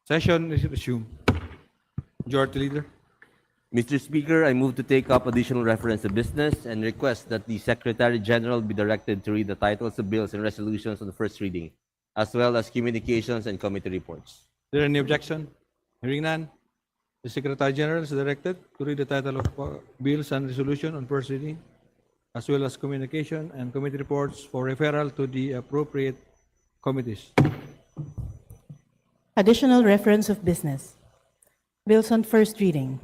Session is resumed. Majority Leader. Mr. Speaker, I move to take up additional reference of business and request that the Secretary General be directed to read the titles of bills and resolutions on the first reading, as well as communications and committee reports. Is there any objection? Hearing none, the Secretary General is directed to read the title of bills and resolution on first reading, as well as communication and committee reports for referral to the appropriate committees. Additional reference of business. Bills on first reading.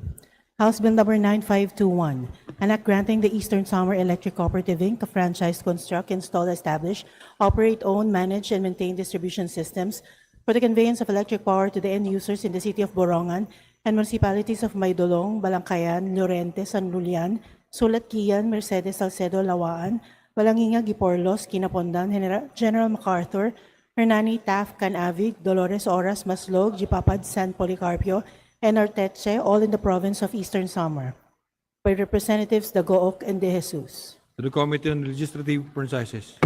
House Bill Number 9521, an act granting the Eastern Summer Electric Cooperative Inc. a franchise, construct, install, establish, operate, own, manage, and maintain distribution systems for the conveyance of electric power to the end users in the city of Borongan and municipalities of Maydolong, Balangkayan, Llorente, San Julian, Sulat, Kian, Mercedes, Salcedo, Lawaan, Balanghinga, Giporlos, Kinapondan, General MacArthur, Hernani, Taft, Canavig, Dolores Oras, Maslog, Jipapad, San Policarpio, and Arteche, all in the province of Eastern Samar, by Representatives Dagook and De Jesus. To the Committee on Legislative Franchises.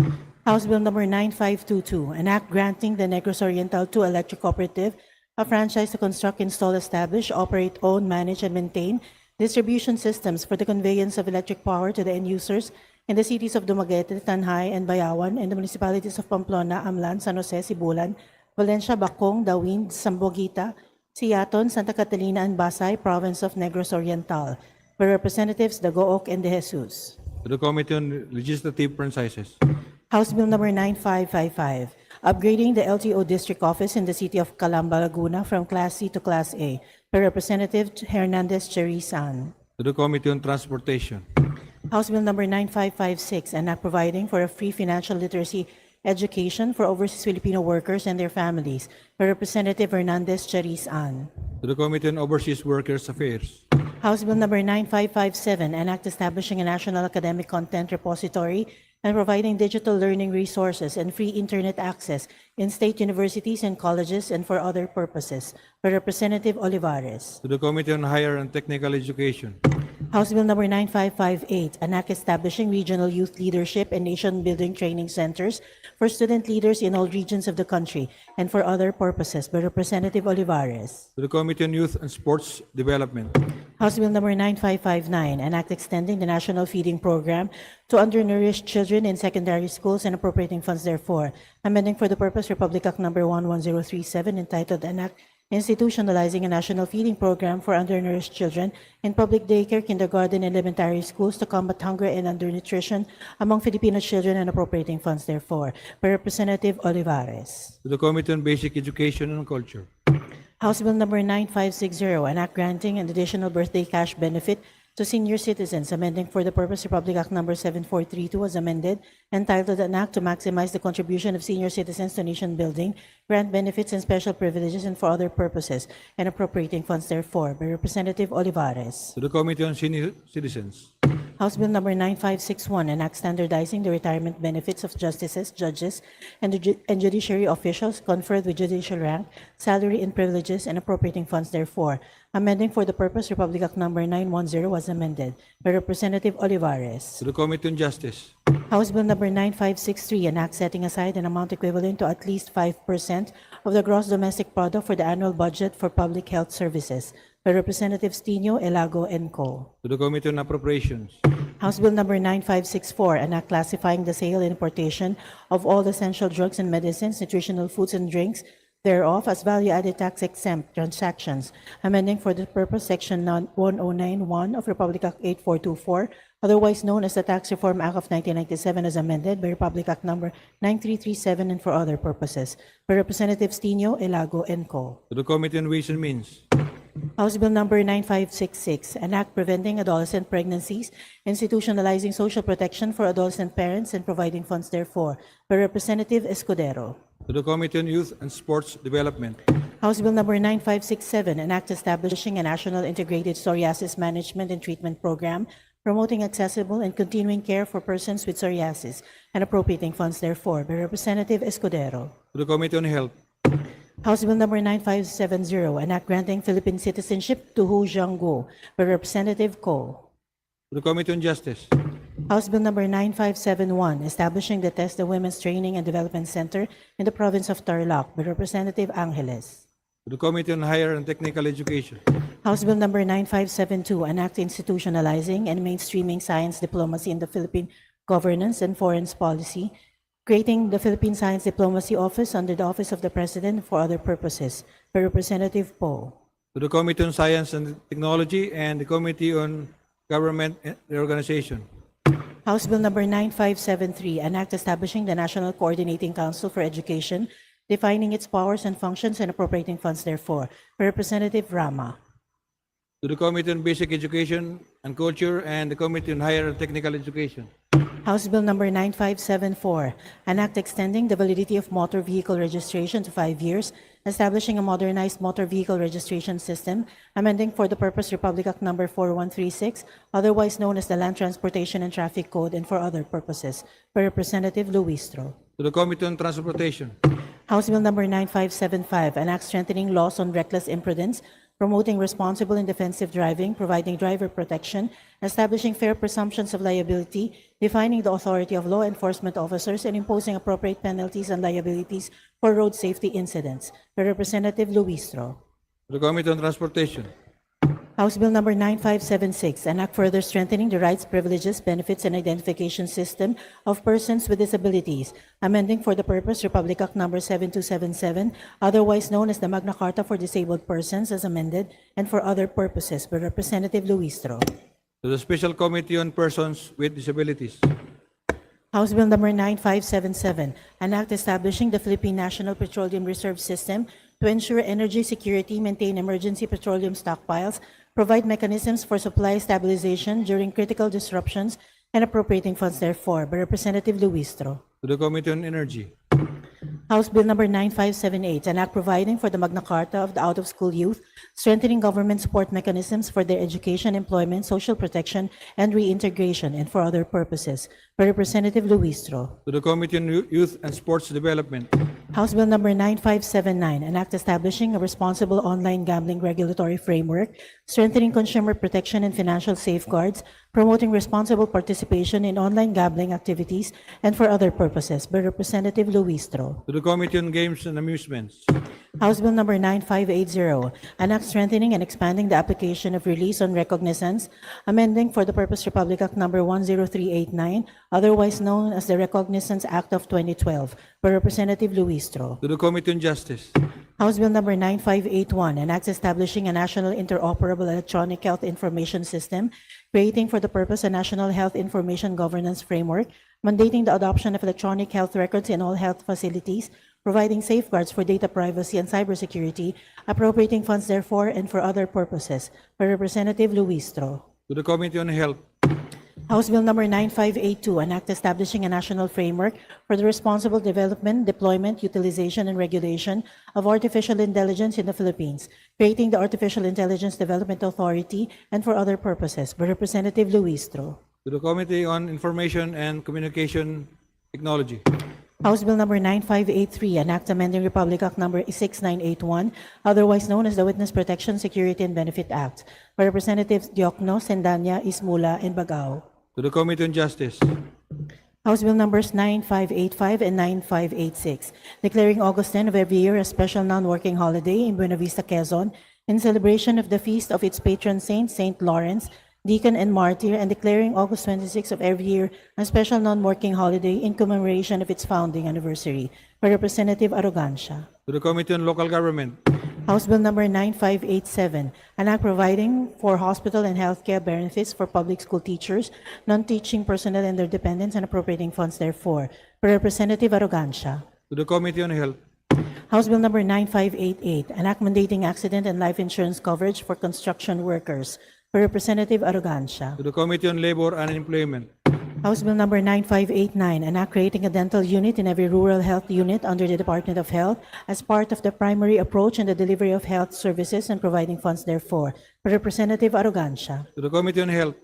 House Bill Number 9522, an act granting the Negros Oriental II Electric Cooperative a franchise to construct, install, establish, operate, own, manage, and maintain distribution systems for the conveyance of electric power to the end users in the cities of Dumaguete, Tanhay, and Bayawan, and the municipalities of Pamplona, Amlan, San Jose, Sibulan, Valencia, Bacong, Dawin, Sambuguita, Siaton, Santa Catalina, and Basay, province of Negros Oriental, by Representatives Dagook and De Jesus. To the Committee on Legislative Franchises. House Bill Number 9555, upgrading the LTO District Office in the city of Calamba, Laguna from Class C to Class A, by Representative Hernandez Cherisan. To the Committee on Transportation. House Bill Number 9556, an act providing for a free financial literacy education for overseas Filipino workers and their families, by Representative Hernandez Cherisan. To the Committee on Overseas Workers Affairs. House Bill Number 9557, an act establishing a national academic content repository and providing digital learning resources and free internet access in state universities and colleges and for other purposes, by Representative Olivares. To the Committee on Higher and Technical Education. House Bill Number 9558, an act establishing regional youth leadership and nation-building training centers for student leaders in all regions of the country and for other purposes, by Representative Olivares. To the Committee on Youth and Sports Development. House Bill Number 9559, an act extending the national feeding program to undernourished children in secondary schools and appropriating funds therefore, amending for the purpose Republic Act Number 11037, entitled An Act institutionalizing a national feeding program for undernourished children in public daycare, kindergarten, and elementary schools to combat hunger and undernutrition among Filipino children and appropriating funds therefore, by Representative Olivares. To the Committee on Basic Education and Culture. House Bill Number 9560, an act granting an additional birthday cash benefit to senior citizens, amending for the purpose Republic Act Number 7432 was amended, entitled An Act to maximize the contribution of senior citizens to nation building, grant benefits and special privileges and for other purposes, and appropriating funds therefore, by Representative Olivares. To the Committee on Senior Citizens. House Bill Number 9561, an act standardizing the retirement benefits of justices, judges, and judiciary officials conferred with judicial rank, salary and privileges, and appropriating funds therefore, amending for the purpose Republic Act Number 910 was amended, by Representative Olivares. To the Committee on Justice. House Bill Number 9563, an act setting aside an amount equivalent to at least 5% of the gross domestic product for the annual budget for public health services, by Representatives Tino, Elago, and Co. To the Committee on Appropriations. House Bill Number 9564, an act classifying the sale and importation of all essential drugs and medicines, nutritional foods and drinks thereof as value-added tax-exempt transactions, amending for the purpose Section 1091 of Republic Act 8424, otherwise known as the Tax Reform Act of 1997 as amended by Republic Act Number 9337 and for other purposes, by Representatives Tino, Elago, and Co. To the Committee on Ways and Means. House Bill Number 9566, an act preventing adolescent pregnancies, institutionalizing social protection for adolescent parents, and providing funds therefore, by Representative Escudero. To the Committee on Youth and Sports Development. House Bill Number 9567, an act establishing a national integrated psoriasis management and treatment program, promoting accessible and continuing care for persons with psoriasis, and appropriating funds therefore, by Representative Escudero. To the Committee on Health. House Bill Number 9570, an act granting Philippine citizenship to Hu Jiangguo, by Representative Ko. To the Committee on Justice. House Bill Number 9571, establishing the TESDA Women's Training and Development Center in the province of Tarlac, by Representative Angeles. to the Committee on Higher and Technical Education, House Bill number 9572, an act institutionalizing and mainstreaming science diplomacy in the Philippine governance and foreign policy, creating the Philippine Science Diplomacy Office under the Office of the President for other purposes, by Representative Poe. to the Committee on Science and Technology and the Committee on Government Reorganization, House Bill number 9573, an act establishing the National Coordinating Council for Education, defining its powers and functions and appropriating funds therefor, by Representative Rama. to the Committee on Basic Education and Culture and the Committee on Higher and Technical Education, House Bill number 9574, an act extending the validity of motor vehicle registration to 5 years, establishing a modernized motor vehicle registration system, amending for the purpose Republic Act number 4136, otherwise known as the Land Transportation and Traffic Code, and for other purposes, by Representative Luistro. to the Committee on Transportation, House Bill number 9575, an act strengthening laws on reckless imprudence, promoting responsible and defensive driving, providing driver protection, establishing fair presumptions of liability, defining the authority of law enforcement officers, and imposing appropriate penalties and liabilities for road safety incidents, by Representative Luistro. to the Committee on Transportation, House Bill number 9576, an act further strengthening the rights, privileges, benefits, and identification system of persons with disabilities, amending for the purpose Republic Act number 7277, otherwise known as the Magna Carta for Disabled Persons as amended, and for other purposes, by Representative Luistro. to the Special Committee on Persons with Disabilities, House Bill number 9577, an act establishing the Philippine National Petroleum Reserve System to ensure energy security, maintain emergency petroleum stockpiles, provide mechanisms for supply stabilization during critical disruptions, and appropriating funds therefor, by Representative Luistro. to the Committee on Energy, House Bill number 9578, an act providing for the Magna Carta of the out-of-school youth, strengthening government support mechanisms for their education, employment, social protection, and reintegration, and for other purposes, by Representative Luistro. to the Committee on Youth and Sports Development, House Bill number 9579, an act establishing a responsible online gambling regulatory framework, strengthening consumer protection and financial safeguards, promoting responsible participation in online gambling activities, and for other purposes, by Representative Luistro. to the Committee on Games and Amusements, House Bill number 9580, an act strengthening and expanding the application of release on recognizance, amending for the purpose Republic Act number 10389, otherwise known as the Recognizance Act of 2012, by Representative Luistro. to the Committee on Justice, House Bill number 9581, an act establishing a national interoperable electronic health information system, creating for the purpose a national health information governance framework, mandating the adoption of electronic health records in all health facilities, providing safeguards for data privacy and cybersecurity, appropriating funds therefor and for other purposes, by Representative Luistro. to the Committee on Health, House Bill number 9582, an act establishing a national framework for the responsible development, deployment, utilization, and regulation of artificial intelligence in the Philippines, creating the Artificial Intelligence Development Authority, and for other purposes, by Representative Luistro. to the Committee on Information and Communication Technology, House Bill number 9583, an act amending Republic Act number 6981, otherwise known as the Witness Protection, Security, and Benefit Act, by Representatives Diokno, Sendanya, Ismula, and Bagao. to the Committee on Justice, House Bill numbers 9585 and 9586, declaring August 10 of every year a special non-working holiday in Buena Vista, Quezon, in celebration of the feast of its patron saint, Saint Lawrence, deacon and martyr, and declaring August 26 of every year a special non-working holiday in commemoration of its founding anniversary, by Representative Arrogancia. to the Committee on Local Government, House Bill number 9587, an act providing for hospital and healthcare benefits for public school teachers, non-teaching personnel, and their dependents, and appropriating funds therefor, by Representative Arrogancia. to the Committee on Health, House Bill number 9588, an act mandating accident and life insurance coverage for construction workers, by Representative Arrogancia. to the Committee on Labor and Employment, House Bill number 9589, an act creating a dental unit in every rural health unit under the Department of Health as part of the primary approach in the delivery of health services and providing funds therefor, by Representative Arrogancia. to the Committee on Health,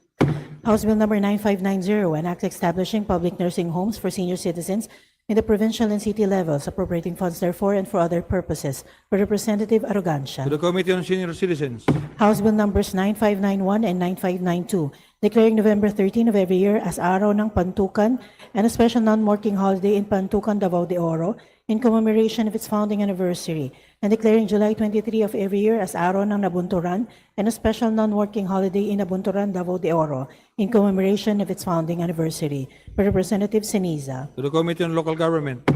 House Bill number 9590, an act establishing public nursing homes for senior citizens in the provincial and city levels, appropriating funds therefor and for other purposes, by Representative Arrogancia. to the Committee on Senior Citizens, House Bill numbers 9591 and 9592, declaring November 13 of every year as Araw ng Pantukan and a special non-working holiday in Pantukan, Davao de Oro, in commemoration of its founding anniversary, and declaring July 23 of every year as Araw ng Nabunturan and a special non-working holiday in Nabunturan, Davao de Oro in commemoration of its founding anniversary. By Representative Seniza. To the Committee on Local Government.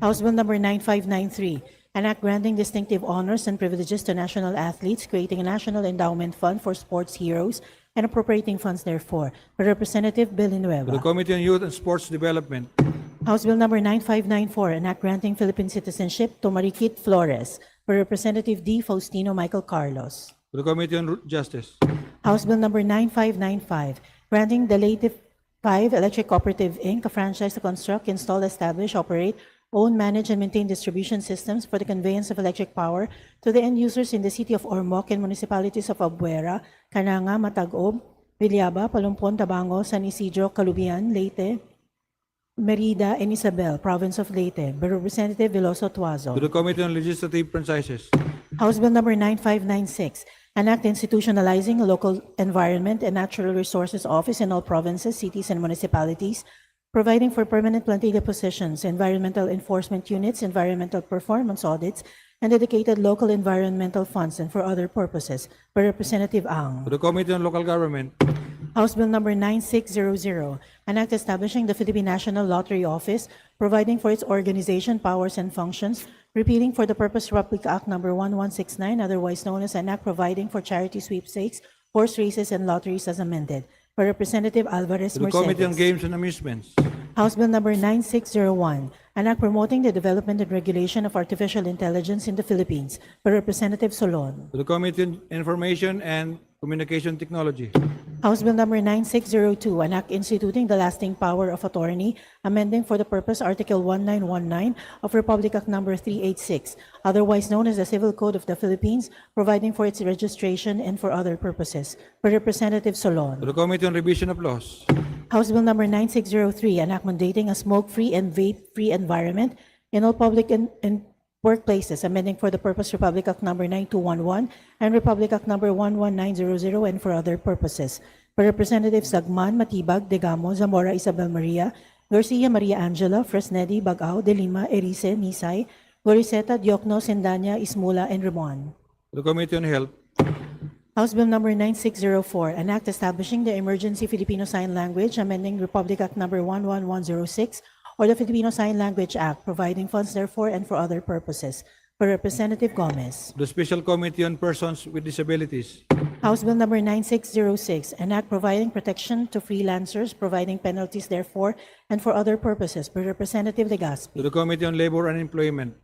House Bill number 9593, an act granting distinctive honors and privileges to national athletes, creating a national endowment fund for sports heroes, and appropriating funds therefore. By Representative To the Villanueva. Committee on Youth and Sports Development. House Bill number 9594, an act granting Philippine citizenship to Mariquit Flores. By Representative D. Faustino Michael Carlos. To the Committee on Justice. House Bill number 9595, granting the Leyte 5 Electric Cooperative, Inc., a franchise to construct, install, establish, operate, own, manage, and maintain distribution systems for the conveyance of electric power to the end users in the city of Ormoc and municipalities of Albuera, Cananga, Matagob, Villaba, Palumpon, Tabango, San Isidro, Calubian, Leyte, Merida, and Isabel, province of Leyte. By Representative Veloso Tuazo. To the Committee on Legislative Franchises. House Bill number 9596, an act institutionalizing a local environment and natural resources office in all provinces, cities, and municipalities, providing for permanent plantilla positions, environmental enforcement units, environmental performance audits, and dedicated local environmental funds, and for other purposes. By Representative Ang. To the Committee on Local Government. House Bill number 9600, an act establishing the Philippine National Lottery Office, providing for its organization, powers, and functions, repealing for the purpose Republic Act number 1169, otherwise known as an act providing for charity sweepstakes, horse races, and lotteries as amended. By Representative Alvarez To the Committee on Mercedes. Games and Amusements. House Bill number 9601, an act promoting the development and regulation of artificial intelligence in the Philippines. By Representative Solon. To the Committee on Information and Communication Technology. House Bill number 9602, an act instituting the lasting power of attorney, amending for the purpose Article 1919 of Republic Act number 386, otherwise known as the Civil Code of the Philippines, providing for its registration and for other purposes. By Representative To Solon. the Committee on Revision of Laws. House Bill number 9603, an act mandating a smoke-free and vape-free environment in all public and workplaces, amending for the purpose Republic Act number 9211 and Republic Act number 11900 and for other purposes. By Representatives Sagman, Matibag, Degamo, Zamora, Isabel Maria, Garcia Maria Angela, Fresnedi, Bagao, De Lima, Erice, Nisay, Goriseta, Diokno, Sendanya, Ismula, and Ramon. To the Committee on Health. House Bill number 9604, an act establishing the Emergency Filipino Sign Language, amending Republic Act number 11106, or the Filipino Sign Language Act, providing funds therefore and for other purposes. By Representative Gomez. The Special Committee on Persons with Disabilities. House Bill number 9606, an act providing protection to freelancers, providing penalties therefore and for other purposes. By Representative Legazpi. To the Committee on Labor and Employment.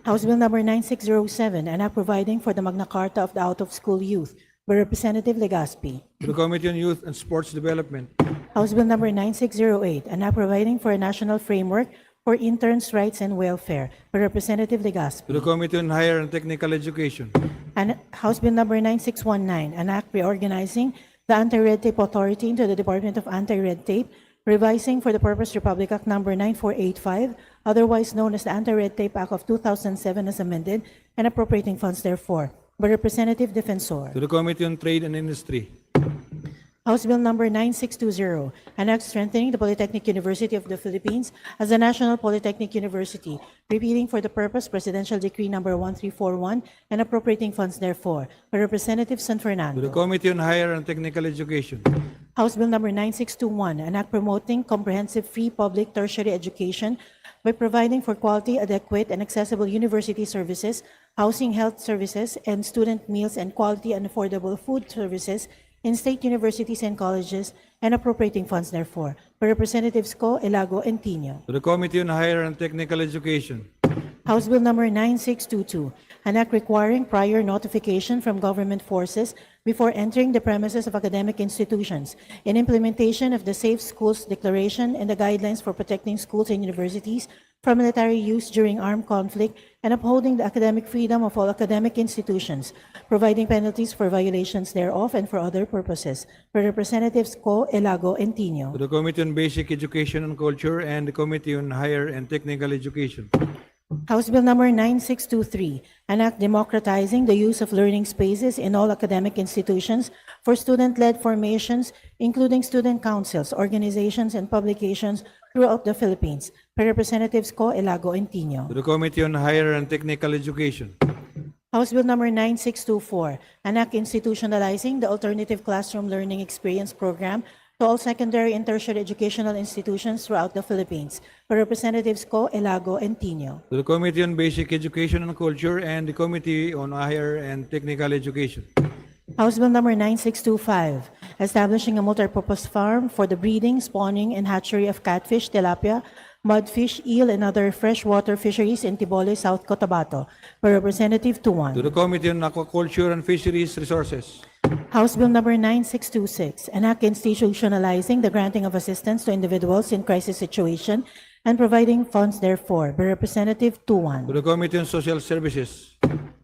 House Bill number 9607, an act providing for the Magna Carta of the out-of-school youth. By Representative Legazpi. To the Committee on Youth and Sports Development. House Bill number 9608, an act providing for a national framework for interns' rights and welfare. By Representative To Legazpi. the Committee on Higher and Technical Education. And House Bill number 9619, an act reorganizing the Anti-Red Tape Authority into the Department of Anti-Red Tape, revising for the purpose Republic Act number 9485, otherwise known as the Anti-Red Tape Act of 2007 as amended, and appropriating funds therefore. By Representative Defensor. To the Committee on Trade and Industry. House Bill number 9620, an act strengthening the Polytechnic University of the Philippines as a national polytechnic university, repealing for the purpose Presidential Decree number 1341 and appropriating funds therefore. By Representative San To the Fernando. Committee on Higher and Technical Education. House Bill number 9621, an act promoting comprehensive free public tertiary education by providing for quality, adequate, and accessible university services, housing, health services, and student meals and quality and affordable food services in state universities and colleges, and appropriating funds therefore. By Representatives Co, Elago, and Tino. To the Committee on Higher and Technical Education. House Bill number 9622, an act requiring prior notification from government forces before entering the premises of academic institutions, in implementation of the Safe Schools Declaration and the guidelines for protecting schools and universities from military use during armed conflict, and upholding the academic freedom of all academic institutions, providing penalties for violations thereof and for other purposes. By Representatives Co, Elago, and To Tino. the Committee on Basic Education and Culture and the Committee on Higher and Technical Education. House Bill number 9623, an act democratizing the use of learning spaces in all academic institutions for student-led formations, including student councils, organizations, and publications throughout the Philippines. By Representatives Co, Elago, and To Tino. the Committee on Higher and Technical Education. House Bill number 9624, an act institutionalizing the alternative classroom learning experience program to all secondary and tertiary educational institutions throughout the Philippines. By Representatives Co, Elago, and Tino. To the Committee on Basic Education and Culture and the Committee on Higher and Technical Education. House Bill number 9625, establishing a multipurpose farm for the breeding, spawning, and hatchery of catfish, tilapia, mudfish, eel, and other freshwater fisheries in Tibole, South Cotabato. By Representative To Tuan. the Committee on Aquaculture and Fisheries Resources. House Bill number 9626, an act institutionalizing the granting of assistance to individuals in crisis situation and providing funds therefor. By Representative To Tuan. the Committee on Social Services.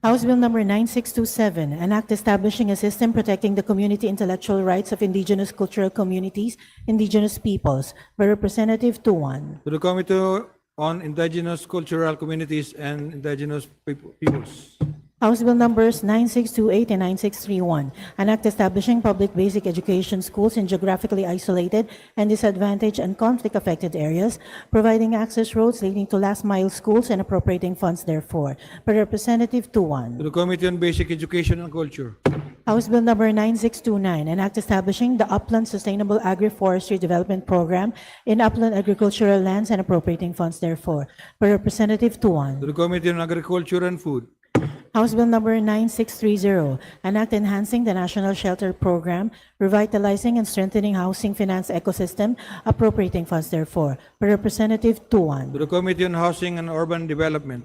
House Bill number 9627, an act establishing a system protecting the community intellectual rights of indigenous cultural communities, indigenous peoples. By Representative Tuan. To the Committee on Indigenous Cultural Communities and Indigenous Peoples. House Bill numbers 9628 and 9631, an act establishing public basic education schools in geographically isolated and disadvantaged and conflict-affected areas, providing access roads leading to last-mile schools and appropriating funds therefor. By Representative To Tuan. the Committee on Basic Education and Culture. House Bill number 9629, an act establishing the Upland Sustainable Agri-Forestry Development Program in upland agricultural lands and appropriating funds therefor. By Representative To Tuan. the Committee on Agriculture and Food. House Bill number 9630, an act enhancing the National Shelter Program, revitalizing and strengthening housing finance ecosystem, appropriating funds therefor. By Representative To Tuan. the Committee on Housing and Urban Development.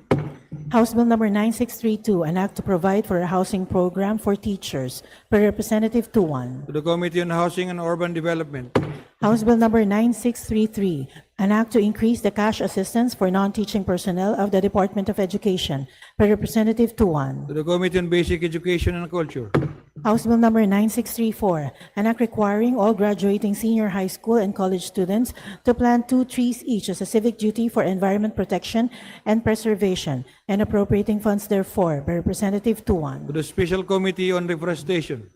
House Bill number 9632, an act to provide for a housing program for teachers. By Representative Tuan. To the Committee on Housing and Urban Development. House Bill number 9633, an act to increase the cash assistance for non-teaching personnel of the Department of Education. By Representative Tuan. To the Committee on Basic Education and Culture. House Bill number 9634, an act requiring all graduating senior high school and college students to plant 2 trees each as a civic duty for environment protection and preservation, and appropriating funds therefor. By Representative Tuan. To the Special Committee on Reforestation.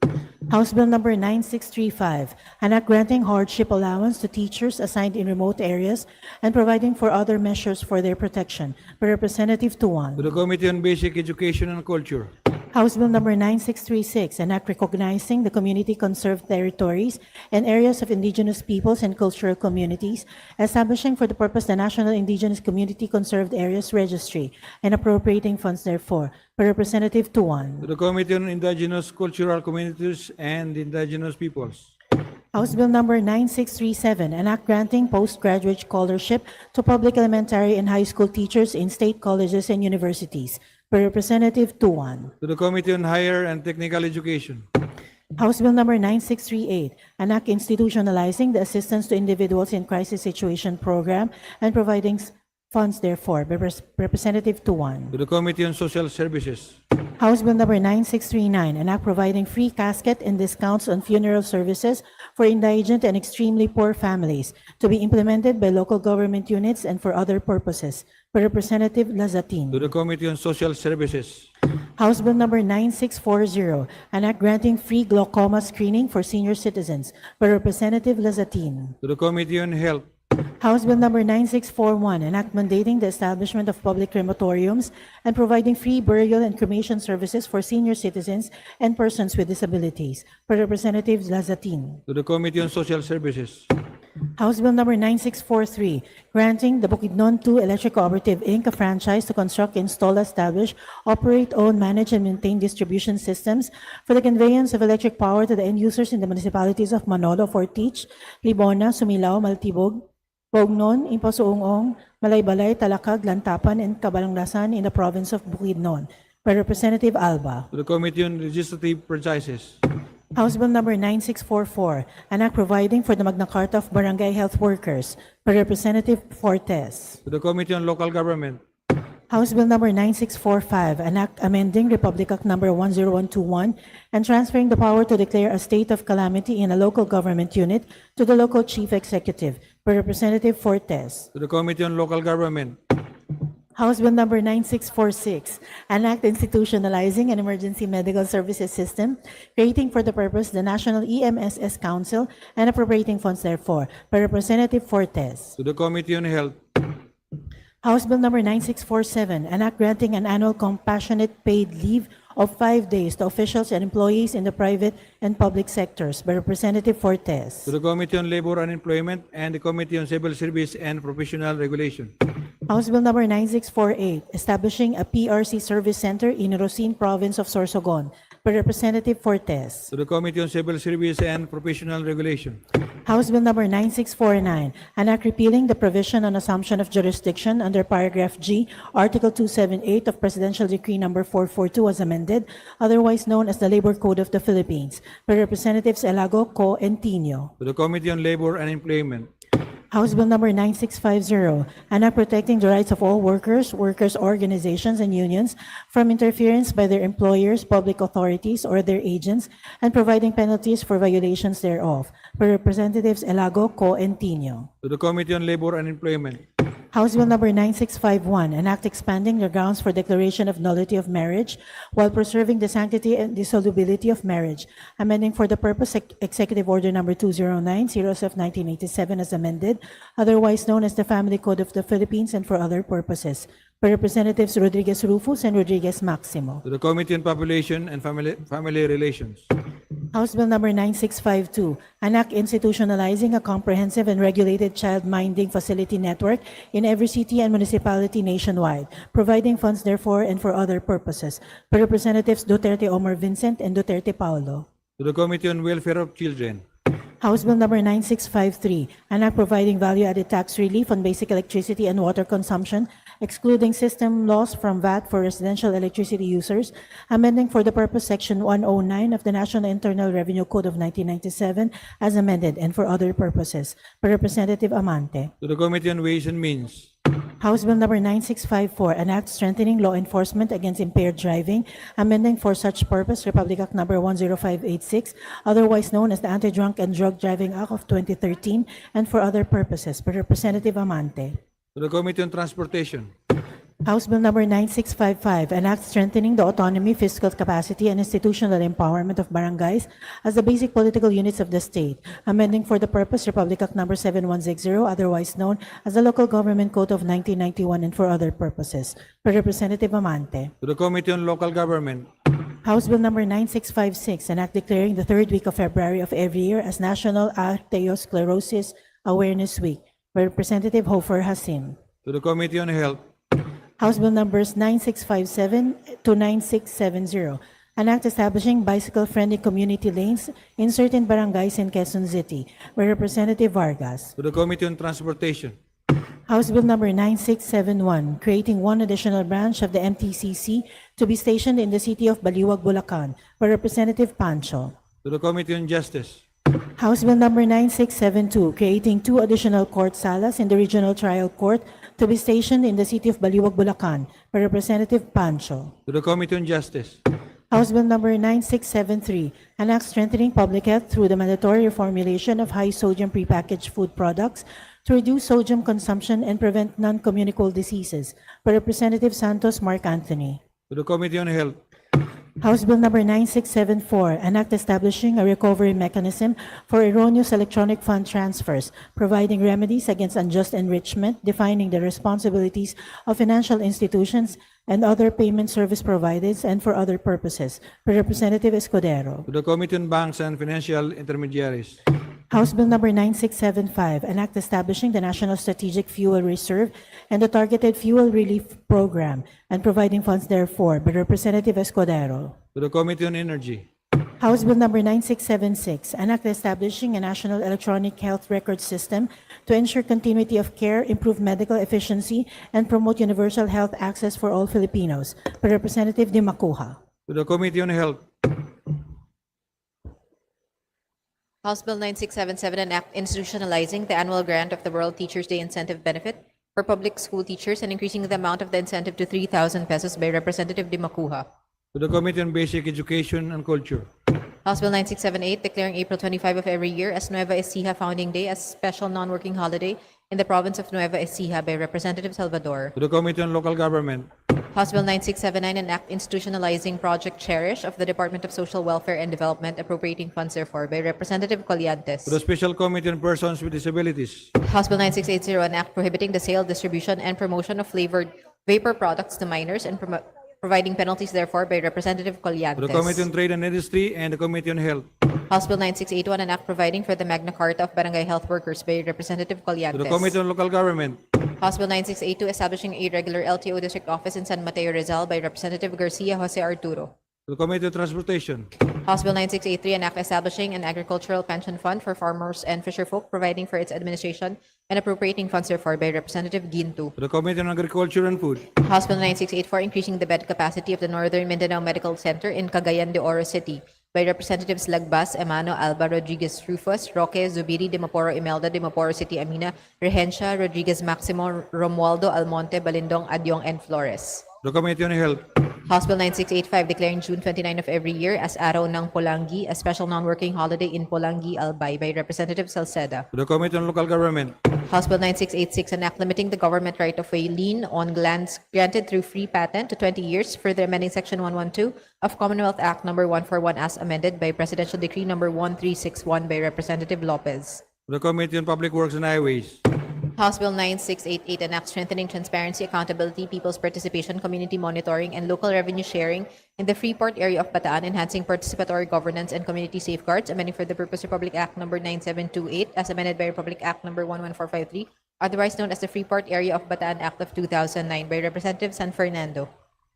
House Bill number 9635, an act granting hardship allowance to teachers assigned in remote areas and providing for other measures for their protection. By Representative To Tuan. the Committee on Basic Education and Culture. House Bill number 9636, an act recognizing the community-conserved territories and areas of indigenous peoples and cultural communities, establishing for the purpose the National Indigenous Community Conserved Areas Registry, and appropriating funds therefor. By Representative Tuan. To the Committee on Indigenous Cultural Communities and Indigenous Peoples. House Bill number 9637, an act granting postgraduate scholarship to public elementary and high school teachers in state colleges and universities. By Representative Tuan. To the Committee on Higher and Technical Education. House Bill number 9638, an act institutionalizing the assistance to individuals in crisis situation program and providing funds therefor. By Representative Tuan. To the Committee on Social Services. House Bill number 9639, an act providing free casket and discounts on funeral services for indigent and extremely poor families to be implemented by local government units and for other purposes. By Representative To Lazatin. the Committee on Social Services. House Bill number 9640, an act granting free glaucoma screening for senior citizens. By Representative Lazatin. To the Committee on Health. House Bill number 9641, an act mandating the establishment of public crematoriums and providing free burial and cremation services for senior citizens and persons with disabilities. By Representative Lazatin. To the Committee on Social Services. House Bill number 9643, granting the Bukidnon 2 Electric Cooperative, Inc. a franchise to construct, install, establish, operate, own, manage, and maintain distribution systems for the conveyance of electric power to the end users in the municipalities of Manolo, Fortich, Libona, Sumilao, Maltibog, Bognon, Impasuongong, Malaybalay, Talakag, Lantapan, and Cabalanglasan in the province of Bukidnon. By Representative Alba. To the Committee on Legislative Franchises. House Bill number 9644, an act providing for the Magna Carta of Barangay Health Workers. By Representative Fortes. To the Committee on Local Government. House Bill number 9645, an act amending Republic Act number 10121 and transferring the power to declare a state of calamity in a local government unit to the local chief executive. By Representative Fortes. To the Committee on Local Government. House Bill number 9646, an act institutionalizing an emergency medical services system, creating for the purpose the National EMSS Council and appropriating funds therefor. By Representative Fortes. To the Committee on Health. House Bill number 9647, an act granting an annual compassionate paid leave of 5 days to officials and employees in the private and public sectors by Representative Fortes. To the Committee on Labor and Employment and the Committee on Civil Service and Professional Regulation. House Bill number 9648, establishing a PRC service center in Rosine Province of Sorsogon by Representative Fortes. To the Committee on Civil Service and Professional Regulation. House Bill number 9649, an act repealing the provision on assumption of jurisdiction under paragraph G, Article 278 of Presidential Decree number 442 as amended, otherwise known as the Labor Code of the Philippines, by Representatives Elago, Co, and Tino. To the Committee on Labor and Employment. House Bill number 9650, an act protecting the rights of all workers, workers' organizations, and unions from interference by their employers, public authorities, or their agents, and providing penalties for violations thereof, by Representatives Elago, Co, and Tino. To the Committee on Labor and Employment. House Bill number 9651, an act expanding the grounds for declaration of nullity of marriage while preserving the sanctity and dissolubility of marriage, amending for the purpose Executive Order number 209, Series of 1987 as amended, otherwise known as the Family Code of the Philippines, and for other purposes, by Representatives Rodriguez Rufus and Rodriguez Maximo. To the Committee on Population and Family Relations. House Bill number 9652, an act institutionalizing a comprehensive and regulated child minding facility network in every city and municipality nationwide, providing funds therefore and for other purposes, by Representatives Duterte Omar Vincent and Duterte Paulo. To the Committee on Welfare of Children. House Bill number 9653, an act providing value-added tax relief on basic electricity and water consumption, excluding system loss from VAT for residential electricity users, amending for the purpose Section 109 of the National Internal Revenue Code of 1997 as amended, and for other purposes, by Representative Amante. To the Committee on Ways and Means. House Bill number 9654, an act strengthening law enforcement against impaired driving, amending for such purpose Republic Act number 10586, otherwise known as the Anti-Drunk and Drug Driving Act of 2013, and for other purposes, by Representative Amante. To the Committee on Transportation. House Bill number 9655, an act strengthening the autonomy, fiscal capacity, and institutional empowerment of barangays as the basic political units of the state, amending for the purpose Republic Act number 7160, otherwise known as the Local Government Code of 1991, and for other purposes, by Representative Amante. To the Committee on Local Government. House Bill number 9656, an act declaring the third week of February of every year as National Arteriosclerosis Awareness Week, by Representative Hofer Hasim. To the Committee on Health. House Bill numbers 9657 to 9670, an act establishing bicycle-friendly community lanes in certain barangays in Quezon City, by Representative Vargas. To the Committee on Transportation. House Bill number 9671, creating one additional branch of the MTCC to be stationed in the city of Baliwag, Bulacan, by Representative Pancho. To the Committee on Justice. House Bill number 9672, creating two additional court salas in the Regional Trial Court to be stationed in the city of Baliwag, Bulacan, by Representative Pancho. To the Committee on Justice. House Bill number 9673, an act strengthening public health through the mandatory reformulation of high-sodium prepackaged food products to reduce sodium consumption and prevent non-communicable diseases, by Representative Santos Mark Anthony. To the Committee on Health. House Bill number 9674, an act establishing a recovery mechanism for erroneous electronic fund transfers, providing remedies against unjust enrichment, defining the responsibilities of financial institutions and other payment service providers, and for other purposes, by Representative Escudero. To the Committee on Banks and Financial Intermediaries. House Bill number 9675, an act establishing the National Strategic Fuel Reserve and the Targeted Fuel Relief Program, and providing funds therefore, by Representative Escudero. To the Committee on Energy. House Bill number 9676, an act establishing a national electronic health record system to ensure continuity of care, improve medical efficiency, and promote universal health access for all Filipinos, by Representative Di Macuja. To the Committee on Health. House Bill 9677, an act institutionalizing the annual grant of the World Teachers' Day incentive benefit for public school teachers and increasing the amount of the incentive to 3,000 pesos, by Representative Di Macuja. To the Committee on Basic Education and Culture. House Bill 9678, declaring April 25 of every year as Nueva Ecija Founding Day as special non-working holiday in the province of Nueva Ecija, by Representative Salvador. To the Committee on Local Government. House Bill 9679, an act institutionalizing Project Cherish of the Department of Social Welfare and Development, appropriating funds therefore, by Representative Colliantes. to the Special Committee on Persons with Disabilities, House Bill 9680, an act prohibiting the sale, distribution, and promotion of flavored vapor products to minors and providing penalties therefore, by Representative to the Committee on Colliantes. Trade and Industry and the Committee on Health, House Bill 9681, an act providing for the Magna Carta of Barangay Health Workers, by Representative to the Committee Colliantes. on Local Government, House Bill 9682, establishing a regular LTO district office in San Mateo, Rizal, by Representative Garcia Jose Arturo. to the Committee on Transportation, House Bill 9683, an act establishing an agricultural pension fund for farmers and fisherfolk, providing for its administration and appropriating funds therefore, by Representative Gintu. to the Committee on Agriculture and Food, House Bill 9684, increasing the bed capacity of the Northern Mindanao Medical Center in Cagayan de Oro City, by Representatives Lagbas, Emano, Alba, Rodriguez Rufus, Roque, Zubiri, de Maporo, Imelda, de Maporo City, Amina, Regencia, Rodriguez Maximo, Romualdo, Almonte, Balindong, Adyong, and Flores. to the Committee on Health, House Bill 9685, declaring June 29 of every year as Araw ng Polangi, a special non-working holiday in Polangi, Albay, by Representative Salceda. to the Committee on Local Government, House Bill 9686, an act limiting the government right-of-way lien on lands granted through free patent to 20 years, further amending Section 112 of Commonwealth Act No. 141 as amended by Presidential Decree No. 1361 by Representative Lopez. to the Committee on Public Works and Highways, House Bill 9688, an act strengthening transparency, accountability, people's participation, community monitoring, and local revenue sharing in the Freeport area of Bataan, enhancing participatory governance and community safeguards, amending for the purpose Republic Act No. 9728, as amended by Republic Act No. 11453, otherwise known as the Freeport Area of Bataan Act of 2009, by Representative San Fernando.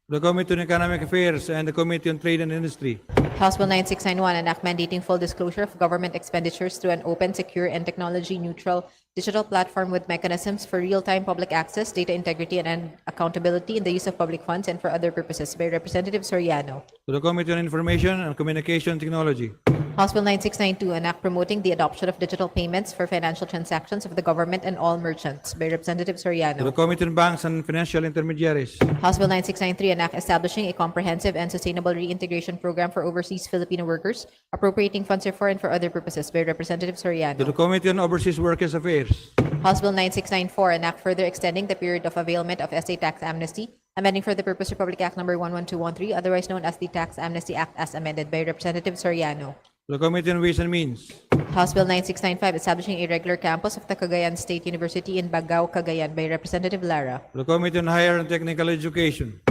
to the Committee on Economic Affairs and the Committee on Trade and Industry, House Bill 9691, an act mandating full disclosure of government expenditures through an open, secure, and technology-neutral digital platform with mechanisms for real-time public access, data integrity, and accountability in the use of public funds and for other purposes, by Representative Soriano. to the Committee on Information and Communication Technology, House Bill 9692, an act promoting the adoption of digital payments for financial transactions of the government and all merchants, by Representative to the Soriano. Committee on Banks and Financial Intermediaries, House Bill 9693, an act establishing a comprehensive and sustainable reintegration program for overseas Filipino workers, appropriating funds for and for other purposes, by Representative to the Soriano. Committee on Overseas Workers Affairs, House Bill 9694, an act further extending the period of availment of estate tax amnesty, amending for the purpose Republic Act No. 11213, otherwise known as the Tax Amnesty Act as amended, by Representative Soriano. to the Committee on Ways and Means, House Bill 9695, establishing a regular campus of the Cagayan State University in Bagao, Cagayan, by Representative Lara. to the Committee on Higher and Technical Education,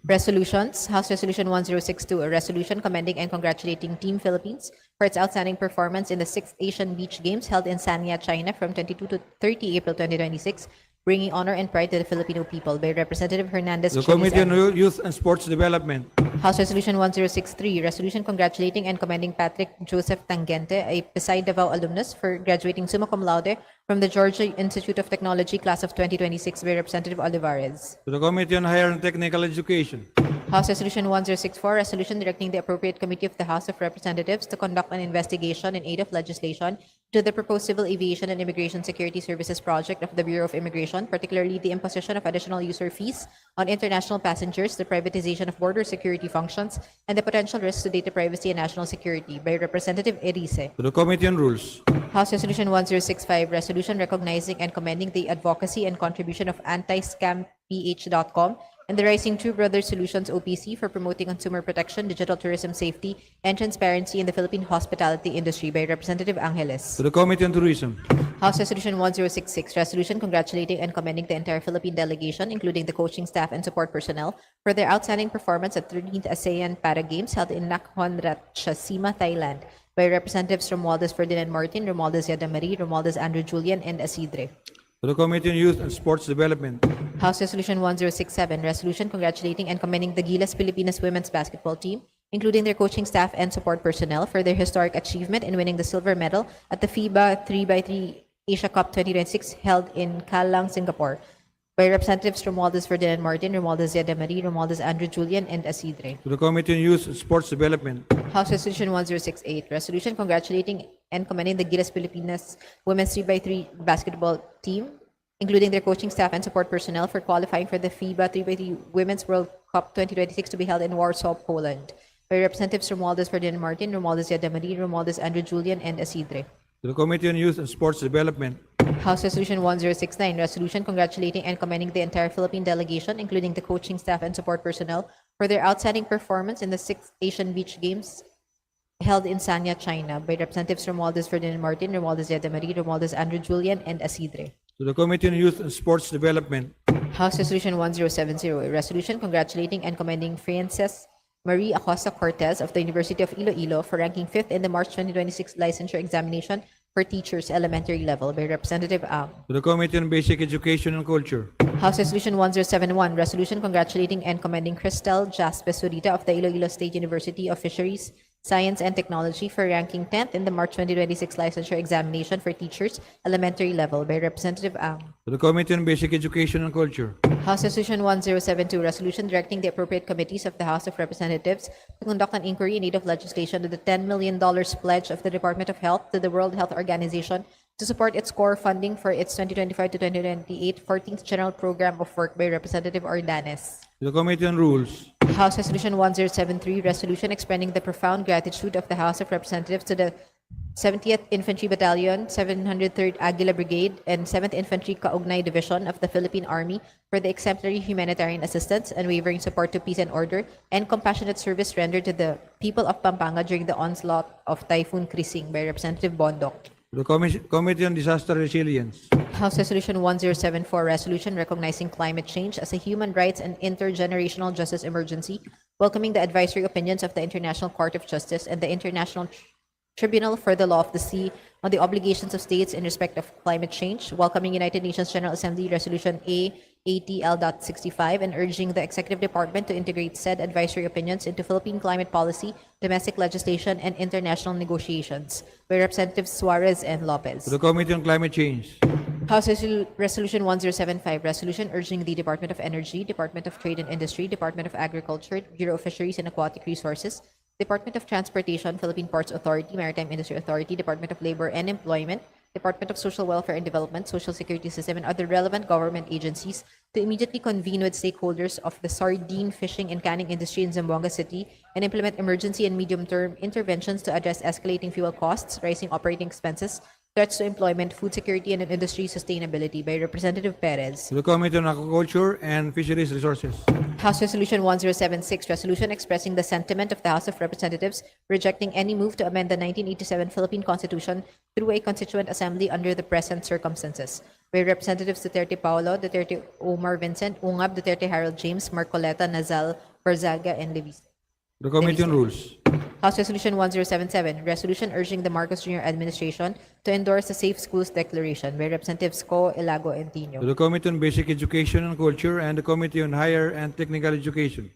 Resolutions. House Resolution 1062, a resolution commending and congratulating Team Philippines for its outstanding performance in the 6th Asian Beach Games held in Sanya, China from 22 to 30 April 2026, bringing honor and pride to the Filipino people, by Representative Hernandez. to the Committee on Chilisan. Youth and Sports Development, House Resolution 1063, resolution congratulating and commending Patrick Joseph Tangente, a Pasay Davao alumnus, for graduating summa cum laude from the Georgia Institute of Technology class of 2026, by Representative Olivares. to the Committee on Higher and Technical Education, House Resolution 1064, resolution directing the appropriate committee of the House of Representatives to conduct an investigation in aid of legislation to the proposed Civil Aviation and Immigration Security Services project of the Bureau of Immigration, particularly the imposition of additional user fees on international passengers, the privatization of border security functions, and the potential risks to data privacy and national security, by Representative Erice. to the Committee on Rules, House Resolution 1065, resolution recognizing and commending the advocacy and contribution of antiscamph.com and the Rising True Brothers Solutions OPC for promoting consumer protection, digital tourism safety, and transparency in the Philippine hospitality industry, by Representative Angeles. to the Committee on Tourism, House Resolution 1066, resolution congratulating and commending the entire Philippine delegation, including the coaching staff and support personnel, for their outstanding performance at 13th ASEAN Para Games held in Nakhon Ratchasima, Thailand, by Representatives Romualdez Ferdinand Martin, Romualdez Yada Marie, Romualdez Andrew Julian, and Asidre. to the Committee on Youth and Sports Development, House Resolution 1067, resolution congratulating and commending the Gilas Pilipinas women's basketball team, including their coaching staff and support personnel, for their historic achievement in winning the silver medal at the FIBA 3x3 Asia Cup 2026 held in Kalang, Singapore, by Representatives Romualdez Ferdinand Martin, Romualdez Yada Marie, Romualdez Andrew Julian, and Asidre. to the Committee on Youth and Sports Development, House Resolution 1068, resolution congratulating and commending the Gilas Pilipinas women's 3x3 basketball team, including their coaching staff and support personnel, for qualifying for the FIBA 3x3 Women's World Cup 2026 to be held in Warsaw, Poland, by Representatives Romualdez Ferdinand Martin, Romualdez Yada Marie, Romualdez Andrew Julian, and Asidre. to the Committee on Youth and Sports Development, House Resolution 1069, resolution congratulating and commending the entire Philippine delegation, including the coaching staff and support personnel, for their outstanding performance in the 6th Asian Beach Games held in Sanya, China, by Representatives Romualdez Ferdinand Martin, Romualdez Yadamari, Romualdez Andrew Julian, and Asidre. To the Committee on Youth and Sports Development. House Resolution 1070, a resolution congratulating and commending Frances Marie Acosta Cortez of the University of Iloilo for ranking 5th in the March 2026 licensure examination for teachers elementary level, by Representative Ang. To the Committee on Basic Education and Culture. House Resolution 1071, resolution congratulating and commending Cristel Jaspe Surita of the Iloilo State University of Fisheries, Science and Technology for ranking 10th in the March 2026 licensure examination for teachers elementary level, by Representative Ang. To the Committee on Basic Education and Culture. House Resolution 1072, resolution directing the appropriate committees of the House of Representatives to conduct an inquiry in aid of legislation to the $10 million pledge of the Department of Health to the World Health Organization to support its core funding for its 2025 to 2028 14th General Program of Work, by Representative Ordanes. To the Committee on Rules. House Resolution 1073, resolution expanding the profound gratitude of the House of Representatives to the 70th Infantry Battalion, 703rd Aguila Brigade, and 7th Infantry Kaugnay Division of the Philippine Army for the exemplary humanitarian assistance, unwavering support to peace and order, and compassionate service rendered to the people of Pampanga during the onslaught of Typhoon Krising, by Representative Bondok. To the Committee on Disaster Resilience. House Resolution 1074, resolution recognizing climate change as a human rights and intergenerational justice emergency, welcoming the advisory opinions of the International Court of Justice and the International Tribunal for the Law of the Sea on the obligations of states in respect of climate change, welcoming United Nations General Assembly Resolution A/ATL.65, and urging the Executive Department to integrate said advisory opinions into Philippine climate policy, domestic legislation, and international negotiations, by Representatives Suarez and Lopez. To the Committee on Climate Change. House Resolution 1075, resolution urging the Department of Energy, Department of Trade and Industry, Department of Agriculture, Bureau of Fisheries and Aquatic Resources, Department of Transportation, Philippine Ports Authority, Maritime Industry Authority, Department of Labor and Employment, Department of Social Welfare and Development, Social Security System, and other relevant government agencies to immediately convene with stakeholders of the sardine fishing and canning industry in Zamboanga City and implement emergency and medium-term interventions to address escalating fuel costs, rising operating expenses, threats to employment, food security, and industry sustainability, by Representative Perez. To the Committee on Agriculture and Fisheries Resources. House Resolution 1076, resolution expressing the sentiment of the House of Representatives rejecting any move to amend the 1987 Philippine Constitution through a constituent assembly under the present circumstances, by Representatives Duterte Paulo, Duterte Omar Vincent, Ungab, Duterte Harold James, Marcoleta, Nazal, Barzaga, and Levis. The Committee on Rules. House Resolution 1077, resolution urging the Marcos Jr. administration to endorse the Safe Schools Declaration, by Representatives Co, Elago, and To Tino. the Committee on Basic Education and Culture and the Committee on Higher and Technical Education.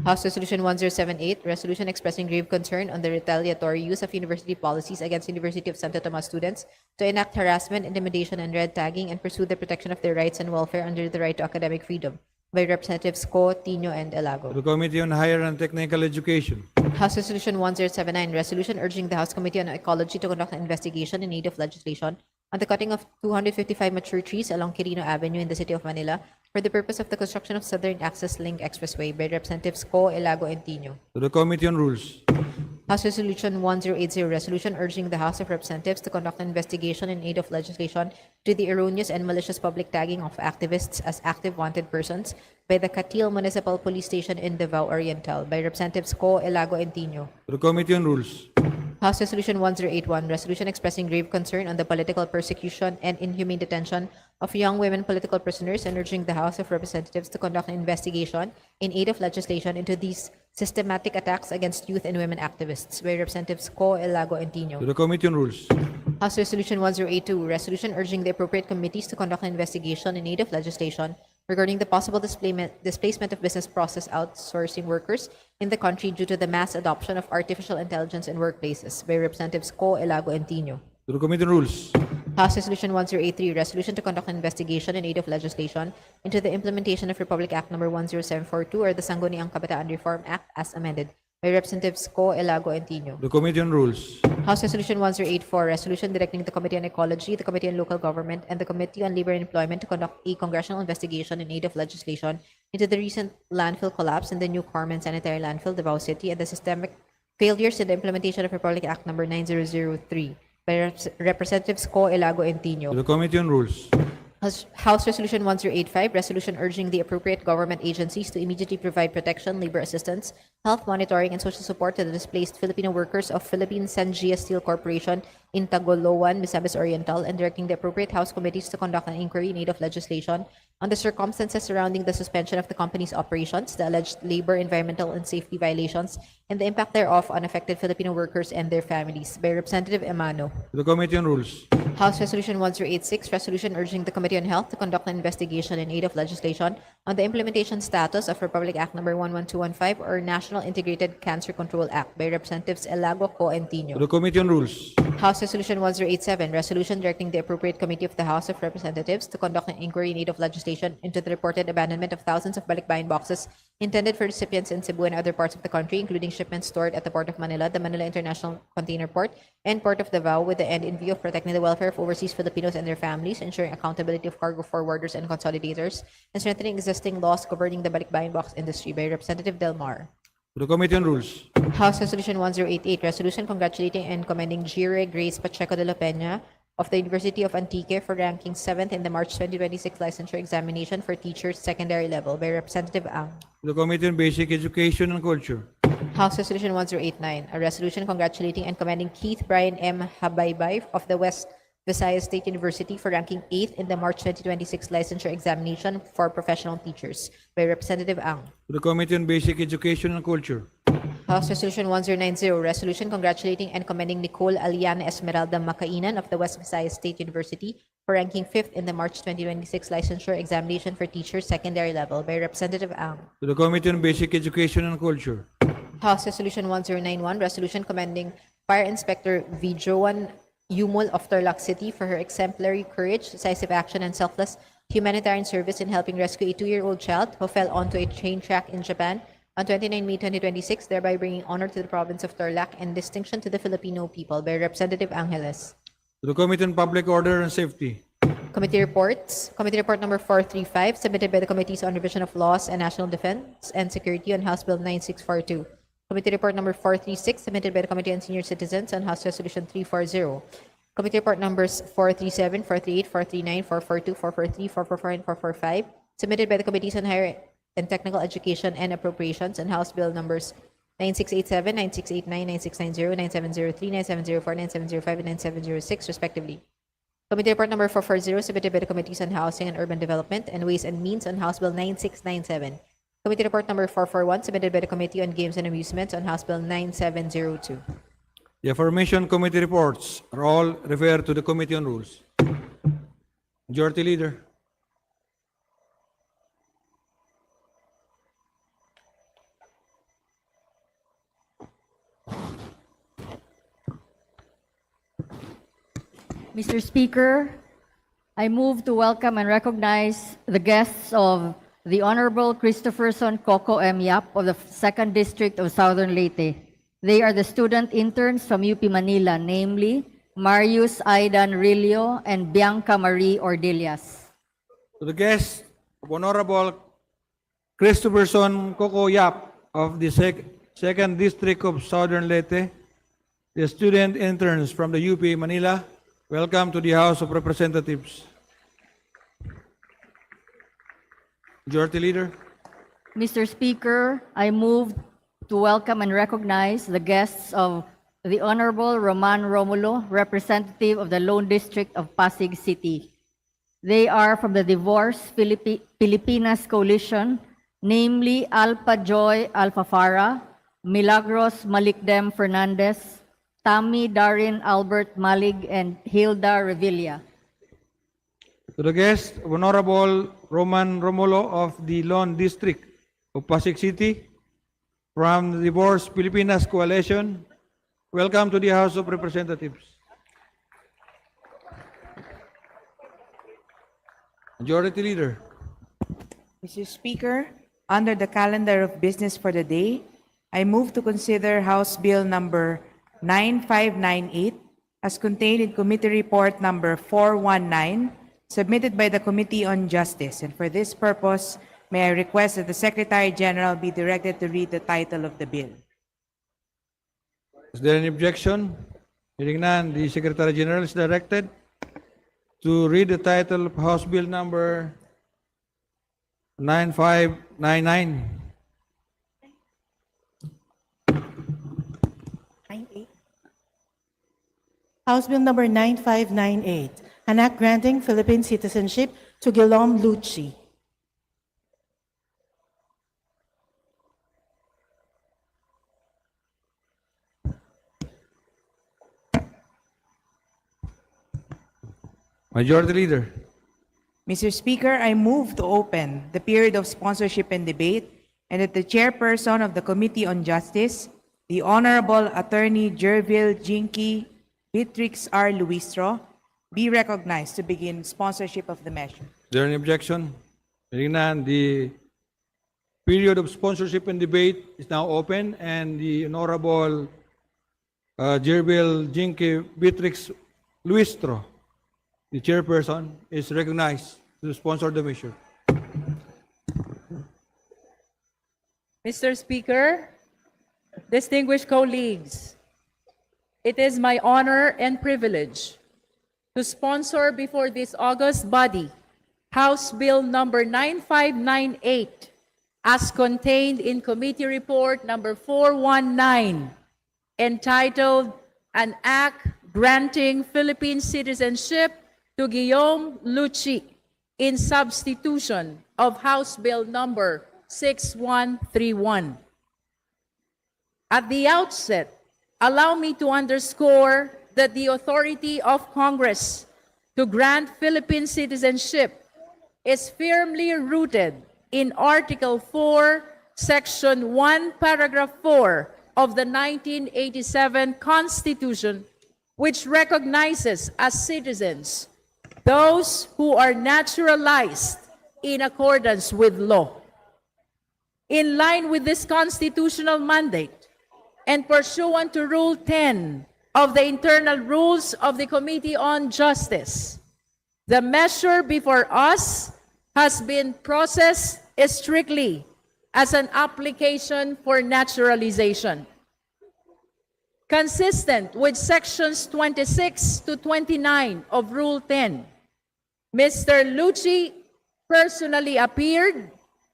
House Resolution 1078, resolution expressing grave concern on the retaliatory use of university policies against University of Santo Tomas students to enact harassment, intimidation, and red tagging and pursue the protection of their rights and welfare under the right to academic freedom, by Representatives Co, Tino, and To Elago. the Committee on Higher and Technical Education. House Resolution 1079, resolution urging the House Committee on Ecology to conduct an investigation in need of legislation on the cutting of 255 mature trees along Quirino Avenue in the city of Manila for the purpose of the construction of Southern Access Link Expressway, by Representatives Co, Elago, and Tino. To the Committee on Rules. House Resolution 1080, resolution urging the House of Representatives to conduct an investigation in aid of legislation to the erroneous and malicious public tagging of activists as active wanted persons by the Catil Municipal Police Station in Davao Oriental, by Representatives Co, Elago, and Tino. To the Committee on Rules. House Resolution 1081, resolution expressing grave concern on the political persecution and inhumane detention of young women political prisoners and urging the House of Representatives to conduct an investigation in aid of legislation into these systematic attacks against youth and women activists, by Representatives Co, Elago, and Tino. To the Committee on Rules. House Resolution 1082, resolution urging the appropriate committees to conduct an investigation in aid of legislation regarding the possible displacement of business process outsourcing workers in the country due to the mass adoption of artificial intelligence in workplaces, by Representatives Co, Elago, and Tino. To the Committee on Rules. House Resolution 1083, resolution to conduct an investigation in aid of legislation into the implementation of Republic Act No. 10742 or the Sangguniang Kabataan Reform Act as amended, by Representatives Co, Elago, and Tino. The Committee on Rules. House Resolution 1084, resolution directing the Committee on Ecology, the Committee on Local Government, and the Committee on Labor and Employment to conduct a congressional investigation in aid of legislation into the recent landfill collapse in the New Carmen Sanitary Landfill, Davao City, and the systemic failures in the implementation of Republic Act No. 9003, by Representatives Co. Elago and To Tino. the Committee on Rules. House Resolution 1085, resolution urging the appropriate government agencies to immediately provide protection, labor assistance, health monitoring, and social support to the displaced Filipino workers of Philippine Sangia Steel Corporation in Tagoloan, Misamis Oriental, and directing the appropriate House committees to conduct an inquiry in aid of legislation on the circumstances surrounding the suspension of the company's operations, the alleged labor, environmental, and safety violations, and the impact thereof on affected Filipino workers and their families. By Representative Emano. To the Committee on Rules. House Resolution 1086, resolution urging the Committee on Health to conduct an investigation in aid of legislation on the implementation status of Republic Act Number 11215 or National Integrated Cancer Control Act by Representatives Elago, Co. and To Tino. the Committee on Rules. House Resolution 1087, resolution directing the appropriate committee of the House of Representatives to conduct an inquiry in aid of legislation into the reported abandonment of thousands of balikbayan boxes intended for recipients in Cebu and other parts of the country, including shipments stored at the Port of Manila, the Manila International Container Port, and Port of Davao, with the end in view of protecting the welfare of overseas Filipinos and their families, ensuring accountability of cargo forwarders and consolidators, and strengthening existing laws governing the balikbayan box industry by Representative Del Mar. To the Committee on Rules. House Resolution 1088, resolution congratulating and commending Jire Grace Pacheco de la Peña of the University of Antique for ranking 7th in the March 2026 licensure examination for teachers secondary level by Representative Ang. To the Committee on Basic Education and Culture. House Resolution 1089, a resolution congratulating and commending Keith Brian M. Habaybay of the West Visayas State University for ranking 8th in the March 2026 licensure examination for professional teachers by Representative Ang. To the Committee on Basic Education and Culture. House Resolution 1090, resolution congratulating and commending Nicole Aliana Esmeralda Macainan of the West Visayas State University for ranking 5th in the March 2026 licensure examination for teachers secondary level by Representative Ang. To the Committee on Basic Education and Culture. House Resolution 1091, resolution commending Fire Inspector Vijoan Yumol of Tarlac City for her exemplary courage, decisive action, and selfless humanitarian service in helping rescue a 2-year-old child who fell onto a train track in Japan on 29 May 2026, thereby bringing honor to the province of Tarlac and distinction to the Filipino people by Representative Angeles. To the Committee on Public Order and Safety. Committee reports. Committee report number 435, submitted by the Committees on Revision of Laws and National Defense and Security on House Bill 9642. Committee report number 436, submitted by the Committee on Senior Citizens on House Resolution 340. Committee report numbers 437, 438, 439, 442, 443, 444, and 445, submitted by the Committees on Higher and Technical Education and Appropriations on House Bill numbers 9687, 9689, 9690, 9703, 9704, 9705, and 9706, respectively. Committee report number 440, submitted by the Committees on Housing and Urban Development and Ways and Means on House Bill 9697. Committee report number 441, submitted by the Committee on Games and Amusements on House Bill 9702. The aforementioned committee reports are all referred to the Committee on Rules. Majority Leader. Mr. Speaker, I move to welcome and recognize the guests of the Honorable Christopherson Coco M. Yap of the 2nd District of Southern Leyte. They are the student interns from UP Manila, namely Marius Aidan Rillo and Bianca Marie Ordillas. To the guests of Honorable Christopherson Coco Yap of the 2nd District of Southern Leyte, the student interns from the UP Manila, welcome to the House of Representatives. Majority Leader. Mr. Speaker, I move to welcome and recognize the guests of the Honorable Roman Romulo, representative of the Lone District of Pasig City. They are from the Divorce Filipinas Coalition, namely Alpha Joy Alfafara, Milagros Malikdem Fernandez, Tammy Darin Albert Malig, and Hilda Revilla. To the guest of Honorable Roman Romulo of the Lone District of Pasig City, from the Divorce Filipinas Coalition, welcome to the House of Representatives. Majority Leader. Mr. Speaker, under the calendar of business for the day, I move to consider House Bill number 9598 as contained in Committee Report number 419, submitted by the Committee on Justice. And for this purpose, may I request that the Secretary General be directed to read the title of the bill. Is there any objection? Hearing none, the Secretary General is directed to read the title of House Bill number 9599. House Bill number 9598, an act granting Philippine citizenship to Guillaume Lucci. Majority Leader. Mr. Speaker, I move to open the period of sponsorship and debate and that the chairperson of the Committee on Justice, the Honorable Attorney Jervil Jinky Beatrix R. Luistro, be recognized to begin sponsorship of the measure. Is there any objection? Hearing none, the period of sponsorship and debate is now open, and the Honorable Jervil Jinky Beatrix Luistro, the chairperson, is recognized to sponsor the measure. Mr. Speaker, distinguished colleagues, it is my honor and privilege to sponsor before this august body House Bill number 9598 as contained in Committee Report number 419, entitled An Act Granting Philippine Citizenship to Guillaume Lucci in substitution of House Bill number 6131. At the outset, allow me to underscore that the authority of Congress to grant Philippine citizenship is firmly rooted in Article 4, Section 1, Paragraph 4 of the 1987 Constitution, which recognizes as citizens those who are naturalized in accordance with law. In line with this constitutional mandate, and pursuant to Rule 10 of the Internal Rules of the Committee on Justice, the measure before us has been processed strictly as an application for naturalization. Consistent with Sections 26 to 29 of Rule 10, Mr. Lucci personally appeared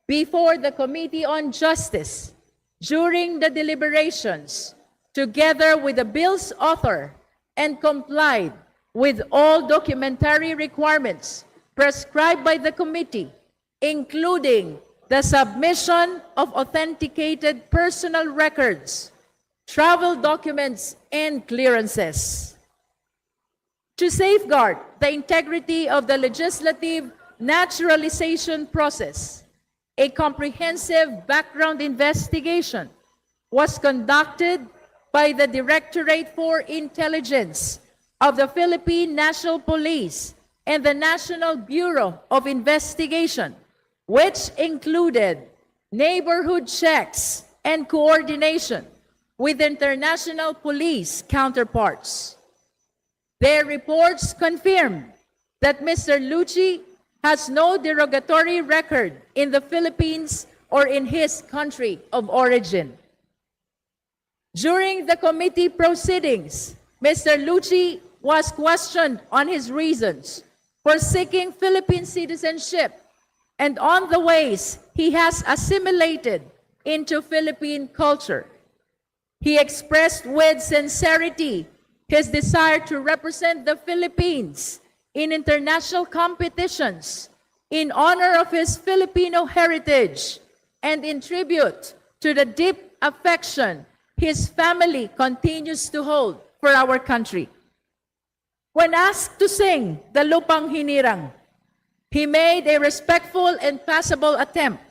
before the Committee on Justice during the deliberations, together with the bill's author, and complied with all documentary requirements prescribed by the committee, including the submission of authenticated personal records, travel documents, and clearances. To safeguard the integrity of the legislative naturalization process, a comprehensive background investigation was conducted by the Directorate for Intelligence of the Philippine National Police and the National Bureau of Investigation, which included neighborhood checks and coordination with international police counterparts. Their reports confirmed that Mr. Lucci has no derogatory record in the Philippines or in his country of origin. During the committee proceedings, Mr. Lucci was questioned on his reasons for seeking Philippine citizenship and on the ways he has assimilated into Philippine culture. He expressed with sincerity his desire to represent the Philippines in international competitions in honor of his Filipino heritage and in tribute to the deep affection his family continues to hold for our country. When asked to sing the Lupang Hinirang, he made a respectful and passable attempt,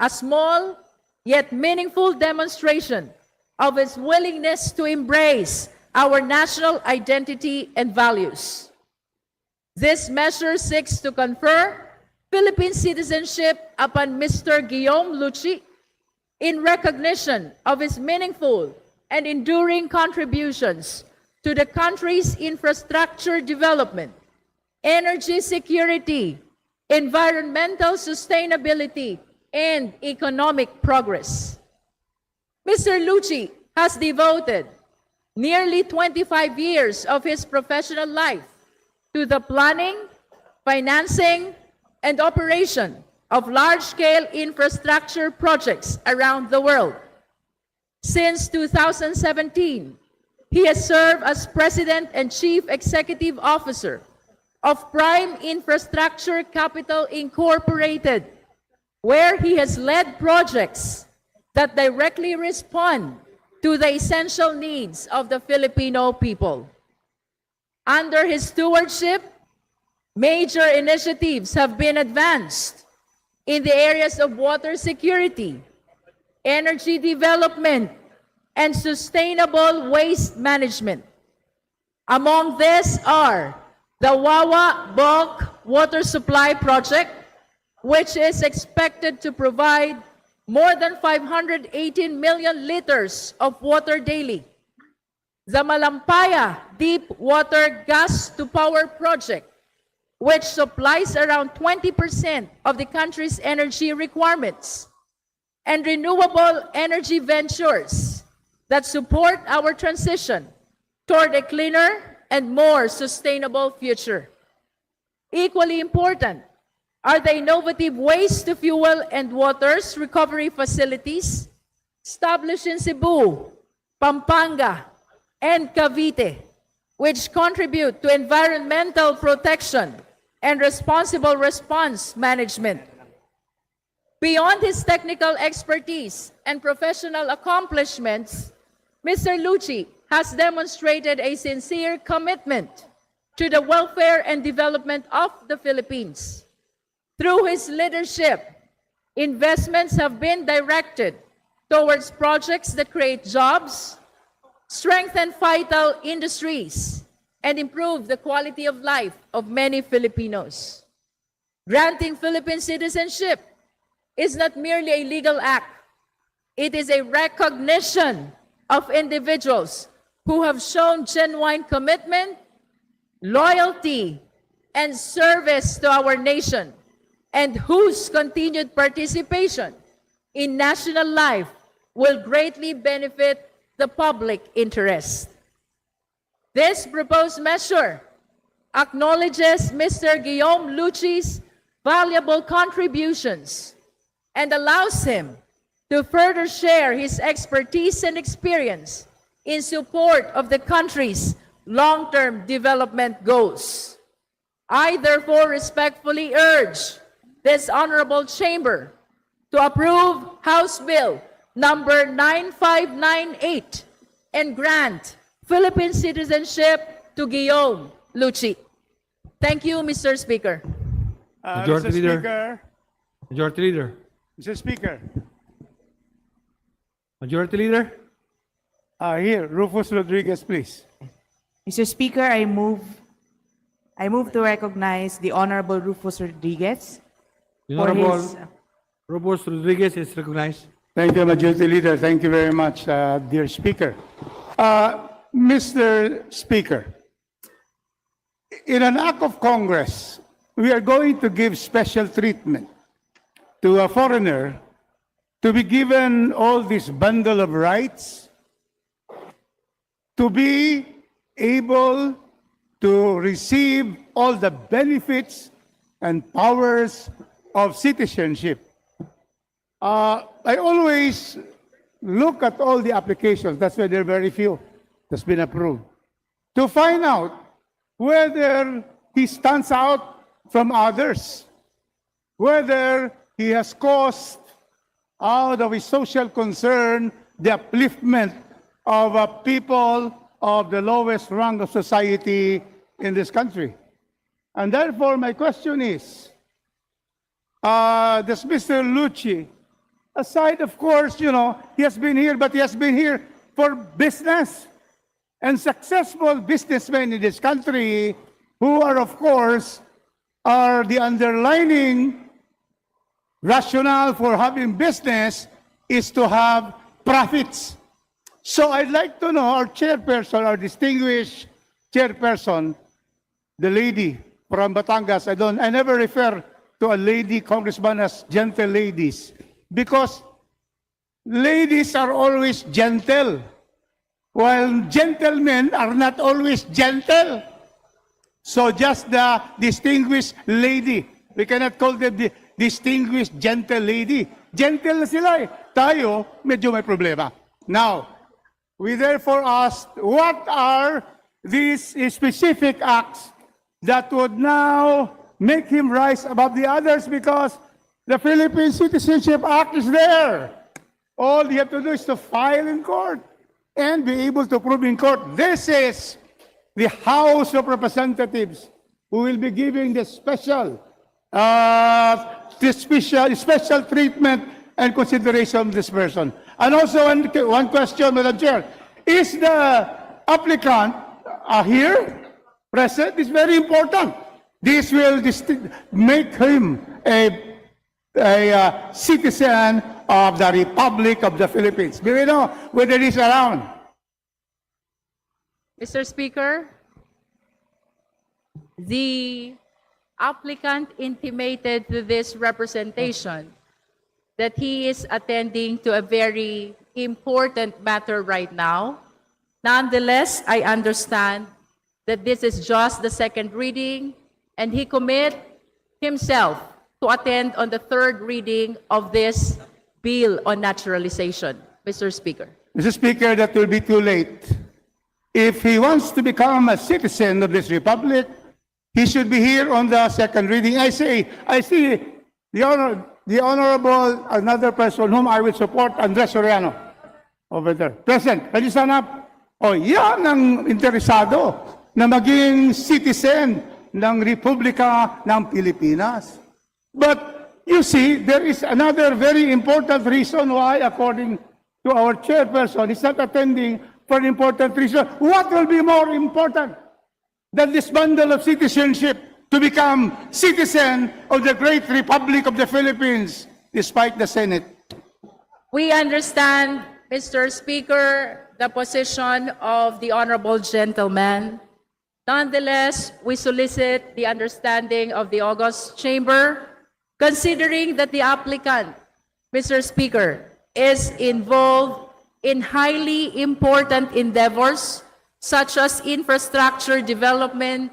a small yet meaningful demonstration of his willingness to embrace our national identity and values. This measure seeks to confer Philippine citizenship upon Mr. Guillaume Lucci in recognition of his meaningful and enduring contributions to the country's infrastructure development, energy security, environmental sustainability, and economic progress. Mr. Lucci has devoted nearly 25 years of his professional life to the planning, financing, and operation of large-scale infrastructure projects around the world. Since 2017, he has served as President and Chief Executive Officer of Prime Infrastructure Capital Incorporated, where he has led projects that directly respond to the essential needs of the Filipino people. Under his stewardship, major initiatives have been advanced in the areas of water security, energy development, and sustainable waste management. Among these are the Wawa Bulk Water Supply Project, which is expected to provide more than 518 million liters of water daily. The Malampaya Deep Water Gas to Power Project, which supplies around 20% of the country's energy requirements, and renewable energy ventures that support our transition toward a cleaner and more sustainable future. Equally important are the innovative waste-to-fuel and waters recovery facilities established in Cebu, Pampanga, and Cavite, which contribute to environmental protection and responsible response management. Beyond his technical expertise and professional accomplishments, Mr. Lucci has demonstrated a sincere commitment to the welfare and development of the Philippines. Through his leadership, investments have been directed towards projects that create jobs, strengthen vital industries, and improve the quality of life of many Filipinos. Granting Philippine citizenship is not merely a legal act. It is a recognition of individuals who have shown genuine commitment, loyalty, and service to our nation, and whose continued participation in national life will greatly benefit the public interest. This proposed measure acknowledges Mr. Guillaume Lucci's valuable contributions and allows him to further share his expertise and experience in support of the country's long-term development goals. I therefore respectfully urge this honorable chamber to approve House Bill number 9598 and grant Philippine citizenship to Guillaume Lucci. Thank you, Mr. Speaker. Majority Mr. Leader. Speaker, Majority Leader. Mr. Speaker, Majority Leader. here, Rufus Rodriguez, please. Mr. Speaker, I move to recognize the Honorable Rufus Rodriguez The for Honorable his Robos Rodriguez is recognized. Thank you, Majority Leader. Thank you very much, dear Speaker. Mr. Speaker, in an act of Congress, we are going to give special treatment to a foreigner to be given all this bundle of rights, to be able to receive all the benefits and powers of citizenship. I always look at all the applications, that's why there are very few that's been approved, to find out whether he stands out from others, whether he has caused out of his social concern the upliftment of people of the lowest rung of society in this country. And therefore, my question is, does Mr. Lucci, aside, of course, he has been here, but he has been here for business and successful businessmen in this country who are, of course, are the underlining rationale for having business is to have profits. So I'd like to know our chairperson, our distinguished chairperson, the lady from Batangas. I never refer to a lady congressman as gentle ladies, because ladies are always gentle. while gentlemen are not always gentle. So just the distinguished lady, we cannot call them the distinguished gentle lady. Gentle na sila eh. Tayo, medyo may problema. Now, we therefore ask, what are these specific acts that would now make him rise above the others, because the Philippine Citizenship Act is there. All you have to do is to file in court and be able to prove in court. This is the House of Representatives who will be giving the special treatment and consideration of this person. And also one question, Madam Chair. Is the applicant here, present? It's very important. This will make him a citizen of the Republic of the Philippines. Do we know whether he's around? Mr. Speaker, the applicant intimated to this representation that he is attending to a very important matter right now. Nonetheless, I understand that this is just the second reading, and he commit himself to attend on the third reading of this bill on naturalization. Mr. Speaker. Mr. Speaker, that will be too late. If he wants to become a citizen of this republic, he should be here on the second reading. I see the honorable, another person whom I will support, Andres Soriano, over there. Present, can you stand up? O, yan ang interesado na maging citizen ng Republika ng Pilipinas. But you see, there is another very important reason why, according to our chairperson, he's not attending for an important reason. What will be more important than this bundle of citizenship to become citizen of the great Republic of the Philippines, despite the Senate? We understand, Mr. Speaker, the position of the honorable gentleman. Nonetheless, we solicit the understanding of the August Chamber, considering that the applicant, Mr. Speaker, is involved in highly important endeavors such as infrastructure development,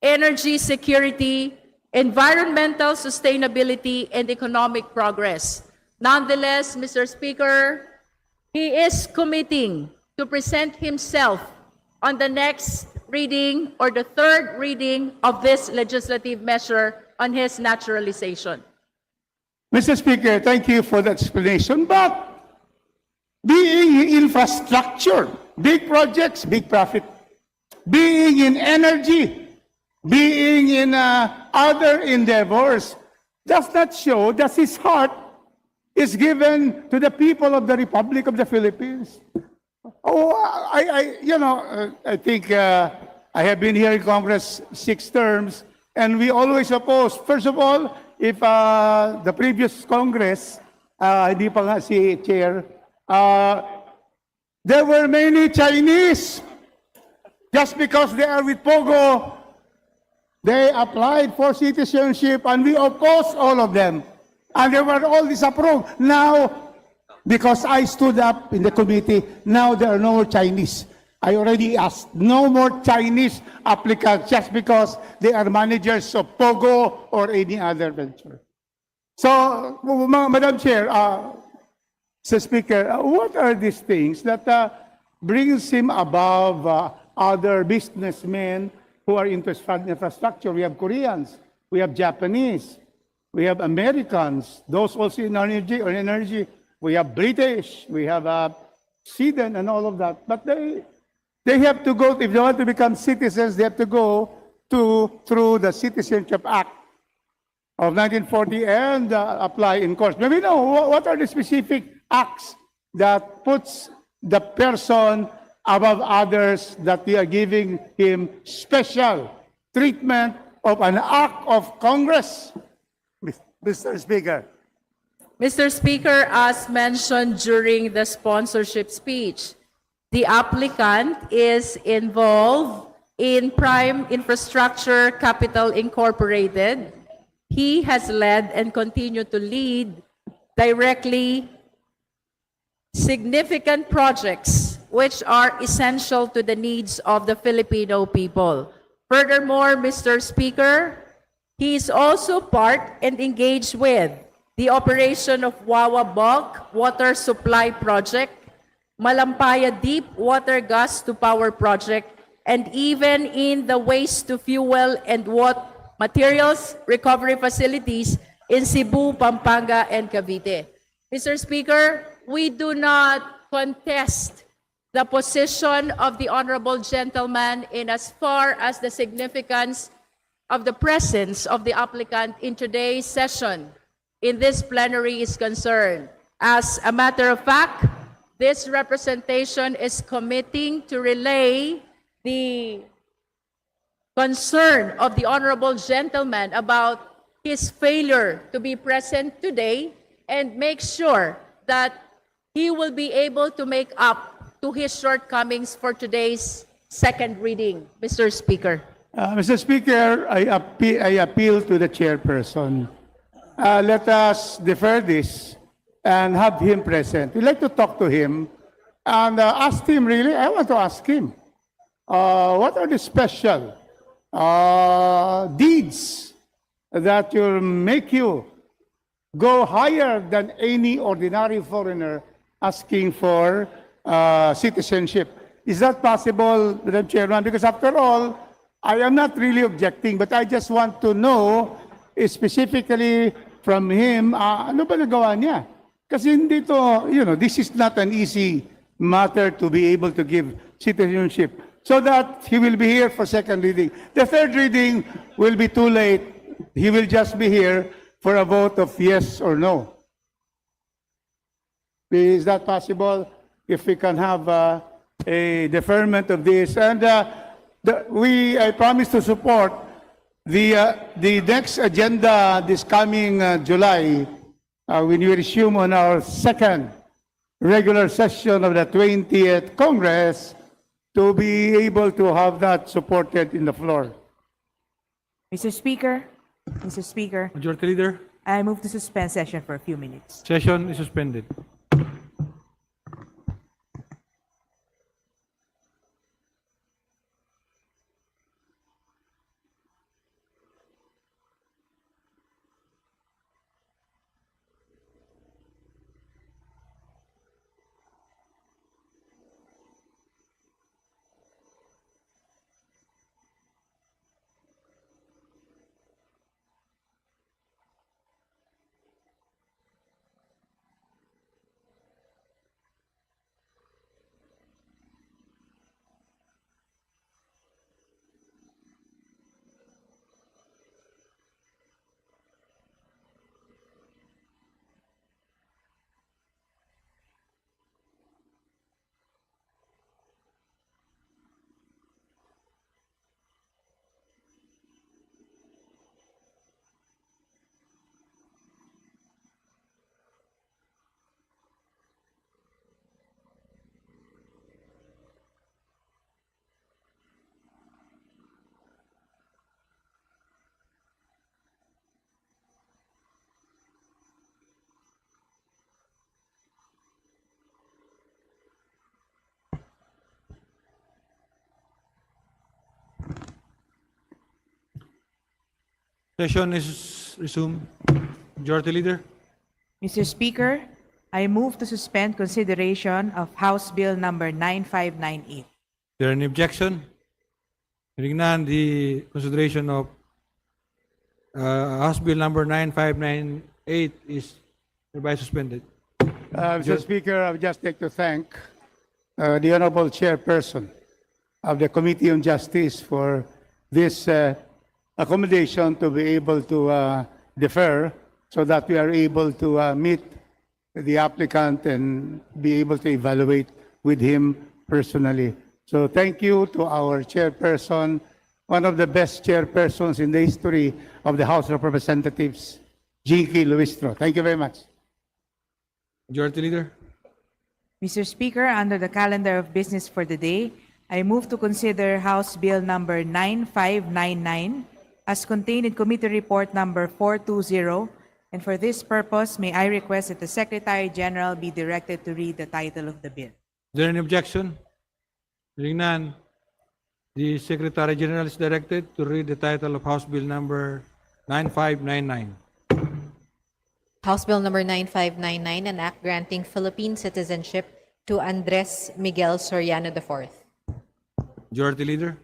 energy security, environmental sustainability, and economic progress. Nonetheless, Mr. Speaker, he is committing to present himself on the next reading or the third reading of this legislative measure on his naturalization. Mr. Speaker, thank you for the explanation, but being infrastructure, big projects, big profit. Being in energy, being in other endeavors, does not show that his heart is given to the people of the Republic of the Philippines. Oh, I think I have been here in Congress 6 terms, and we always oppose. First of all, if the previous Congress, hindi pa nga si Chair, there were many Chinese. Just because they are with Pogo, they applied for citizenship, and we opposed all of them. And they were all disapproved. Now, because I stood up in the committee, now there are no more Chinese. I already asked, no more Chinese applicants just because they are managers of Pogo or any other venture. So, Madam Chair, Mr. Speaker, what are these things that brings him above other businessmen who are into infrastructure? We have Koreans, we have Japanese, we have Americans, those also in energy. We have British, we have Sweden and all of that. But they have to go, if they want to become citizens, they have to go through the Citizenship Act of 1940 and apply in course. Maybe know what are the specific acts that puts the person above others, that we are giving him special treatment of an act of Congress? Mr. Speaker. Mr. Speaker, as mentioned during the sponsorship speech, the applicant is involved in Prime Infrastructure Capital Incorporated. He has led and continued to lead directly significant projects which are essential to the needs of the Filipino people. Furthermore, Mr. Speaker, he is also part and engaged with the operation of Wawa Bulk Water Supply Project, Malampaya Deep Water Gas to Power Project, and even in the waste to fuel and what materials recovery facilities in Cebu, Pampanga, and Cavite. Mr. Speaker, we do not contest the position of the honorable gentleman in as far as the significance of the presence of the applicant in today's session in this plenary is concerned. As a matter of fact, this representation is committing to relay the concern of the honorable gentleman about his failure to be present today and make sure that he will be able to make up to his shortcomings for today's second reading. Mr. Speaker. Mr. Speaker, I appeal to the chairperson. Let us defer this and have him present. We'd like to talk to him and ask him, really, I want to ask him, what are the special deeds that will make you go higher than any ordinary foreigner asking for citizenship? Is that possible, Madam Chairman? Because after all, I am not really objecting, but I just want to know specifically from him, ano ba nagawa niya? Kasi hindi to, this is not an easy matter to be able to give citizenship. So that he will be here for second reading. The third reading will be too late. He will just be here for a vote of yes or no. Is that possible? If we can have a deferment of this. And I promise to support the next agenda this coming July when we resume on our second regular session of the 20th Congress to be able to have that supported in the floor. Mr. Speaker, Majority Leader, I move to suspend session for a few minutes. session is suspended. Session is resumed. Majority Leader, Mr. Speaker, I move to suspend consideration of House Bill number 9598. is there any objection? Hearing none, the consideration of House Bill number 9598 is hereby suspended. Mr. Speaker, I would just like to thank the Honorable Chairperson of the Committee on Justice for this accommodation to be able to defer so that we are able to meet the applicant and be able to evaluate with him personally. So thank you to our chairperson, one of the best chairpersons in the history of the House of Representatives, Jinky Luistro. Thank you very much. Majority Leader, Mr. Speaker, under the calendar of business for the day, I move to consider House Bill number 9599 as contained in Committee Report number 420, and for this purpose, may I request that the Secretary General be directed to read the title of the bill. is there any objection? Hearing none, the Secretary General is directed to read the title of House Bill number 9599. House Bill number 9599, an act granting Philippine citizenship to Andres Miguel Soriano IV. Majority Leader.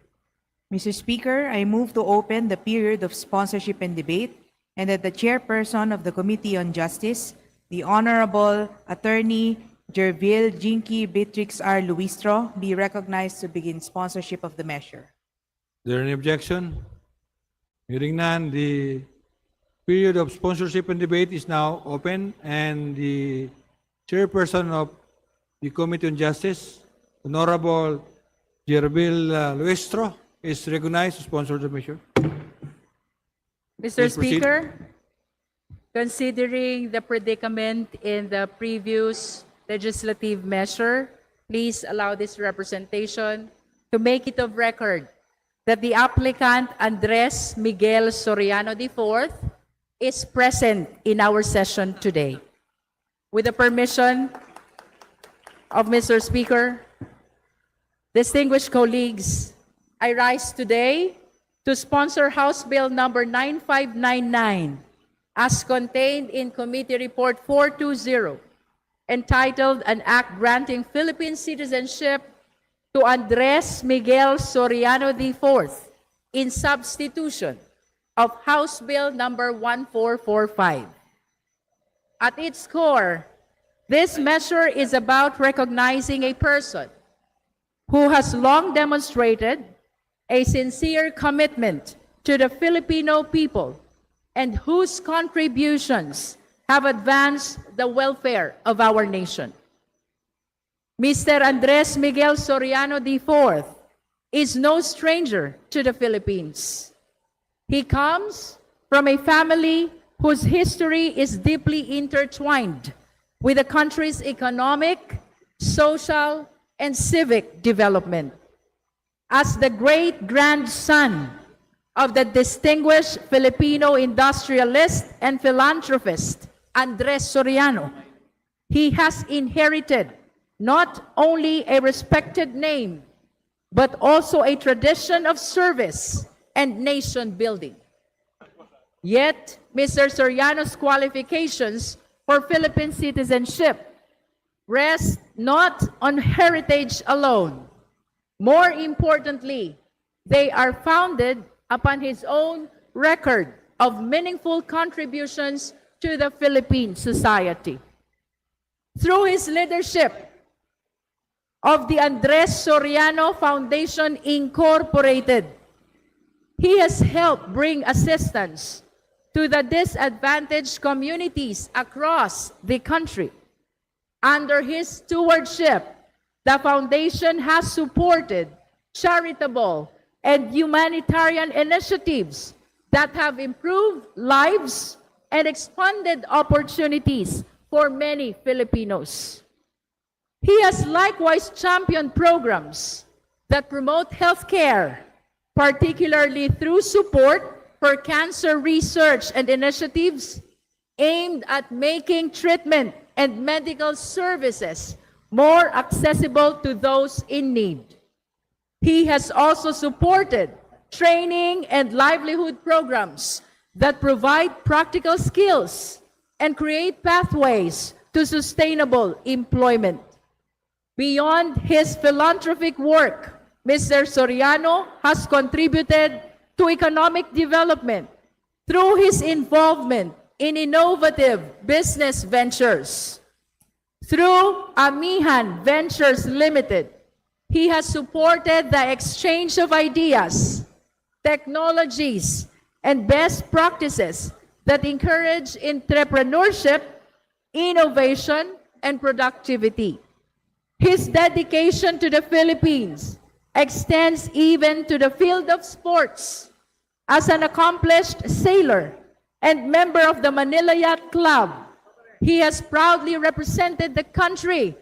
Mr. Speaker, I move to open the period of sponsorship and debate and that the chairperson of the Committee on Justice, the Honorable Attorney Jervil Jinky Beatrix R. Luistro, be recognized to begin sponsorship of the measure. Is there any objection? Hearing none, the period of sponsorship and debate is now open, and the chairperson of the Committee on Justice, Honorable Jervil Luistro, is recognized to sponsor the measure. Mr. Please proceed. Speaker, considering the predicament in the previous legislative measure, please allow this representation to make it of record that the applicant Andres Miguel Soriano IV is present in our session today. With the permission of Mr. Speaker, distinguished colleagues, I rise today to sponsor House Bill number 9599 as contained in Committee Report 420, entitled An Act Granting Philippine Citizenship to Andres Miguel Soriano IV in substitution of House Bill number 1445. At its core, this measure is about recognizing a person who has long demonstrated a sincere commitment to the Filipino people and whose contributions have advanced the welfare of our nation. Mr. Andres Miguel Soriano IV is no stranger to the Philippines. He comes from a family whose history is deeply intertwined with the country's economic, social, and civic development. As the great-grandson of the distinguished Filipino industrialist and philanthropist Andres Soriano, he has inherited not only a respected name, but also a tradition of service and nation building. Yet, Mr. Soriano's qualifications for Philippine citizenship rest not on heritage alone. More importantly, they are founded upon his own record of meaningful contributions to the Philippine society. Through his leadership of the Andres Soriano Foundation Incorporated, he has helped bring assistance to the disadvantaged communities across the country. Under his stewardship, the foundation has supported charitable and humanitarian initiatives that have improved lives and expanded opportunities for many Filipinos. He has likewise championed programs that promote healthcare, particularly through support for cancer research and initiatives aimed at making treatment and medical services more accessible to those in need. He has also supported training and livelihood programs that provide practical skills and create pathways to sustainable employment. Beyond his philanthropic work, Mr. Soriano has contributed to economic development through his involvement in innovative business ventures. Through Amihan Ventures Limited, he has supported the exchange of ideas, technologies, and best practices that encourage entrepreneurship, innovation, and productivity. His dedication to the Philippines extends even to the field of sports. As an accomplished sailor and member of the Manila Yacht Club, he has proudly represented the country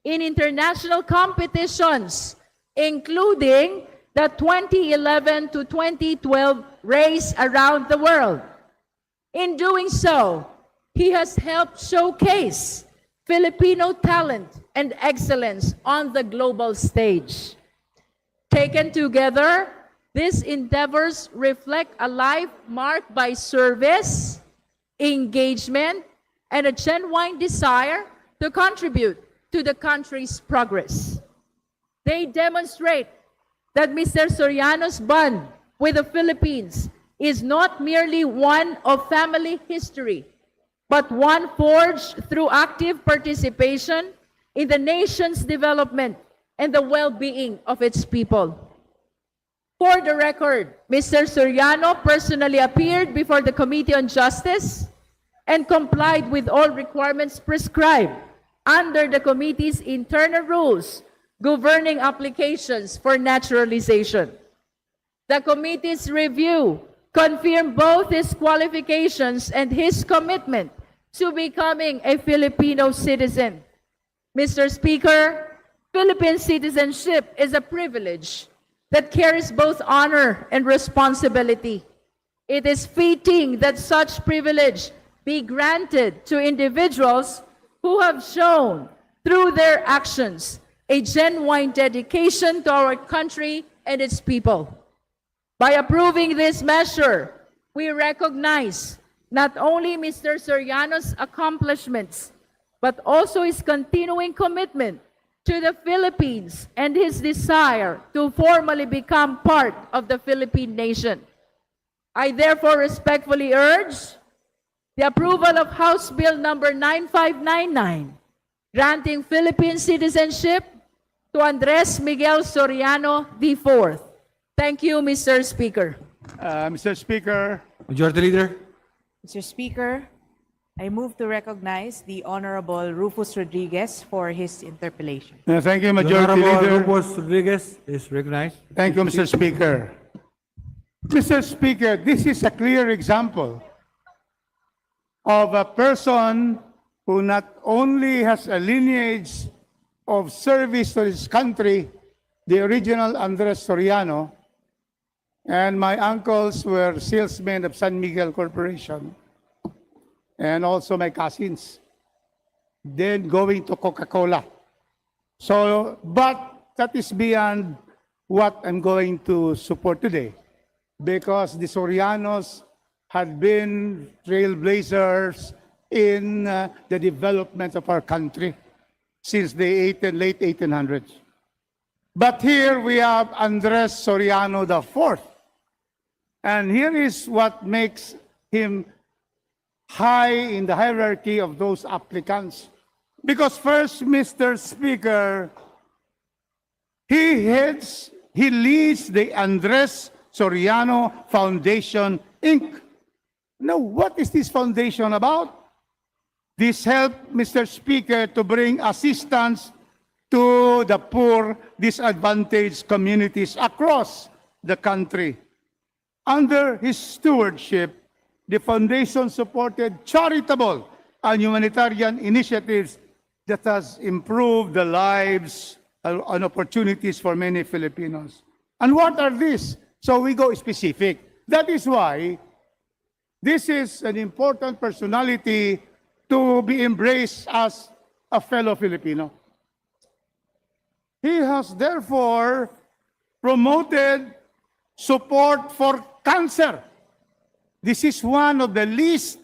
in international competitions, including the 2011 to 2012 race around the world. In doing so, he has helped showcase Filipino talent and excellence on the global stage. Taken together, these endeavors reflect a life marked by service, engagement, and a genuine desire to contribute to the country's progress. They demonstrate that Mr. Soriano's bond with the Philippines is not merely one of family history, but one forged through active participation in the nation's development and the well-being of its people. For the record, Mr. Soriano personally appeared before the Committee on Justice and complied with all requirements prescribed under the committee's internal rules governing applications for naturalization. The committee's review confirmed both his qualifications and his commitment to becoming a Filipino citizen. Mr. Speaker, Philippine citizenship is a privilege that carries both honor and responsibility. It is fitting that such privilege be granted to individuals who have shown through their actions a genuine dedication to our country and its people. By approving this measure, we recognize not only Mr. Soriano's accomplishments, but also his continuing commitment to the Philippines and his desire to formally become part of the Philippine nation. I therefore respectfully urge the approval of House Bill number 9599, granting Philippine citizenship to Andres Miguel Soriano IV. Thank you, Mr. Speaker. Mr. Speaker, Majority Leader. Mr. Speaker, I move to recognize the Honorable Rufus Rodriguez for his interpellation. thank you, The Majority Honorable Leader. Rufus Rodriguez is recognized. Thank you, Mr. Speaker. Mr. Speaker, this is a clear example of a person who not only has a lineage of service to his country, the original Andres Soriano, and my uncles were salesmen of San Miguel Corporation, and also my cousins, then going to Coca-Cola. So, but that is beyond what I'm going to support today, because the Sorianos had been trailblazers in the development of our country since the late 1800s. But here we have Andres Soriano IV. And here is what makes him high in the hierarchy of those applicants. Because first, Mr. Speaker, he leads the Andres Soriano Foundation, Inc. Now, what is this foundation about? This helped, Mr. Speaker, to bring assistance to the poor, disadvantaged communities across the country. Under his stewardship, the foundation supported charitable and humanitarian initiatives that has improved the lives and opportunities for many Filipinos. And what are these? So we go specific. That is why this is an important personality to be embraced as a fellow Filipino. He has therefore promoted support for cancer. This is one of the least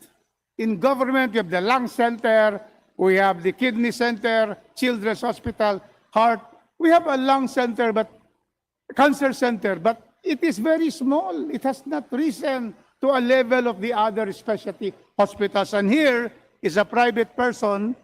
in government. We have the lung center, we have the kidney center, children's hospital, heart. We have a lung center, but cancer center, but it is very small. It has not risen to a level of the other specialty hospitals. And here is a private person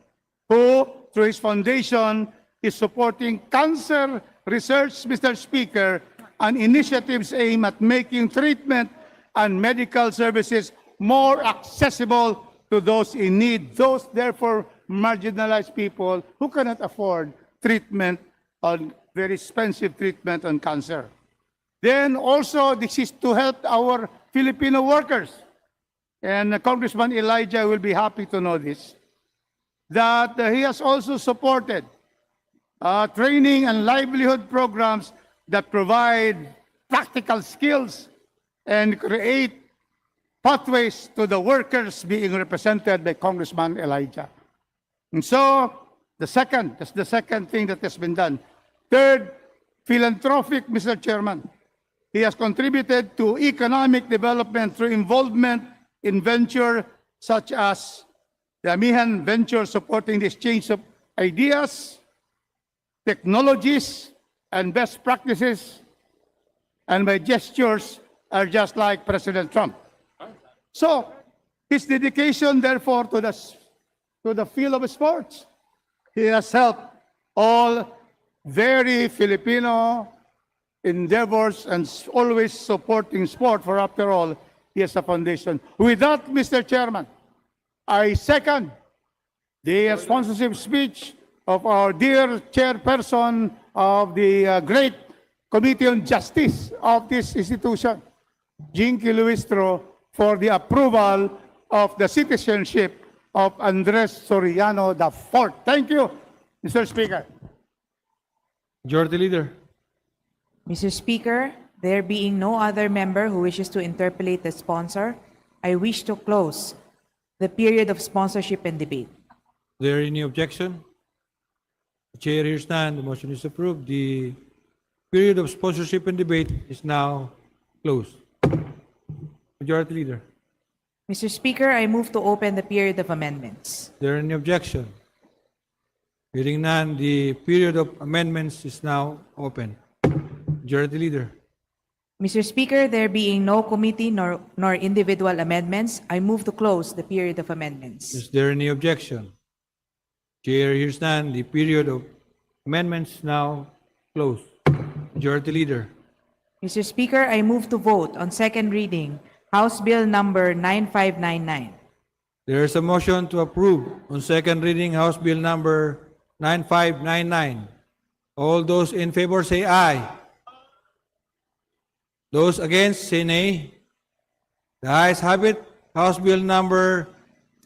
who, through his foundation, is supporting cancer research, Mr. Speaker, and initiatives aimed at making treatment and medical services more accessible to those in need, those therefore marginalized people who cannot afford treatment on very expensive treatment on cancer. Then also, this is to help our Filipino workers. And Congressman Elijah will be happy to know this, that he has also supported training and livelihood programs that provide practical skills and create pathways to the workers being represented by Congressman Elijah. And so, that's the second thing that has been done. Third, philanthropic, Mr. Chairman. He has contributed to economic development through involvement in venture such as the Amihan Venture supporting the exchange of ideas, technologies, and best practices. And my gestures are just like President Trump. So, his dedication, therefore, to the field of sports, he has helped all very Filipino endeavors and always supporting sport, for after all, he has a foundation. With that, Mr. Chairman, I second the sponsorship speech of our dear chairperson of the great Committee on Justice of this institution, Jinky Luistro, for the approval of the citizenship of Andres Soriano IV. Thank you, Mr. Speaker. Majority Leader. Mr. Speaker, there being no other member who wishes to interpolate the sponsor, I wish to close the period of sponsorship and debate. Is there any objection? The chair hears none. The motion is approved. The period of sponsorship and debate is now closed. Majority Leader. Mr. Speaker, I move to open the period of amendments. Is there any objection? Hearing none, the period of amendments is now open. Majority Leader. Mr. Speaker, there being no committee nor individual amendments, I move to close the period of amendments. Is there any objection? Chair hears none. The period of amendments now closed. Majority Leader. Mr. Speaker, I move to vote on second reading House Bill number 9599. There is a motion to approve on second reading House Bill number 9599. All those in favor say aye. Those against say nay. The ayes have it. House Bill number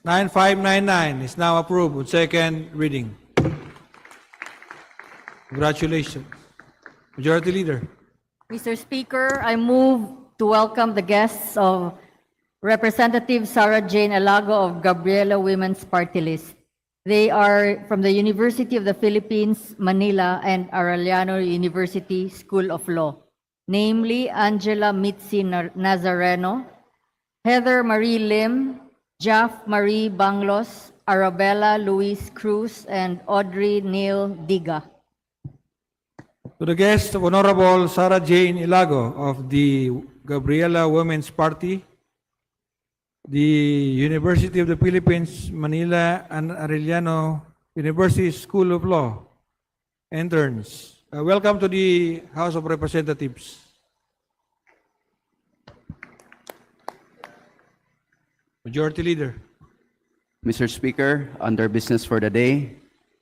9599 is now approved on second reading. Congratulations. Majority Leader. Mr. Speaker, I move to welcome the guests of Representative Sarah Jane Alago of Gabriela Women's Party List. They are from the University of the Philippines, Manila, and Arellano University School of Law, namely Angela Mitzi Nazareno, Heather Marie Lim, Jaff Marie Banglos, Arabella Luis Cruz, and Audrey Neil Diga. To the guest of Honorable Sarah Jane Ilago of the Gabriela Women's Party, the University of the Philippines, Manila, and Arellano University School of Law interns. Welcome to the House of Representatives. Majority Leader. Mr. Speaker, under business for the day,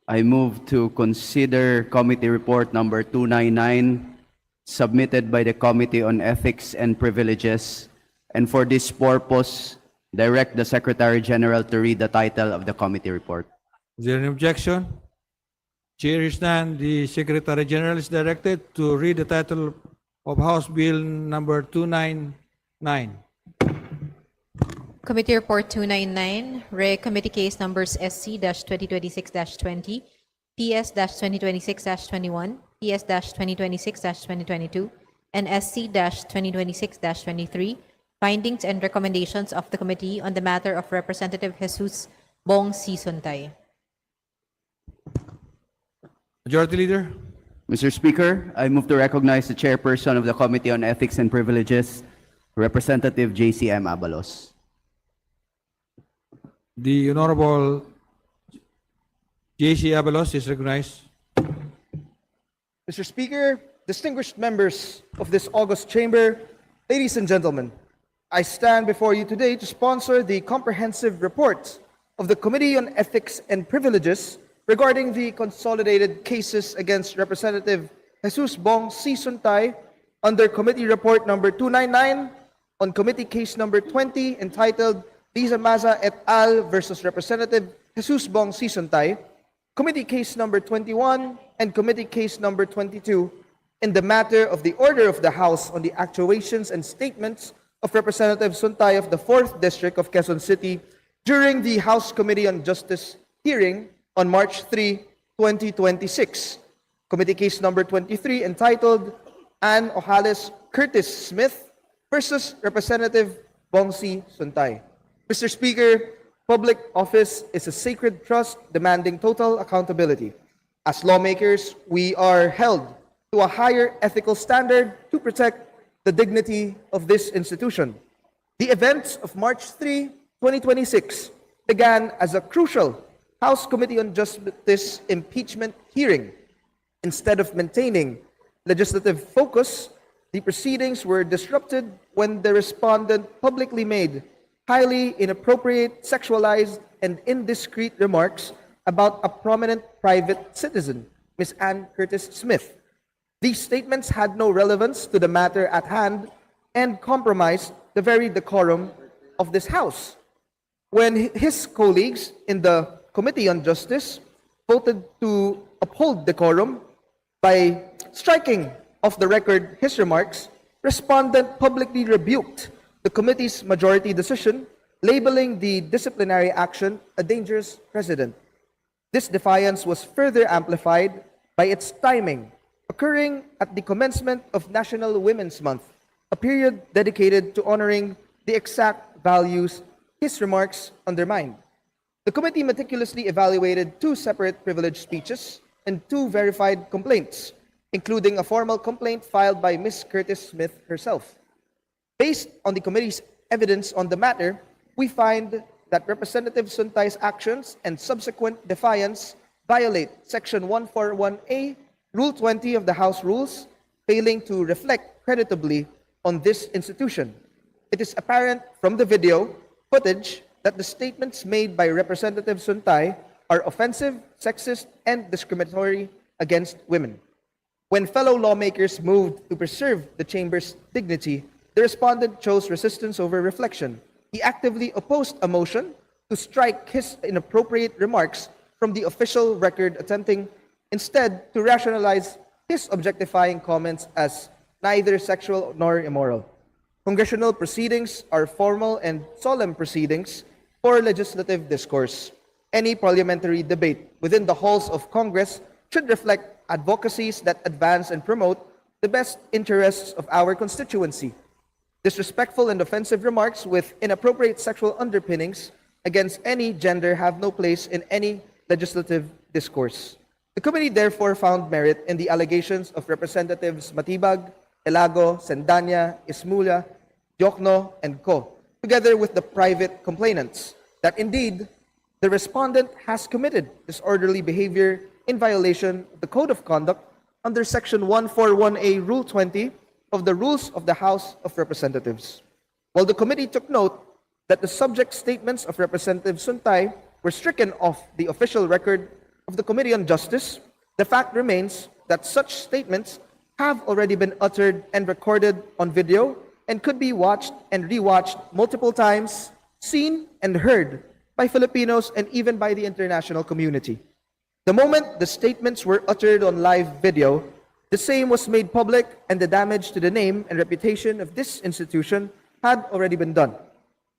I move to consider Committee Report number 299 submitted by the Committee on Ethics and Privileges, and for this purpose, direct the Secretary General to read the title of the committee report. Is there any objection? Chair is none. The Secretary General is directed to read the title of House Bill number 299. Committee Report 299, Re Committee Case Numbers SC-2026-20, PS-2026-21, PS-2026-2022, and SC-2026-23, Findings and Recommendations of the Committee on the Matter of Representative Jesus Bong C. Suntay. Majority Leader. Mr. Speaker, I move to recognize the Chairperson of the Committee on Ethics and Privileges, Representative J.C.M. Abalos. The Honorable J.C. Abalos is recognized. Mr. Speaker, distinguished members of this august chamber, ladies and gentlemen, I stand before you today to sponsor the comprehensive report of the Committee on Ethics and Privileges regarding the consolidated cases against Representative Jesus Bong C. Suntay under Committee Report number 299 on Committee Case number 20 entitled Liza Maza et al. Versus Representative Jesus Bong C. Suntay, Committee Case number 21, and Committee Case number 22 in the matter of the order of the House on the actuations and statements of Representative Suntay of the 4th District of Quezon City during the House Committee on Justice hearing on March 3, 2026. Committee Case Number 23, entitled Ann Ojales Curtis Smith versus Representative Bongsi Suntay. Mr. Speaker, public office is a sacred trust demanding total accountability. As lawmakers, we are held to a higher ethical standard to protect the dignity of this institution. The events of March 3, 2026 began as a crucial House Committee on Justice impeachment hearing. Instead of maintaining legislative focus, the proceedings were disrupted when the respondent publicly made highly inappropriate, sexualized, and indiscreet remarks about a prominent private citizen, Ms. Ann Curtis Smith. These statements had no relevance to the matter at hand and compromised the very decorum of this House. When his colleagues in the Committee on Justice voted to uphold decorum by striking off the record his remarks, respondent publicly rebuked the committee's majority decision, labeling the disciplinary action a dangerous precedent. This defiance was further amplified by its timing, occurring at the commencement of National Women's Month, a period dedicated to honoring the exact values his remarks undermined. The committee meticulously evaluated 2 separate privileged speeches and 2 verified complaints, including a formal complaint filed by Ms. Curtis Smith herself. Based on the committee's evidence on the matter, we find that Representative Suntay's actions and subsequent defiance violate Section 141A, Rule 20 of the House Rules, failing to reflect creditably on this institution. It is apparent from the video footage that the statements made by Representative Suntay are offensive, sexist, and discriminatory against women. When fellow lawmakers moved to preserve the chamber's dignity, the respondent chose resistance over reflection. He actively opposed a motion to strike his inappropriate remarks from the official record, attempting instead to rationalize his objectifying comments as neither sexual nor immoral. Congressional proceedings are formal and solemn proceedings for legislative discourse. Any parliamentary debate within the halls of Congress should reflect advocacies that advance and promote the best interests of our constituency. Disrespectful and offensive remarks with inappropriate sexual underpinnings against any gender have no place in any legislative discourse. The committee therefore found merit in the allegations of Representatives Matibag, Elago, Sendanya, Ismula, Jokno, and Co., together with the private complainants, that indeed the respondent has committed disorderly behavior in violation of the Code of Conduct under Section 141A, Rule 20 of the Rules of the House of Representatives. While the committee took note that the subject statements of Representative Suntay were stricken off the official record of the Committee on Justice, the fact remains that such statements have already been uttered and recorded on video and could be watched and rewatched multiple times, seen and heard by Filipinos and even by the international community. The moment the statements were uttered on live video, the same was made public and the damage to the name and reputation of this institution had already been done.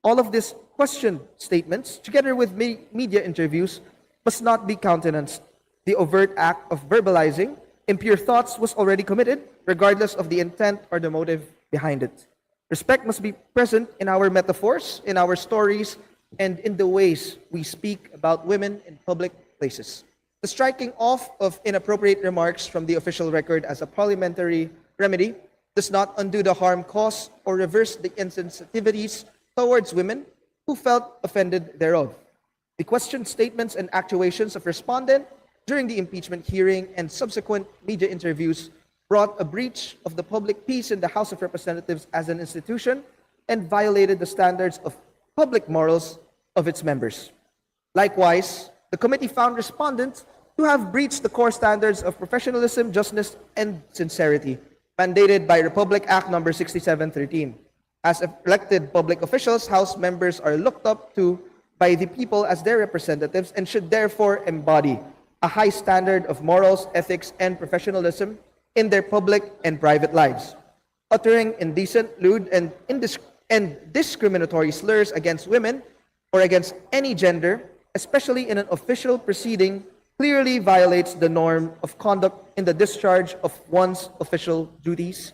All of these questioned statements, together with media interviews, must not be countenanced. The overt act of verbalizing impure thoughts was already committed, regardless of the intent or the motive behind it. Respect must be present in our metaphors, in our stories, and in the ways we speak about women in public places. The striking off of inappropriate remarks from the official record as a parliamentary remedy does not undo the harm caused or reverse the insensitivities towards women who felt offended thereof. The questioned statements and actuations of respondent during the impeachment hearing and subsequent media interviews brought a breach of the public peace in the House of Representatives as an institution and violated the standards of public morals of its members. Likewise, the committee found respondents to have breached the core standards of professionalism, justness, and sincerity mandated by Republic Act No. 6713. As elected public officials, House members are looked up to by the people as their representatives and should therefore embody a high standard of morals, ethics, and professionalism in their public and private lives. Uttering indecent, lewd, and discriminatory slurs against women or against any gender, especially in an official proceeding, clearly violates the norm of conduct in the discharge of one's official duties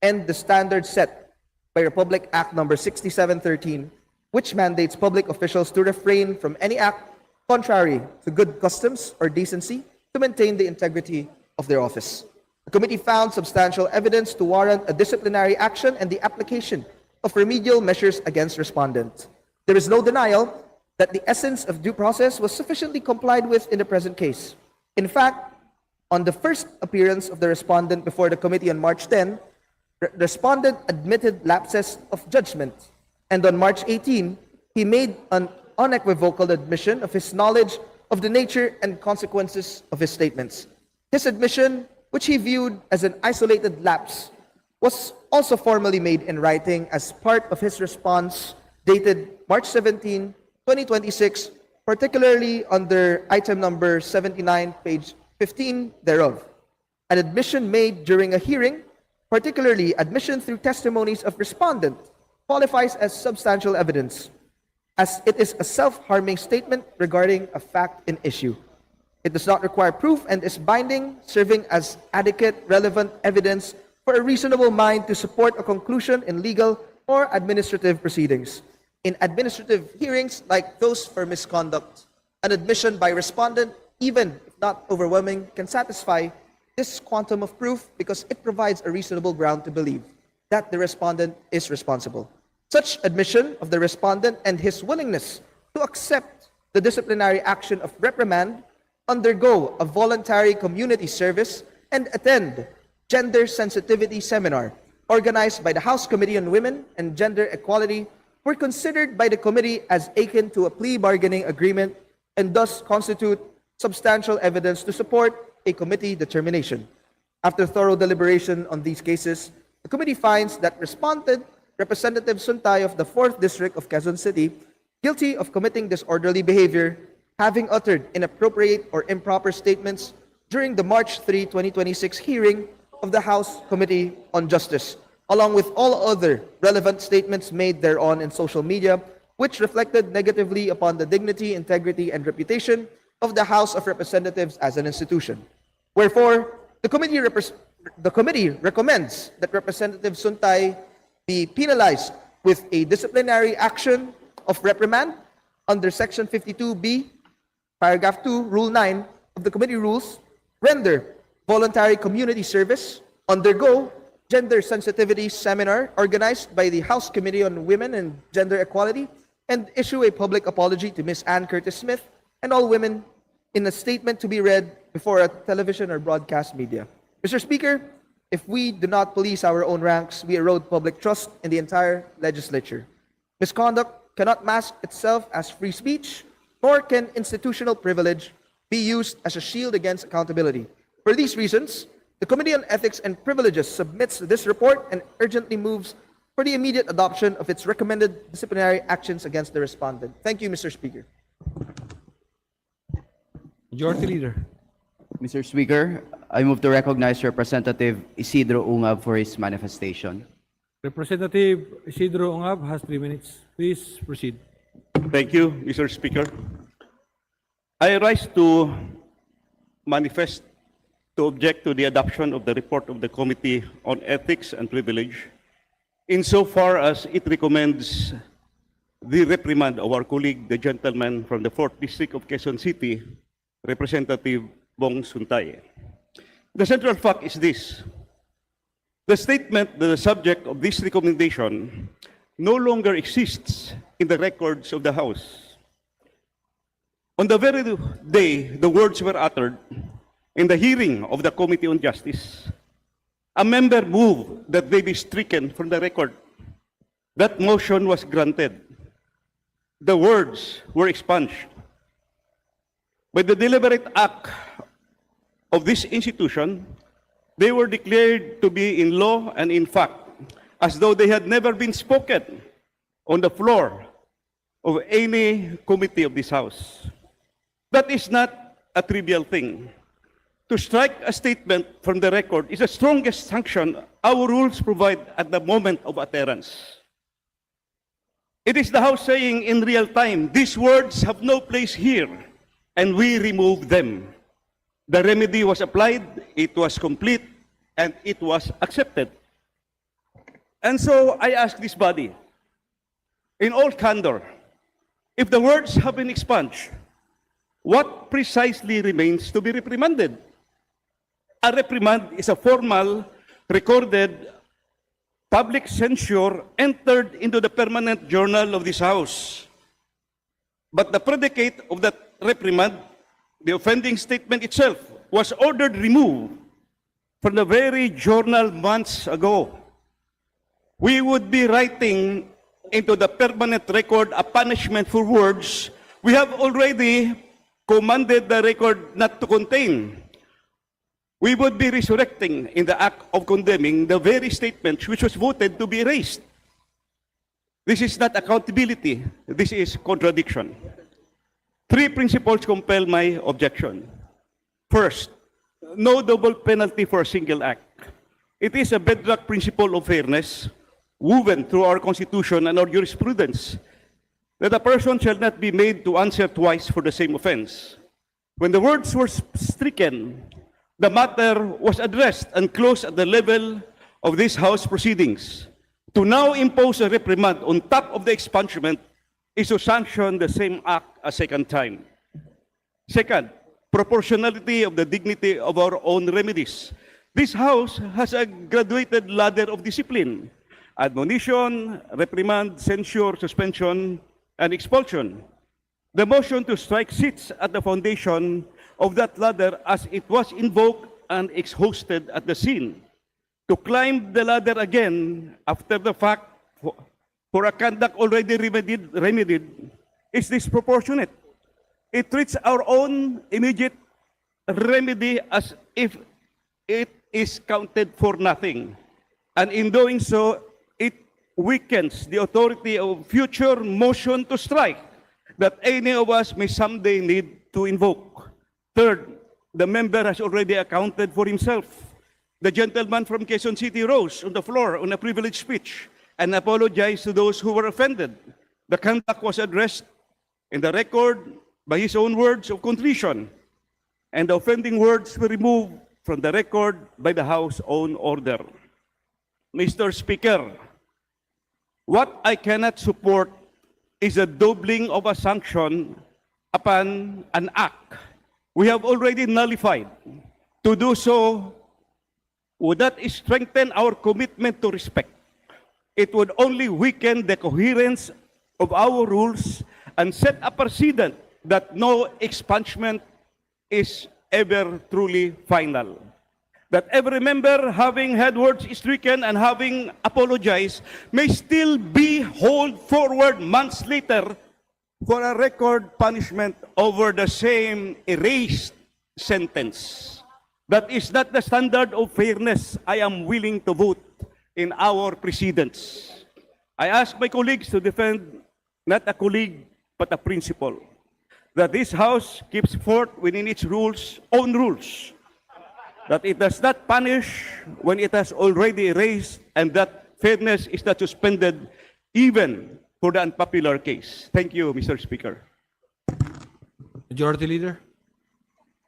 and the standards set by Republic Act number 6713, which mandates public officials to refrain from any act contrary to good customs or decency to maintain the integrity of their office. The committee found substantial evidence to warrant a disciplinary action and the application of remedial measures against respondent. There is no denial that the essence of due process was sufficiently complied with in the present case. In fact, on the first appearance of the respondent before the committee on March 10, respondent admitted lapses of judgment, and on March 18, he made an unequivocal admission of his knowledge of the nature and consequences of his statements. His admission, which he viewed as an isolated lapse, was also formally made in writing as part of his response dated March 17, 2026, particularly under item number 79, page 15 thereof. An admission made during a hearing, particularly admission through testimonies of respondent, qualifies as substantial evidence, as it is a self-harming statement regarding a fact in issue. It does not require proof and is binding, serving as adequate, relevant evidence for a reasonable mind to support a conclusion in legal or administrative proceedings. In administrative hearings like those for misconduct, an admission by respondent, even if not overwhelming, can satisfy this quantum of proof because it provides a reasonable ground to believe that the respondent is responsible. Such admission of the respondent and his willingness to accept the disciplinary action of reprimand, undergo a voluntary community service, and attend gender sensitivity seminar organized by the House Committee on Women and Gender Equality were considered by the committee as akin to a plea bargaining agreement and thus constitute substantial evidence to support a committee determination. After thorough deliberation on these cases, the committee finds that respondent Representative Suntay of the 4th District of Quezon City guilty of committing disorderly behavior, having uttered inappropriate or improper statements during the March 3, 2026 hearing of the House Committee on Justice, along with all other relevant statements made thereon in social media, which reflected negatively upon the dignity, integrity, and reputation of the House of Representatives as an institution. Wherefore, the committee recommends that Representative Suntay be penalized with a disciplinary action of reprimand under Section 52B, Paragraph 2, Rule 9 of the committee rules, render voluntary community service, undergo gender sensitivity seminar organized by the House Committee on Women and Gender Equality, and issue a public apology to Ms. Ann Curtis Smith and all women in a statement to be read before a television or broadcast media. Mr. Speaker, if we do not police our own ranks, we erode public trust in the entire legislature. Misconduct cannot mask itself as free speech, nor can institutional privilege be used as a shield against accountability. For these reasons, the Committee on Ethics and Privileges submits this report and urgently moves for the immediate adoption of its recommended disciplinary actions against the respondent. Thank you, Mr. Speaker. Majority Leader. Mr. Speaker, I move to recognize Representative Isidro Ungab for his manifestation. Representative Isidro Ungab has 3 minutes. Please proceed. Thank you, Mr. Speaker. I rise to manifest to object to the adoption of the report of the Committee on Ethics and Privilege insofar as it recommends the reprimand of our colleague, the gentleman from the 4th District of Quezon City, Representative Bong Suntay. The central fact is this. The statement, the subject of this recommendation, no longer exists in the records of the House. On the very day the words were uttered in the hearing of the Committee on Justice, a member moved that they be stricken from the record. That motion was granted. The words were expunged. By the deliberate act of this institution, they were declared to be in law and in fact, as though they had never been spoken on the floor of any committee of this House. That is not a trivial thing. To strike a statement from the record is the strongest sanction our rules provide at the moment of utterance. It is the House saying in real time, these words have no place here, and we remove them. The remedy was applied, it was complete, and it was accepted. And so I ask this body, in all candor, if the words have been expunged, what precisely remains to be reprimanded? A reprimand is a formal, recorded, public censure entered into the permanent journal of this House. But the predicate of that reprimand, the offending statement itself, was ordered removed from the very journal months ago. We would be writing into the permanent record a punishment for words we have already commanded the record not to contain. We would be resurrecting in the act of condemning the very statement which was voted to be erased. This is not accountability, this is contradiction. Three principles compel my objection. First, no double penalty for a single act. It is a bedrock principle of fairness, woven through our Constitution and our jurisprudence, that a person shall not be made to answer twice for the same offense. When the words were stricken, the matter was addressed and closed at the level of this House proceedings. To now impose a reprimand on top of the expungement is to sanction the same act a second time. Second, proportionality of the dignity of our own remedies. This House has a graduated ladder of discipline: admonition, reprimand, censure, suspension, and expulsion. The motion to strike sits at the foundation of that ladder as it was invoked and exhausted at the scene. To climb the ladder again after the fact for a conduct already remedied is disproportionate. It treats our own immediate remedy as if it is counted for nothing. And in doing so, it weakens the authority of future motion to strike that any of us may someday need to invoke. Third, the member has already accounted for himself. The gentleman from Quezon City rose on the floor on a privileged speech and apologized to those who were offended. The conduct was addressed in the record by his own words of contrition, and the offending words were removed from the record by the House's own order. Mr. Speaker, what I cannot support is a doubling of a sanction upon an act we have already nullified. To do so would not strengthen our commitment to respect. It would only weaken the coherence of our rules and set a precedent that no expungement is ever truly final. That every member, having had words stricken and having apologized, may still be hauled forward months later for a record punishment over the same erased sentence. That is not the standard of fairness I am willing to vote in our precedents. I ask my colleagues to defend not a colleague, but a principle, that this House keeps forth within its rules, own rules, that it does not punish when it has already erased, and that fairness is not suspended even for the unpopular case. Thank you, Mr. Speaker. Majority Leader.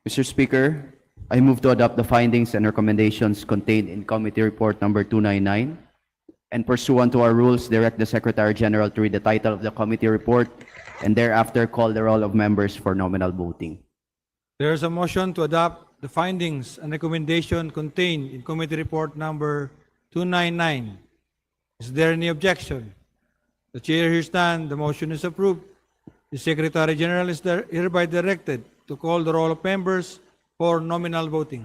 Mr. Speaker, I move to adopt the findings and recommendations contained in Committee Report number 299, and pursuant to our rules, direct the Secretary General to read the title of the committee report and thereafter call the roll of members for nominal voting. There is a motion to adopt the findings and recommendation contained in Committee Report number 299. Is there any objection? The Chair hears none. The motion is approved. The Secretary General is hereby directed to call the roll of members for nominal voting.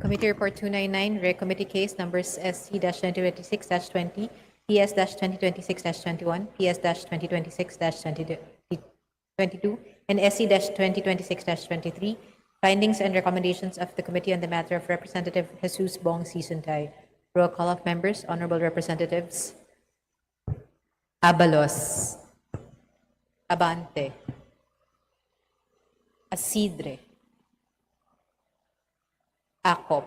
Committee Report 299, Rare Committee Case Numbers SC-2026-20, PS-2026-21, PS-2026-22, and SC-2026-23, findings and recommendations of the Committee on the matter of Representative Jesus Bong Sisuntay. Roll call of members, Honorable Representatives Abalos, Abante, Asidre, Acop,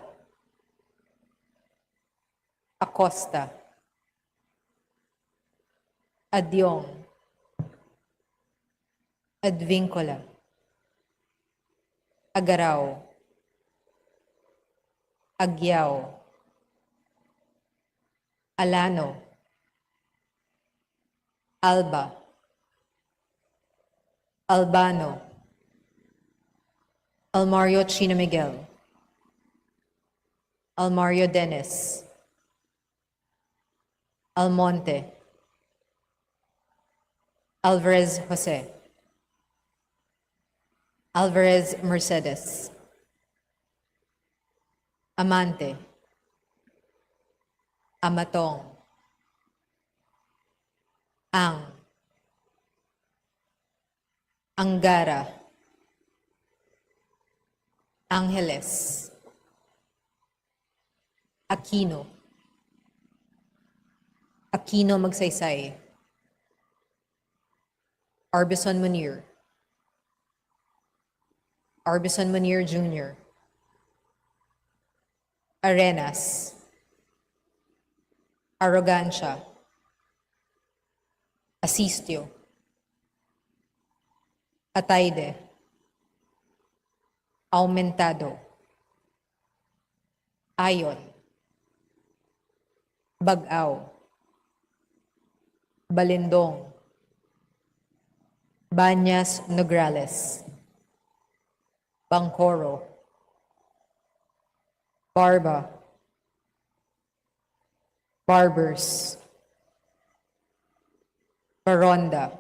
Acosta, Adyong, Advincola, Agaraw, Agyaw, Alano, Alba, Albano, Almario Chino Miguel, Almario Dennis, Almonte, Alvarez Jose, Alvarez Mercedes, Amante, Amatong, Ang, Angara, Angeles, Aquino, Aquino Magsaysay, Arbison Munir, Arbison Munir Jr., Arenas, Arrogancia, Asistio, Ataide, Aumentado, Ayon, Bagaw, Balindong, Banyas Nograles, Bangkoro, Barba, Barbers, Baronda,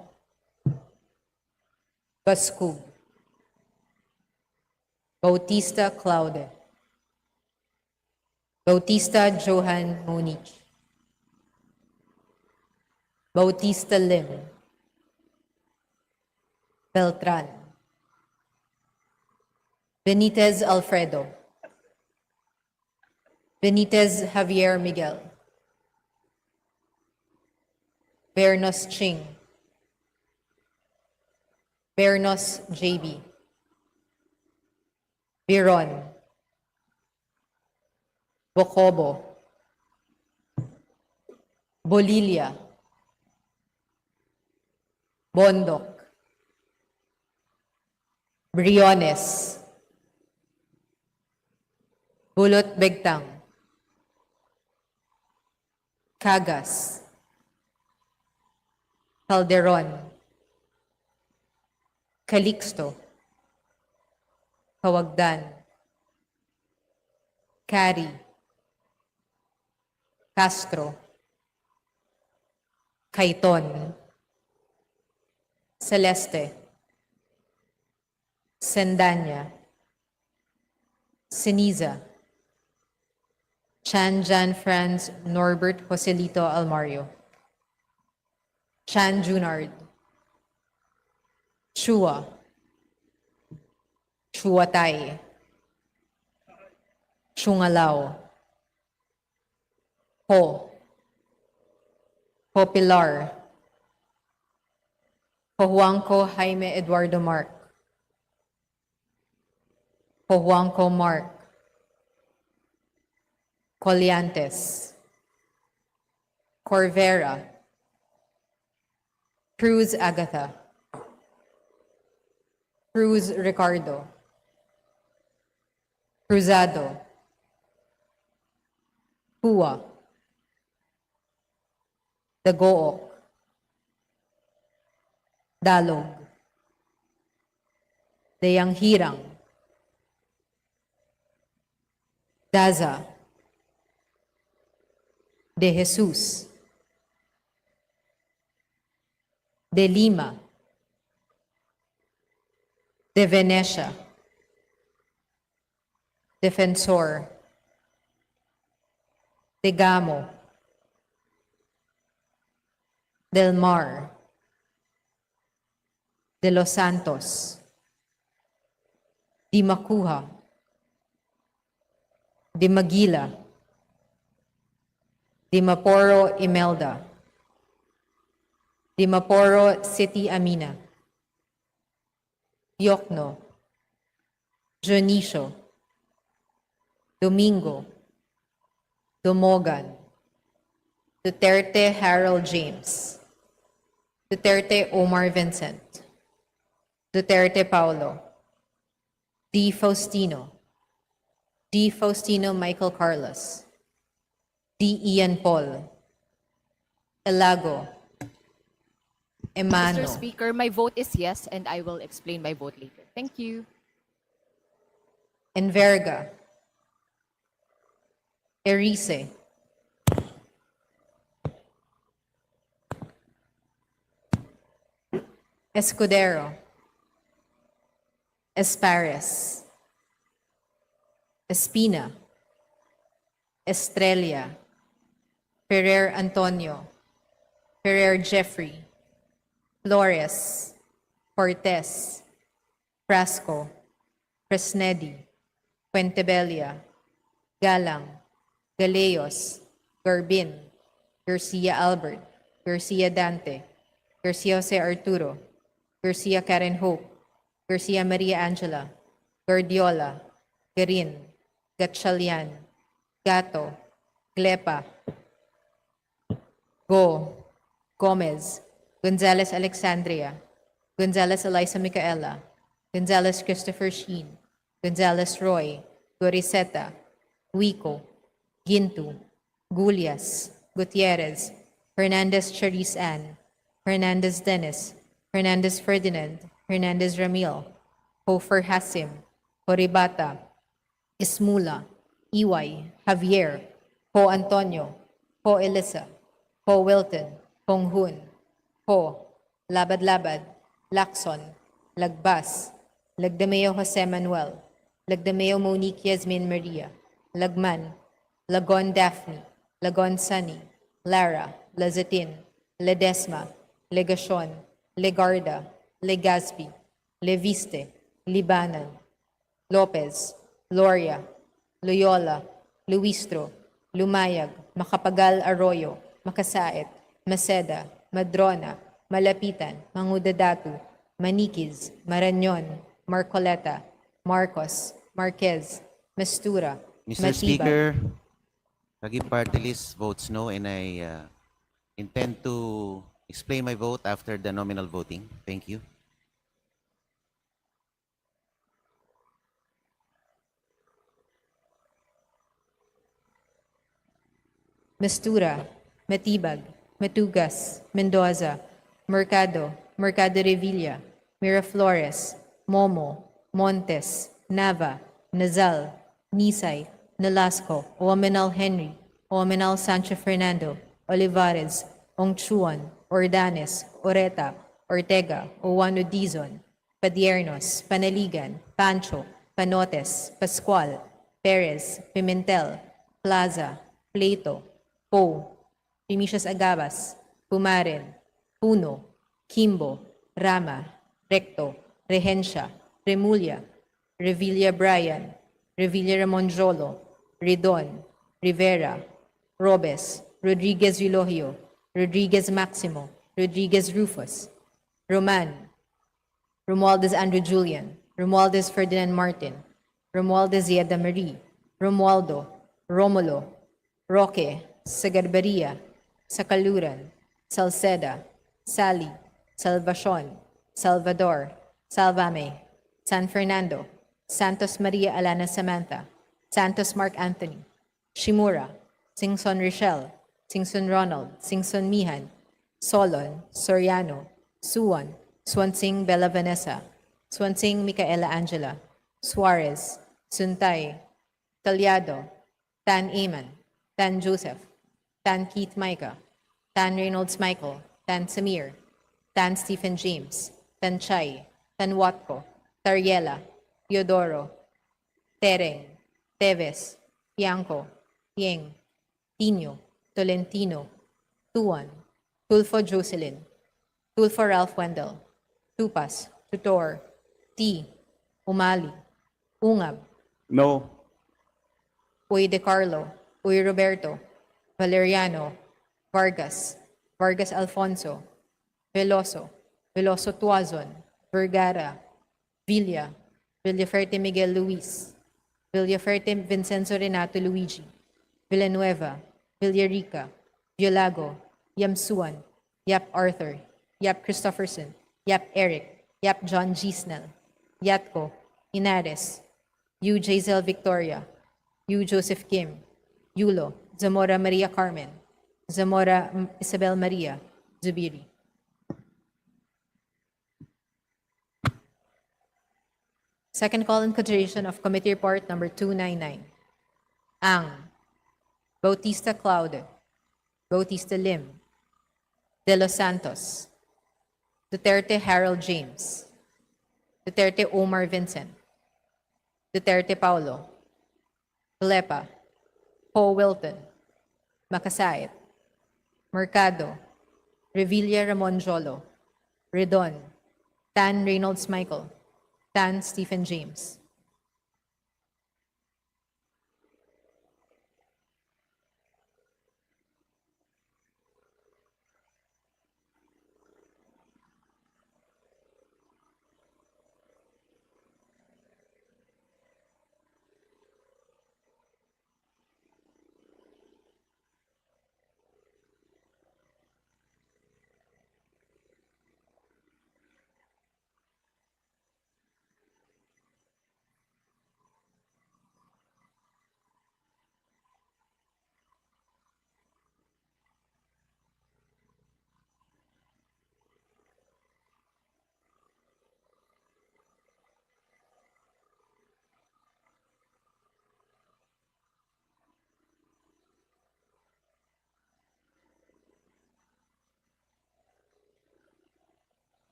Baskub, Bautista Claude, Bautista Johan Munich, Bautista Lim, Beltran, Benitez Alfredo, Benitez Javier Miguel, Bernos Ching, Bernos JB, Biron, Bocobo, Bolilia, Bondok, Briones, Bulot Begtang, Cagas, Calderon, Calixto, Kawagdan, Cari, Castro, Caiton, Celeste, Sendanya, Siniza, Chan Jan Franz Norbert Joselito Almario, Chan Junard, Chua, Chuatay, Chungalao, Ho, Pilar, Juanco Jaime Eduardo Mark, Juanco Mark, Colliantes, Corvera, Cruz Agatha, Cruz Ricardo, Cruzado, Hua, Dagook, Dalog, Dayanghirang, Daza, De Jesus, De Lima, De Venecia, Defensor, De Gamo, Del Mar, De Los Santos, Di Macuja, Di Maguila, Di Maporo Imelda, Di Maporo City Amina, Yokno, Jonicio, Domingo, Dumogan, Duterte Harold James, Duterte Omar Vincent, Duterte Paulo, D. Faustino. D. Faustino Michael Carlos. D. Ian Paul. Elago. Emano. Mr. Speaker, my vote is yes, and I will explain my vote later. Thank you. Enverga. Erice. Escudero. Espares. Espina. Estrella. Ferrer Antonio. Ferrer Jeffrey. Flores. Cortez. Frasco. Fresnedi. Puentebella. Galang. Galeos. Garbin. Garcia Albert. Garcia Dante. Garcia Jose Arturo. Garcia Karen Hope. Garcia Maria Angela. Guardiola. Garin. Gatchalian. Gato. Glepa. Go. Gomez. Gonzalez Alexandria. Gonzalez Eliza Micaela. Gonzalez Christopher Sheen. Gonzalez Roy. Goriseta. Huico. Gintu. Gulias. Gutierrez. Hernandez Charisse Ann. Hernandez Dennis. Hernandez Ferdinand. Hernandez Ramil. Hofer Hasim. Horibata. Ismula. Iway. Javier. Ho Antonio. Ho Elisa. Ho Wilton. Hong Hun. Ho. Labad-Labad. Lacson. Lagbas. Lagdameo Jose Manuel. Lagdameo Monique Yasmin Maria. Lagman. Lagon Daphne. Lagon Sunny. Lara. Lazatin. Ledesma. Legacion. Legarda. Legazpi. Leviste. Libanan. Lopez. Gloria. Loyola. Luistro. Lumayag. Makapagal Arroyo. Makasait. Maceda. Madrona. Malapitan. Mangudadatu. Manikiz. Marañon. Marcoleta. Marcos. Marquez. Mastura. Mr. Matibag. Speaker, Ragib Party List votes no, and I intend to explain my vote after the nominal voting. Thank you. Mastura, Matibag, Matugas, Mendoza, Mercado, Mercado Revilla, Miraflores, Momo, Montes, Nava, Nazal, Nisay, Nolasco, Oamenal Henry, Oamenal Sancho Fernando, Olivares, Ongchuan, Ordanes, Oreta, Ortega, Owano Dizon, Padiernos, Panaligan, Pancho, Panotes, Pascual, Perez, Pimentel, Plaza, Plato, Po, Primicias Agabas, Pumarin, Puno, Kimbo, Rama, Recto, Regencia, Remulla, Revilla Brian, Revilla Ramonjolo, Redon, Rivera, Robes, Rodriguez Eulogio, Rodriguez Maximo, Rodriguez Rufus, Roman, Romualdez Andrew Julian, Romualdez Ferdinand Martin, Romualdez Yeda Marie, Romualdo, Romulo, Roque, Sagarbaria, Sakaluran, Salceda, Sally, Salvacion, Salvador, Salvame, San Fernando, Santos Maria Alana Samantha, Santos Mark Anthony, Shimura, Singson Rochelle, Singson Ronald, Singson Mihan, Solon, Soriano, Suwan, Swansing Bella Vanessa, Swansing Micaela Angela, Suarez, Suntay, Talyado, Tan Eman, Tan Joseph, Tan Keith Micah, Tan Reynolds Michael, Tan Samir, Tan Stephen James, Tan Chay, Tan Watko, Tariela, Teodoro, Tereng, Teves, Bianco, Yeng, Tino, Tolentino, Tuan, Tulfo Jocelyn, Tulfo Ralph Wendell, Tupas, Tutor, T, Umali, Ungab, No. Uy De Carlo, Uy Roberto, Valeriano, Vargas, Vargas Alfonso, Veloso, Veloso Tuazon, Vergara, Villa, Villaferte Miguel Luis, Villaferte Vincenzo Renato Luigi, Villanueva, Villarica, Violago, Yamsuan, Yap Arthur, Yap Christopherson, Yap Eric, Yap John G. Snell, Yatko, Inares, U. Jazel Victoria, U. Joseph Kim, Yulo, Zamora Maria Carmen, Zamora Isabel Maria, Zubiri. Second call in consideration of Committee Report number 299. Ang, Bautista Claude, Bautista Lim, De Los Santos, Duterte Harold James, Duterte Omar Vincent, Duterte Paulo, Lepa, Ho Wilton, Makasait, Mercado, Revilla Ramon Jolo, Redon, Tan Reynolds Michael, Tan Stephen James.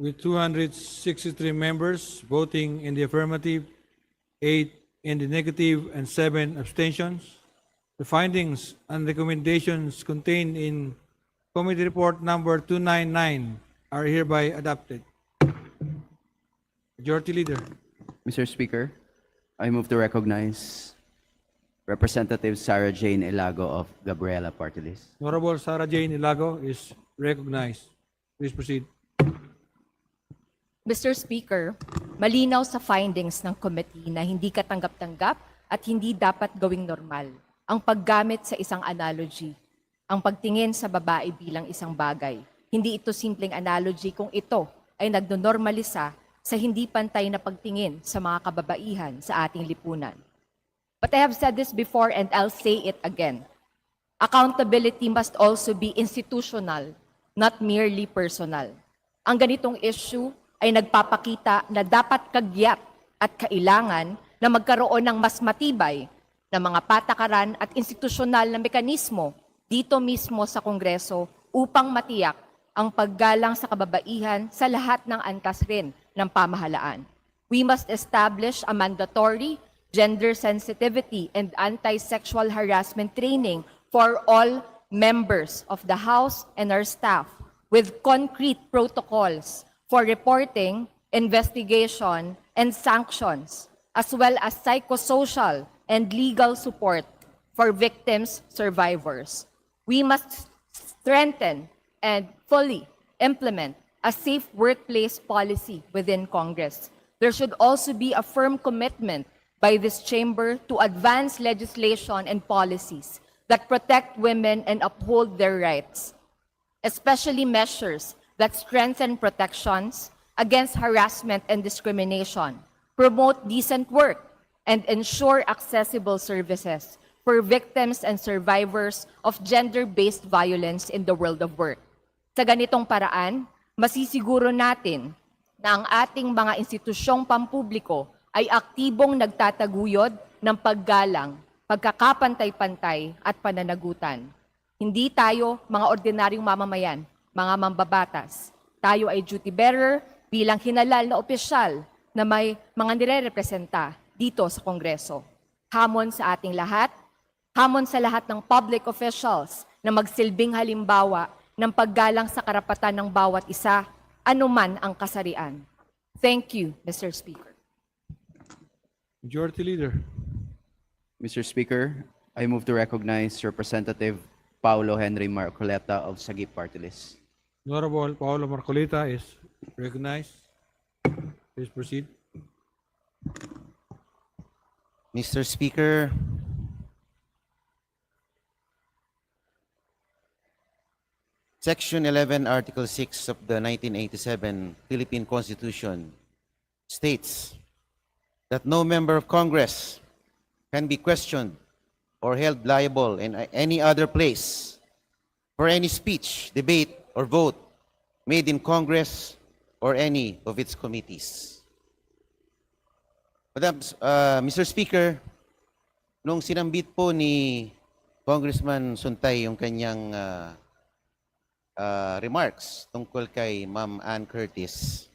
With 263 members voting in the affirmative, 8 in the negative, and 7 abstentions, the findings and recommendations contained in Committee Report number 299 are hereby adopted. Majority Leader. Mr. Speaker, I move to recognize Representative Sarah Jane Ilago of Gabriela Party List. Honorable Sarah Jane Ilago is recognized. Please proceed. Mr. Speaker, malinaw sa findings ng committee na hindi katanggap-tanggap at hindi dapat gawing normal ang paggamit sa isang analogy, ang pagtingin sa babae bilang isang bagay. Hindi ito simpleng analogy kung ito ay nagnonormalisa sa hindi pantay na pagtingin sa mga kababaihan sa ating lipunan. But I have said this before and I'll say it again. Accountability must also be institutional, not merely personal. Ang ganitong issue ay nagpapakita na dapat kagyat at kailangan na magkaroon ng mas matibay na mga patakaran at institusyonal na mekanismo dito mismo sa Kongreso upang matiyak ang paggalang sa kababaihan sa lahat ng antas rin ng pamahalaan. We must establish a mandatory gender sensitivity and anti-sexual harassment training for all members of the House and our staff with concrete protocols for reporting, investigation, and sanctions, as well as psychosocial and legal support for victims, survivors. We must strengthen and fully implement a safe workplace policy within Congress. There should also be a firm commitment by this chamber to advance legislation and policies that protect women and uphold their rights, especially measures that strengthen protections against harassment and discrimination, promote decent work, and ensure accessible services for victims and survivors of gender-based violence in the world of work. Sa ganitong paraan, masisiguro natin na ang ating mga institusyong pampubliko ay aktibong nagtataguyod ng paggalang, pagkakapantay-pantay at pananagutan. Hindi tayo mga ordinaryong mamamayan, mga mambabatas. Tayo ay duty bearer bilang hinalal na opisyal na may mga nire-representa dito sa Kongreso. Hamon sa ating lahat, hamon sa lahat ng public officials na magsilbing halimbawa ng paggalang sa karapatan ng bawat isa, anuman ang kasarian. Thank you, Mr. Speaker. Majority Leader. Mr. Speaker, I move to recognize Representative Paulo Henry Marcoleta of Sagip Party List. Honorable Paolo Marcolita is recognized. Please proceed. Mr. Speaker, Section 11, Article 6 of the 1987 Philippine Constitution states that no member of Congress can be questioned or held liable in any other place for any speech, debate, or vote made in Congress or any of its committees. Mr. Speaker, nung sinambit po ni Congressman Suntay yung kanyang remarks tungkol kay Ma'am Ann Curtis,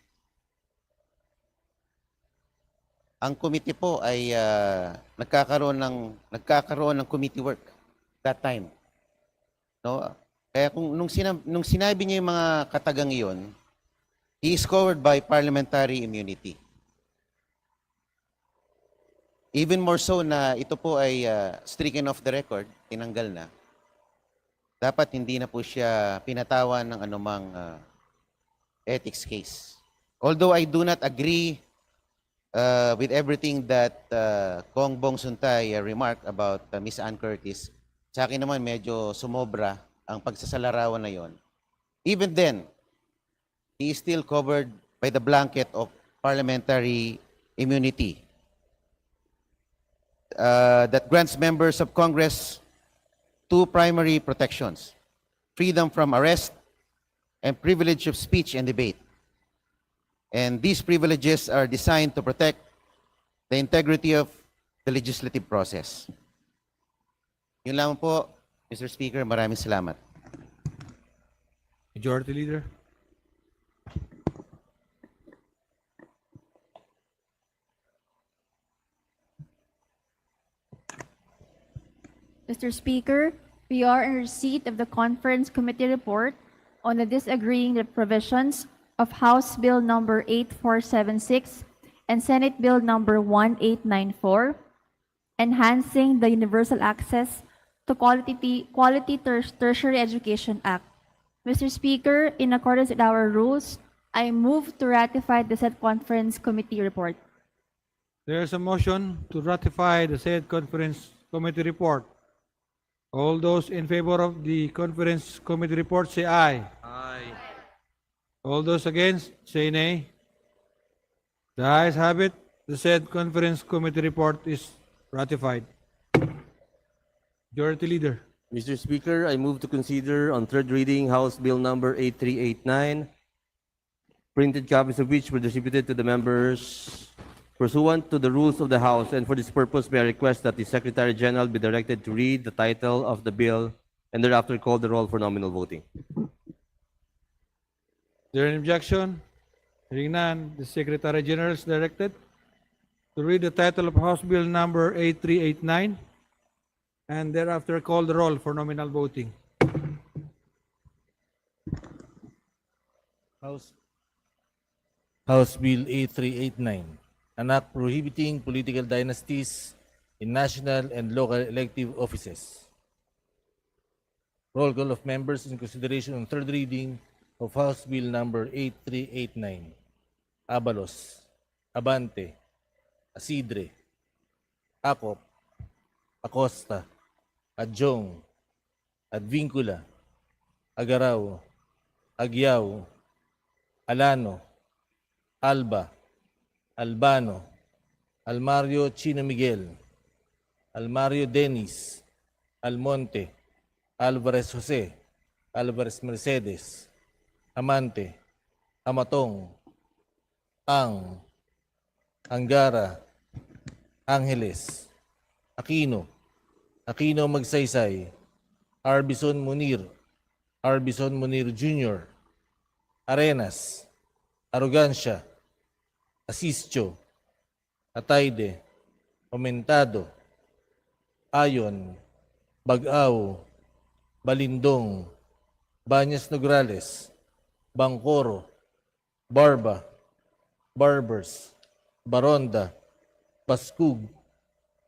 ang committee po ay nagkakaroon ng committee work that time. No? Kaya nung sinabi niya yung mga katagang iyon, he is covered by parliamentary immunity. Even more so na ito po ay stricken off the record, tinanggal na. Dapat hindi na po siya pinatawan ng anumang ethics case. Although I do not agree with everything that Kong Bong Suntay remarked about Miss Ann Curtis, sa akin naman medyo sumobra ang pagsasalarawan na yon. Even then, he is still covered by the blanket of parliamentary immunity that grants members of Congress two primary protections: freedom from arrest and privilege of speech and debate. And these privileges are designed to protect the integrity of the legislative process. Yun lang po, Mr. Speaker. Maraming salamat. Majority Leader. Mr. Speaker, we are in receipt of the Conference Committee report on the disagreeing the provisions of House Bill number 8476 and Senate Bill number 1894, enhancing the universal access to quality tertiary education act. Mr. Speaker, in accordance with our rules, I move to ratify the said Conference Committee report. There is a motion to ratify the said Conference Committee report. All those in favor of the Conference Committee report say aye. Aye. All those against say nay. The ayes have it. The said Conference Committee report is ratified. Majority Leader. Mr. Speaker, I move to consider on third reading House Bill number 8389, printed copies of which were distributed to the members pursuant to the rules of the House, and for this purpose may I request that the Secretary General be directed to read the title of the bill and thereafter call the roll for nominal voting. Is there an objection? Hearing none, the Secretary General is directed to read the title of House Bill number 8389 and thereafter call the roll for nominal voting. House Bill 8389, an act prohibiting political dynasties in national and local elective offices. Roll call of members in consideration on third reading of House Bill number 8389. Abalos, Abante, Asidre, Acop, Acosta, Adjong, Advincula, Agaraw, Agyao, Alano, Alba, Albano, Almario Chino Miguel, Almario Dennis, Almonte, Alvarez Jose, Alvarez Mercedes, Amante, Amatong, Ang, Angara, Angeles, Aquino, Aquino Magsaysay, Arbison Munir, Arbison Munir Jr., Arenas, Arrogancia, Asisio, Atayde, Aumentado, Ayon, Bagaw, Balindong, Banyas Nograles, Bangkoro, Barba, Barbers, Baronda, Paskug,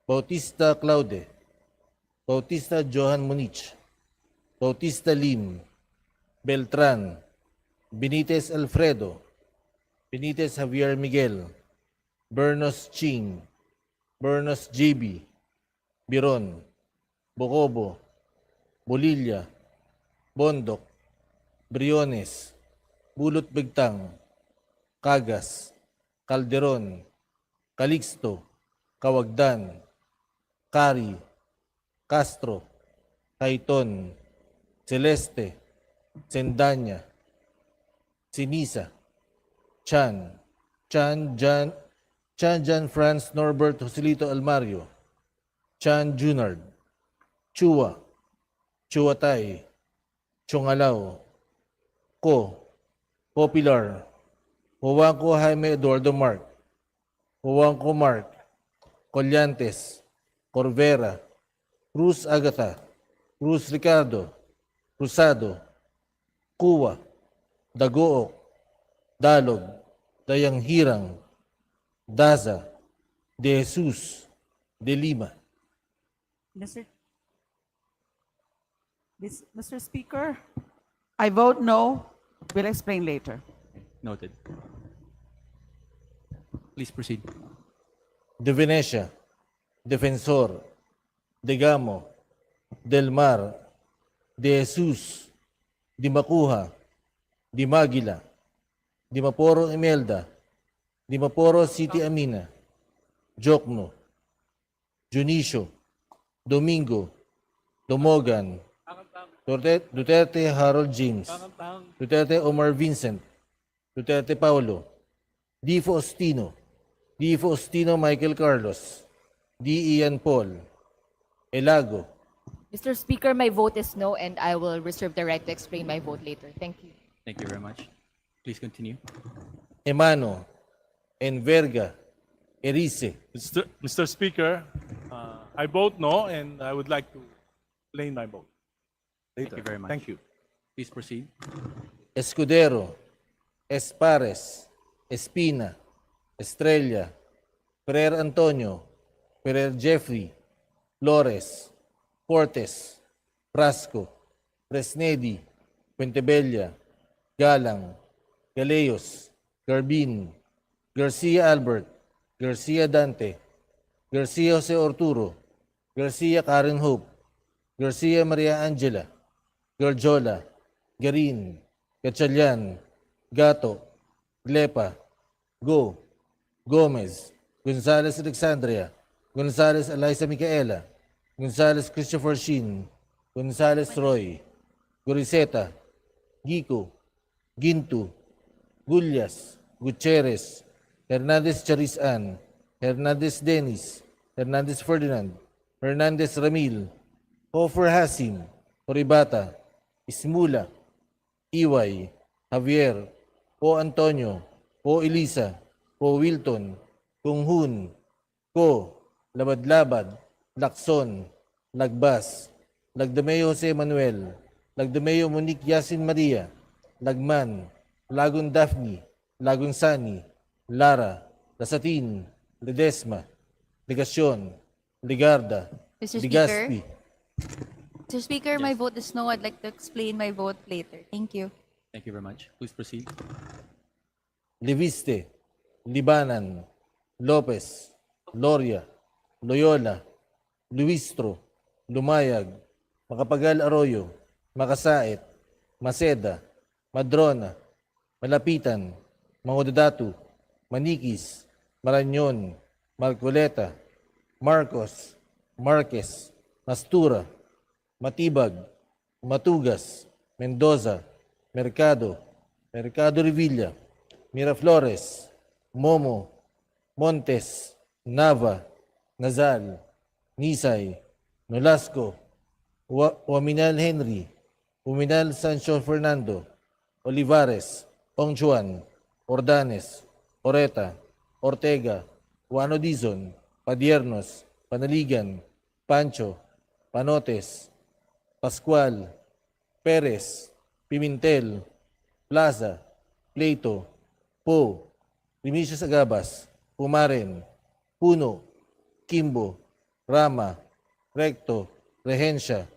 Bautista Claude, Bautista Johan Munich, Bautista Lim, Beltran, Benitez Alfredo, Benitez Javier Miguel, Bernos Ching, Bernos JB, Biron, Bocobo, Bolilla, Bondok, Briones, Bulot Bigtang, Cagas, Calderon, Calixto, Kawagdan, Cari, Castro, Caiton, Celeste, Sendanya, Sinisa, Chan, Chan Jan Franz Norbert Joselito Almario, Chan Junard, Chua, Chuatay, Chungalaw, Ko, Popular, Huwangko Jaime Eduardo Mark, Huwangko Mark, Collantes, Corvera, Cruz Agatha, Cruz Ricardo, Cruzado, Kuwa, Dagook, Dalog, Dayang Hirang, Daza, De Jesus, De Lima. Mr. Speaker, I vote no. Will explain later. Noted. Please proceed. De Venecia, Defensor, Degamo, Del Mar, De Jesus, Di Macuja, Di Maguila, Di Maporo Imelda, Di Maporo City Amina, Jokno, Junicio, Domingo, Domogan, Duterte Harold James, Duterte Omar Vincent, Duterte Paulo, Di Faustino, Michael Carlos, D. Ian Paul, Elago. Mr. Speaker, my vote is no, and I will reserve the right to explain my vote later. Thank you. Thank you very much. Please continue. Emano, Enverga, Erice. Mr. Speaker, I vote no, and I would like to explain my vote later. Thank you very much. Thank you. Please proceed. Escudero, Espares, Espina, Estrella, Pereira Antonio, Pereira Jeffrey, Flores, Cortes, Frasco, Fresnedi, Puentebella, Galang, Galeos, Garbin, Garcia Albert, Garcia Dante, Garcia Jose Orturo, Garcia Karen Hope, Garcia Maria Angela, Garjola, Garin, Gatchalian, Gato, Glepa, Go, Gomez, Gonzales Alexandria, Gonzales Eliza Micaela, Gonzales Christopher Shin, Gonzales Roy, Goriseta, Gico, Gintu, Gullias, Gutierrez, Hernandez Charizan, Hernandez Dennis, Hernandez Ferdinand, Hernandez Ramil, Hofer Hasim, Oribata, Ismula, Iway, Javier, Po Antonio, Po Elisa, Po Wilton, Kunghun, Ko, Labad-Labad, Lacson, Lagbas, Lagdameo Jose Manuel, Lagdameo Monique Yasin Maria, Lagman, Lagun Daphne, Lagun Sani, Lara, Lasatin, Ledesma, Legasyon, Ligarda, Mr. Ligaspi. Mr. Speaker, my vote is no. I'd like to explain my vote later. Thank you. Thank you very much. Please proceed. Leviste, Libanan, Lopez, Loria, Loyola, Luistro, Lumayag, Makapagal Arroyo, Makasait, Maceda, Madrona, Malapitan, Mangodadatu, Manikis, Maranyon, Marcoleta, Marcos, Marquez, Mastura, Matibag, Matugas, Mendoza, Mercado, Mercado Revilla, Miraflores, Momo, Montes, Nava, Nazal, Nisay, Nolasco, Waminal Henry, Uminal Sancho Fernando, Olivares, Ongchuan, Ordanes, Oreta, Ortega, Juano Dizon, Padiernos, Panaligan, Pancho, Panotes, Pascual, Perez, Pimentel, Plaza, Pleito, Po, Remisios Agabas, Pumaren, Puno, Kimbo, Rama, Recto, Regencia,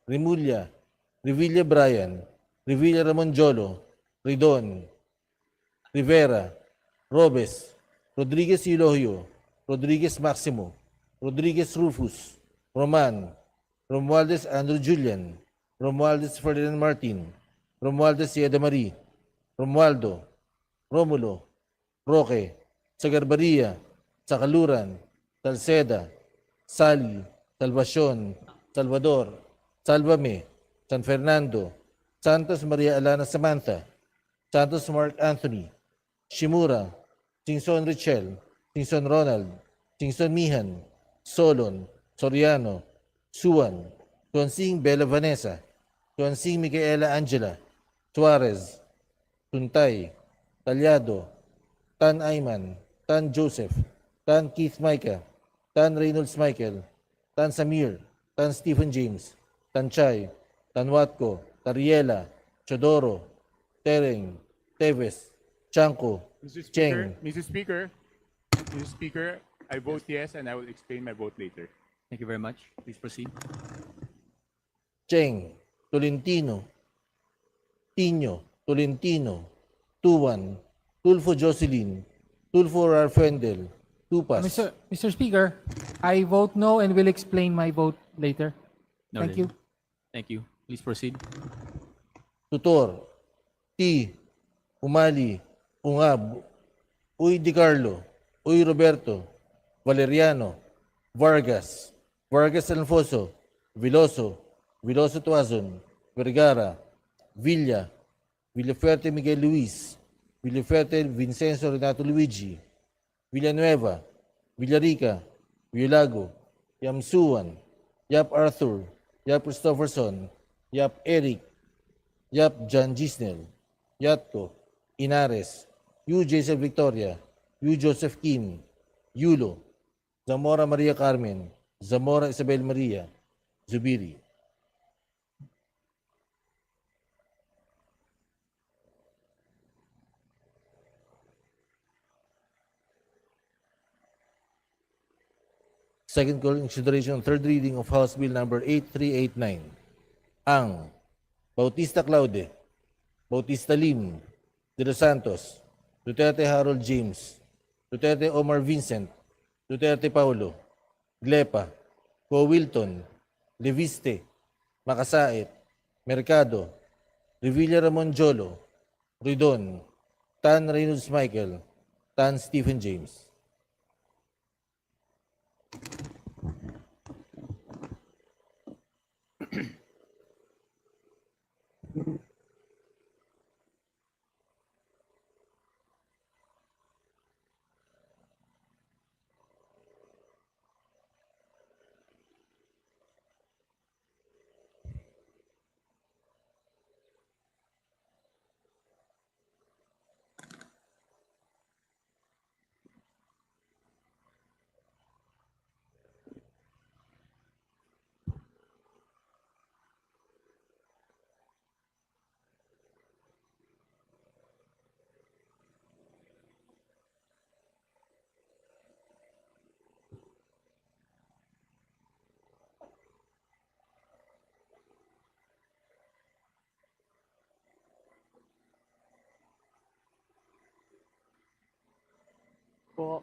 Rimulya, Revilla Brian, Revilla Ramon Jolo, Ridon, Rivera, Robes, Rodriguez Eulogio, Rodriguez Maximo, Rodriguez Rufus, Roman, Romualdez Andrew Julian, Romualdez Ferdinand Martin, Romualdez Sieda Marie, Romualdo, Romulo, Roque, Sagarbaria, Sakaluran, Salceda, Sally, Salvacion, Salvador, Salvame, San Fernando, Santos Maria Alana Samantha, Santos Mark Anthony, Shimura, Singson Richel, Singson Ronald, Singson Mihan, Solon, Soriano, Suan, Tuansing Bella Vanessa, Tuansing Micaela Angela, Suarez, Tuntay, Talyado, Tan Ayman, Tan Joseph, Tan Keith Micah, Tan Reynolds Michael, Tan Samir, Tan Stephen James, Tan Chay, Tan Watco, Tariela, Chodoro, Tereng, Teves, Chanko, Cheng, Mr. Speaker, Mr. Speaker, I vote yes and I will explain my vote later. Thank you very much. Please proceed. Cheng, Tolentino, Tino, Tolentino, Tuwan, Tulfo Jocelyn, Tulfo Rarfendel, Tupas. Mr. Speaker, I vote no and will explain my vote later. Thank Noted. you. Thank you. Please proceed. Tutor, T, Umali, Ungab, Uy Di Carlo, Uy Roberto, Valeriano, Vargas, Vargas Alfonso, Veloso, Veloso Tuazon, Vergara, Villa, Villafuerte Miguel Luis, Villafuerte Vincenzo Renato Luigi, Villanueva, Villarica, Villago, Yamsuan, Yap Arthur, Yap Christopherson, Yap Eric, Yap John Gisnel, Yatko, Inares, Yu Jason Victoria, Yu Joseph Kim, Yulo, Zamora Maria Carmen, Zamora Isabel Maria, Zubiri. Second call in consideration third reading of House Bill number 8389. Ang Bautista Claude, Bautista Lim, De Los Santos, Duterte Harold James, Duterte Omar Vincent, Duterte Paulo, Glepa, Co Wilton, Leviste, Makasait, Mercado, Revilla Ramon Jolo, Ridon, Tan Reynolds Michael, Tan Stephen James. Po.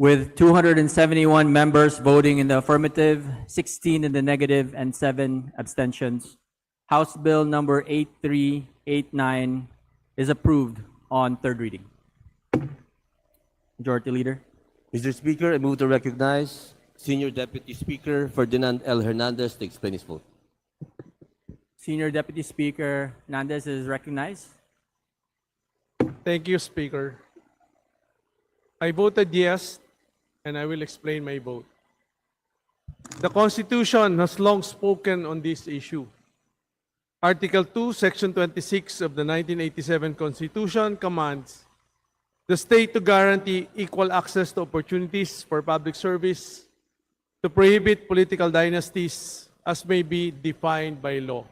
With 271 members voting in the affirmative, 16 in the negative, and 7 abstentions, House Bill number 8389 is approved on third reading. Majority Leader. Mr. Speaker, I move to recognize Senior Deputy Speaker Ferdinand L. Hernandez to explain his vote. Senior Deputy Speaker Hernandez is recognized. Thank you, Speaker. I voted yes, and I will explain my vote. The Constitution has long spoken on this issue. Article 2, Section 26 of the 1987 Constitution commands the state to guarantee equal access to opportunities for public service, to prohibit political dynasties as may be defined by law.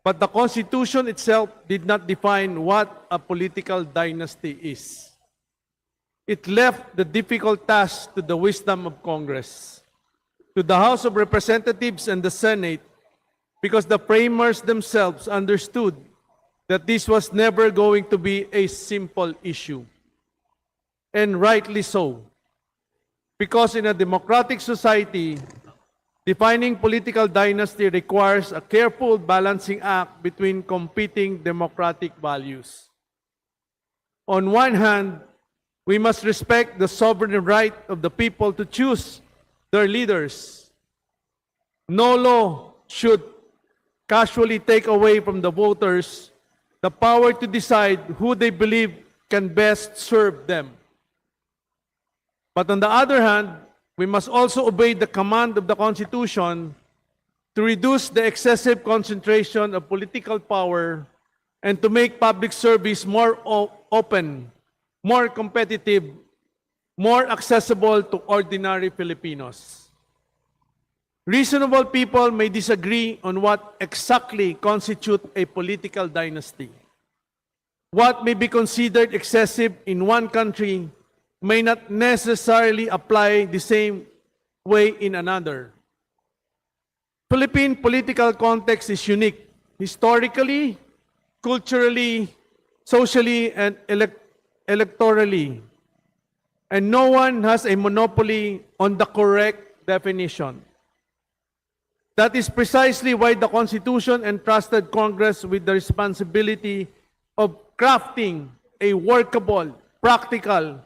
But the Constitution itself did not define what a political dynasty is. It left the difficult task to the wisdom of Congress, to the House of Representatives and the Senate, because the framers themselves understood that this was never going to be a simple issue. And rightly so, because in a democratic society, defining political dynasty requires a careful balancing act between competing democratic values. On one hand, we must respect the sovereign right of the people to choose their leaders. No law should casually take away from the voters the power to decide who they believe can best serve them. But on the other hand, we must also obey the command of the Constitution to reduce the excessive concentration of political power and to make public service more open, more competitive, more accessible to ordinary Filipinos. Reasonable people may disagree on what exactly constitutes a political dynasty. What may be considered excessive in one country may not necessarily apply the same way in another. Philippine political context is unique, historically, culturally, socially, and electorally. And no one has a monopoly on the correct definition. That is precisely why the Constitution entrusted Congress with the responsibility of crafting a workable, practical,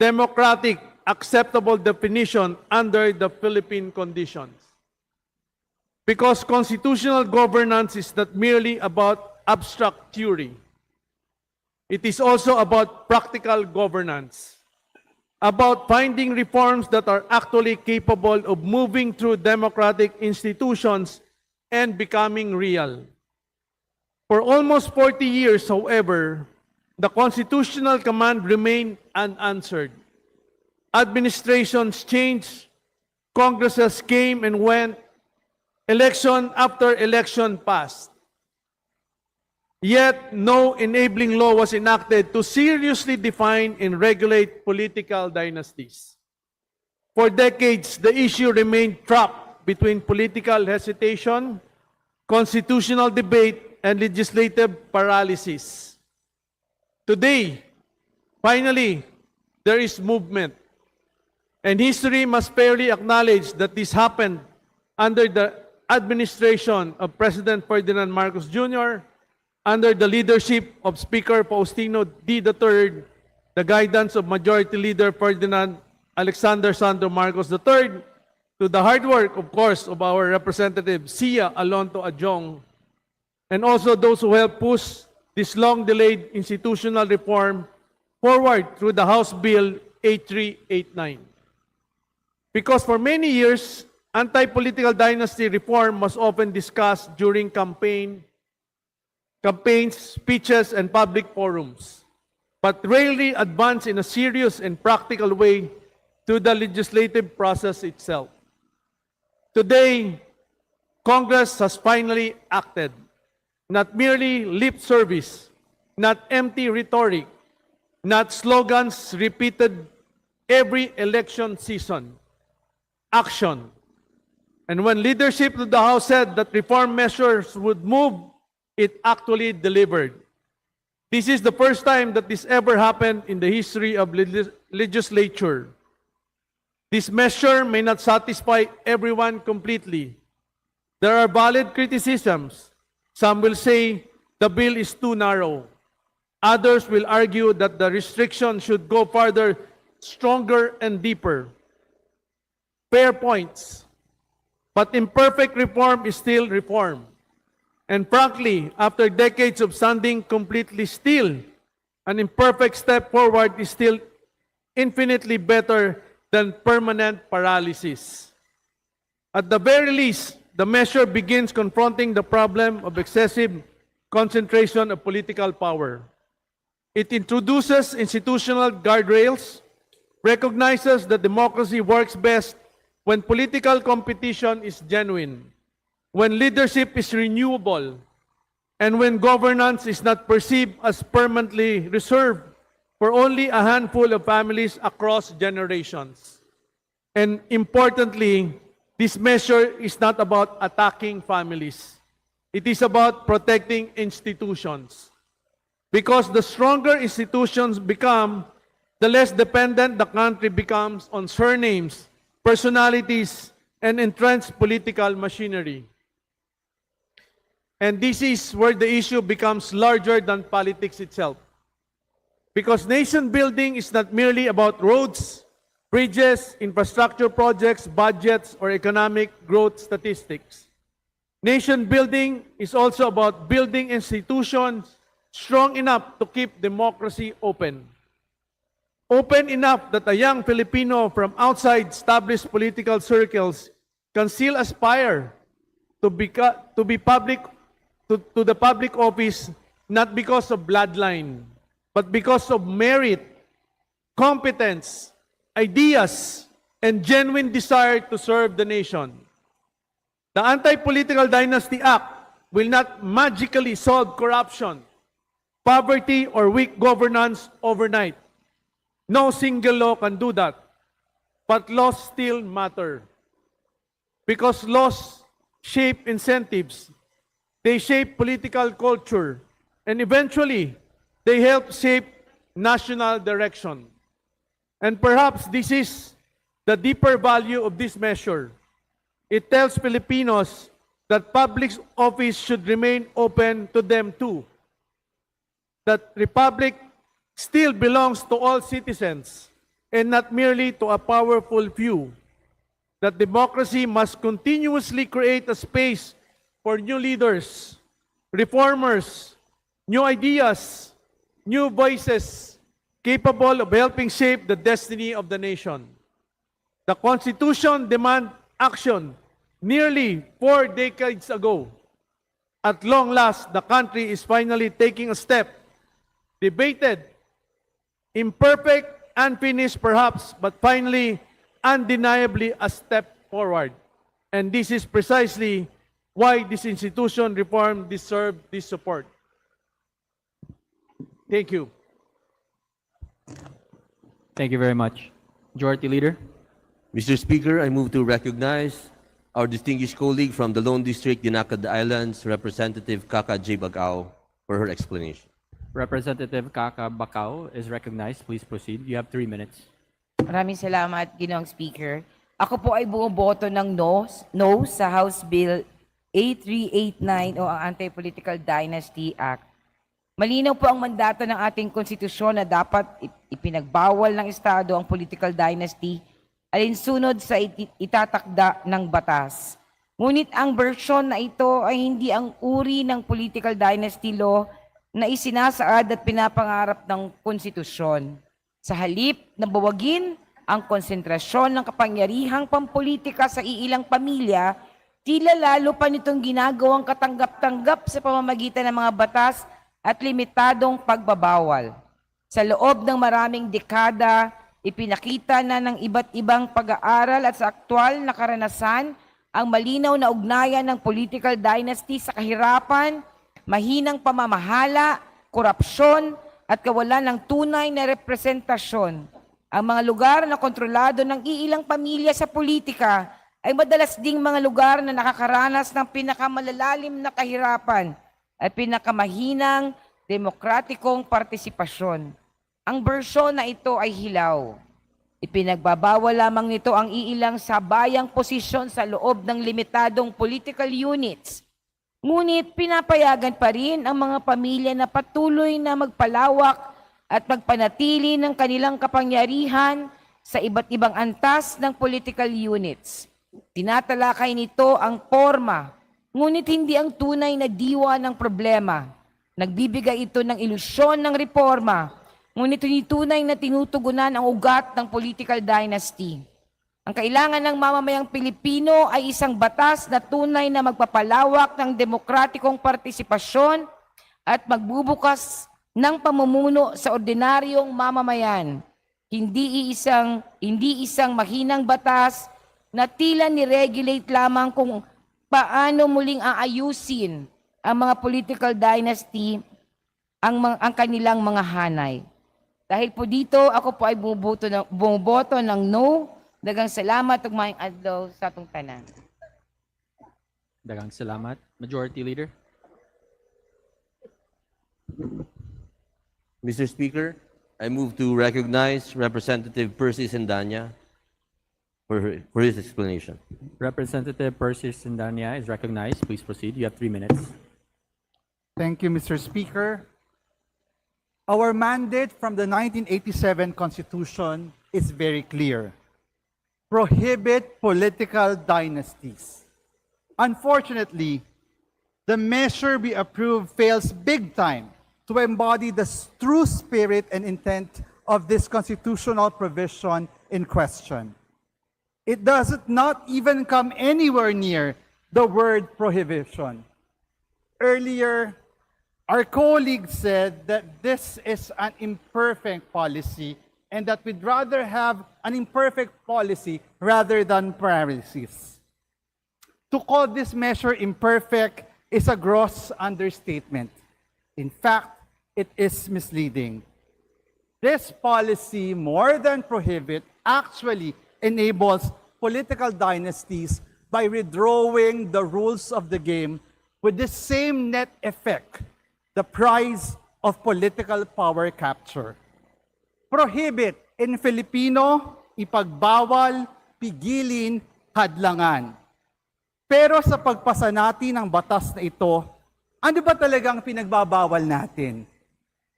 democratic, acceptable definition under the Philippine conditions. Because constitutional governance is not merely about abstract theory. It is also about practical governance, about finding reforms that are actually capable of moving through democratic institutions and becoming real. For almost 40 years, however, the constitutional command remained unanswered. Administrations changed, Congresses came and went, election after election passed. Yet, no enabling law was enacted to seriously define and regulate political dynasties. For decades, the issue remained trapped between political hesitation, constitutional debate, and legislative paralysis. Today, finally, there is movement. And history must fairly acknowledge that this happened under the administration of President Ferdinand Marcos Jr., under the leadership of Speaker Faustino D. III, the guidance of Majority Leader Ferdinand Alexander Sandro Marcos III, to the hard work, of course, of our Representative Sia Alonto Adjong, and also those who helped push this long-delayed institutional reform forward through the House Bill 8389. Because for many years, anti-political dynasty reform was often discussed during campaigns, speeches, and public forums, but rarely advanced in a serious and practical way through the legislative process itself. Today, Congress has finally acted, not merely lip service, not empty rhetoric, not slogans repeated every election season. Action. And when leadership of the House said that reform measures would move, it actually delivered. This is the first time that this ever happened in the history of legislature. This measure may not satisfy everyone completely. There are valid criticisms. Some will say the bill is too narrow. Others will argue that the restriction should go further stronger, and deeper. Fair points. But imperfect reform is still reform. And frankly, after decades of standing completely still, an imperfect step forward is still infinitely better than permanent paralysis. At the very least, the measure begins confronting the problem of excessive concentration of political power. It introduces institutional guardrails, recognizes that democracy works best when political competition is genuine, when leadership is renewable, and when governance is not perceived as permanently reserved for only a handful of families across generations. And importantly, this measure is not about attacking families. It is about protecting institutions. Because the stronger institutions become, the less dependent the country becomes on surnames, personalities, and entrenched political machinery. And this is where the issue becomes larger than politics itself. Because nation building is not merely about roads, bridges, infrastructure projects, budgets, or economic growth statistics. Nation building is also about building institutions strong enough to keep democracy open. Open enough that a young Filipino from outside established political circles can still aspire to the public office, not because of bloodline, but because of merit, competence, ideas, and genuine desire to serve the nation. The Anti-Political Dynasty Act will not magically solve corruption, poverty, or weak governance overnight. No single law can do that. But laws still matter. Because laws shape incentives, they shape political culture, and eventually, they help shape national direction. And perhaps this is the deeper value of this measure. It tells Filipinos that public office should remain open to them too. That republic still belongs to all citizens and not merely to a powerful few. That democracy must continuously create a space for new leaders, reformers, new ideas, new voices capable of helping shape the destiny of the nation. The Constitution demanded action nearly 4 decades ago. At long last, the country is finally taking a step, debated, imperfect, unfinished perhaps, but finally, undeniably a step forward. And this is precisely why this institution reform deserves this support. Thank you. Thank you very much. Majority Leader. Mr. Speaker, I move to recognize our distinguished colleague from the Lone District, Dinakad Islands, Representative Kaka J. Bagao, for her explanation. Representative Kaka Bacao is recognized. Please proceed. You have 3 minutes. Maraming salamat, Ginoong Speaker. Ako po ay bumoboto ng no sa House Bill 8389 o ang Anti-Political Dynasty Act. Malinaw po ang mandato ng ating konstitusyon na dapat ipinagbawal ng Estado ang political dynasty alinsunod sa itatakda ng batas. Ngunit ang version na ito ay hindi ang uri ng political dynasty law na isinasaad at pinapangarap ng konstitusyon. Sa halip na bawagin ang konsentrasyon ng kapangyarihang pampolitika sa iilang pamilya, tila lalo pa nitong ginagawang katanggap-tanggap sa pamamagitan ng mga batas at limitadong pagbabawal. Sa loob ng maraming dekada, ipinakita na ng iba't ibang pag-aaral at sa aktwal na karanasan ang malinaw na ugnayan ng political dynasty sa kahirapan, mahinang pamamahala, korupsyon, at kawalan ng tunay na representasyon. Ang mga lugar na kontrolado ng iilang pamilya sa politika ay madalas ding mga lugar na nakakaranas ng pinakamalalalim na kahirapan at pinakamahinang demokratikong partisipasyon. Ang bersyon na ito ay hilaw. Ipinagbabawal lamang nito ang iilang sabayang posisyon sa loob ng limitadong political units. Ngunit pinapayagan pa rin ang mga pamilya na patuloy na magpalawak at magpanatili ng kanilang kapangyarihan sa iba't ibang antas ng political units. Tinatalakay nito ang forma, ngunit hindi ang tunay na diwa ng problema. Nagbibigay ito ng ilusyon ng reforma, ngunit hindi tunay na tinutugunan ang ugat ng political dynasty. Ang kailangan ng mamamayang Pilipino ay isang batas na tunay na magpapalawak ng demokratikong partisipasyon at magbubukas ng pamumuno sa ordinaryong mamamayan. Hindi isang mahinang batas na tila ni-regulate lamang kung paano muling aayusin ang mga political dynasty ang kanilang mga hanay. Dahil po dito, ako po ay bumuboto ng no. Dagang salamat ug maayong adlaw sa atong tanan. Daghang salamat. Majority Leader. Mr. Speaker, I move to recognize Representative Percy Sendanya for his explanation. Representative Percy Sindania is recognized. Please proceed. You have 3 minutes. Thank you, Mr. Speaker. Our mandate from the 1987 Constitution is very clear. Prohibit political dynasties. Unfortunately, the measure we approve fails big time to embody the true spirit and intent of this constitutional provision in question. It does not even come anywhere near the word prohibition. Earlier, our colleague said that this is an imperfect policy and that we'd rather have an imperfect policy rather than paralysis. To call this measure imperfect is a gross understatement. In fact, it is misleading. This policy, more than prohibit, actually enables political dynasties by redrawing the rules of the game with the same net effect, the prize of political power capture. Prohibit in Filipino, ipagbawal, pigilin, hadlangan. Pero sa pagpasa natin ng batas na ito, ano ba talagang pinagbabawal natin?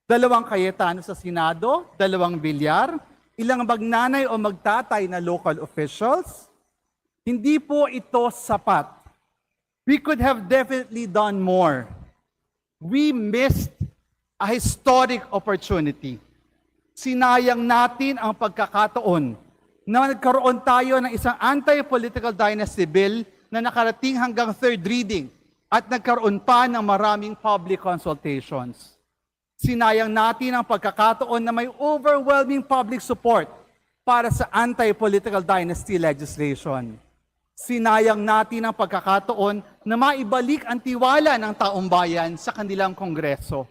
2 Cayetano sa Senado, 2 bilyar, ilang magnanay o magtatay na local officials? Hindi po ito sapat. We could have definitely done more. We missed a historic opportunity. Sinayang natin ang pagkakataon na nagkaroon tayo ng isang anti-political dynasty bill na nakarating hanggang 3rd reading at nagkaroon pa ng maraming public consultations. Sinayang natin ang pagkakataon na may overwhelming public support para sa anti-political dynasty legislation. Sinayang natin ang pagkakataon na maibalik ang tiwala ng taong bayan sa kanilang kongreso.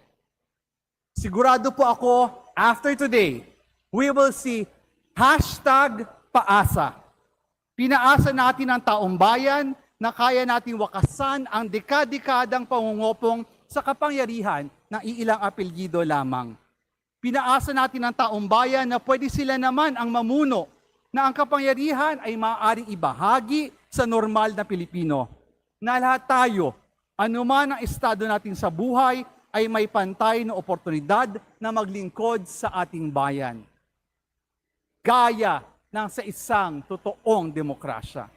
Sigurado po ako, after today, we will see #paasa. Pinaasa natin ang taong bayan na kaya natin wakasan ang dekadang pangungopong sa kapangyarihan ng iilang apelyido lamang. Pinaasa natin ang taong bayan na pwede sila naman ang mamuno na ang kapangyarihan ay maaaring ibahagi sa normal na Pilipino. Na lahat tayo, anuman ang estado natin sa buhay, ay may pantay na oportunidad na maglingkod sa ating bayan. Gaya ng sa isang totoong demokrasya.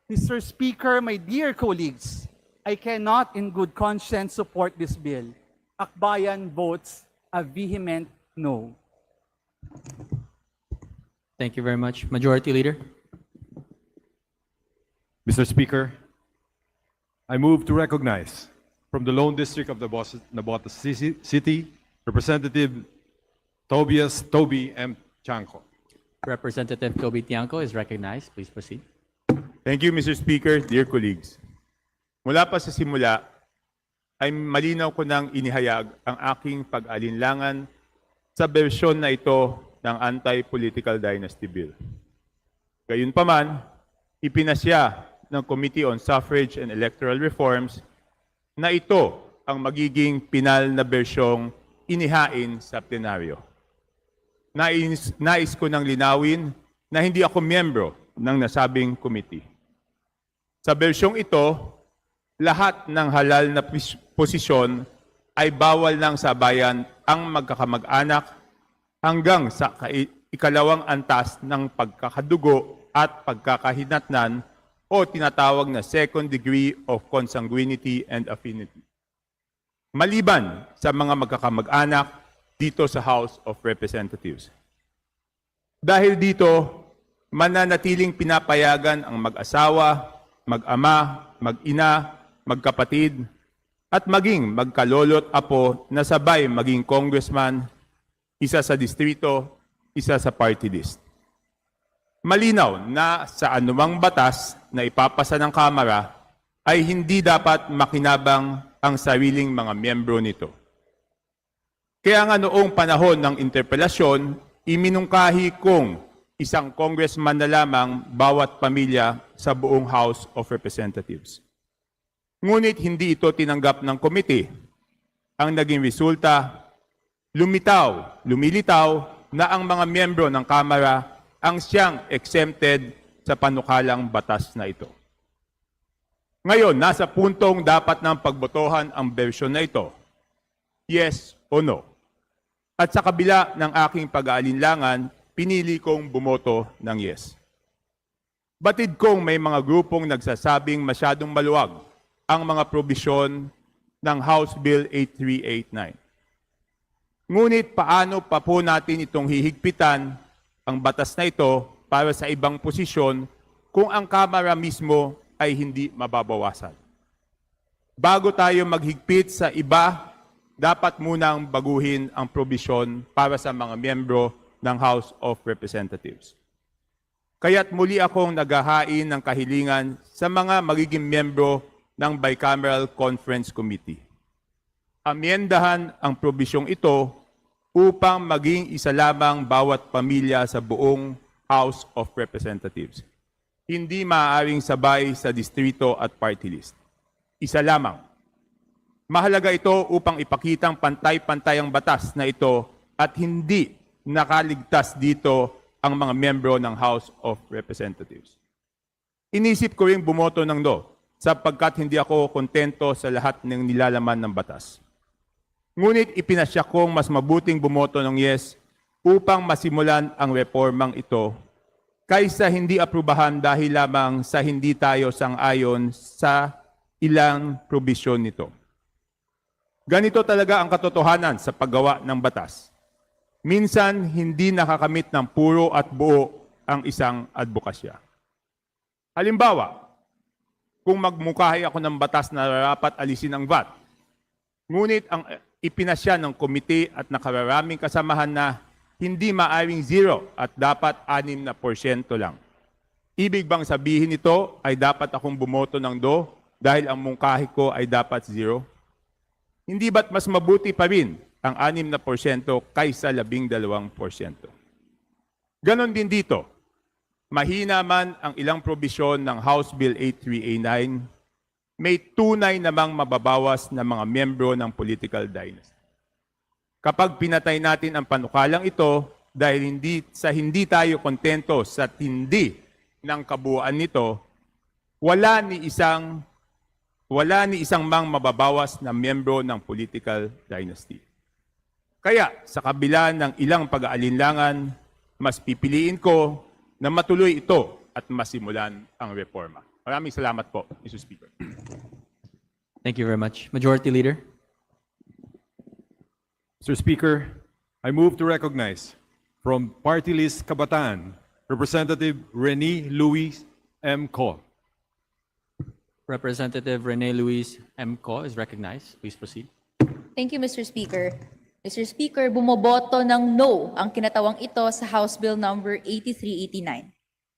Mr. Speaker, my dear colleagues, I cannot in good conscience support this bill. Akbayan votes a vehement no. Thank you very much. Majority Leader. Mr. Speaker, I move to recognize from the Lone District of Navotas City, Representative Toby M. Chanco. Representative Toby Tiangco is recognized. Please proceed. Thank you, Mr. Speaker, dear colleagues. Mula pa sa simula, ay malinaw ko nang inihayag ang aking pag-alinlangan sa bersyon na ito ng Anti-Political Dynasty Bill. Gayunpaman, ipinasya ng Committee on Suffrage and Electoral Reforms na ito ang magiging pinal na bersyong inihain sa plenaryo. Nais ko nang linawin na hindi ako miyembro ng nasabing committee. Sa bersyong ito, lahat ng halal na posisyon ay bawal ng sabayan ang magkakamag-anak hanggang sa ikalawang antas ng pagkakadugo at pagkakahinatnan o tinatawag na second degree of consanguinity and affinity. Maliban sa mga magkakamag-anak dito sa House of Representatives. Dahil dito, mananatiling pinapayagan ang mag-asawa, mag-ama, mag-ina, magkapatid, at maging magkalolo't apo na sabay maging congressman, isa sa distrito, isa sa party list. Malinaw na sa anumang batas na ipapasa ng Kamara ay hindi dapat makinabang ang sariling mga miyembro nito. Kaya nga noong panahon ng interpelasyon, iminungkahi kong isang congressman na lamang bawat pamilya sa buong House of Representatives. Ngunit hindi ito tinanggap ng komite. Ang naging resulta, lumilitaw na ang mga miyembro ng Kamara ang siyang exempted sa panukalang batas na ito. Ngayon, nasa puntong dapat ng pagbotohan ang bersyon na ito. Yes o no? At sa kabila ng aking pag-aalinlangan, pinili kong bumoto ng yes. Batid kong may mga grupong nagsasabing masyadong maluwag ang mga probisyon ng House Bill 8389. Ngunit paano pa po natin itong hihigpitan ang batas na ito para sa ibang posisyon kung ang Kamara mismo ay hindi mababawasan? Bago tayo maghigpit sa iba, dapat munang baguhin ang probisyon para sa mga miyembro ng House of Representatives. Kaya't muli akong naghahain ng kahilingan sa mga magiging miyembro ng Bicameral Conference Committee. Amyendahan ang probisyong ito upang maging isa lamang bawat pamilya sa buong House of Representatives. Hindi maaaring sabay sa distrito at party list. Isa lamang. Mahalaga ito upang ipakitang pantay-pantay ang batas na ito at hindi nakaligtas dito ang mga miyembro ng House of Representatives. Inisip ko ring bumoto ng no sapagkat hindi ako kontento sa lahat ng nilalaman ng batas. Ngunit ipinasya kong mas mabuting bumoto ng yes upang masimulan ang reformang ito kaysa hindi aprubahan dahil lamang sa hindi tayo sang-ayon sa ilang probisyon nito. Ganito talaga ang katotohanan sa paggawa ng batas. Minsan, hindi nakakamit ng puro at buo ang isang advokasya. Halimbawa, kung magmungkahi ako ng batas na dapat alisin ang VAT, ngunit ang ipinasya ng komite at nakararaming kasamahan na hindi maaring 0 at dapat 6% lang. Ibig bang sabihin nito ay dapat akong bumoto ng do dahil ang mungkahi ko ay dapat 0? Hindi ba't mas mabuti pa rin ang 6% kaysa 12%? Ganon din dito. Mahina man ang ilang probisyon ng House Bill 8389, may tunay namang mababawas na mga miyembro ng political dynasty. Kapag pinatay natin ang panukalang ito dahil hindi tayo kontento sa tindi ng kabuuan nito, wala ni isang mang mababawas na miyembro ng political dynasty. Kaya sa kabila ng ilang pag-aalinlangan, mas pipiliin ko na matuloy ito at masimulan ang reforma. Maraming salamat po, Mr. Speaker. Thank you very much. Majority Leader. Mr. Speaker, I move to recognize from Party List Kabataan, Representative Rene Luis M. Co. Representative Rene Luis M. Co. is recognized. Please proceed. Thank you, Mr. Speaker. Mr. Speaker, bumoboto ng no ang kinatawang ito sa House Bill number 8389.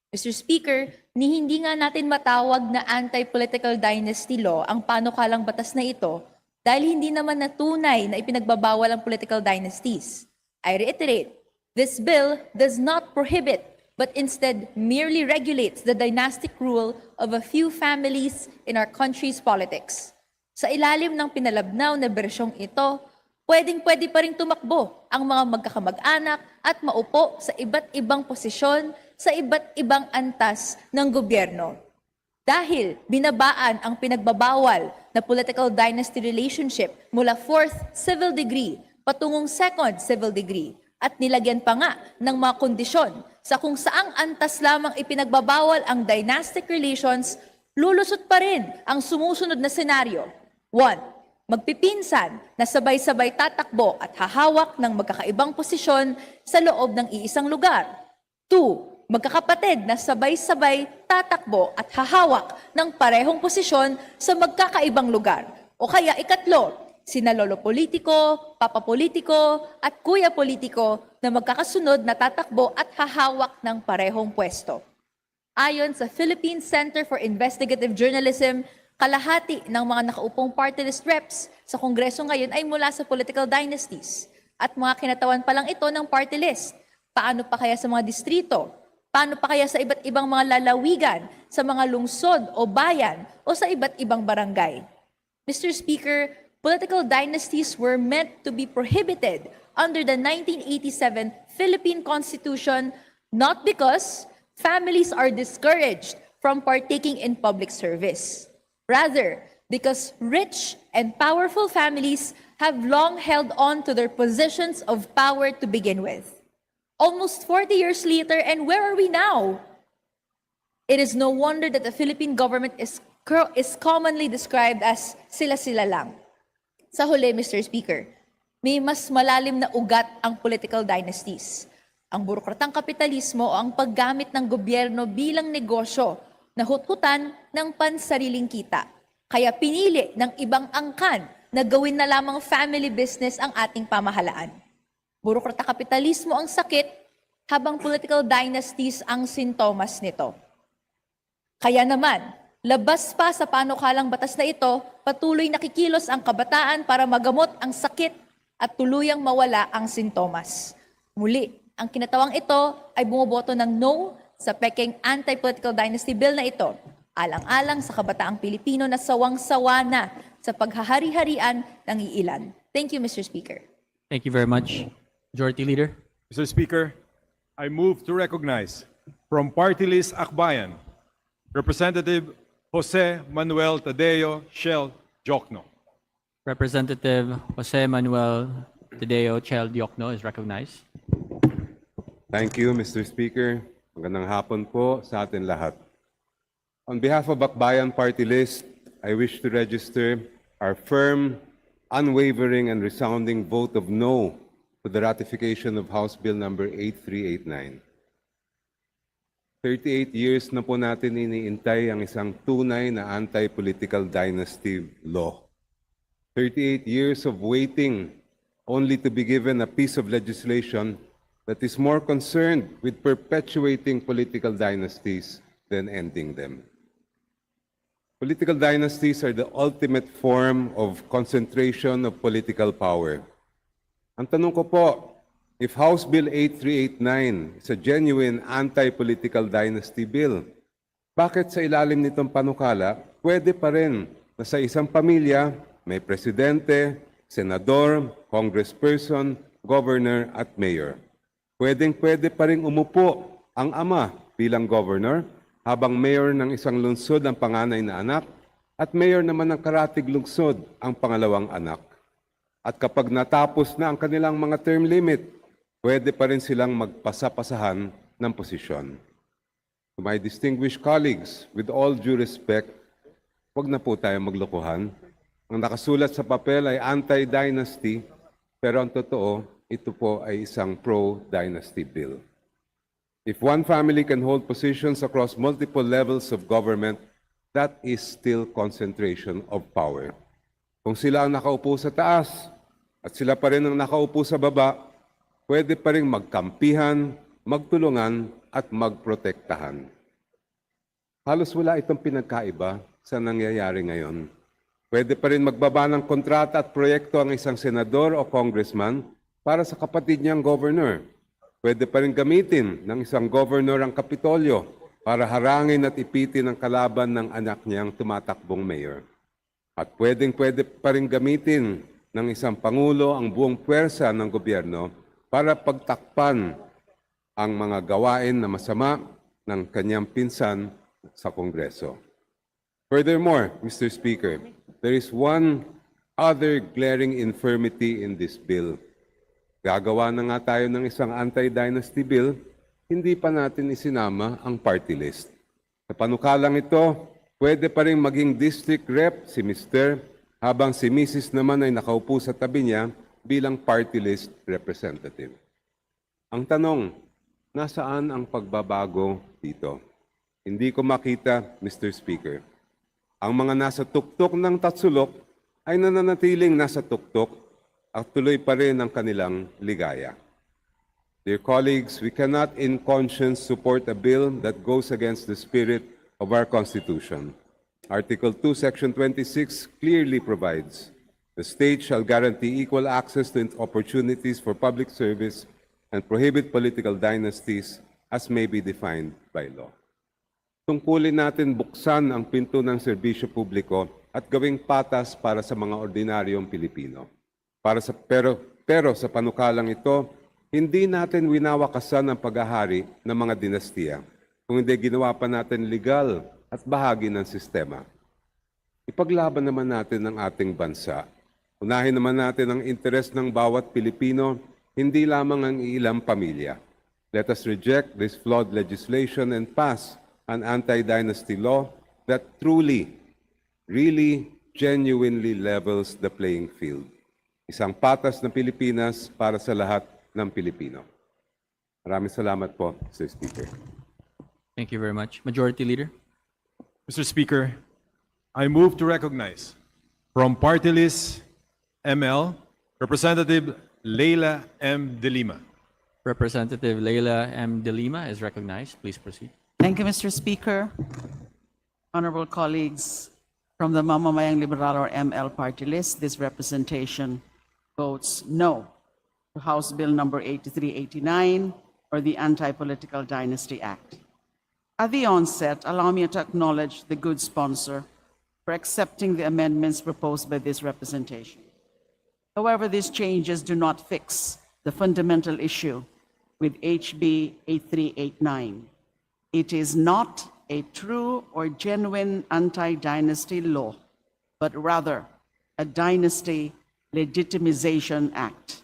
Mr. Speaker, hindi nga natin matawag na anti-political dynasty law ang panukalang batas na ito dahil hindi naman natunay na ipinagbabawal ang political dynasties. I reiterate, this bill does not prohibit but instead merely regulates the dynastic rule of a few families in our country's politics. Sa ilalim ng pinalabnaw na bersyong ito, pwedeng-pwede pa rin tumakbo ang mga magkakamag-anak at maupo sa iba't ibang posisyon sa iba't ibang antas ng gobyerno. Dahil binabaan ang pinagbabawal na political dynasty relationship mula 4th civil degree patungong 2nd civil degree, At nilagyan pa nga ng mga kondisyon sa kung saang antas lamang ipinagbabawal ang dynastic relations, lulusot pa rin ang sumusunod na senaryo. 1. Magpipinsan na sabay-sabay tatakbo at hahawak ng magkakaibang posisyon sa loob ng iisang lugar. 2. Magkakapatid na sabay-sabay tatakbo at hahawak ng parehong posisyon sa magkakaibang lugar. O kaya ikatlo, sina lolo politiko, papa politiko, at kuya politiko na magkakasunod na tatakbo at hahawak ng parehong pwesto. Ayon sa Philippine Center for Investigative Journalism, kalahati ng mga nakaupong party list reps sa Kongreso ngayon ay mula sa political dynasties at mga kinatawan pa lang ito ng party list. Paano pa kaya sa mga distrito? Paano pa kaya sa iba't ibang mga lalawigan, sa mga lungsod o bayan o sa iba't ibang barangay? Mr. Speaker, political dynasties were meant to be prohibited under the 1987 Philippine Constitution, not because families are discouraged from partaking in public service. Rather, because rich and powerful families have long held on to their positions of power to begin with. Almost 40 years later, and where are we now? It is no wonder that the Philippine government is commonly described as sila-sila lang. Sa huli, Mr. Speaker, may mas malalim na ugat ang political dynasties. Ang burokratang kapitalismo o ang paggamit ng gobyerno bilang negosyo na huthutan ng pansariling kita. Kaya pinili ng ibang angkan na gawin na lamang family business ang ating pamahalaan. Burokrata kapitalismo ang sakit, habang political dynasties ang sintomas nito. Kaya naman, labas pa sa panukalang batas na ito, patuloy nakikilos ang kabataan para magamot ang sakit at tuluyang mawala ang sintomas. Muli, ang kinatawang ito ay bumoboto ng no sa pekeng anti-political dynasty bill na ito, alang-alang sa kabataang Pilipino na sawang-sawa na sa paghahari-harian ng iilan. Thank you, Mr. Speaker. Thank you very much. Majority Leader. Mr. Speaker, I move to recognize from Party List Akbayan, Representative Jose Manuel Tadeo Shell Jokno. Representative Jose Manuel Tadeo Chel Diokno is recognized. Thank you, Mr. Speaker. Magandang hapon po sa atin lahat. On behalf of Akbayan Party List, I wish to register our firm, unwavering, and resounding vote of no to the ratification of House Bill number 8389. 38 years na po natin iniintay ang isang tunay na anti-political dynasty law. 38 years of waiting only to be given a piece of legislation that is more concerned with perpetuating political dynasties than ending them. Political dynasties are the ultimate form of concentration of political power. Ang tanong ko po, if House Bill 8389 is a genuine anti-political dynasty bill, bakit sa ilalim nitong panukala, pwede pa rin na sa isang pamilya may presidente, senador, congressperson, governor at mayor? Pwedeng-pwede pa rin umupo ang ama bilang governor, habang mayor ng isang lungsod ang panganay na anak, at mayor naman ng karatig lungsod ang pangalawang anak. At kapag natapos na ang kanilang mga term limit, pwede pa rin silang magpasapasahan ng posisyon. To my distinguished colleagues, with all due respect, huwag na po tayo maglokohan. Ang nakasulat sa papel ay anti-dynasty, pero ang totoo, ito po ay isang pro-dynasty bill. If one family can hold positions across multiple levels of government, that is still concentration of power. Kung sila ang nakaupo sa taas at sila pa rin ang nakaupo sa baba, pwede pa rin magkampihan, magtulungan at magprotektahan. Halos wala itong pinagkaiba sa nangyayari ngayon. Pwede pa rin magbaba ng kontrata at proyekto ang isang senador o congressman para sa kapatid niyang governor. Pwede pa rin gamitin ng isang governor ang Kapitolyo para harangin at ipitin ang kalaban ng anak niyang tumatakbong mayor. At pwede pa rin gamitin ng isang pangulo ang buong puwersa ng gobyerno para pagtakpan ang mga gawain na masama ng kanyang pinsan sa Kongreso. Furthermore, Mr. Speaker, there is one other glaring infirmity in this bill. Gagawa na nga tayo ng isang anti-dynasty bill, hindi pa natin isinama ang party list. Sa panukalang ito, pwede pa rin maging district rep si Mr. habang si Mrs. naman ay nakaupo sa tabi niya bilang party list representative. Ang tanong, nasaan ang pagbabago dito? Hindi ko makita, Mr. Speaker. Ang mga nasa tuktok ng Tatsulok ay nananatiling nasa tuktok at tuloy pa rin ang kanilang ligaya. Dear colleagues, we cannot in conscience support a bill that goes against the spirit of our Constitution. Article 2, Section 26 clearly provides, the state shall guarantee equal access to opportunities for public service and prohibit political dynasties as may be defined by law. Tungkulin natin buksan ang pinto ng serbisyo publiko at gawing patas para sa mga ordinaryong Pilipino. Pero sa panukalang ito, hindi natin winawakasan ang paghahari ng mga dinastiya, kung hindi ginawa pa natin legal at bahagi ng sistema. Ipaglaban naman natin ang ating bansa. Unahin naman natin ang interes ng bawat Pilipino, hindi lamang ang ilang pamilya. Let us reject this flawed legislation and pass an anti-dynasty law that truly, really, genuinely levels the playing field. Isang patas na Pilipinas para sa lahat ng Pilipino. Maraming salamat po, Mr. Speaker. Thank you very much. Majority Leader. Mr. Speaker, I move to recognize from Party List ML, Representative Leila M. De Lima. Representative Leila M. De Lima is recognized. Please proceed. Thank you, Mr. Speaker. Honorable colleagues, from the Mamamayang Liberal or ML party list, this representation votes no to House Bill number 8389 or the Anti-Political Dynasty Act. At the onset, allow me to acknowledge the good sponsor for accepting the amendments proposed by this representation. However, these changes do not fix the fundamental issue with HB 8389. It is not a true or genuine anti-dynasty law, but rather a dynasty legitimization act.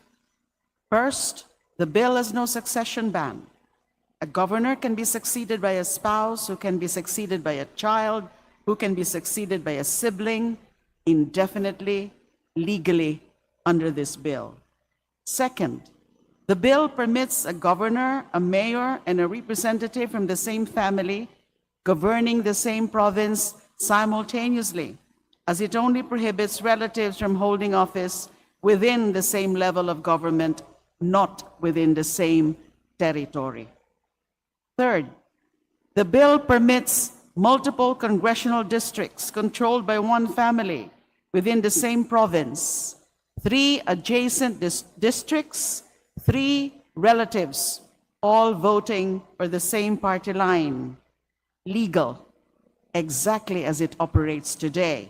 First, the bill has no succession ban. A governor can be succeeded by a spouse, who can be succeeded by a child, who can be succeeded by a sibling, indefinitely, legally, under this bill. Second, the bill permits a governor, a mayor, and a representative from the same family governing the same province simultaneously, as it only prohibits relatives from holding office within the same level of government, not within the same territory. Third, the bill permits multiple congressional districts controlled by one family within the same province, 3 adjacent districts, 3 relatives, all voting for the same party line. Legal, exactly as it operates today.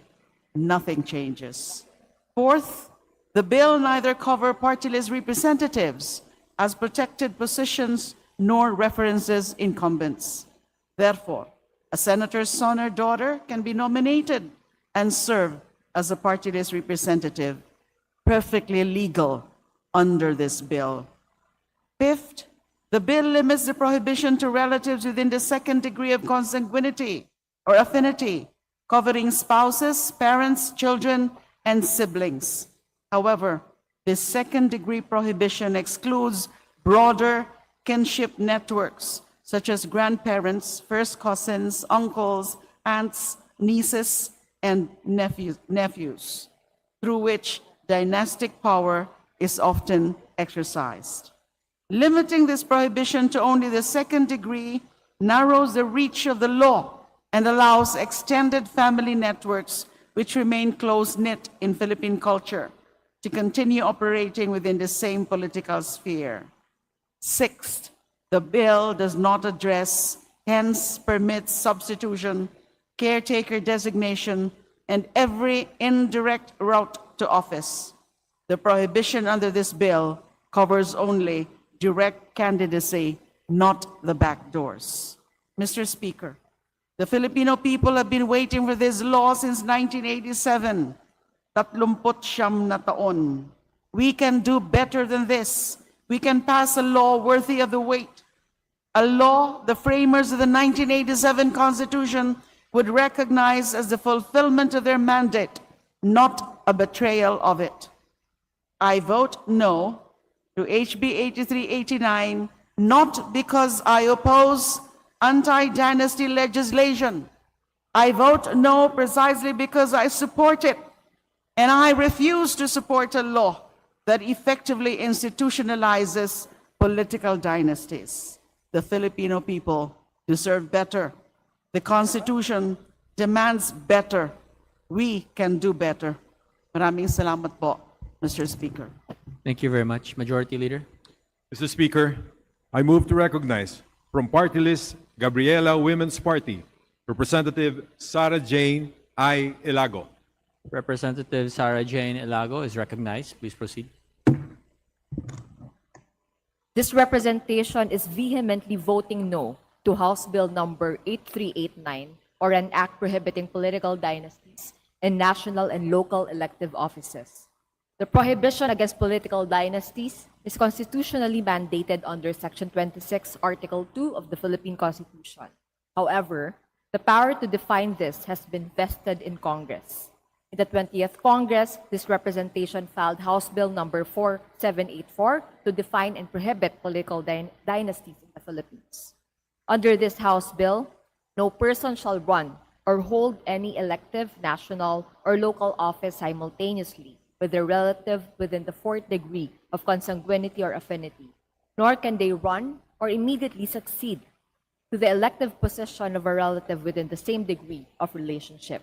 Nothing changes. Fourth, the bill neither covers party list representatives as protected positions nor references incumbents. Therefore, a senator's son or daughter can be nominated and serve as a party list representative, perfectly legal under this bill. Fifth, the bill limits the prohibition to relatives within the second degree of consanguinity or affinity, covering spouses, parents, children, and siblings. However, this second degree prohibition excludes broader kinship networks, such as grandparents, first cousins, uncles, aunts, nieces, and nephews, through which dynastic power is often exercised. Limiting this prohibition to only the second degree narrows the reach of the law and allows extended family networks, which remain close-knit in Philippine culture, to continue operating within the same political sphere. Sixth, the bill does not address, hence permits substitution, caretaker designation, and every indirect route to office. The prohibition under this bill covers only direct candidacy, not the back doors. Mr. Speaker, the Filipino people have been waiting for this law since 1987, 39 na taon. We can do better than this. We can pass a law worthy of the wait. A law the framers of the 1987 Constitution would recognize as the fulfillment of their mandate, not a betrayal of it. I vote no to HB 8389, not because I oppose anti-dynasty legislation. I vote no precisely because I support it, and I refuse to support a law that effectively institutionalizes political dynasties. The Filipino people deserve better. The Constitution demands better. We can do better. Maraming salamat po, Mr. Speaker. Thank you very much. Majority Leader. Mr. Speaker, I move to recognize from Party List Gabriela Women's Party, Representative Sarah Jane I. Ilago. Representative Sarah Jane Ilago is recognized. Please proceed. This representation is vehemently voting no to House Bill number 8389, or an act prohibiting political dynasties in national and local elective offices. The prohibition against political dynasties is constitutionally mandated under Section 26, Article 2 of the Philippine Constitution. However, the power to define this has been vested in Congress. In the 20th Congress, this representation filed House Bill number 4784 to define and prohibit political dynasties in the Philippines. Under this House Bill, no person shall run or hold any elective, national, or local office simultaneously with their relative within the fourth degree of consanguinity or affinity, nor can they run or immediately succeed to the elective position of a relative within the same degree of relationship.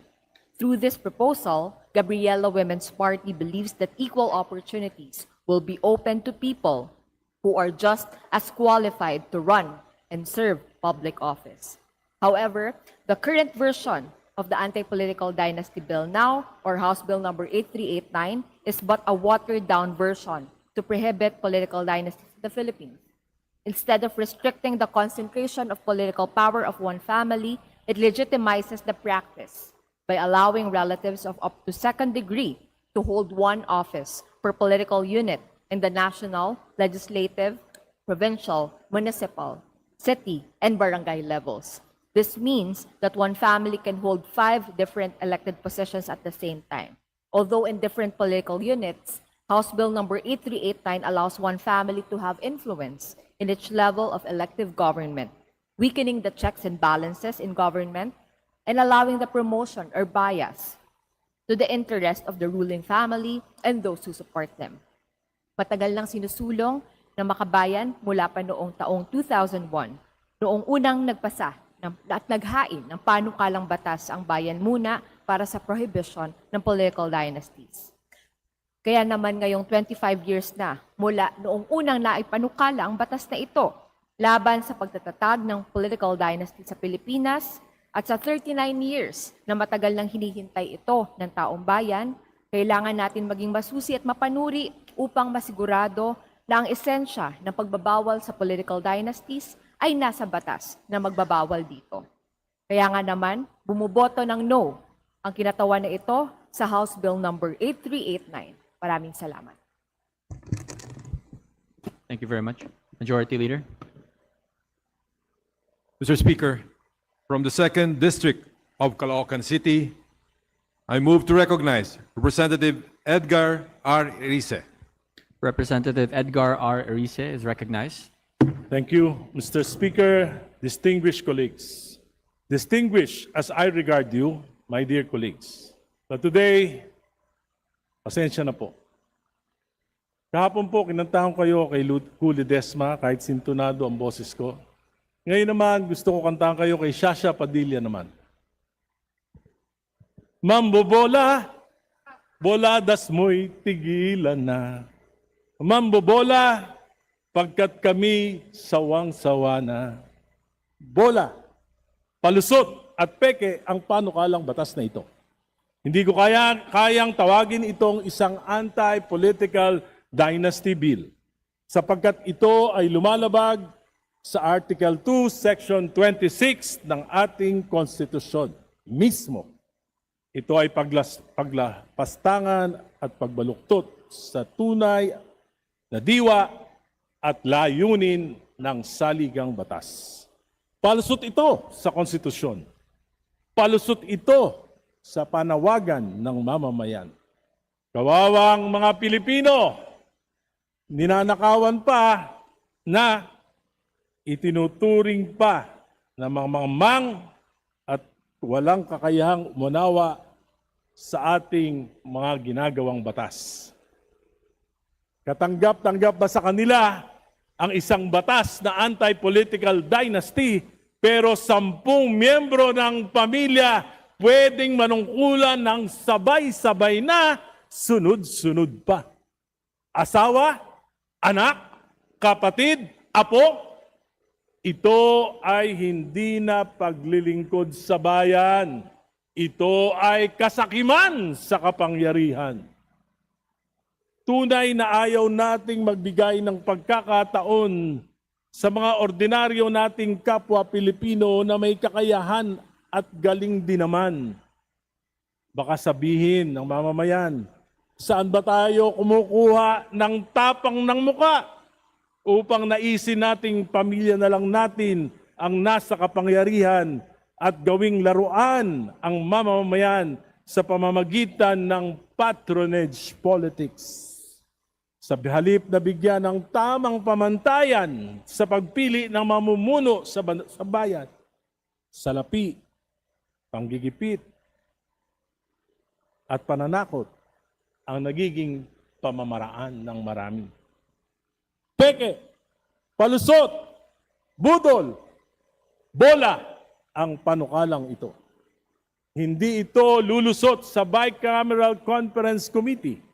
Through this proposal, Gabriela Women's Party believes that equal opportunities will be open to people who are just as qualified to run and serve public office. However, the current version of the Anti-Political Dynasty Bill now, or House Bill number 8389, is but a watered-down version to prohibit political dynasties in the Philippines. Instead of restricting the concentration of political power of one family, it legitimizes the practice by allowing relatives of up to second degree to hold one office per political unit in the national, legislative, provincial, municipal, city, and barangay levels. This means that one family can hold 5 different elected positions at the same time. Although in different political units, House Bill number 8389 allows one family to have influence in each level of elective government, weakening the checks and balances in government and allowing the promotion or bias to the interest of the ruling family and those who support them. Matagal nang sinusulong ng makabayan mula pa noong taong 2001, noong unang nagpasa at naghain ng panukalang batas ang bayan muna para sa prohibition ng political dynasties. Kaya naman ngayong 25 years na mula noong unang naipanukala ang batas na ito laban sa pagtatatag ng political dynasty sa Pilipinas, at sa 39 years na matagal nang hinihintay ito ng taong bayan, kailangan natin maging masusi at mapanuri upang masigurado na ang esensya ng pagbabawal sa political dynasties ay nasa batas na magbabawal dito. Kaya nga naman, bumuboto ng no ang kinatawan na ito sa House Bill number 8389. Maraming salamat. Thank you very much. Majority Leader. Mr. Speaker, from the 2nd District of Caloocan City, I move to recognize Representative Edgar R. Erice. Representative Edgar R. Erice is recognized. Thank you, Mr. Speaker, distinguished colleagues. Distinguished as I regard you, my dear colleagues. But today, pasensya na po. Kahapon po, kinantahan kayo kay Huli Desma, kahit sintunado ang boses ko. Ngayon naman, gusto ko kantahan kayo kay Shasha Padilla naman. Mambobola, boladas mo'y tigilan na. Mambobola, pagkat kami sawang-sawa na. Bola, palusot at peke ang panukalang batas na ito. Hindi ko kayang tawagin itong isang anti-political dynasty bill sapagkat ito ay lumalabag sa Article 2, Section 26 ng ating konstitusyon mismo. Ito ay paglapastangan at pagbaluktot sa tunay na diwa at layunin ng saligang batas. Palusot ito sa konstitusyon. Palusot ito sa panawagan ng mamamayan. Kawawang mga Pilipino, ninanakawan pa na itinuturing pa na mamang at walang kakayahang umunawa sa ating mga ginagawang batas. Katanggap-tanggap ba sa kanila ang isang batas na anti-political dynasty pero 10 miyembro ng pamilya pwedeng manungkulan ng sabay-sabay na sunod-sunod pa? Asawa, anak, kapatid, apo, ito ay hindi na paglilingkod sa bayan. Ito ay kasakiman sa kapangyarihan. Tunay na ayaw nating magbigay ng pagkakataon sa mga ordinaryo nating kapwa Pilipino na may kakayahan at galing din naman. Baka sabihin ng mamamayan, saan ba tayo kumukuha ng tapang ng muka upang naisin nating pamilya na lang natin ang nasa kapangyarihan at gawing laruan ang mamamayan sa pamamagitan ng patronage politics. Sa halip na bigyan ng tamang pamantayan sa pagpili ng mamumuno sa bayan, salapi, panggigipit, at pananakot ang nagiging pamamaraan ng marami. Peke, palusot, budol, bola ang panukalang ito. Hindi ito lulusot sa Bicameral Conference Committee.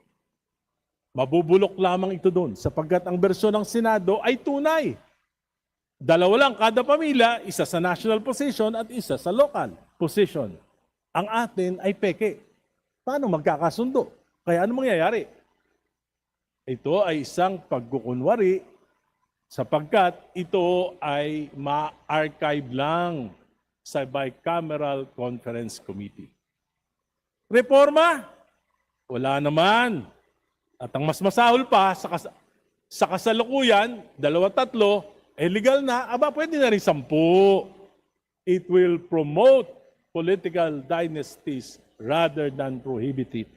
Mabubulok lamang ito doon sapagkat ang bersyon ng Senado ay tunay. 2 lang kada pamilya, isa sa national position at isa sa local position. Ang atin ay peke. Paano magkakasundo? Kaya ano mangyayari? Ito ay isang pagkukunwari sapagkat ito ay ma-archive lang sa Bicameral Conference Committee. Reforma? Wala naman. At ang mas masahol pa, sa kasalukuyan, 2-3, legal na, pwede na rin 10. It will promote political dynasties rather than prohibit it.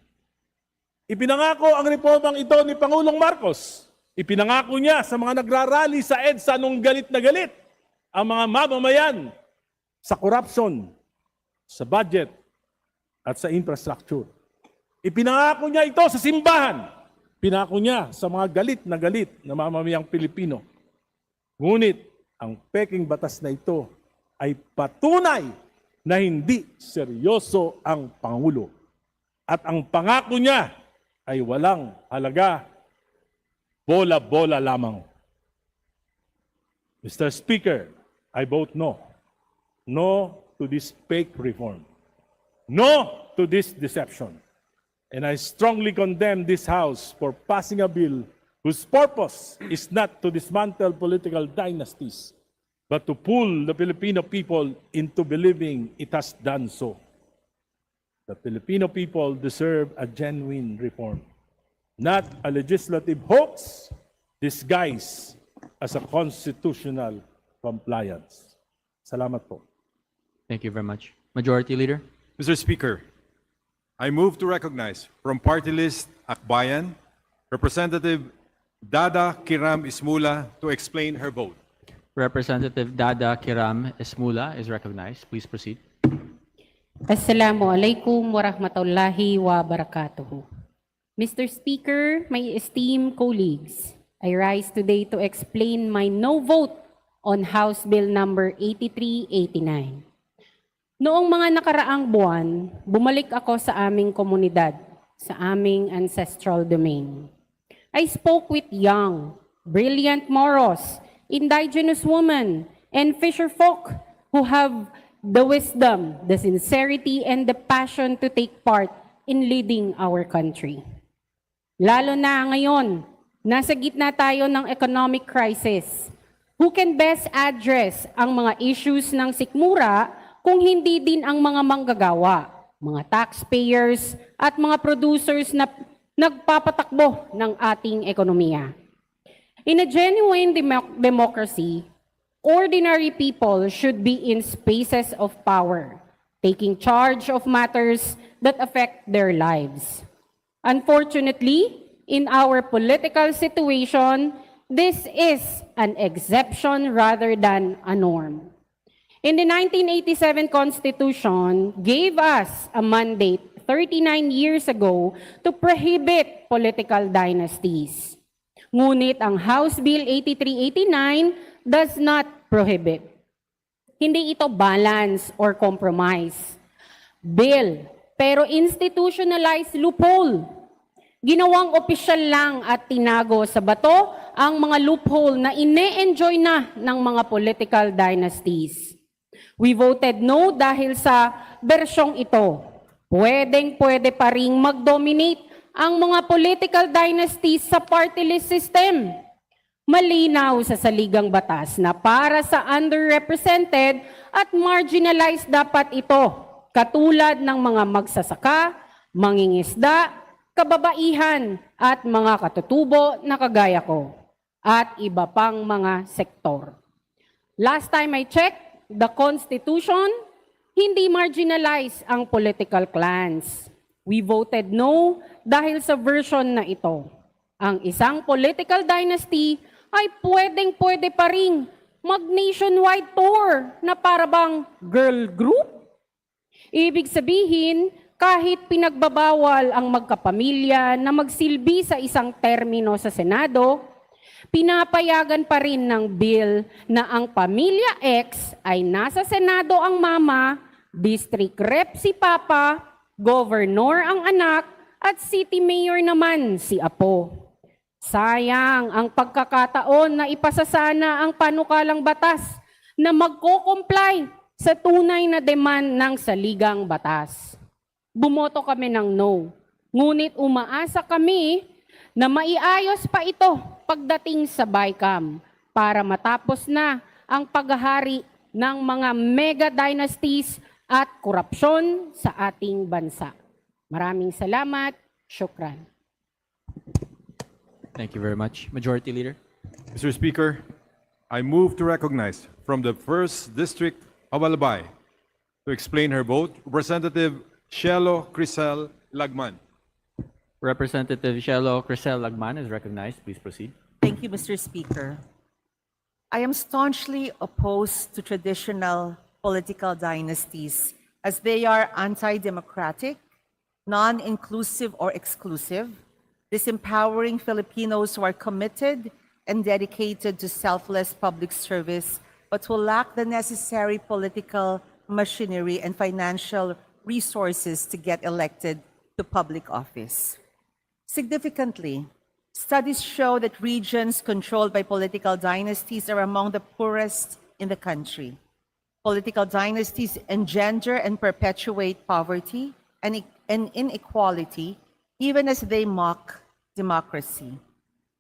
Ipinangako ang reformang ito ni Pangulong Marcos. Ipinangako niya sa mga nagrarally sa EDSA nung galit na galit ang mga mamamayan sa corruption, sa budget, at sa infrastructure. Ipinangako niya ito sa simbahan. Pinako niya sa mga galit na mamamayang Pilipino. Ngunit ang peking batas na ito ay patunay na hindi seryoso ang Pangulo. At ang pangako niya ay walang halaga, bola-bola lamang. Mr. Speaker, I vote no. No to this fake reform. No to this deception. And I strongly condemn this House for passing a bill whose purpose is not to dismantle political dynasties, but to pull the Filipino people into believing it has done so. The Filipino people deserve a genuine reform, not a legislative hoax disguised as a constitutional compliance. Salamat po. Thank you very much. Majority Leader. Mr. Speaker, I move to recognize from Party List Akbayan, Representative Dada Kiram Ismula to explain her vote. Representative Dada Kiram Esmula is recognized. Please proceed. Assalamualaikum warahmatullahi wabarakatuh. Mr. Speaker, my esteemed colleagues, I rise today to explain my no vote on House Bill number 8389. Noong mga nakaraang buwan, bumalik ako sa aming komunidad, sa aming ancestral domain. I spoke with young, brilliant Moros, indigenous women, and fisher folk who have the wisdom, the sincerity, and the passion to take part in leading our country. Lalo na ngayon, nasa gitna tayo ng economic crisis. Who can best address ang mga issues ng sikmura kung hindi din ang mga manggagawa, mga taxpayers, at mga producers na nagpapatakbo ng ating ekonomiya. In a genuine democracy, ordinary people should be in spaces of power, taking charge of matters that affect their lives. Unfortunately, in our political situation, this is an exception rather than a norm. In the 1987 Constitution, gave us a mandate 39 years ago to prohibit political dynasties. Ngunit ang House Bill 8389 does not prohibit. Hindi ito balance or compromise. Bill, pero institutionalized loophole. Ginawang opisyal lang at tinago sa bato ang mga loophole na ine-enjoy na ng mga political dynasties. We voted no dahil sa bersyong ito. Pwedeng-pwede pa ring mag-dominate ang mga political dynasties sa party list system. Malinaw sa saligang batas na para sa underrepresented at marginalized dapat ito, katulad ng mga magsasaka, mangingisda, kababaihan at mga katutubo na kagaya ko, at iba pang mga sektor. Last time I checked, the Constitution, hindi marginalize ang political clans. We voted no dahil sa version na ito. Ang isang political dynasty ay pwedeng-pwede pa ring mag-nationwide tour na parabang girl group. Ibig sabihin, kahit pinagbabawal ang magkapamilya na magsilbi sa isang termino sa Senado, pinapayagan pa rin ng bill na ang pamilya X ay nasa Senado ang mama, district rep si papa, governor ang anak, at city mayor naman si apo. Sayang ang pagkakataon na ipasasana ang panukalang batas na magko-comply sa tunay na demand ng saligang batas. Bumoto kami ng no, ngunit umaasa kami na maiayos pa ito pagdating sa BICAM para matapos na ang paghahari ng mga mega dynasties at korupsyon sa ating bansa. Maraming salamat. Shukran. Thank you very much. Majority Leader. Mr. Speaker, I move to recognize from the 1st District of Albay to explain her vote, Representative Shelo Crisel Lagman. Representative Shelo Crisel Lagman is recognized. Please proceed. Thank you, Mr. Speaker. I am staunchly opposed to traditional political dynasties as they are anti-democratic, non-inclusive or exclusive, disempowering Filipinos who are committed and dedicated to selfless public service but who lack the necessary political machinery and financial resources to get elected to public office. Significantly, studies show that regions controlled by political dynasties are among the poorest in the country. Political dynasties engender and perpetuate poverty and inequality, even as they mock democracy.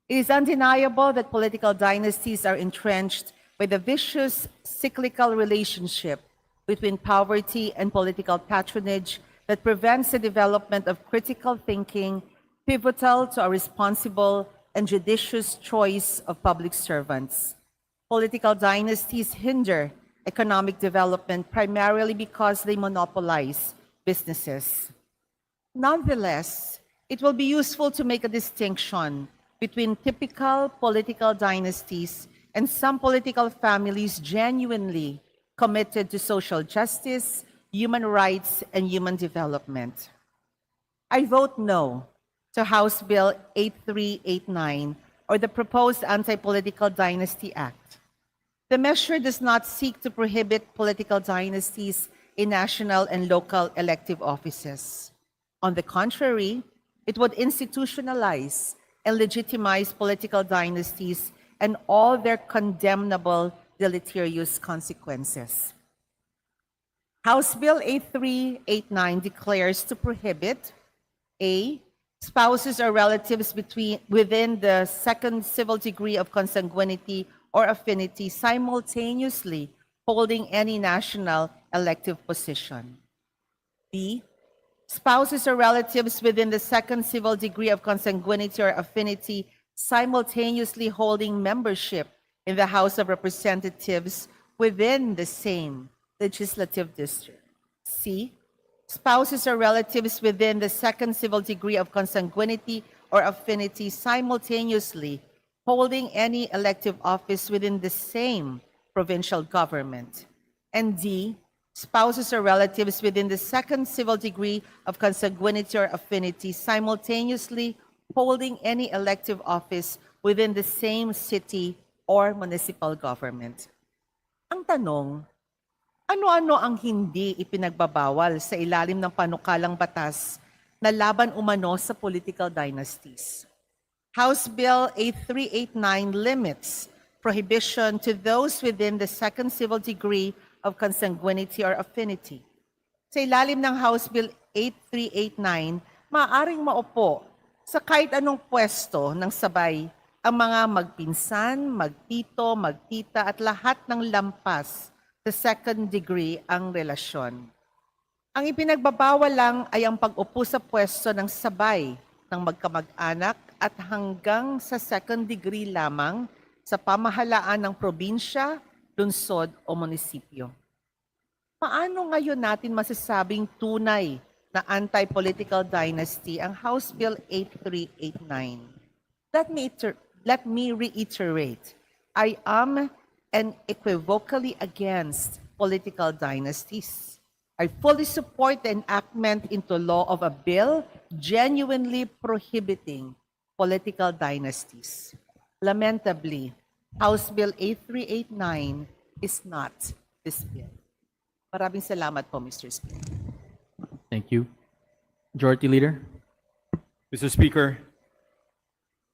It is undeniable that political dynasties are entrenched by the vicious cyclical relationship between poverty and political patronage that prevents the development of critical thinking, pivotal to a responsible and judicious choice of public servants. Political dynasties hinder economic development primarily because they monopolize businesses. Nonetheless, it will be useful to make a distinction between typical political dynasties and some political families genuinely committed to social justice, human rights, and human development. I vote no to House Bill 8389 or the proposed Anti-Political Dynasty Act. The measure does not seek to prohibit political dynasties in national and local elective offices. On the contrary, it would institutionalize and legitimize political dynasties and all their condemnable deleterious consequences. House Bill 8389 declares to prohibit A. Spouses or relatives within the second civil degree of consanguinity or affinity simultaneously holding any national elective position. B. spouses or relatives within the second civil degree of consanguinity or affinity simultaneously holding membership in the House of Representatives within the same legislative district. C, spouses or relatives within the second civil degree of consanguinity or affinity simultaneously holding any elective office within the same provincial government. And D, spouses or relatives within the second civil degree of consanguinity or affinity simultaneously holding any elective office within the same city or municipal government. Ang tanong, ano-ano ang hindi ipinagbabawal sa ilalim ng panukalang batas na laban umano sa political dynasties? House Bill 8389 limits prohibition to those within the second civil degree of consanguinity or affinity. Sa ilalim ng House Bill 8389, maaaring maupo sa kahit anong pwesto ng sabay ang mga magpinsan, magtito, magtita at lahat ng lampas sa second degree ang relasyon. Ang ipinagbabawal lang ay ang pag-upo sa pwesto ng sabay ng magkamag-anak at hanggang sa second degree lamang sa pamahalaan ng probinsya, lungsod o munisipyo. Paano ngayon natin masasabing tunay na anti-political dynasty ang House Bill 8389? Let me reiterate, I am unequivocally against political dynasties. I fully support the enactment into law of a bill genuinely prohibiting political dynasties. Lamentably, House Bill 8389 is not this bill. Maraming salamat po, Mr. Speaker. Thank you. Majority Leader. Mr. Speaker,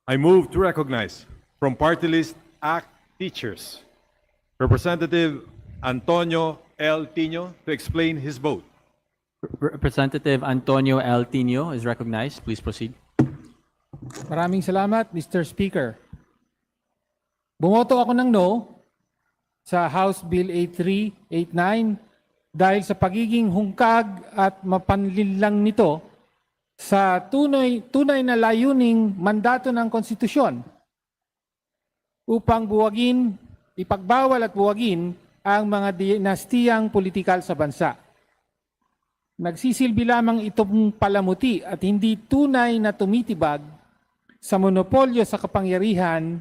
I move to recognize from Party List ACT Teachers, Representative Antonio L. Tino to explain his vote. Representative Antonio L. Tino is recognized. Please proceed. Maraming salamat, Mr. Speaker. Bumoto ako ng no sa House Bill 8389 dahil sa pagiging hungkag at mapanlinlang nito sa tunay na layuning mandato ng konstitusyon upang ipagbawal at buwagin ang mga dinastiyang politikal sa bansa. Nagsisilbi lamang itong palamuti at hindi tunay na tumitibag sa monopolyo sa kapangyarihan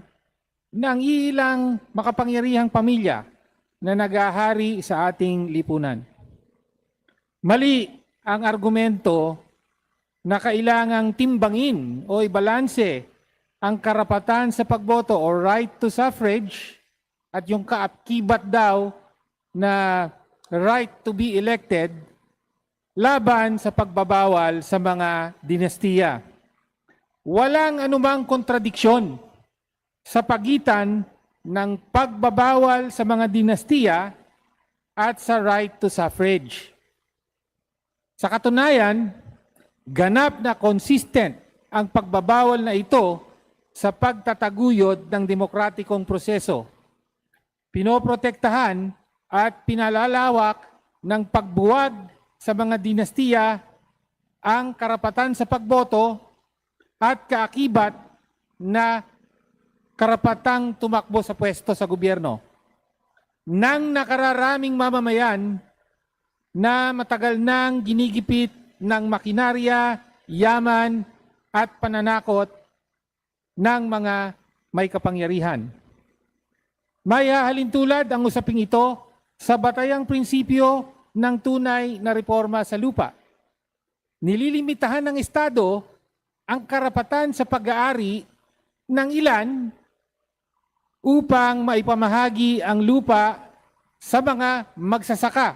ng ilang makapangyarihang pamilya na nagahari sa ating lipunan. Mali ang argumento na kailangang timbangin o ibalanse ang karapatan sa pagboto o right to suffrage at yung kaakibat daw na right to be elected laban sa pagbabawal sa mga dinastiya. Walang anumang kontradiksyon sa pagitan ng pagbabawal sa mga dinastiya at sa right to suffrage. Sa katunayan, ganap na consistent ang pagbabawal na ito sa pagtataguyod ng demokratikong proseso. Pinoprotektahan at pinalalawak ng pagbuwag sa mga dinastiya ang karapatan sa pagboto at kaakibat na karapatang tumakbo sa pwesto sa gobyerno ng nakararaming mamamayan na matagal nang ginigipit ng makinarya, yaman at pananakot ng mga may kapangyarihan. May hahalintulad ang usaping ito sa batayang prinsipyo ng tunay na reforma sa lupa. Nililimitahan ng Estado ang karapatan sa pag-aari ng ilan upang maipamahagi ang lupa sa mga magsasaka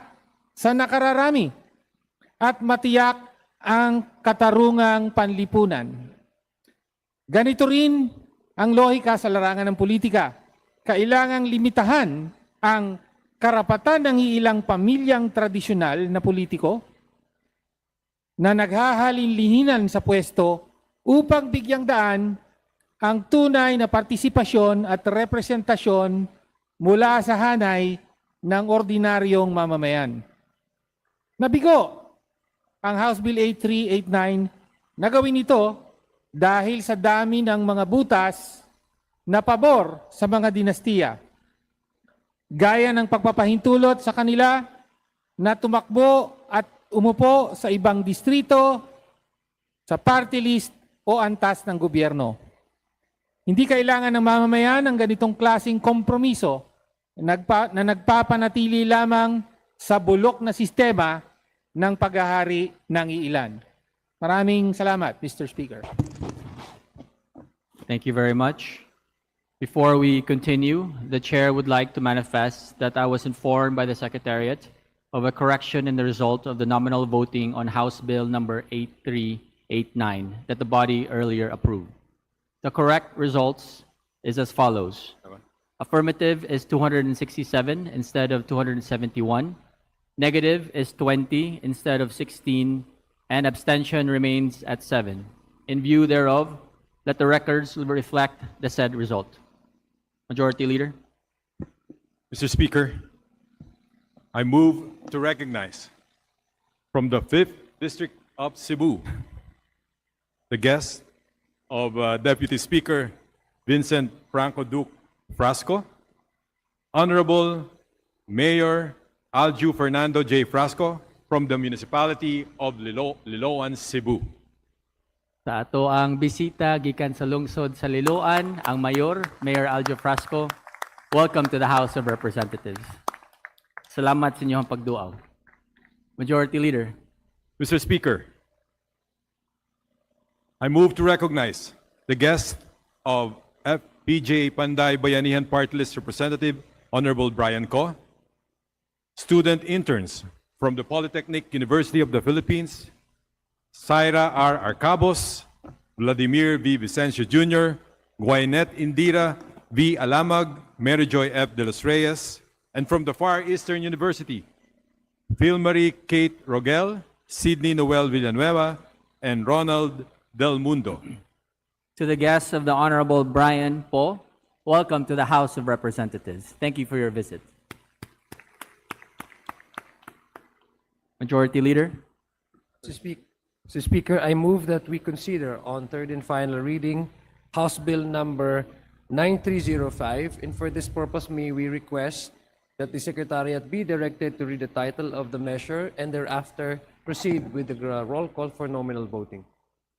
sa nakararami at matiyak ang katarungang panlipunan. Ganito rin ang lohika sa larangan ng politika. Kailangang limitahan ang karapatan ng ilang pamilyang tradisyonal na politiko na naghahalin-lihinan sa pwesto upang bigyang daan ang tunay na partisipasyon at representasyon mula sa hanay ng ordinaryong mamamayan. Nabigo ang House Bill 8389 na gawin ito dahil sa dami ng mga butas na pabor sa mga dinastiya. Gaya ng pagpapahintulot sa kanila na tumakbo at umupo sa ibang distrito, sa party list o antas ng gobyerno. Hindi kailangan ng mamamayan ng ganitong klaseng kompromiso na nagpapanatili lamang sa bulok na sistema ng paghahari ng iilan. Maraming salamat, Mr. Speaker. Thank you very much. Before we continue, the chair would like to manifest that I was informed by the Secretariat of a correction in the result of the nominal voting on House Bill number 8389 that the body earlier approved. The correct results is as follows. Affirmative is 267 instead of 271. Negative is 20 instead of 16, and abstention remains at 7. In view thereof, let the records reflect the said result. Majority Leader. Mr. Speaker, I move to recognize from the 5th District of Cebu the guest of Deputy Speaker Vincent Franco Duque Frasco, Honorable Mayor Alju Fernando J. Frasco from the Municipality of Liloan, Cebu. Sa ato ang bisita gikan sa lungsod sa Liloan, ang Mayor Aljo Frasco. Welcome to the House of Representatives. Salamat sa inyong pagduaw. Majority Leader. Mr. Speaker, I move to recognize the guest of FPJ Panday Bayanihan Party List Representative, Honorable Brian Co, student interns from the Polytechnic University of the Philippines, Syra R. Arcabos, Vladimir V. Vicencio Jr., Guainet Indira V. Alamag, Mary Joy F. De Los Reyes, and from the Far Eastern University, Philmarie Kate Rogel, Sidney Noel Villanueva, and Ronald Del Mundo. To the guests of the Honorable Brian Po, welcome to the House of Representatives. Thank you for your visit. Majority Leader. Mr. Speaker, I move that we consider on third and final reading House Bill number 9305, and for this purpose may we request that the Secretariat be directed to read the title of the measure and thereafter proceed with the roll call for nominal voting.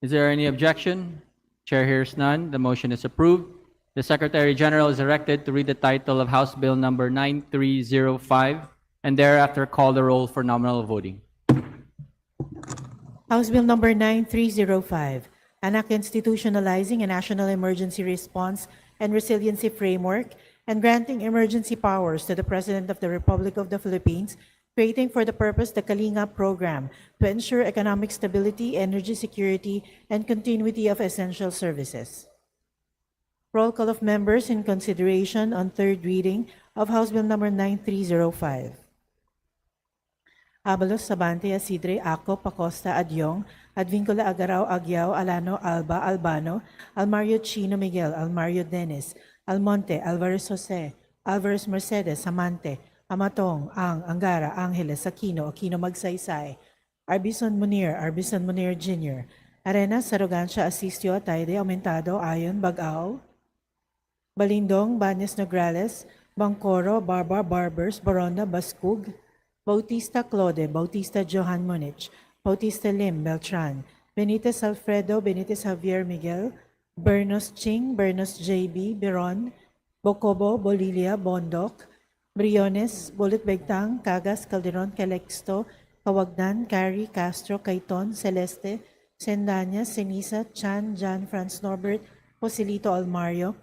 Is there any objection? Chair hears none. The motion is approved. The Secretary General is directed to read the title of House Bill number 9305 and thereafter call the roll for nominal voting. House Bill number 9305, an act institutionalizing a national emergency response and resiliency framework and granting emergency powers to the President of the Republic of the Philippines, creating for the purpose the Kalinga program to ensure economic stability, energy security, and continuity of essential services. Roll call of members in consideration on third reading of House Bill number 9305. Abalos, Sabante, Asidre, Aco, Pacosta, Adyong, Advincula, Agaraw, Agyao, Alano, Alba, Albano, Almario Chino Miguel, Almario Dennis, Almonte, Alvarez Jose, Alvarez Mercedes, Amante, Amatong, Ang, Angara, Angeles, Aquino, Aquino Magsaysay, Arbison Munir Jr., Arenas, Arrogancia, Asistio, Ataide, Aumentado, Ayon, Bagao, Balindong, Banyas Nograles, Bangkoro, Barba, Barbers, Baronda, Baskug, Bautista Claude, Bautista Johan Munich, Bautista Lim Beltran, Benitez Alfredo, Benitez Javier Miguel, Bernos Ching, Bernos JB, Beron, Bocobo, Bolilia, Bondok, Briones, Bulit Begtang, Cagas, Calderon, Calexto, Kawagdan, Cari, Castro, Caiton, Celeste, Sendanya, Senisa, Chan, Jan, Franz Norbert, Joselito Almario,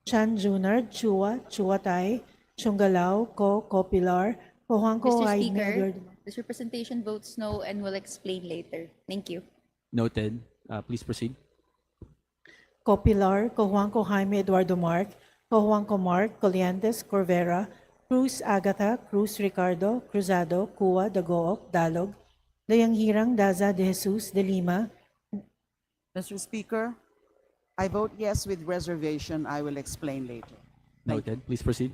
Chan Junard, Chua, Chuatay, Chungalao, Ko Pilar, Juanco Mr. Jaime, Speaker, this representation votes no and will explain later. Thank you. Noted. Please proceed. Copilar, Juanco Jaime Eduardo Mark, Juanco Mark, Coliantes, Corvera, Cruz Agatha, Cruz Ricardo, Cruzado, Cua, Dagook, Dalog, Dayanghirang, Daza de Jesus, de Lima. Mr. Speaker, I vote yes with reservation. I will explain later. Noted. Please proceed.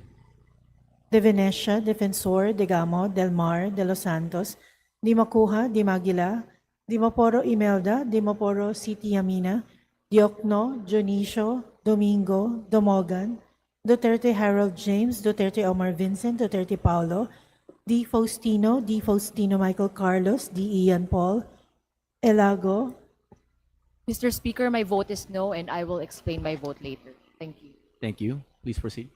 De Venecia, Defensor, De Gamo, Del Mar, De Los Santos, Di Macuja, Di Maguila, Dimoporo Imelda, Dimoporo Siti Yamina, Diokno, Jonicio, Domingo, Domogan, Duterte Harold James, Duterte Omar Vincent, Duterte Paulo, D. Faustino, Michael Carlos, D. Ian Paul, Elago, Mr. Speaker, my vote is no, and I will explain my vote later. Thank you. Thank you. Please proceed.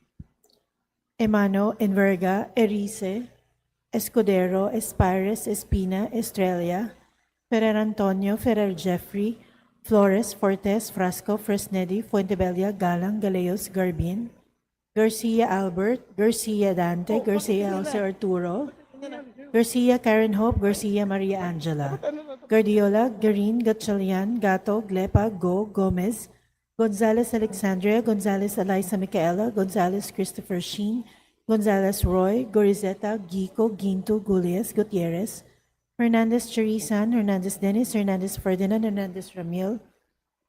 Emano, Enverga, Erice, Escudero, Espires, Espina, Estrella, Ferrer Antonio, Ferrer Jeffrey, Flores, Fortes, Frasco, Fresnedi, Fuentebella, Galang, Galeos, Garbin, Garcia Albert, Garcia Dante, Garcia Jose Arturo, Garcia Karen Hope, Garcia Maria Angela, Guardiola, Garin, Gatchalian, Gato, Glepa, Go, Gomez, Gonzalez Alexandria, Gonzalez Eliza Micaela, Gonzalez Christopher Sheen, Gonzalez Roy, Gorizeta, Gico, Ginto, Gulias, Gutierrez, Hernandez Cherisan, Hernandez Dennis, Hernandez Ferdinand, Hernandez Ramil,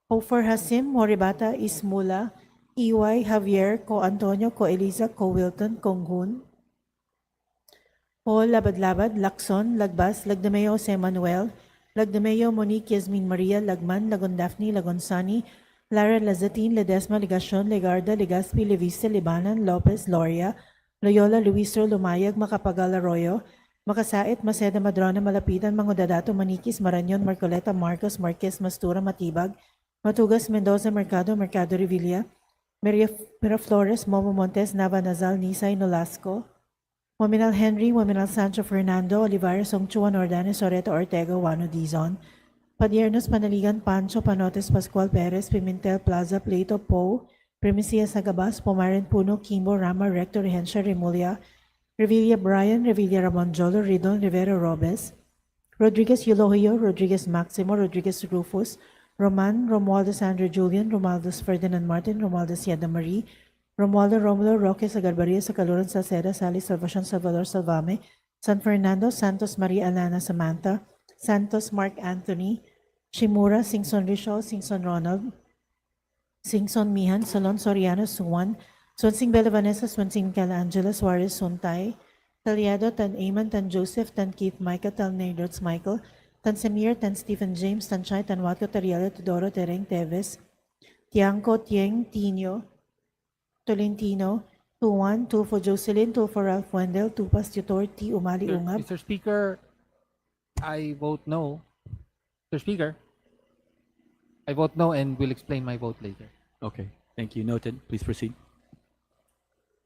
Hofer Hasim, Moribata, Ismula, EY, Javier, Co Antonio, Co Eliza, Co Wilton, Konghun, Paul Labad-Labad, Lacson, Lagbas, Lagdameo Jose Manuel, Lagdameo Monique Yasmin Maria, Lagman, Lagon Daphne, Lagonsani, Lara Lazatin, Ledesma, Ligacion, Legarda, Legaspi, Leviste, Libanan, Lopez, Loria, Loyola, Luisro, Lumayag, Macapagal Arroyo, Makasait, Maceda, Madrona, Malapitan, Mangudadato, Maniquis, Marañon, Marcoleta, Marcos, Marquez, Mastura, Matibag, Matugas, Mendoza, Mercado, Mercado Revilla, Miraflores, Momo Montes, Nava Nazal, Nisay, Nolasco, Waminal Henry, Waminal Sancho Fernando, Olivares, Songchuan, Ordanes, Oreto, Ortega, Wano Dizon, Padiernos, Panaligan, Pancho, Panotes, Pascual Perez, Pimentel, Plaza, Plato, Poe, Primicia Sagabas, Pomaren Puno, Kimbo, Rama, Rector, Hensha, Remulia, Revilla Brian, Revilla Ramonjolo, Ridon, Rivera Robes, Rodriguez Eulogio, Rodriguez Maximo, Rodriguez Rufus, Roman, Romualdo Sandro Julian, Romualdez Ferdinand Martin, Romualdez Yada Marie, Romualdo Romulo, Roque Sagarbaria, Sacaluran Salceda, Sally Salvacion, Salvador Salvame, San Fernando, Santos Maria Alana Samantha, Santos Mark Anthony, Shimura, Singson Rishol, Singson Ronald, Singson Mihan, Solon Soriano, Suwan, Swansing Bella Vanessa, Swansing Calangela, Suarez Suntay, Taliado, Tan Eamon, Tan Joseph, Tan Keith Micah, Tan Nerdots Michael, Tan Samir, Tan Stephen James, Tan Chay, Tan Wato, Tariela, Tudoro, Tereng Teves, Tiangco, Tieng, Tino, Tolentino, Tuan, Tulfo Jocelyn, Tulfo Ralph Wendell, Tupas Tutor, T. Umali Ungab, Mr. Speaker, I vote no. Mr. Speaker, I vote no and will explain my vote later. Okay. Thank you. Noted. Please proceed.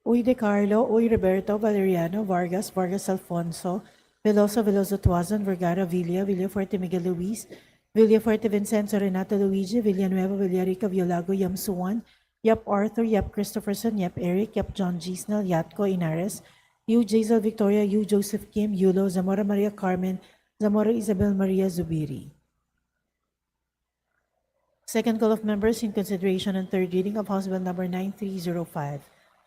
Uy De Carlo, Uy Roberto, Valeriano, Vargas, Vargas Alfonso, Veloso, Veloso Tuazon, Vergara, Villa, Villafuerte Miguel Luis, Villafuerte Vincenzo, Renato Luigi, Villanueva, Villarica, Violago, Yam Suwan, Yap Arthur, Yap Christopherson, Yap Eric, Yap John Gisnel, Yatco Inares, Yu Jazel Victoria, Yu Joseph Kim, Yulo, Zamora Maria Carmen, Zamora Isabel Maria Zubiri. Second call of members in consideration and third reading of House Bill number 9305.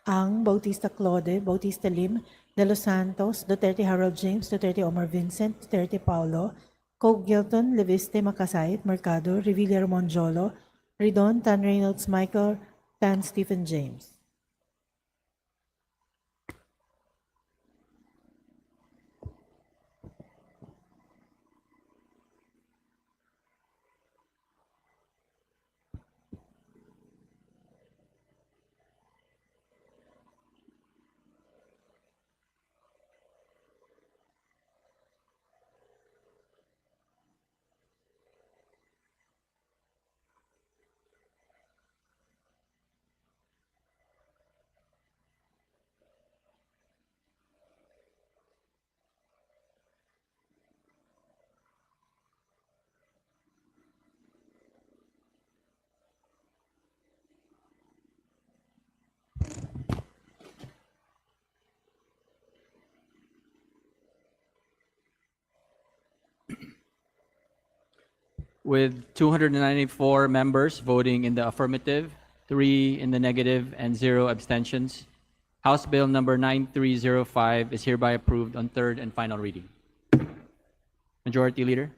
Ang, Bautista Claude, Bautista Lim, De Los Santos, Duterte Harold James, Duterte Omar Vincent, Duterte Paulo, Coke Gilton, Leviste Makasait, Mercado, Revilla Monjolo, Ridon, Tan Reynolds Michael, Tan Stephen James. With 294 members voting in the affirmative, 3 in the negative, and 0 abstentions, House Bill number 9305 is hereby approved on third and final reading. Majority Leader.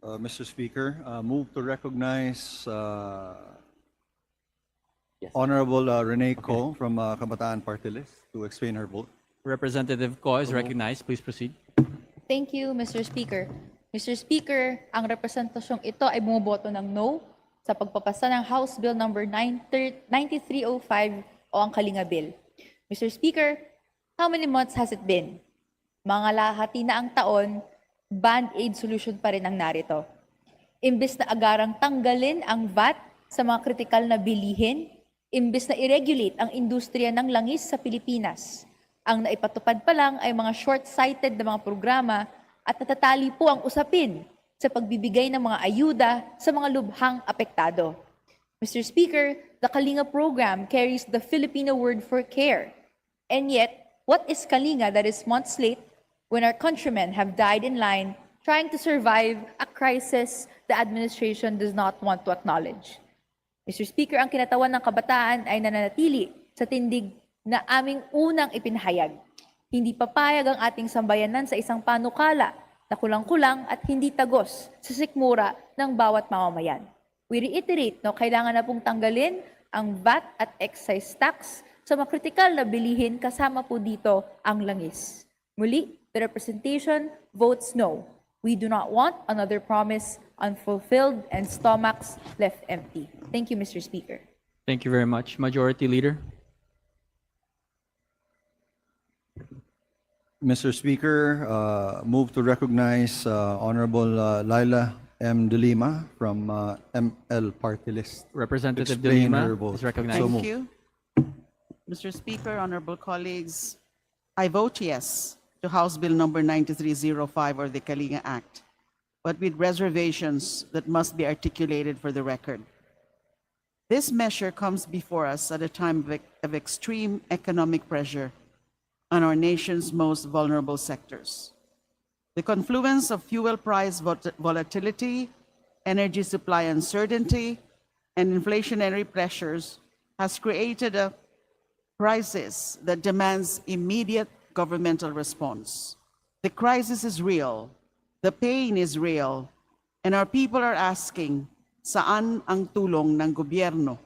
Mr. Speaker, move to recognize Honorable Renee Co from Kabataan Party List to explain her vote. Representative Ko is recognized. Please proceed. Thank you, Mr. Speaker. Mr. Speaker, ang representasyong ito ay bumoboto ng no sa pagpapasa ng House Bill number 9305 o ang Kalinga Bill. Mr. Speaker, how many months has it been? Mga lahati na ang taon, band-aid solution pa rin ang narito. Imbes na agarang tanggalin ang VAT sa mga kritikal na bilihin, imbes na i-regulate ang industriya ng langis sa Pilipinas, ang naipatupad pa lang ay mga short-sighted na mga programa at natatali po ang usapin sa pagbibigay ng mga ayuda sa mga lubhang apektado. Mr. Speaker, the Kalinga program carries the Filipino word for care. And yet, what is Kalinga that is months late when our countrymen have died in line trying to survive a crisis the administration does not want to acknowledge? Mr. Speaker, ang kinatawan ng kabataan ay nananatili sa tindig na aming unang ipinahayag. Hindi papayag ang ating sambayanan sa isang panukala na kulang-kulang at hindi tagos sa sikmura ng bawat mamamayan. We reiterate na kailangan na pong tanggalin ang VAT at excise tax sa mga kritikal na bilihin kasama po dito ang langis. Muli, the representation votes no. We do not want another promise unfulfilled and stomachs left empty. Thank you, Mr. Speaker. Thank you very much. Majority Leader. Mr. Speaker, move to recognize Honorable Laila M. De Lima from ML Party List. Representative De Explain Lima her vote. is recognized. So Thank moved. you. Mr. Speaker, honorable colleagues, I vote yes to House Bill number 9305 or the Kalinga Act, but with reservations that must be articulated for the record. This measure comes before us at a time of extreme economic pressure on our nation's most vulnerable sectors. The confluence of fuel price volatility, energy supply uncertainty, and inflationary pressures has created a crisis that demands immediate governmental response. The crisis is real, the pain is real, and our people are asking, saan ang tulong ng gobyerno?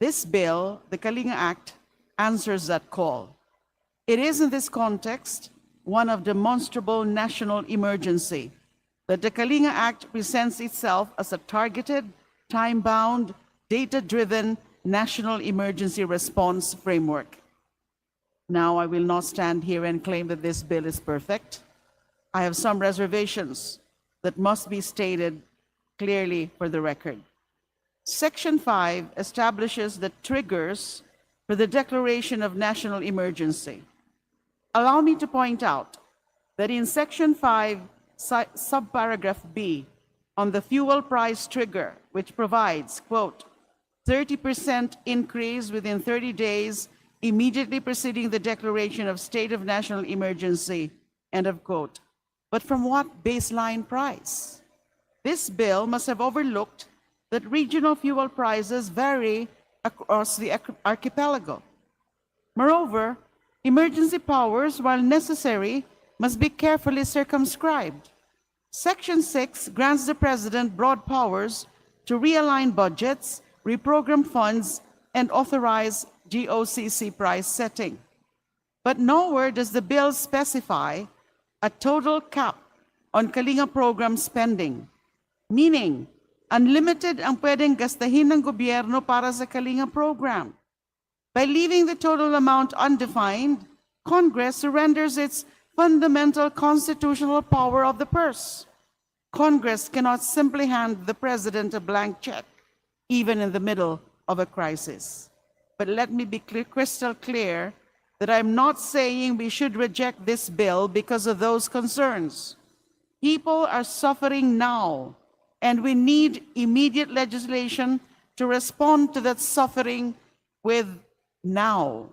This bill, the Kalinga Act, answers that call. It is in this context one of demonstrable national emergency that the Kalinga Act presents itself as a targeted, time-bound, data-driven national emergency response framework. Now, I will not stand here and claim that this bill is perfect. I have some reservations that must be stated clearly for the record. Section 5 establishes the triggers for the declaration of national emergency. Allow me to point out that in Section 5, subparagraph B, on the fuel price trigger, which provides, quote, 30% increase within 30 days immediately preceding the declaration of state of national emergency, end of quote. But from what baseline price? This bill must have overlooked that regional fuel prices vary across the archipelago. Moreover, emergency powers, while necessary, must be carefully circumscribed. Section 6 grants the President broad powers to realign budgets, reprogram funds, and authorize GOCC price setting. But nowhere does the bill specify a total cap on Kalinga program spending, meaning unlimited ang pwedeng gastahin ng gobyerno para sa Kalinga program. By leaving the total amount undefined, Congress surrenders its fundamental constitutional power of the purse. Congress cannot simply hand the President a blank check, even in the middle of a crisis. But let me be crystal clear that I'm not saying we should reject this bill because of those concerns. People are suffering now, and we need immediate legislation to respond to that suffering with now.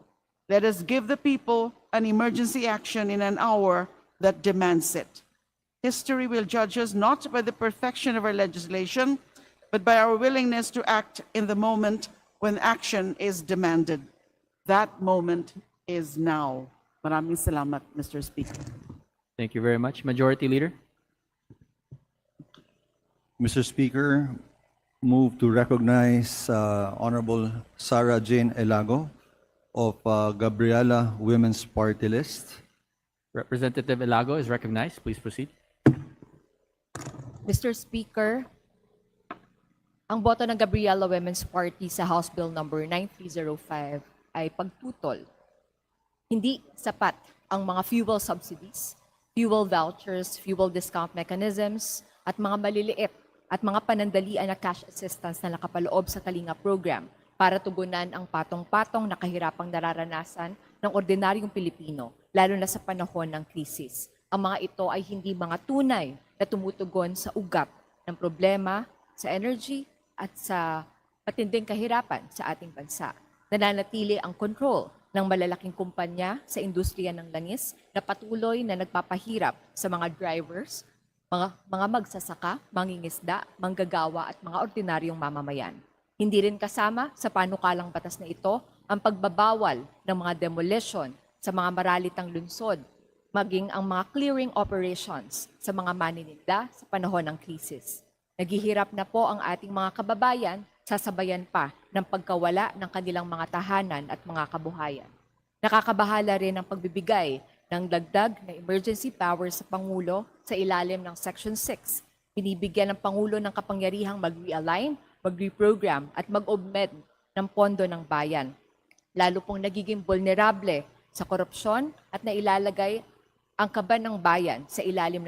Let us give the people an emergency action in an hour that demands it. History will judge us not by the perfection of our legislation, but by our willingness to act in the moment when action is demanded. That moment is now. Maraming salamat, Mr. Speaker. Thank you very much. Majority Leader. Mr. Speaker, move to recognize Honorable Sarah Jane Elago of Gabriela Women's Party List. Representative Ilago is recognized. Please proceed. Mr. Speaker, ang boto ng Gabriela Women's Party sa House Bill number 9305 ay pagtutol. Hindi sapat ang mga fuel subsidies, fuel vouchers, fuel discount mechanisms, at mga maliliit at mga panandalian na cash assistance na nakapaloob sa Kalinga program para tugunan ang patong-patong na kahirapang nararanasan ng ordinaryong Pilipino, lalo na sa panahon ng krisis. Ang mga ito ay hindi mga tunay na tumutugon sa ugat ng problema sa energy at sa matinding kahirapan sa ating bansa. Nananatili ang control ng malalaking kumpanya sa industriya ng langis na patuloy na nagpapahirap sa mga drivers, mga magsasaka, mangingisda, manggagawa at mga ordinaryong mamamayan. Hindi rin kasama sa panukalang batas na ito ang pagbabawal ng mga demolition sa mga maralitang lungsod, maging ang mga clearing operations sa mga manininda sa panahon ng krisis. Naghihirap na po ang ating mga kababayan, sasabayan pa ng pagkawala ng kanilang mga tahanan at mga kabuhayan. Nakakabahala rin ang pagbibigay ng dagdag na emergency powers sa Pangulo sa ilalim ng Section 6. Binibigyan ng Pangulo ng kapangyarihang mag-realign, mag-reprogram at mag-augment ng pondo ng bayan. Lalo pong nagiging vulnerable sa korupsyon at nailalagay ang kaban ng bayan sa ilalim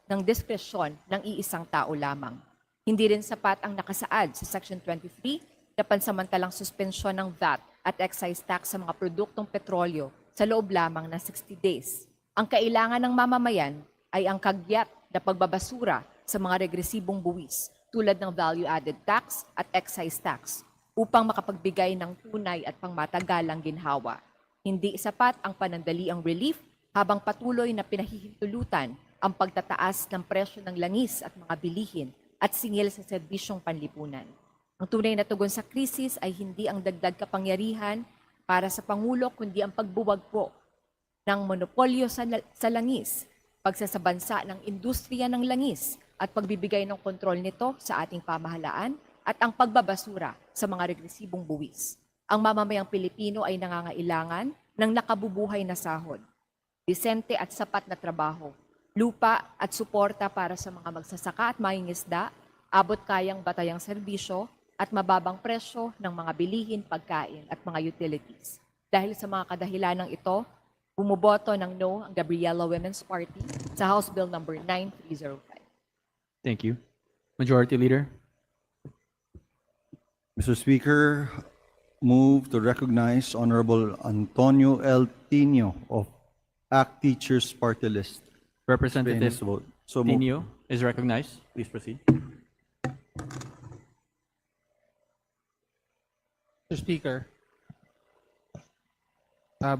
ng diskresyon ng iisang tao lamang. Hindi rin sapat ang nakasaad sa Section 23 na pansamantalang suspensyon ng VAT at excise tax sa mga produktong petrolyo sa loob lamang ng 60 days. Ang kailangan ng mamamayan ay ang kagyat na pagbabasura sa mga regresibong buwis tulad ng value-added tax at excise tax upang makapagbigay ng tunay at pangmatagalang ginhawa. Hindi sapat ang panandaliang relief habang patuloy na pinahihintulutan ang pagtataas ng presyo ng langis at mga bilihin at singil sa serbisyong panlipunan. Ang tunay na tugon sa krisis ay hindi ang dagdag kapangyarihan para sa Pangulo, kundi ang pagbuwag po ng monopolyo sa langis, pagsasabansa ng industriya ng langis at pagbibigay ng kontrol nito sa ating pamahalaan at ang pagbabasura sa mga regresibong buwis. Ang mamamayang Pilipino ay nangangailangan ng nakabubuhay na sahod, disente at sapat na trabaho, lupa at suporta para sa mga magsasaka at mangingisda, abot kayang batayang serbisyo at mababang presyo ng mga bilihin, pagkain at mga utilities. Dahil sa mga kadahilanang ito, bumoboto ng no ang Gabriela Women's Party sa House Bill number 9305. Thank you. Majority Leader. Mr. Speaker, move to recognize Honorable Antonio L. Tino of ACT Teachers Party List. Representative His vote. So moved. Tinio is recognized. Please proceed. Mr. Speaker,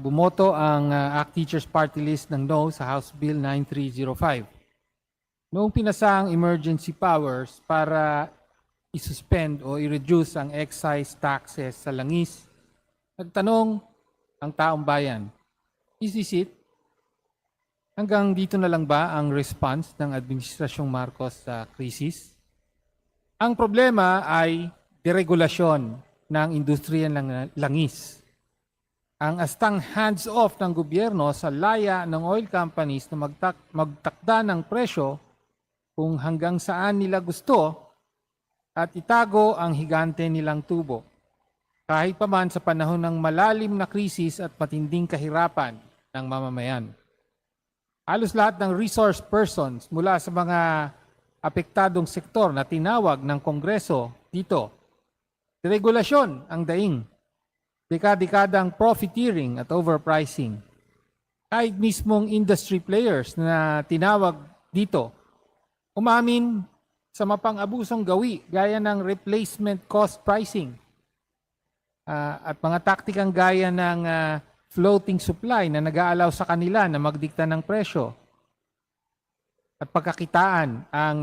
bumoto ang ACT Teachers Party List ng no sa House Bill 9305. Noong pinasa ang emergency powers para isuspend o i-reduce ang excise taxes sa langis, nagtanong ang taong bayan, is this it? Hanggang dito na lang ba ang response ng Administrasyong Marcos sa krisis? Ang problema ay deregulasyon ng industriya ng langis. Ang astang hands-off ng gobyerno sa laya ng oil companies na magtakda ng presyo kung hanggang saan nila gusto at itago ang higante nilang tubo. Kahit pa man sa panahon ng malalim na krisis at matinding kahirapan ng mamamayan. Halos lahat ng resource persons mula sa mga apektadong sektor na tinawag ng Kongreso dito, deregulasyon ang daing, dekadang profiteering at overpricing. Kahit mismong industry players na tinawag dito, umamin sa mapang-abusong gawi gaya ng replacement cost pricing at mga taktikang gaya ng floating supply na nag-aalaw sa kanila na magdikta ng presyo at pagkakitaan ang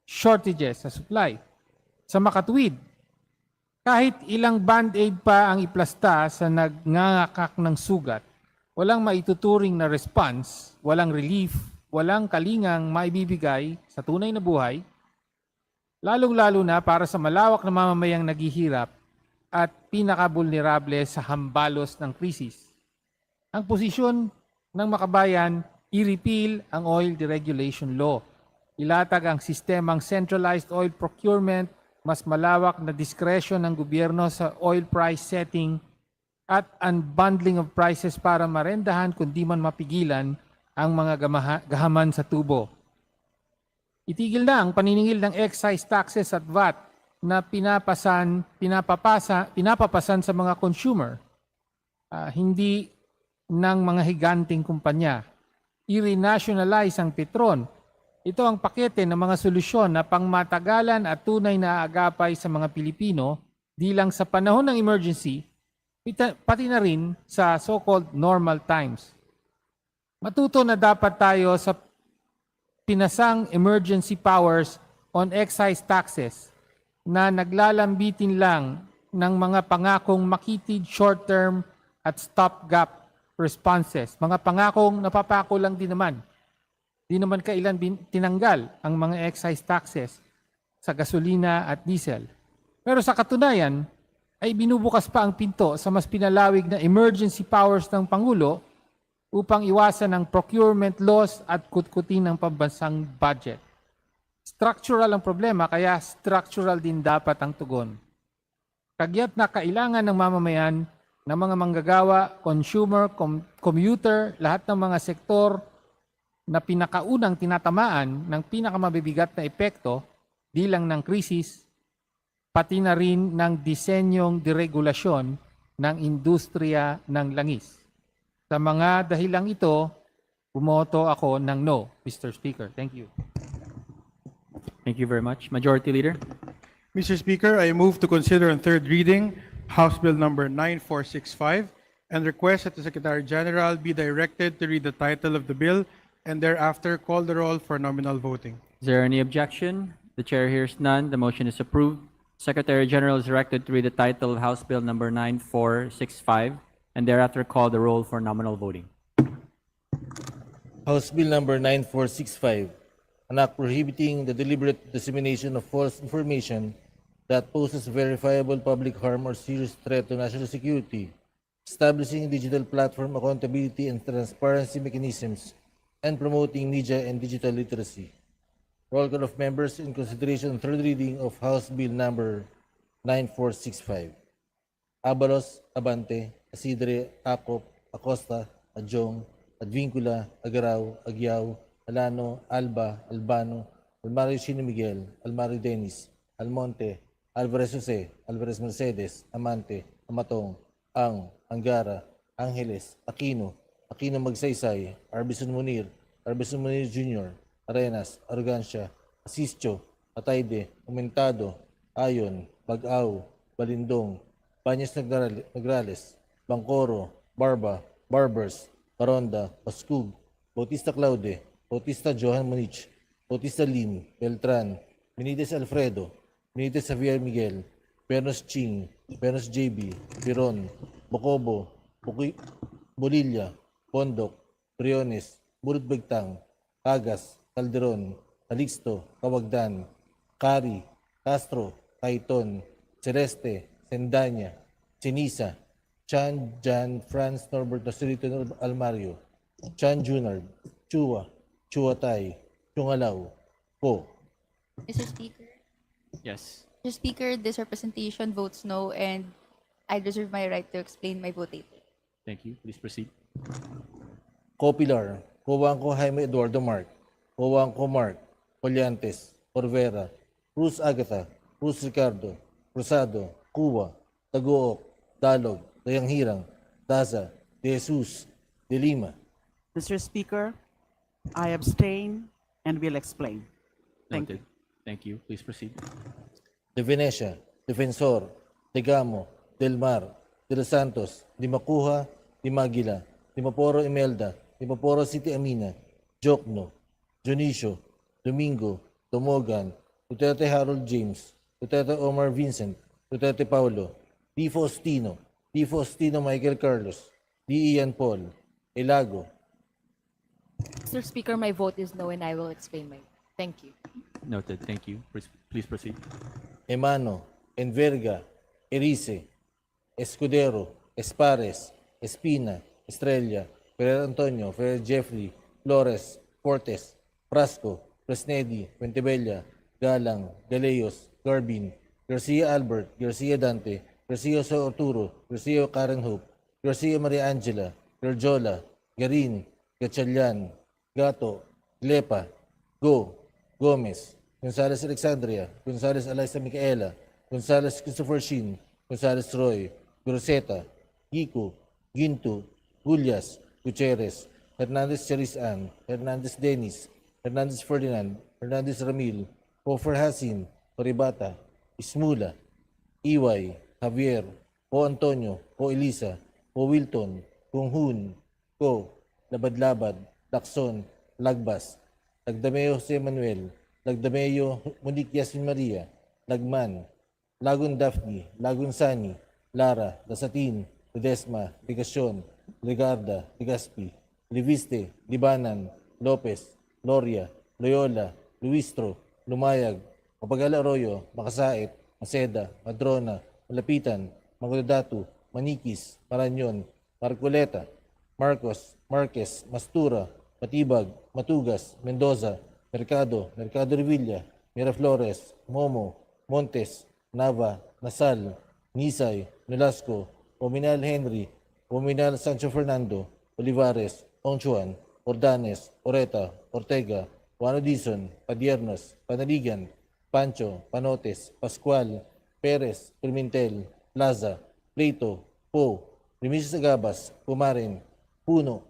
shortages sa supply. Sa makatuwid, kahit ilang band-aid pa ang iplasta sa nagngangakak ng sugat, walang maituturing na response, walang relief, walang kalingang maibibigay sa tunay na buhay, lalong-lalo na para sa malawak na mamamayang naghihirap at pinakabulnerable sa hambalos ng krisis. Ang posisyon ng makabayan, i-repeal ang Oil Deregulation Law. Ilatag ang sistemang centralized oil procurement, mas malawak na diskresyon ng gobyerno sa oil price setting at unbundling of prices para marendahan kundi man mapigilan ang mga gahaman sa tubo. Itigil na ang paniningil ng excise taxes at VAT na pinapapasan sa mga consumer, hindi ng mga higanting kumpanya. I-renationalize ang Petron. Ito ang pakete ng mga solusyon na pangmatagalan at tunay na agapay sa mga Pilipino, di lang sa panahon ng emergency, pati na rin sa so-called normal times. Matuto na dapat tayo sa pinasang emergency powers on excise taxes na naglalambitin lang ng mga pangakong makitid short-term at stopgap responses. Mga pangakong napapako lang din naman. Di naman kailan tinanggal ang mga excise taxes sa gasolina at diesel. Pero sa katunayan, ay binubukas pa ang pinto sa mas pinalawig na emergency powers ng Pangulo upang iwasan ang procurement laws at kutkutin ng pambansang budget. Structural ang problema, kaya structural din dapat ang tugon. Kagyat na kailangan ng mamamayan, ng mga manggagawa, consumer, commuter, lahat ng mga sektor na pinakaunang tinatamaan ng pinakamabibigat na epekto, di lang ng krisis, pati na rin ng disenyong deregulasyon ng industriya ng langis. Sa mga dahilang ito, bumoto ako ng no, Mr. Speaker. Thank you. Thank you very much. Majority Leader. Mr. Speaker, I move to consider on third reading House Bill number 9465 and request that the Secretary General be directed to read the title of the bill and thereafter call the roll for nominal voting. Is there any objection? The chair hears none. The motion is approved. Secretary General is directed to read the title of House Bill number 9465 and thereafter call the roll for nominal voting. House Bill number 9465, an act prohibiting the deliberate dissemination of false information that poses verifiable public harm or serious threat to national security, establishing digital platform accountability and transparency mechanisms, and promoting media and digital literacy. Roll call of members in consideration of third reading of House Bill number 9465. Abalos, Abante, Asidre, Acop, Acosta, Adjong, Advincula, Agaraw, Agyao, Alano, Alba, Albano, Almario Chino Miguel, Almario Dennis, Almonte, Alvarez Jose, Alvarez Mercedes, Amante, Amatong, Ang, Angara, Angeles, Aquino, Aquino Magsaysay, Arbison Munir Jr., Arenas, Argancia, Asisio, Atayde, Umentado, Ayon, Bagaw, Balindong, Banyas Nagrales, Bangkoro, Barba, Barbers, Baronda, Paskug, Bautista Claude, Bautista Johan Monich, Bautista Lim, Beltran, Benitez Alfredo, Benitez Javier Miguel, Pernos Ching, Pernos JB, Piron, Bocobo, Bolilla, Pondok, Briones, Burut Begtang, Cagas, Calderon, Calixto, Cawagdan, Cari, Castro, Caiton, Celeste, Sendanya, Sinisa, Chan, Jan, Franz, Norbert, Nasolito, Almario, Chan Junard, Chua, Chuatay, Chungalaw, Po. Mr. Speaker. Yes. Mr. Speaker, this representation votes no, and I reserve my right to explain my vote later. Thank you. Please proceed. Copilar, Cobanco Jaime Eduardo Mark, Cobanco Mark, Collantes, Corvera, Cruz Agatha, Cruz Ricardo, Rosado, Cuba, Taguok, Dalog, Dayanghirang, Daza, De Jesus, De Lima. Mr. Speaker, I abstain and will explain. Thank Noted. Thank you. Please proceed. De Venecia, Defensor, Tegamo, Del Mar, De Los Santos, Di Macuja, Di Maguila, Di Maporo Imelda, Di Maporo City Amina, Jokno, Jonicio, Domingo, Tomogan, Duterte Harold James, Duterte Omar Vincent, Duterte Paulo, Di Faustino Michael Carlos, Di Ian Paul, Elago. Mr. Speaker, my vote is no and I will explain my vote. Thank you. Noted. Thank you. Please proceed. Emano, Enverga, Erice, Escudero, Espares, Espina, Estrella, Ferrer Antonio, Ferrer Jeffrey, Flores, Fortes, Frasco, Fresnedi, Pentebella, Galang, Galeos, Garbin, Garcia Albert, Garcia Dante, Garcia Arturo, Garcia Karen Hope, Garcia Maria Angela, Gerjola, Garin, Gatchalian, Gato, Glepa, Go, Gomez, Gonzales Alexandria, Gonzales Eliza Micaela, Gonzales Christopher Shin, Gonzales Roy, Groseta, Gico, Ginto, Gulyas, Gutierrez, Hernandez Charizan, Hernandez Dennis, Hernandez Ferdinand, Hernandez Ramil, Hofer Hasin, Toribata, Ismula, Iway, Javier, O Antonio, O Elisa, O Wilton, Kunghun, Ko, Labad-Labad, Lacson, Lagbas, Lagdameo Jose Manuel, Lagdameo Monique Yasmin Maria, Lagman, Lagun Daphne, Lagun Sani, Lara, Dasatin, Ledesma, Ligacion, Legarda, Legaspi, Liviste, Libanan, Lopez, Loria, Loyola, Luistro, Lumayag, Mapagala Arroyo, Makasait, Maceda, Madrona, Malapitan, Magdadatu, Manikis, Maranyon, Marcoleta, Marcos, Marquez, Mastura, Matibag, Matugas, Mendoza, Mercado, Mercado Revilla, Miraflores, Momo, Montes, Nava, Nasal, Nisay, Nolasco, Ominal Henry, Ominal Sancho Fernando, Olivares, Onchuan, Ordanes, Oreta, Ortega, Juan Dizon, Padiernos, Panaligan, Pancho, Panotes, Pascual, Perez, Pimentel, Plaza, Pleito, Po, Remises Agabas, Pumarin, Puno,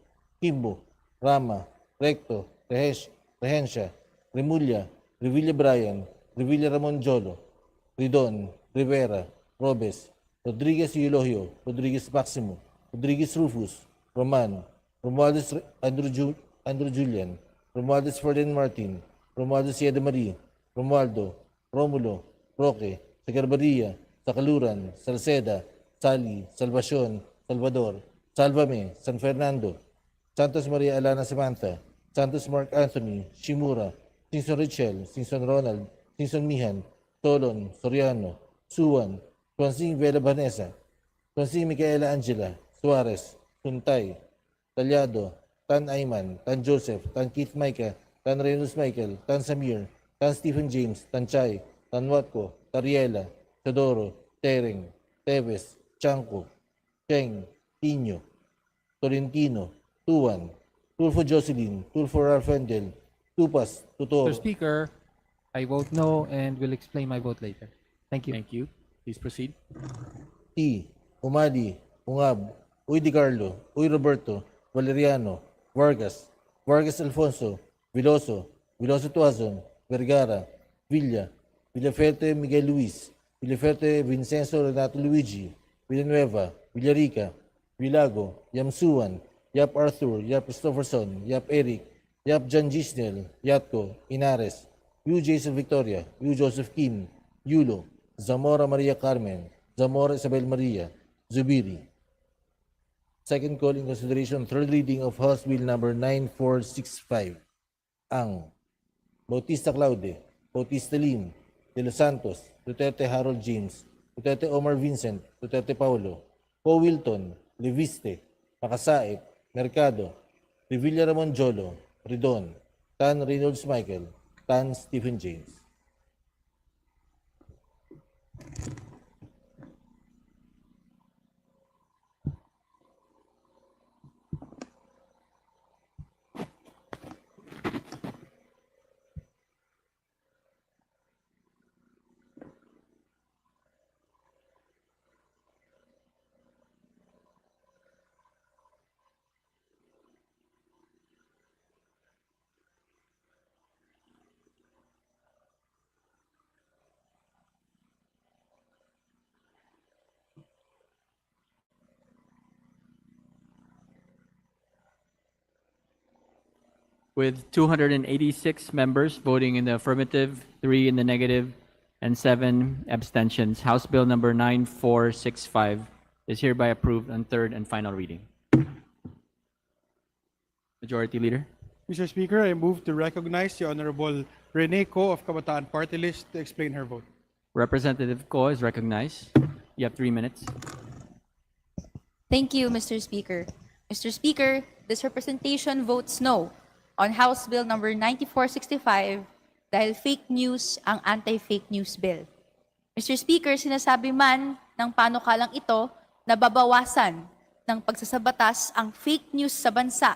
Kimbo, Rama, Recto, Rehencia, Remulla, Revilla Brian, Revilla Ramon Jolo, Ridon, Rivera, Robes, Rodriguez Eulogio, Rodriguez Maximo, Rodriguez Rufus, Roman, Romualdez Andrew Julian, Romualdez Ferdinand Martin, Romualdez Sieda Marie, Romualdo, Romulo, Roque, Sagarbaria, Sakaluran, Salceda, Sali, Salvacion, Salvador, Salvame, San Fernando, Santos Maria Alana Samantha, Santos Mark Anthony, Shimura, Sinson Richel, Sinson Ronald, Sinson Mihan, Tolon, Soriano, Suwan, Tuansing Vela Vanessa, Tuansing Micaela Angela, Suarez, Suntay, Talyado, Tan Ayman, Tan Joseph, Tan Keith Micah, Tan Reynolds Michael, Tan Samir, Tan Stephen James, Tan Chay, Tan Watko, Tariela, Teodoro, Tereng, Teves, Chanco, Cheng, Tino, Tolentino, Tuan, Tulfo Jocelyn, Tulfo Ralfendel, Tupas, Tutor. Mr. Speaker, I vote no and will explain my vote later. Thank you. Thank you. Please proceed. T. Umali, Ungab, Uy Di Carlo, Uy Roberto, Valeriano, Vargas, Vargas Alfonso, Viloso, Viloso Tuazon, Vergara, Villa, Villaferte Miguel Luis, Villaferte Vincenzo Renato Luigi, Villanueva, Villarica, Villago, Yamsuan, Yap Arthur, Yap Christopherson, Yap Eric, Yap John Gisnel, Yatko, Inares, Yu Jason Victoria, Yu Joseph Kim, Yulo, Zamora Maria Carmen, Zamora Isabel Maria, Zubiri. Second call in consideration, third reading of House Bill number 9465. Ang Bautista Claude, Bautista Lim, De Los Santos, Duterte Harold James, Duterte Omar Vincent, Duterte Paulo, Po Wilton, Leviste, Makasait, Mercado, Revilla Ramon Jolo, Ridon, Tan Reynolds Michael, Tan Stephen James. With 286 members voting in the affirmative, 3 in the negative, and 7 abstentions, House Bill number 9465 is hereby approved on third and final reading. Majority Leader. Mr. Speaker, I move to recognize the Honorable Rene Co of Kabataan Party List to explain her vote. Representative Ko is recognized. You have 3 minutes. Thank you, Mr. Speaker. Mr. Speaker, this representation votes no on House Bill number 9465 dahil fake news ang anti-fake news bill. Mr. Speaker, sinasabi man ng panukalang ito na babawasan ng pagsasabatas ang fake news sa bansa.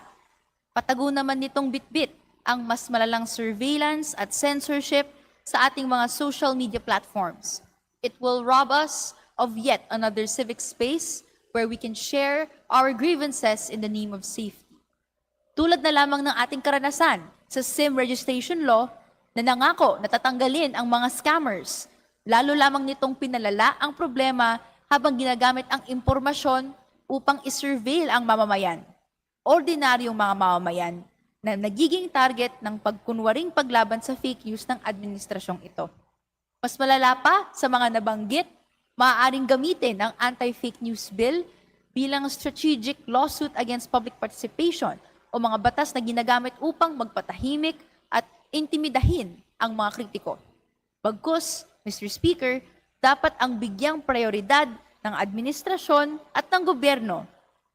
Patago naman nitong bitbit ang mas malalang surveillance at censorship sa ating mga social media platforms. It will rob us of yet another civic space where we can share our grievances in the name of safety. Tulad na lamang ng ating karanasan sa SIM registration law na nangako na tatanggalin ang mga scammers, lalo lamang nitong pinalala ang problema habang ginagamit ang impormasyon upang isurveil ang mamamayan. Ordinaryong mga mamamayan na nagiging target ng pagkunwaring paglaban sa fake news ng administrasyong ito. Mas malala pa sa mga nabanggit, maaaring gamitin ang anti-fake news bill bilang strategic lawsuit against public participation o mga batas na ginagamit upang magpatahimik at intimidahin ang mga kritiko. Bagkus, Mr. Speaker, dapat ang bigyang prioridad ng administrasyon at ng gobyerno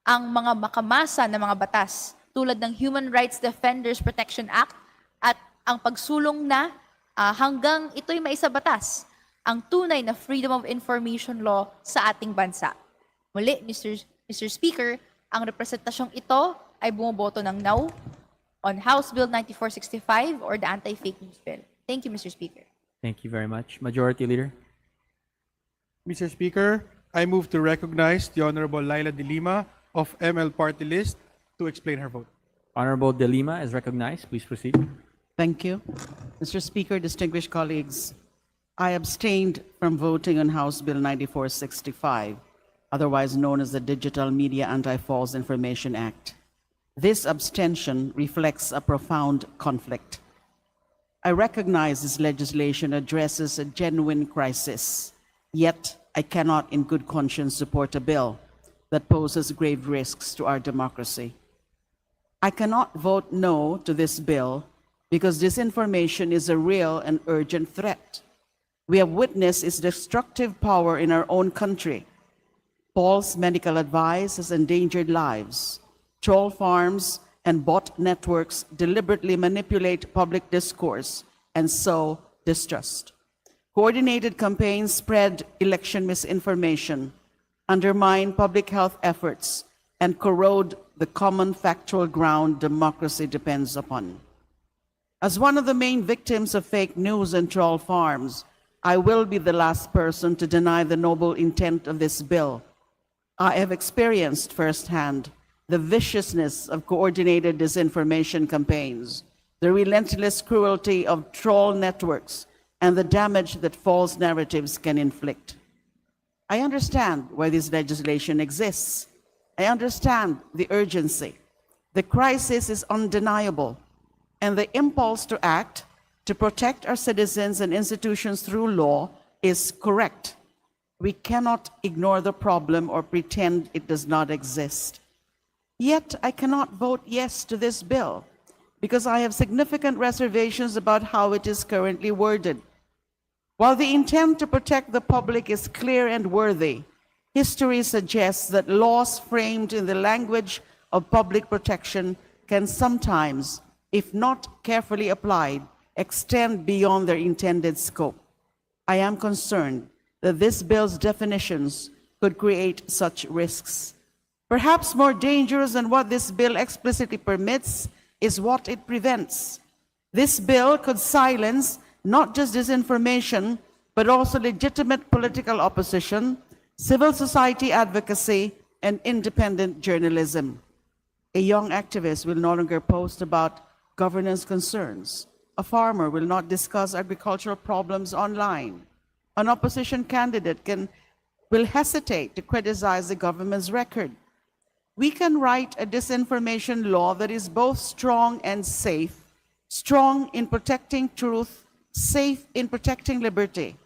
ang mga makamasa na mga batas tulad ng Human Rights Defenders Protection Act at ang pagsulong na hanggang ito'y maisabatas ang tunay na Freedom of Information Law sa ating bansa. Muli, Mr. Speaker, ang representasyong ito ay bumoboto ng no on House Bill 9465 or the Anti-Fake News Bill. Thank you, Mr. Speaker. Thank you very much. Majority Leader. Mr. Speaker, I move to recognize the Honorable Laila De Lima of ML Party List to explain her vote. Honorable De Lima is recognized. Please proceed. Thank you. Mr. Speaker, distinguished colleagues, I abstained from voting on House Bill 9465, otherwise known as the Digital Media Anti-False Information Act. This abstention reflects a profound conflict. I recognize this legislation addresses a genuine crisis, yet I cannot in good conscience support a bill that poses grave risks to our democracy. I cannot vote no to this bill because disinformation is a real and urgent threat. We have witnessed its destructive power in our own country. False medical advice has endangered lives. Troll farms and bot networks deliberately manipulate public discourse and sow distrust. Coordinated campaigns spread election misinformation, undermine public health efforts, and corrode the common factual ground democracy depends upon. As one of the main victims of fake news and troll farms, I will be the last person to deny the noble intent of this bill. I have experienced firsthand the viciousness of coordinated disinformation campaigns, the relentless cruelty of troll networks, and the damage that false narratives can inflict. I understand why this legislation exists. I understand the urgency. The crisis is undeniable, and the impulse to act to protect our citizens and institutions through law is correct. We cannot ignore the problem or pretend it does not exist. Yet I cannot vote yes to this bill because I have significant reservations about how it is currently worded. While the intent to protect the public is clear and worthy, history suggests that laws framed in the language of public protection can sometimes, if not carefully applied, extend beyond their intended scope. I am concerned that this bill's definitions could create such risks. Perhaps more dangerous than what this bill explicitly permits is what it prevents. This bill could silence not just disinformation, but also legitimate political opposition, civil society advocacy, and independent journalism. A young activist will no longer post about governance concerns. A farmer will not discuss agricultural problems online. An opposition candidate will hesitate to criticize the government's record. We can write a disinformation law that is both strong and safe, strong in protecting truth, safe in protecting liberty.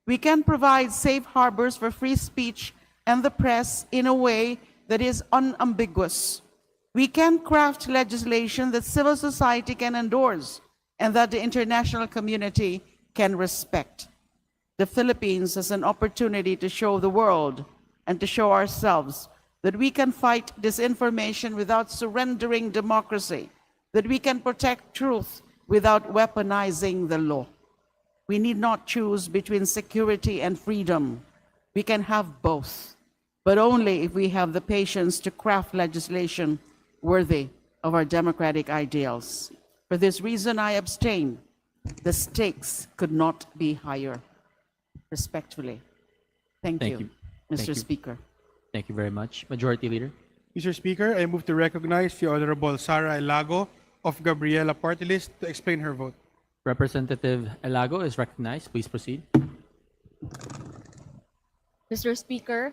We can provide safe harbors for free speech and the press in a way that is unambiguous. We can craft legislation that civil society can endorse and that the international community can respect. The Philippines has an opportunity to show the world and to show ourselves that we can fight disinformation without surrendering democracy, that we can protect truth without weaponizing the law. We need not choose between security and freedom. We can have both, but only if we have the patience to craft legislation worthy of our democratic ideals. For this reason, I abstain. The stakes could not be higher. Respectfully. Thank you, Mr. Thank you. Speaker. Thank you very much. Majority Leader. Mr. Speaker, I move to recognize the Honorable Sara Elago of Gabriela Party List to explain her vote. Representative Elago is recognized. Please proceed. Mr. Speaker,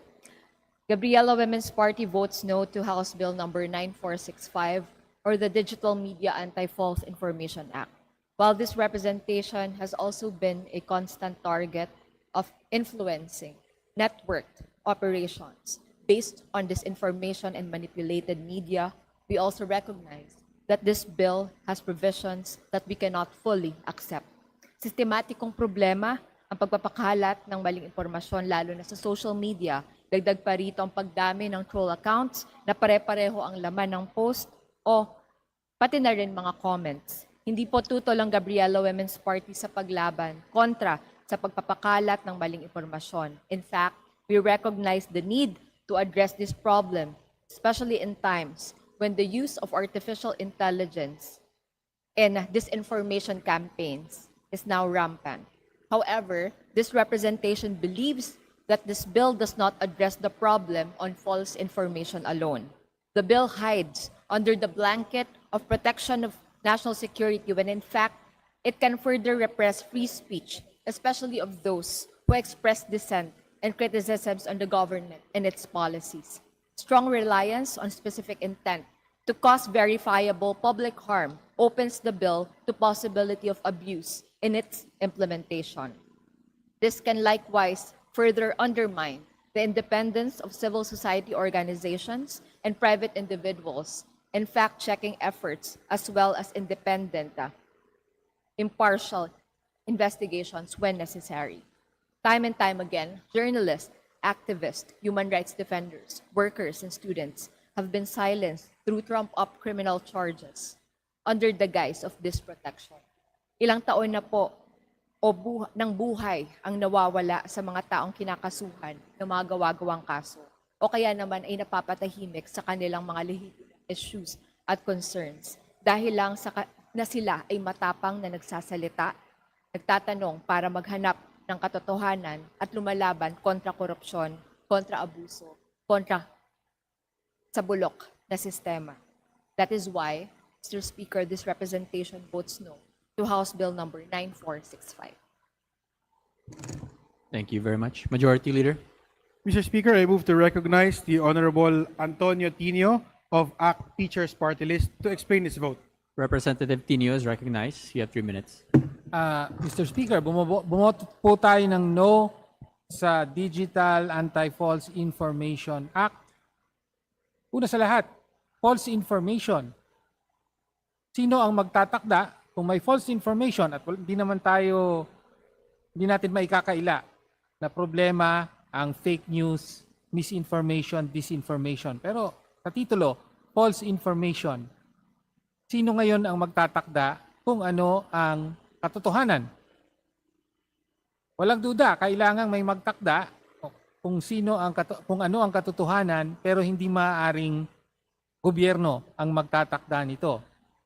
Gabriela Women's Party votes no to House Bill number 9465 or the Digital Media Anti-False Information Act. While this representation has also been a constant target of influencing networked operations based on disinformation and manipulated media, we also recognize that this bill has provisions that we cannot fully accept. Sistematikong problema ang pagpapakalat ng maling impormasyon lalo na sa social media. Dagdag pa rito ang pagdami ng troll accounts na pare-pareho ang laman ng post o pati na rin mga comments. Hindi po tutol ang Gabriela Women's Party sa paglaban kontra sa pagpapakalat ng maling impormasyon. In fact, we recognize the need to address this problem, especially in times when the use of artificial intelligence in disinformation campaigns is now rampant. However, this representation believes that this bill does not address the problem on false information alone. The bill hides under the blanket of protection of national security when in fact it can further repress free speech, especially of those who express dissent and criticisms on the government and its policies. Strong reliance on specific intent to cause verifiable public harm opens the bill to possibility of abuse in its implementation. This can likewise further undermine the independence of civil society organizations and private individuals in fact-checking efforts as well as independent, impartial investigations when necessary. Time and time again, journalists, activists, human rights defenders, workers, and students have been silenced through trump-up criminal charges under the guise of this protection. Ilang taon na po ng buhay ang nawawala sa mga taong kinakasuhan ng mga gawa-gawang kaso o kaya naman ay napapatahimik sa kanilang mga legitimate issues at concerns dahil lang na sila ay matapang na nagsasalita, nagtatanong para maghanap ng katotohanan at lumalaban kontra korupsyon, kontra abuso, kontra sa bulok na sistema. That is why, Mr. Speaker, this representation votes no to House Bill number 9465. Thank you very much. Majority Leader. Mr. Speaker, I move to recognize the Honorable Antonio Tino of ACT Teachers Party List to explain his vote. Representative Tinio is recognized. You have 3 minutes. Mr. Speaker, bumoto po tayo ng no sa Digital Anti-False Information Act. Una sa lahat, false information. Sino ang magtatakda kung may false information at hindi natin maikakaila na problema ang fake news, misinformation, disinformation. Pero sa titulo, false information. Sino ngayon ang magtatakda kung ano ang katotohanan? Walang duda, kailangan may magtakda kung ano ang katotohanan, pero hindi maaaring gobyerno ang magtatakda nito.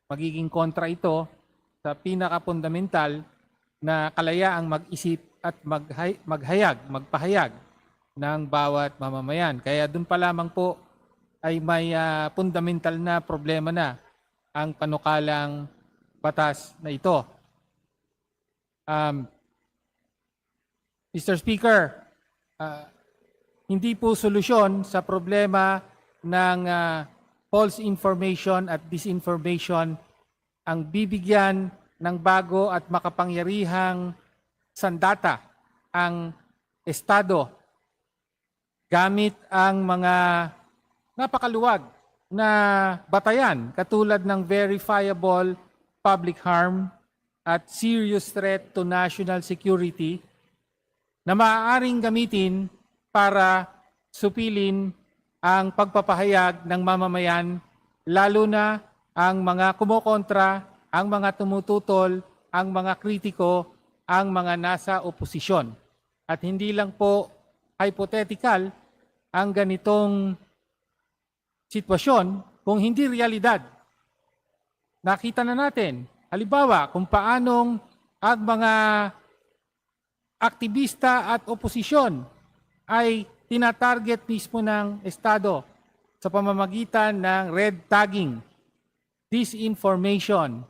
Magiging kontra ito sa pinaka-fundamental na kalayaang mag-isip at magpahayag ng bawat mamamayan. Kaya doon pa lamang po ay may fundamental na problema na ang panukalang batas na ito. Mr. Speaker, hindi po solusyon sa problema ng false information at disinformation ang bibigyan ng bago at makapangyarihang sandata ang Estado gamit ang mga napakaluwag na batayan katulad ng verifiable public harm at serious threat to national security na maaaring gamitin para supilin ang pagpapahayag ng mamamayan, lalo na ang mga kumokontra, ang mga tumututol, ang mga kritiko, ang mga nasa oposisyon. At hindi lang po hypothetical ang ganitong sitwasyon kung hindi realidad. Nakita na natin, halimbawa, kung paanong ang mga aktivista at oposisyon ay tinatarget mismo ng Estado sa pamamagitan ng red tagging, disinformation,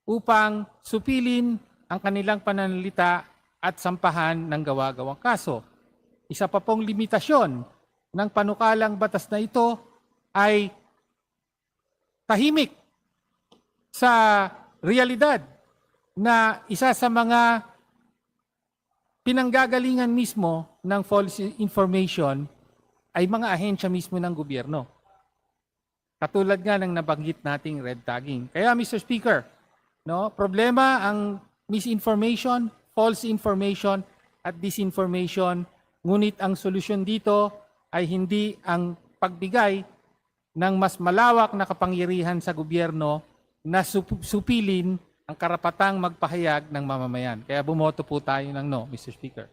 upang supilin ang kanilang pananalita at sampahan ng gawa-gawang kaso. Isa pa pong limitasyon ng panukalang batas na ito ay tahimik sa realidad na isa sa mga pinanggagalingan mismo ng false information ay mga ahensya mismo ng gobyerno. Katulad nga ng nabanggit nating red tagging. Kaya Mr. Speaker, problema ang misinformation, false information at disinformation, ngunit ang solusyon dito ay hindi ang pagbigay ng mas malawak na kapangyarihan sa gobyerno na supilin ang karapatang magpahayag ng mamamayan. Kaya bumoto po tayo ng no, Mr. Speaker.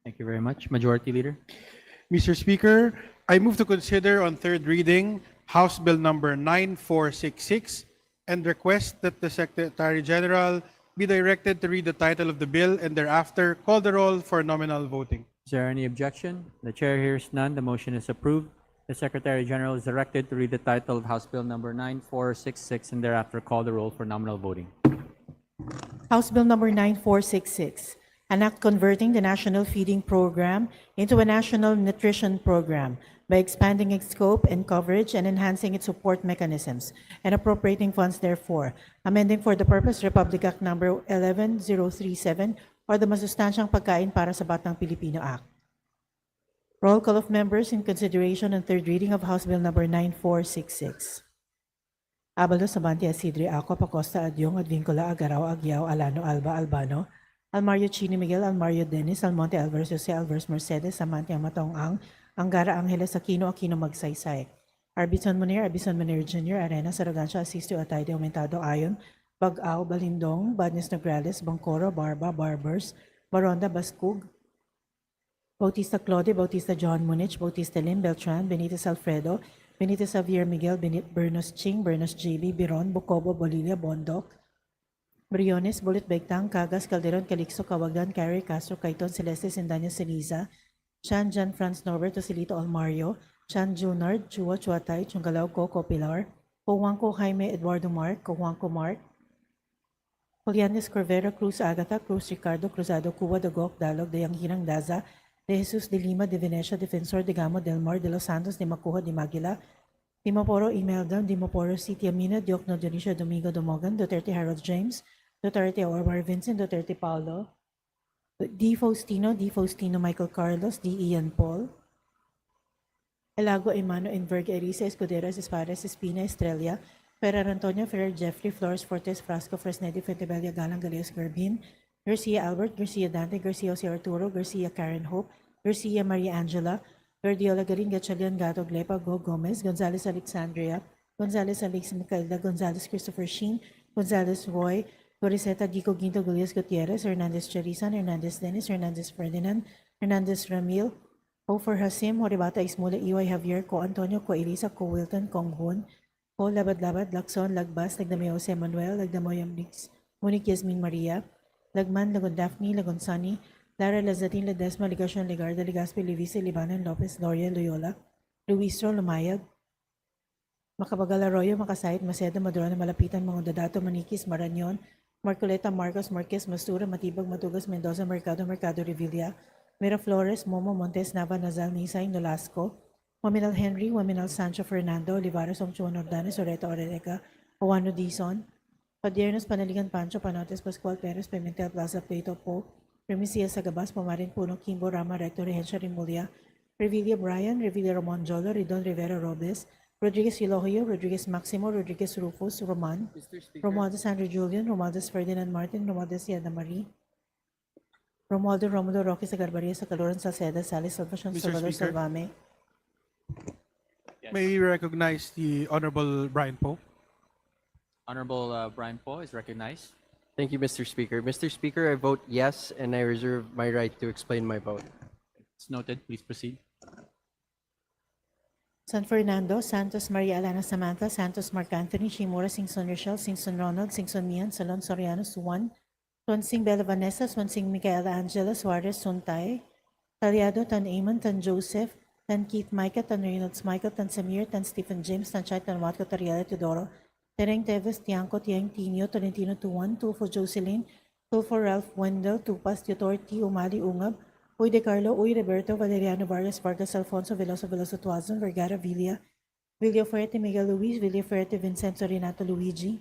Thank you very much. Majority Leader. Mr. Speaker, I move to consider on third reading House Bill number 9466 and request that the Secretary General be directed to read the title of the bill and thereafter call the roll for nominal voting. Is there any objection? The chair hears none. The motion is approved. The Secretary General is directed to read the title of House Bill number 9466 and thereafter call the roll for nominal voting. House Bill number 9466, an act converting the National Feeding Program into a National Nutrition Program by expanding its scope and coverage and enhancing its support mechanisms and appropriating funds therefore, amending for the purpose Republic Act number 11037 or the Masustansyang Pagkain para sa Batang Pilipino Act. Roll call of members in consideration on third reading of House Bill number 9466. Abalos, Abante, Asidre, Ako, Pacosta, Adyong, Advincula, Agaraw, Agyao, Alano, Alba, Albano, Almario Chini Miguel, Almario Dennis, Almonte, Alvarez Jose, Alvarez Mercedes, Amante, Amatong Angara, Angeles, Aquino, Magsaysay, Arbison Munir Jr., Arena, Saragancha, Asisto, Atayde, Aumentado, Ayon, Bag-aw, Balindong, Badnes Nograles, Bangkoro, Barba, Barbers, Baronda, Bascug, Bautista Claude, Bautista John Munich, Bautista Lim, Beltran, Benitez Alfredo, Benitez Javier Miguel, Bernos Ching, Bernos JB, Biron, Bucobo, Bolilia, Bondok, Briones, Bulit Begtang, Cagas, Calderon, Calixto, Kawagan, Carrie, Castro, Caiton, Celeste, Sendanya, Celiza, Chan, Jan, Franz Norbert, Osilito, Almario, Chan, Junard, Chua, Chuatay, Chungalaw, Coco, Pilar, Cojuanco, Jaime, Eduardo Mark, Cojuanco, Mark, Julianes, Corvera, Cruz, Agatha, Cruz, Ricardo, Cruzado, Cuba, Dagok, Dalog, Dayang Hirang, Daza, De Jesus de Lima, de Venecia, Defensor de Gamo, Del Mar, de Los Santos, de Macuja, de Maguila, Dimaporo, Imelda, Dimaporo, City Amina, Diokno, Dionisio, Domingo, Domogan, Duterte, Harold James, Duterte, Ormar Vincent, Duterte, Paulo, D. Faustino, Michael Carlos, D. Ian Paul, Elago, Emano, Enverg, Erisa, Escuderas, Espares, Espina, Estrella, Ferrer Antonio, Ferrer Jeffrey, Flores Fortes, Frasco, Fresnedi, Fuentebella, Galang, Galeos, Garbin, Garcia Albert, Garcia Dante, Garcia Jose Arturo, Garcia Karen Hope, Garcia Maria Angela, Guardiola Garin, Gatchalian Gato, Glepa, Go Gomez, Gonzales Alexandria, Gonzales Alex Micaela, Gonzales Christopher Sheen, Gonzales Roy, Goriseta Gico Ginto Gullias Gutierrez, Hernandez Charisan, Hernandez Dennis, Hernandez Ferdinand, Hernandez Ramil, Ofer Hasim, Horibata Ismula, Iway Javier, Ko Antonio, Ko Elisa, Ko Wilton, Kong Hun, Ko Labad-Labad, Lacson, Lagbas, Lagdamay Jose Manuel, Lagdamoyam Nix, Monique Yasmin Maria, Lagman, Lagon Daphne, Lagon Sunny, Lara Lazatin, Ledesma, Ligacion, Legarda, Legaspi, Levice, Libanon, Lopez, Loria, Loyola, Luistro, Lumayag, Macabagal Arroyo, Makasayit, Maceda, Madrona, Malapitan, Mga Dadato, Manikis, Maranyon, Marcoleta, Marcos, Marquez, Mastura, Matibag, Matugas, Mendoza, Mercado, Revilla, Miraflores, Momo, Montes, Nava, Nazal, Nisay, Nolasco, Waminal Henry, Waminal Sancho, Fernando, Olivares, Omchuan, Ordanes, Oreta, Oreca, Juano Dizon, Padiernos, Panaligan, Pancho, Panotes, Pascual Perez, Pimentel, Plaza, Plato, Po, Primicia Sagabas, Pumarin, Puno, Kimbo, Rama, Rector, Rehencia, Rimulya, Revilla Brian, Revilla Ramon Jolo, Ridon Rivera Robles, Rodriguez Elorio, Rodriguez Maximo, Rodriguez Rufus, Roman, Romualdez Sandro Julian, Romualdez Ferdinand Martin, Romualdez Yada Marie, Romualdo Romulo Roque Sagarbaria, Sacaloran Salceda, Salis Salvacion, Salvador Salvame, May we recognize the Honorable Brian Poe? Honorable Brian Poe is recognized. Thank you, Mr. Speaker. Mr. Speaker, I vote yes, and I reserve my right to explain my vote. It's noted. Please proceed. San Fernando, Santos Maria Alana Samantha, Santos Mark Anthony, Shimura, Singson Rochelle, Singson Ronald, Singson Mian, Salon Soriano, Suwan, Swansing Bella Vanessa, Swansing Micaela Angela, Suarez Suntay, Talyado, Tan Amon, Tan Joseph, Tan Keith Micah, Tan Reynolds Michael, Tan Samir, Tan Stephen James, Tan Chay, Tan Watco, Tariela Teodoro, Tereng Teves, Tiangco, Tiang Tino, Tolentino Tuan, Tulfo Jocelyn, Tulfo Ralph Wendell, Tupas, Tutor, T. Umali Ungab, Uy De Carlo, Uy Roberto, Valeriano Vargas, Vargas Alfonso, Veloso Veloso Tuazon, Vergara Villa, Villafuerte Miguel Luis, Villafuerte Vincenzo Renato Luigi,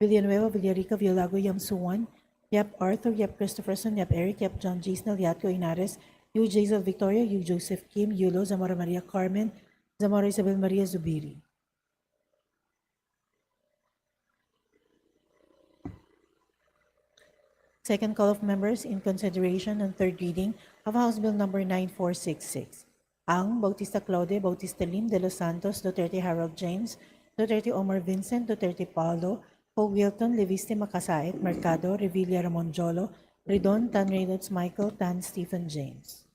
Villanueva, Villarica, Villago, Yam Suwan, Yap Arthur, Yap Christopherson, Yap Eric, Yap John Gisnel, Yatco Inares, Yu Jazel Victoria, Yu Joseph Kim, Yulo, Zamora Maria Carmen, Zamora Isabel Maria Zubiri. Second call of members in consideration and third reading of House Bill Number 9466. Ang Bautista Claude, Bautista Lim, De Los Santos, Duterte Harold James, Duterte Omar Vincent, Duterte Paulo, Poe Wilton, Leviste Macasait, Mercado, Revilla Ramon Jolo, Ridon, Tan Reynolds Michael, Tan Stephen James.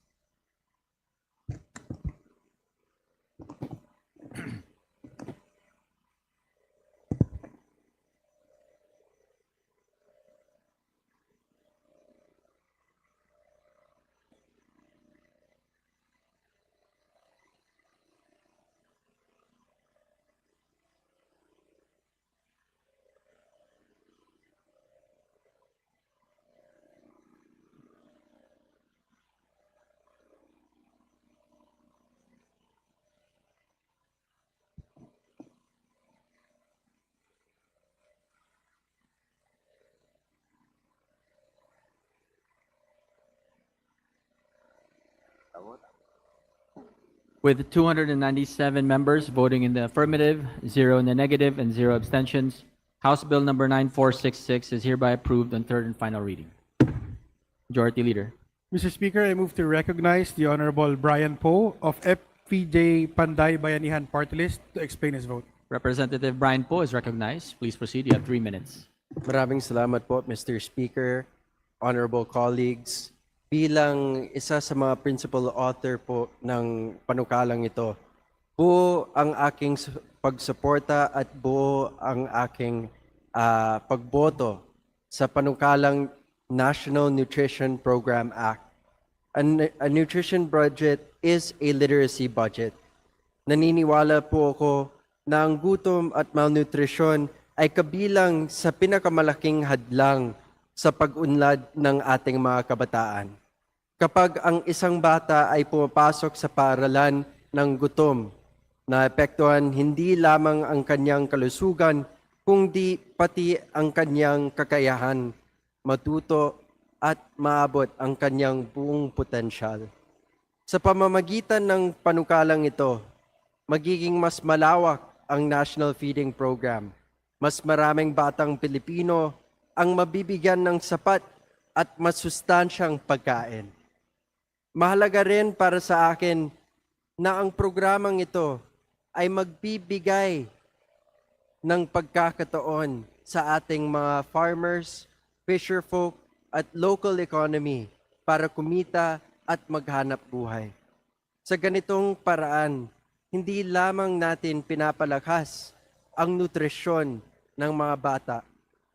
With 297 members voting in the affirmative, 0 in the negative, and 0 abstentions, House Bill Number 9466 is hereby approved on third and final reading. Majority Leader. Mr. Speaker, I move to recognize the Honorable Brian Poe of FPJ Panday Bayanihan Party List to explain his vote. Representative Brian Poe is recognized. Please proceed. You have 3 minutes. Maraming salamat po, Mr. Speaker, honorable colleagues. Bilang isa sa mga principal author po ng panukalang ito, buo ang aking pagsuporta at buo ang aking pagboto sa panukalang National Nutrition Program Act. A nutrition budget is a literacy budget. Naniniwala po ako na ang gutom at malnutrisyon ay kabilang sa pinakamalaking hadlang sa pag-unlad ng ating mga kabataan. Kapag ang isang bata ay pumapasok sa paaralan ng gutom, naapektuhan hindi lamang ang kanyang kalusugan, kundi pati ang kanyang kakayahan, matuto at maabot ang kanyang buong potensyal. Sa pamamagitan ng panukalang ito, magiging mas malawak ang National Feeding Program. Mas maraming batang Pilipino ang mabibigyan ng sapat at masustansyang pagkain. Mahalaga rin para sa akin na ang programang ito ay magbibigay ng pagkakataon sa ating mga farmers, fisherfolk at local economy para kumita at maghanap buhay. Sa ganitong paraan, hindi lamang natin pinapalakas ang nutrisyon ng mga bata,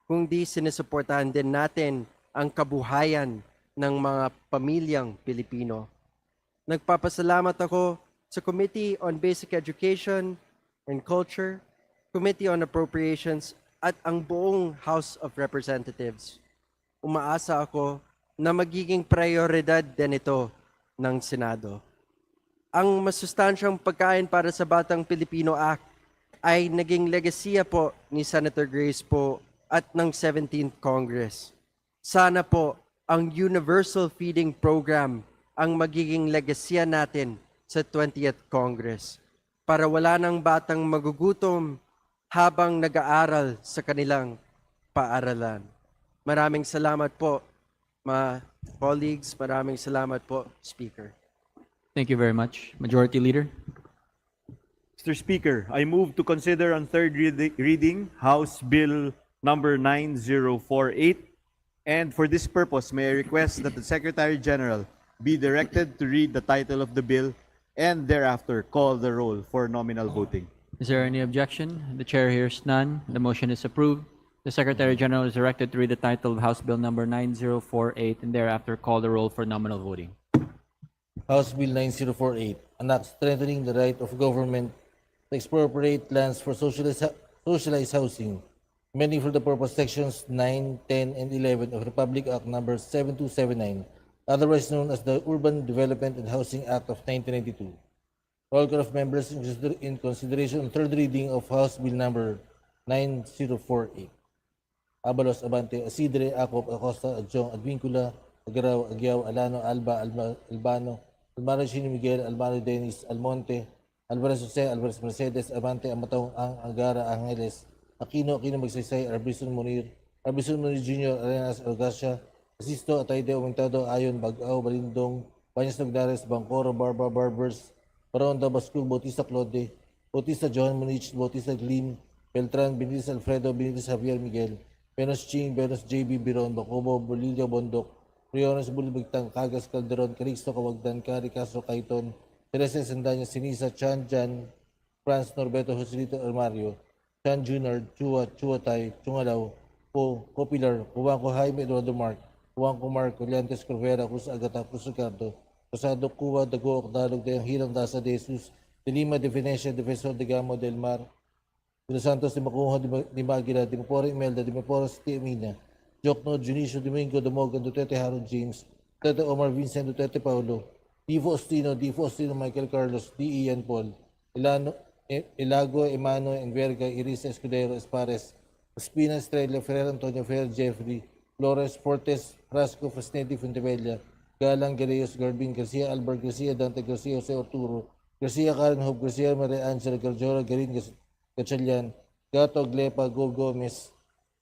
kundi sinusuportahan din natin ang kabuhayan ng mga pamilyang Pilipino. Nagpapasalamat ako sa Committee on Basic Education and Culture, Committee on Appropriations at ang buong House of Representatives. Umaasa ako na magiging prioridad din ito ng Senado. Ang masustansyang pagkain para sa Batang Pilipino Act ay naging legasiya po ni Senator Grace Poe at ng 17th Congress. Sana po ang Universal Feeding Program ang magiging legasya natin sa 20th Congress para wala nang batang magugutom habang nag-aaral sa kanilang paaralan. Maraming salamat po, mga colleagues. Maraming salamat po, Speaker. Thank you very much. Majority Leader. Mr. Speaker, I move to consider on third reading House Bill number 9048. And for this purpose, may I request that the Secretary General be directed to read the title of the bill and thereafter call the roll for nominal voting. Is there any objection? The chair hears none. The motion is approved. The Secretary General is directed to read the title of House Bill number 9048 and thereafter call the roll for nominal voting. House Bill 9048, an act strengthening the right of government to expropriate lands for socialized housing, amending for the purpose sections 9, 10, and 11 of Republic Act number 7279, otherwise known as the Urban Development and Housing Act of 1992. Roll call of members in consideration on third reading of House Bill number 9048. Abalos, Abante, Asidre, Acop, Acosta, Adjong, Advincula, Agaraw, Agyaw, Alano, Alba, Albano, Almaro Chino Miguel, Almaro Dennis, Almonte, Alvarez Jose, Alvarez Mercedes, Abante, Amatong, Angara, Angeles, Aquino, Magsaysay, Arbison Munir Jr., Arenas, Orgasha, Asisto, Atayde, Umintado, Ayon, Bagao, Balindong, Banyas Nagdares, Bangkoro, Barba, Barbers, Paronda, Bascu, Bautista Claude, Bautista John Munich, Bautista Glim, Beltran, Benitez Alfredo, Benitez Javier Miguel, Benos Ching, Benos JB Biron, Bacobo, Bolillo Bondok, Riones Bulbigtang, Cagas Calderon, Calixto Cawagdan, Cari Castro Caiton, Teresa Sandanya, Sinisa, Chan Jan, Franz Norberto Joselito Armario, Chan Junior, Chua Tay, Chungalaw, Pilar, Juanco Jaime Eduardo Mark, Juanco Mark, Coliantes Corvera, Cruz Agata, Cruz Ricardo, Rosado Cuba, Dago, Ocdalog, de Hirang Dasa de Jesus, de Lima, de Venecia, Defensor de Gamo del Mar, de Los Santos, de Macuha, de Maguila, de Mapora Imelda, de Mapora City Emina, Jokno, Junicio Domingo, Dumogan, Duterte Harold James, Duterte Omar Vincent, Duterte Paulo, Divo Ostino, Michael Carlos, D. Ian Paul, Elago, Emano, Enverga, Iris Escudero, Espares, Espina Estrella, Ferrer Antonio, Ferrer Jeffrey, Flores, Fortes, Frasco, Fresneti, Fuentevella, Galang, Garayos, Garbin, Garcia, Albert, Garcia, Dante, Garcia, Jose Arturo, Garcia, Karen Hope, Garcia, Maria Angela, Garjora, Garin, Gatchalian, Gato, Glepa, Go Gomez,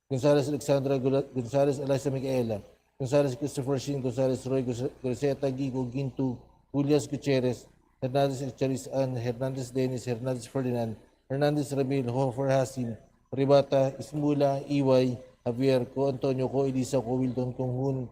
Gonzales Alexandra, Gonzales Eliza Micaela, Gonzales Christopher Shin, Gonzales Roy, Garceta Gigo, Gintu, Julias Gutierrez, Hernandez Charis Ann, Hernandez Dennis, Hernandez Ferdinand, Hernandez Ramil, Hofer Hasim, Ribata, Ismula, Iway, Javier, Ko Antonio, Ko Elisa, Ko Wilton, Kong Hun,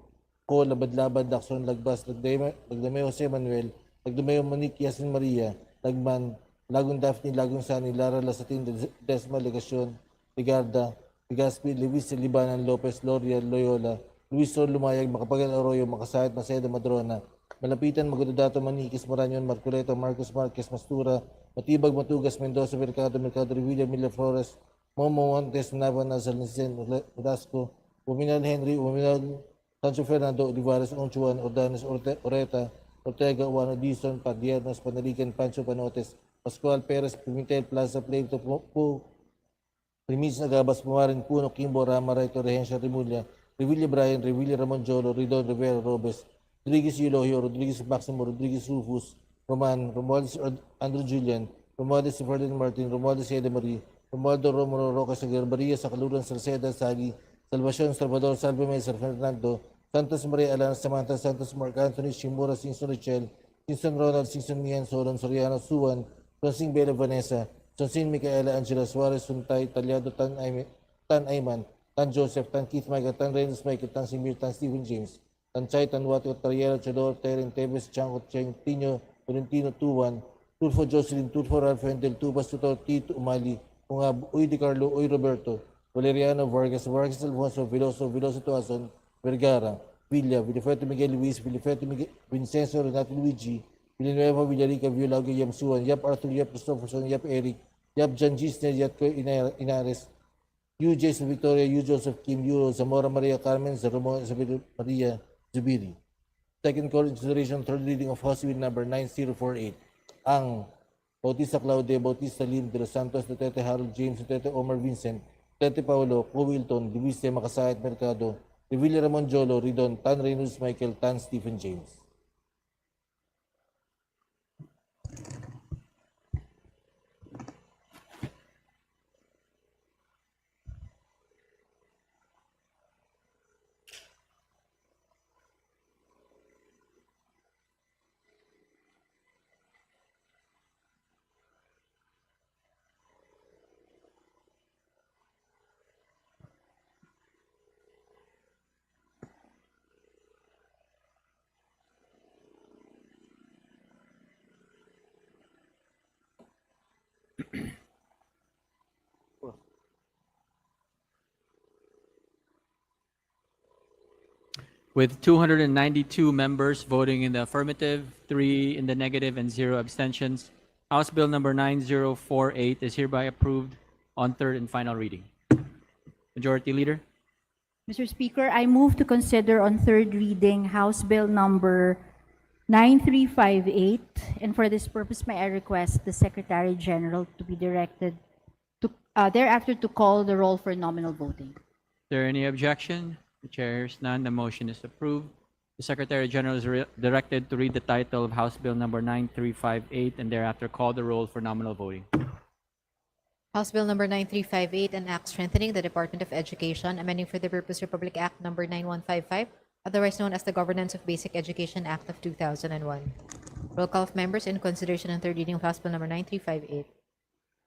Ko Labad-Labad, Lacson, Lagbas, Lagdame Jose Manuel, Lagdame Monique, Yasin Maria, Lagman, Lagong Daphne, Lagong Sani, Lara Lasatin, Desma Legasyon, Ligarda, Ligaspi, Luis Libanan, Lopez, Loria, Loyola, Luis Sol Lumayag, Makapagal Arroyo, Makasayat, Maceda, Madrona, Malapitan, Magudato, Maniquis, Maranyon, Marcoleta, Marcos Marquez, Mastura, Matibag, Matugas, Mendoza, Mercado, Revilla, Milla Flores, Momo Montes, Nava, Nazal, Nicen, Velasco, Uminal Henry, Uminal, Sancho Fernando, Olivares, Onchuan, Ordanes, Oreta, Ortega, Uano, Dizon, Padiernos, Panalican, Pancho Panotes, Pascual Perez, Pimentel, Plaza, Pleito, Primis Nagabas, Pumarin, Puno, Kimbo, Rama, Raito, Rehencia, Rimulya, Revilla Brian, Revilla Ramon Jolo, Ridon, Rivera, Robes, Rodriguez Eulogio, Rodriguez Maximo, Rodriguez Rufus, Roman, Romualdez Andrew Julian, Romualdez Ferdinand Martin, Romualdez Ede Marie, Romualdo Romulo Roca Sagar, Maria Sacaluran, Salceda, Sali, Salvacion, Salvador, Salve Mesa, Fernando, Santos Maria Alana, Samantha, Santos Mark Anthony, Shimura, Sinson Richel, Sinson Ronald, Sinson Mian, Solon, Soriano, Suwan, Rosing Bela Vanessa, Sonsin Micaela, Angela Suarez, Suntay, Talyado, Tan Ayman, Tan Joseph, Tan Keith Michael, Tan Reynolds Michael, Tan Simir, Tan Stephen James, Tan Chay, Tan Wato, Tariela, Chodor, Teren, Tebes, Chanco, Cheng, Tino, Valentino, Tuwan, Tulfo Jocelyn, Tulfo Ralph Hendel, Tubas, Tutor, Tito, Umali, Ungab, Uy Di Carlo, Uy Roberto, Valeriano, Vargas, Vargas Alfonso, Veloso Tuazon, Vergara, Villa, Villafeto Miguel Luis, Villafeto Miguel, Vincenzo, Renato Luigi, Villanueva, Villarica, Violago, Yam Suan, Yap Arthur, Yap Christopherson, Yap Eric, Yap Jan Gisner, Yap Inares, U. Jason Victoria, U. Joseph Kim, U. Zamora Maria Carmen, Ramon Isabel Maria Zubiri. Second call in consideration, third reading of House Bill number 9048. Ang Bautista Claude, Bautista Lim, De Los Santos, Duterte Harold James, Duterte Omar Vincent, Duterte Paulo, Co Wilton, Luis de Macasayat Mercado, Revilla Ramon Jolo, Ridon, Tan Reynolds Michael, Tan Stephen James. With 292 members voting in the affirmative, 3 in the negative, and 0 abstentions, House Bill number 9048 is hereby approved on third and final reading. Majority Leader? Mr. Speaker, I move to consider on third reading House Bill number 9358, and for this purpose may I request the Secretary General to be directed to thereafter to call the roll for nominal voting. Is there any objection? The chair hears none. The motion is approved. The Secretary General is directed to read the title of House Bill number 9358 and thereafter call the roll for nominal voting. House Bill number 9358, an act strengthening the Department of Education, amending for the Purpose Republic Act number 9155, otherwise known as the Governance of Basic Education Act of 2001. Roll call of members in consideration and third reading of House Bill number 9358.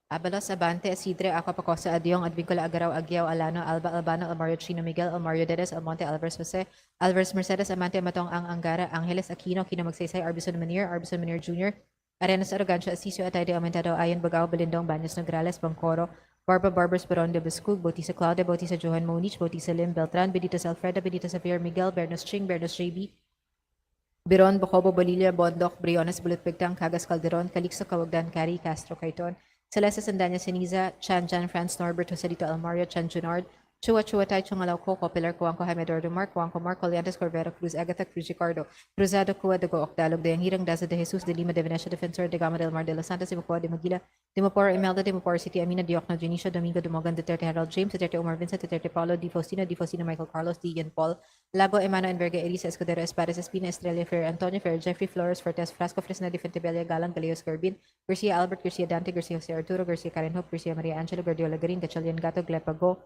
Abalos, Abante, Asidre, Aqua Pacosa, Adyong, Advincula, Agaraw, Agyaw, Alano, Alba, Albano, Almario Chino, Miguel, Almario Dedes, Almonte, Alvarez Jose, Alvarez Mercedes, Amante, Amatong, Ang Angara, Angeles, Aquino, Kino Magsaysay, Arbison Manir Jr., Arenas Arrogancia, Asisio, Atay de Aumentado, Ayan, Bagao, Balindong, Baños, Nograles, Bangcoro, Barbers, Baron de Bascug, Bautista Claudia, Bautista Johan Monich, Bautista Lim, Beltran, Benitez Alfreda, Benitez Javier Miguel, Bernos Ching, Bernos JB, Biron, Bocobo, Bolilla, Bondoc, Briones, Bulutpigtang, Cagas Calderon, Calixto, Cawagdan, Cari, Castro, Caiton, Celeste Sandanya, Seniza, Chan Jan, Franz Norbert, Joselito Almario, Chan Junard, Chua Tai, Chungalaw Ko, Copilar, Kuangko, Jaime Eduardo Mark, Kuangko Mark, Coliantes, Corvero, Cruz, Agatha, Cruz, Ricardo, Cruzado, Cua, de Goocdalog, de Hirang, Daza de Jesus, de Lima, de Venecia, Defensor, de Gama del Mar, de Los Santos, de Mapua, de Maguila, de Mapora, Imelda, de Mapora City, Amina, Diokno, Junicio, Domingo, Dumogan, Duterte, Harold James, Duterte, Omar Vincent, Duterte, Paulo, Di Faustino, Michael Carlos, Deegan, Paul, Lago, Emano, Enverga, Elisa, Escudero, Espadas, Espina, Estrella, Fer, Antonio, Fer, Jeffrey, Flores, Fortes, Frasco, Fresna, Di Fentebella, Galang, Galeos, Corbin, Garcia, Albert, Garcia, Dante, Garcia, Jose Arturo, Garcia, Karen Hope, Garcia, Maria Angelo, Guardiola, Garin, Gachalian, Gato, Glepago,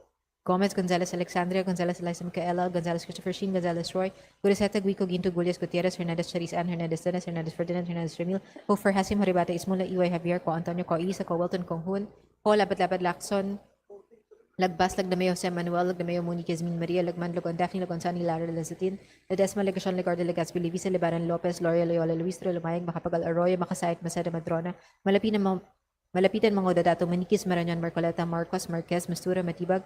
Gomez, Gonzalez, Alexandria, Gonzalez, Eliza, Micaela, Gonzalez, Christopher Sheen, Gonzalez, Roy, Guriseta, Guico, Ginto, Gulias, Gutierrez, Hernandez, Charis, Ann, Hernandez, Dennis, Hernandez, Ferdinand, Hernandez, Remil, Hofer, Hasim, Haribata, Ismula, Iway, Javier, Ko Antonio, Ko Isa, Ko Wilton, Kong Hun, Ko Labad, Lacson, Lagbas, Lagdameo, Jose Manuel, Lagdameo, Monique, Yasmin, Maria, Lagman, Logon, Daphne, Lagonsani, Lara, Lazatin, Ledesma, Legacion, Legarde, Legaspi, Livisa, Lebaran, Lopez, Loria, Loyola, Luis, Lumayag, Makapagal, Arroyo, Makasayat, Masada, Madrona, Malapitan, mga Dadato, Manikis, Maranyon, Marcoleta, Marcos, Marquez, Mastura, Matibag,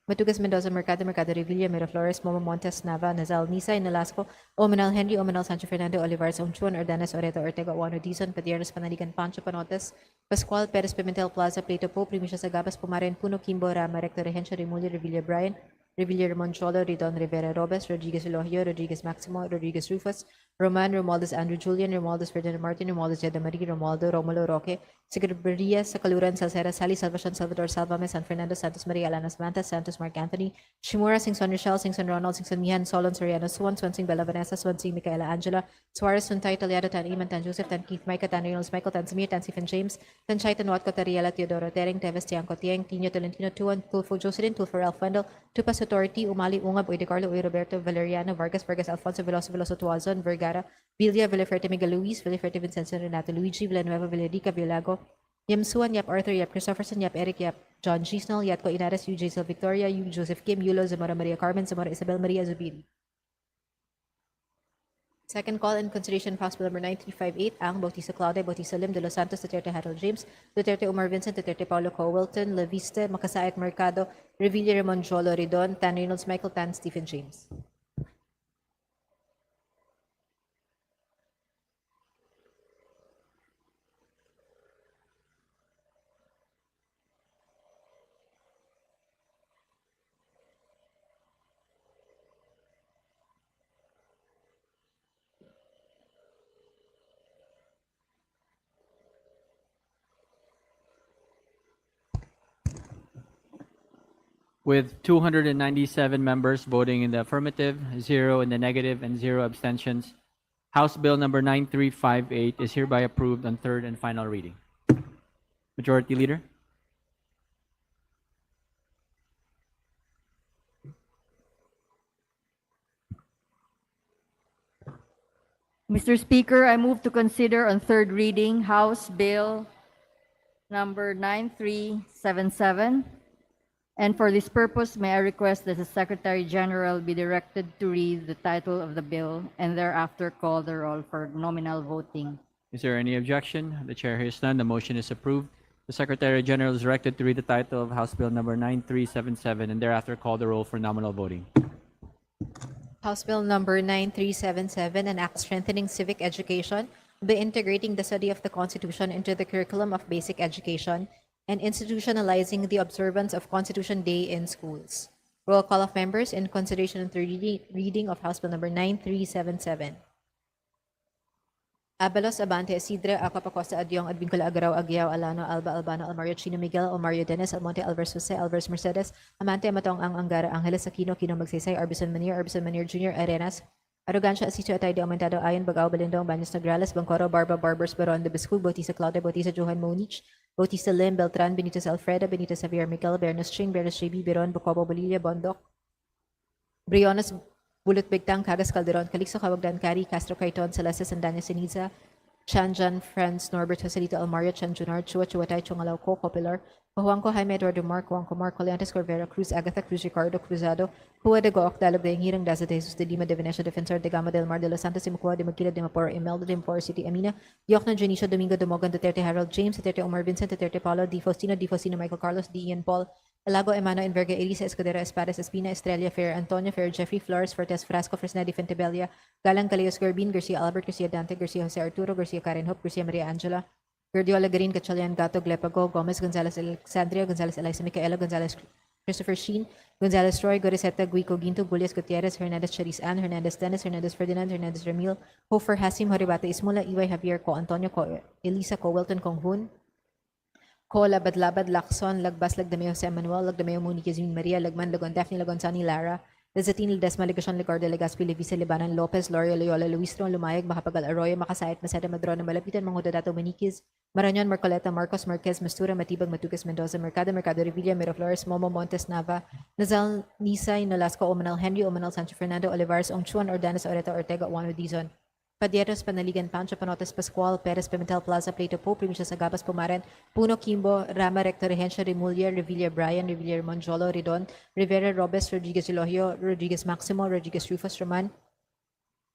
Matugas, Mendoza, Mercado, Revilla, Miraflores, Momo Montes, Nava, Nazal, Nisay, Nolasco, Omenal Henry, Omenal Sancho Fernando, Olivares, Onchuan, Ordanes, Oreto, Ortega, Juano Dizon, Padiernos, Panaligan, Pancho, Panotes, Pascual, Perez, Pimentel, Plaza, Plato Po, Primicia Sagabas, Pumaren, Puno, Kimbo, Rama, Recto, Regencio, Remulio, Revilla, Brian, Revilla, Ramon Cholo, Ridon, Rivera, Robes, Rodriguez, Elohio, Rodriguez, Maximo, Rodriguez, Rufus, Roman, Romualdez, Andrew Julian, Romualdez, Ferdinand Martin, Romualdez, Jeda Marie, Romualdo, Romulo, Roque, Secretaria, Sakaluran, Salcera, Sally, Salvacion, Salvador, Salvame, San Fernando, Santos Maria, Alana Samantha, Santos, Mark Anthony, Shimura, Singson Rochelle, Singson Ronald, Singson Mihan, Solon, Soriano, Swansing, Bella Vanessa, Swansing, Micaela Angela, Suarez, Suntay, Taliado, Tan Iman, Tan Joseph, Tan Keith, Micah, Tan Reynolds, Michael, Tan Samir, Tan Stephen James, Tan Chai, Tan Watco, Tariela, Teodoro, Tering, Teves, Tiangco, Tiang, Tino, Tolentino, Tuan, Tulfo, Jocelyn, Tulfo, Ralph Wendell, Tupas Authority, Umali, Ungab, Uy de Carlo, Uy Roberto, Valeriano, Vargas, Alfonso, Veloso, Tuazon, Vergara, Villa, Villaferte, Miguel Luis, Villaferte, Vincenzo, Renato, Luigi, Villanueva, Villarica, Villago, Yam Suan, Yap Arthur, Yap Christopherson, Yap Eric, Yap John Gisnell, Yatko Inares, Yu Jaisel Victoria, Yu Joseph Kim, Yulo, Zamora Maria Carmen, Zamora Isabel Maria Zubiri. Second call in consideration of House Bill number 9358, Ang, Bautista Claudia, Bautista Lim, De Los Santos, Duterte Harold James, Duterte Omar Vincent, Duterte Paulo Cowilton, La Vista, Makasayat Mercado, Revilla Ramon Jolo Ridon, Tan Reynolds, Michael Tan, Stephen James. With 297 members voting in the affirmative, 0 in the negative, and 0 abstentions, House Bill number 9358 is hereby approved on third and final reading. Majority Leader? Mr. Speaker, I move to consider on third reading House Bill number 9377. And for this purpose, may I request that the Secretary General be directed to read the title of the bill and thereafter call the roll for nominal voting. Is there any objection? The chair hears none. The motion is approved. The Secretary General is directed to read the title of House Bill number 9377 and thereafter call the roll for nominal voting. House Bill number 9377, an act strengthening civic education by integrating the study of the Constitution into the curriculum of basic education and institutionalizing the observance of Constitution Day in schools. Roll call of members in consideration of the reading of House Bill number 9377. Abalos, Abante, Isidre, Acosta, Adyong, Advincula, Agaraw, Aguiao, Alano, Alba, Albano, Almario, Chino, Miguel, Almario, Dennis, Almonte, Alvarez, Jose, Alvarez, Mercedes, Amante, Matong, Angara, Angeles, Aquino, Kino, Magsaysay, Arbison Manir Jr., Arenas, Arrogancia, Asisio, Atay de Aumentado, Ayon, Bagao, Balindong, Baños, Nograles, Bangcoro, Barba, Barbers, Baron, de Biscug, Bautista, Claudia, Bautista, Johan Monich, Bautista, Lim, Beltran, Benitez, Alfreda, Benitez, Javier, Miguel, Bernos, Ching, Bernos, JB, Beron, Bocobo, Bolivia, Bondok, Briones, Bulot Bigtang, Cagas Calderon, Calixto, Cabagdan, Cari, Castro, Caiton, Celeste, Sandanya, Siniza, Chanjan, Franz, Norbert, Joselito, Almario, Chan, Junar, Chua, Chuatay, Chungalaw, Co, Copilar, Pahuangco, Jaime, Eduardo, Marco, Leontes, Corvera, Cruz, Agatha, Cruz, Ricardo, Cruzado, Hua de Gook, Dalog de Hirang, Daza de Jesus de Lima, de Venecia, Defensor de Gama del Mar de los Santos, Simukua, de Maquila, de Mapor, Imelda, de Mapor City, Amina, Yokna, Junicio, Domingo, Dumogan, Duterte, Harold, James, Duterte, Omar Vincent, Duterte, Paulo, Di Faustino, Michael Carlos, D. Ian Paul, Elago, Emano, Enverga, Elisa, Escudero, Espadas, Espina, Estrella, Fair, Antonio, Fair, Jeffrey, Flores, Fortes, Frasco, Fresnedi, Fentebella, Galang, Galeos, Garbin, Garcia, Albert, Garcia, Dante, Garcia, Jose Arturo, Garcia, Karen Hope, Garcia, Maria Angela, Gordiola, Garin, Gatchalian, Gato, Glepago, Gomez, Gonzalez, Alexandria, Gonzalez, Eliza, Micaela, Gonzalez, Christopher Sheen, Gonzalez, Troy, Goriseta, Guico, Ginto, Bulias, Gutierrez, Hernandez, Charis Ann, Hernandez, Dennis, Hernandez, Ferdinand, Hernandez, Ramil, Hofer, Hasim, Horibata, Ismula, Iway, Javier, Co, Antonio, Co, Elisa, Co, Wilton, Konghun, Ko, Labad, Lacson, Lagbas, Lagdameo, Jose Manuel, Lagdameo, Muni, Yazmin, Maria, Lagman, Lagon, Daphne, Lagon, Sani, Lara, Lezatin, Ledesma, Legasyon, Legarde, Legaspi, Levisa, Libanan, Lopez, Loria, Loyola, Luistro, Lumayag, Makapagal, Arroyo, Makasayat, Masada, Madrona, Malapitan, Manguda, Dato, Maniquez, Marañon, Marcoleta, Marcos, Marquez, Mastura, Matibag, Matugas, Mendoza, Mercado, Revilla, Miraflores, Momo, Montes, Nava, Nazal, Nisay, Nolasco, Omanal, Henry, Omanal, Sancho Fernando, Olivares, Ongchuan, Ordanes, Oreta, Ortega, Juan Dizon. Padieros, Panaligan, Pancho, Panotes, Pascual, Perez, Pimentel, Plaza, Plato, Po, Primicias, Agabas, Pumaren, Puno, Kimbo, Rama, Rector, Regencia, Remulia, Revilla, Brian, Revilla, Monjolo, Ridon, Rivera, Robes, Rodriguez, Elohio, Rodriguez, Maximo, Rodriguez, Rufus, Roman,